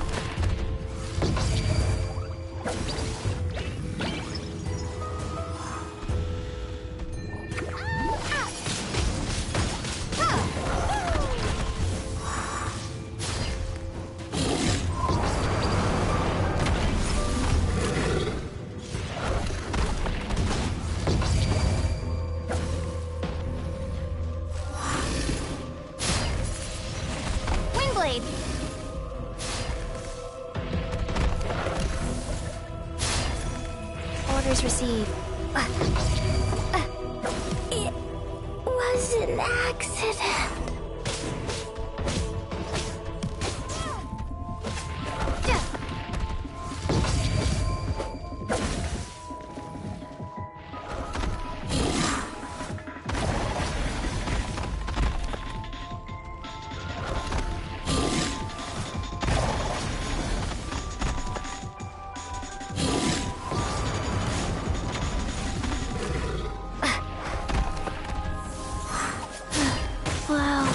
Blade. Orders received. It was an accident. Wow.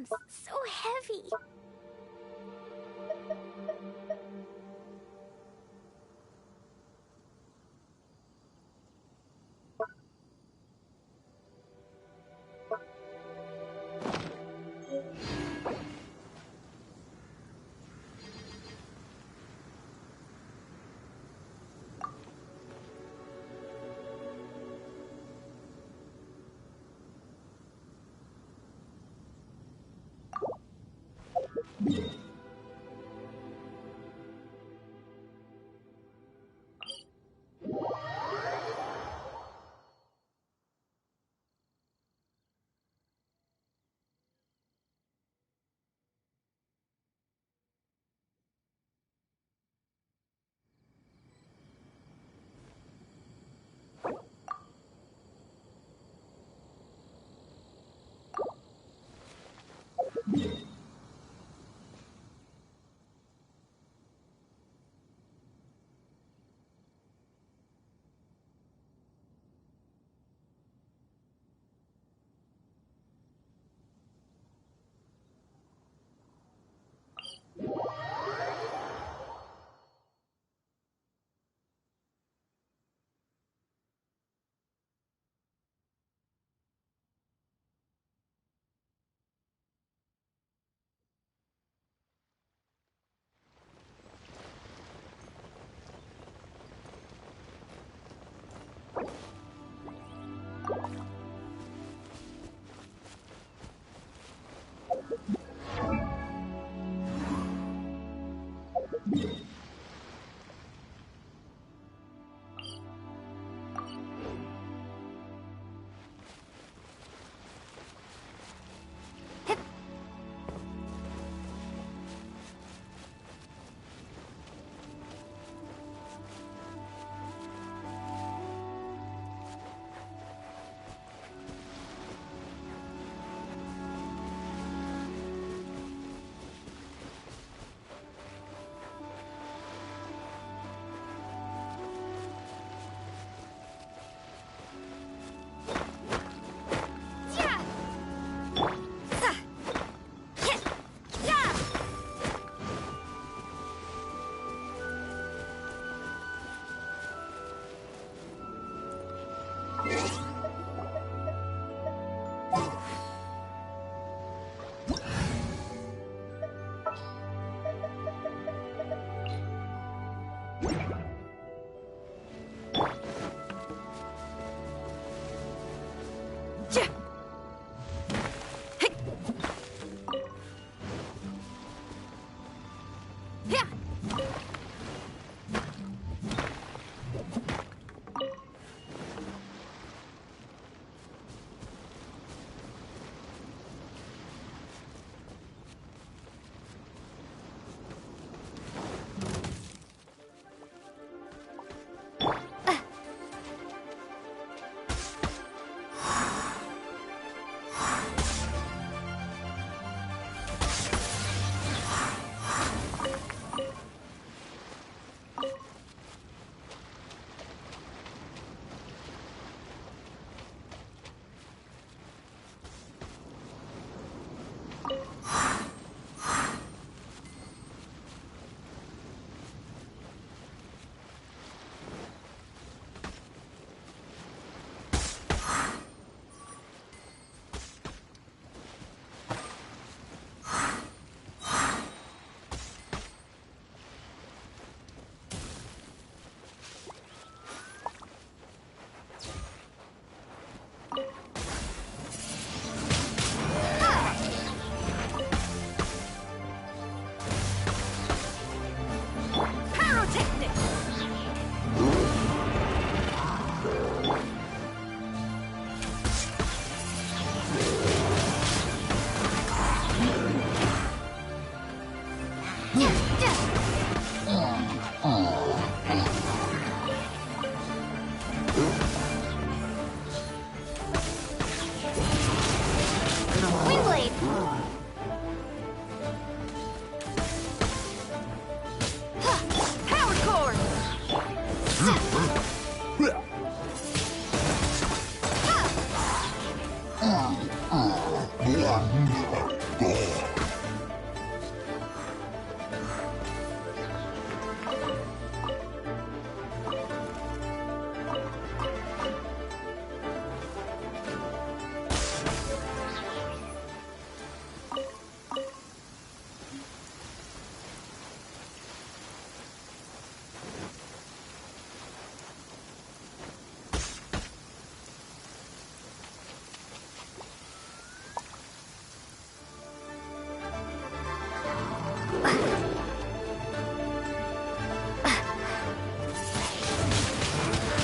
bombs. So heavy.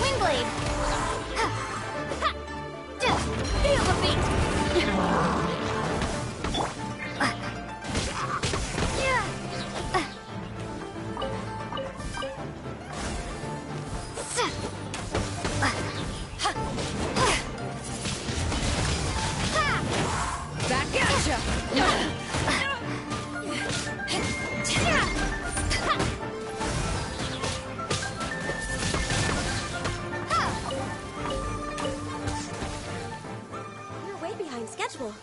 Windblade! Feel the beat! Back at ya! You're way behind schedule.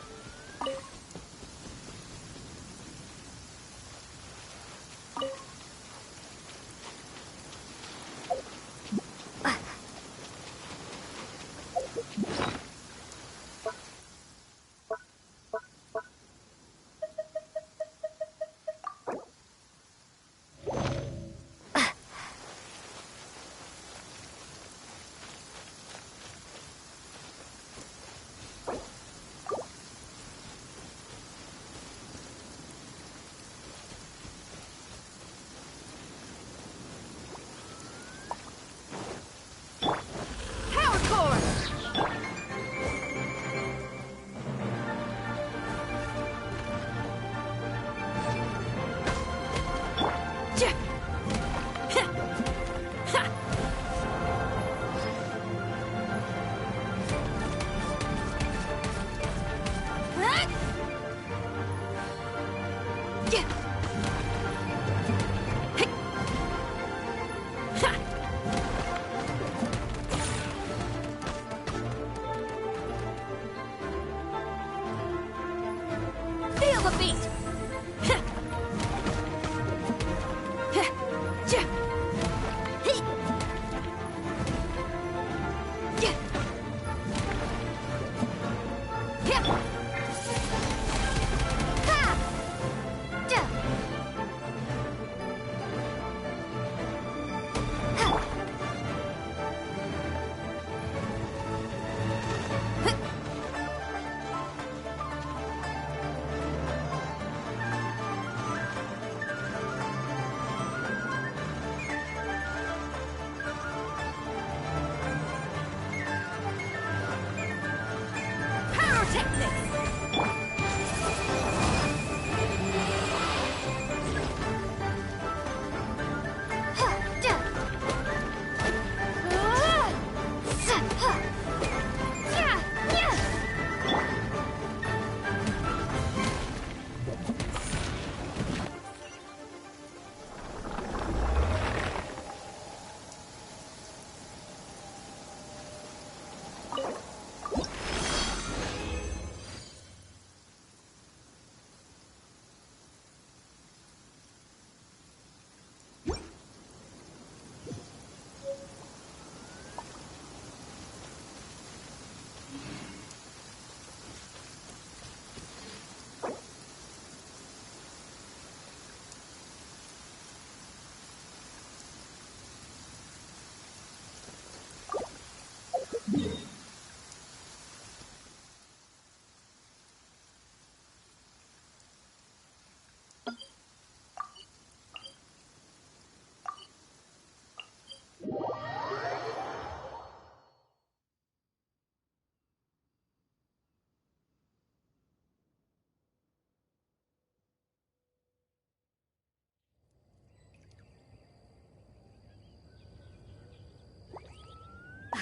Feel the beat!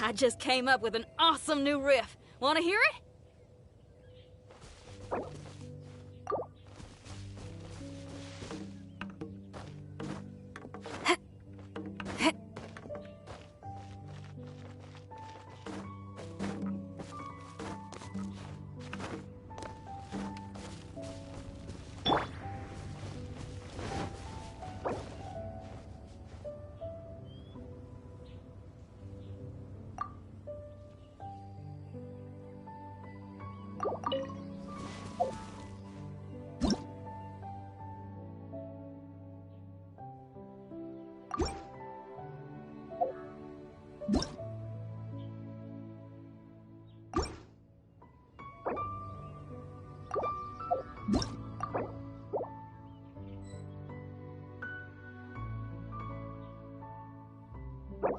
I just came up with an awesome new riff. Want to hear it? Bye.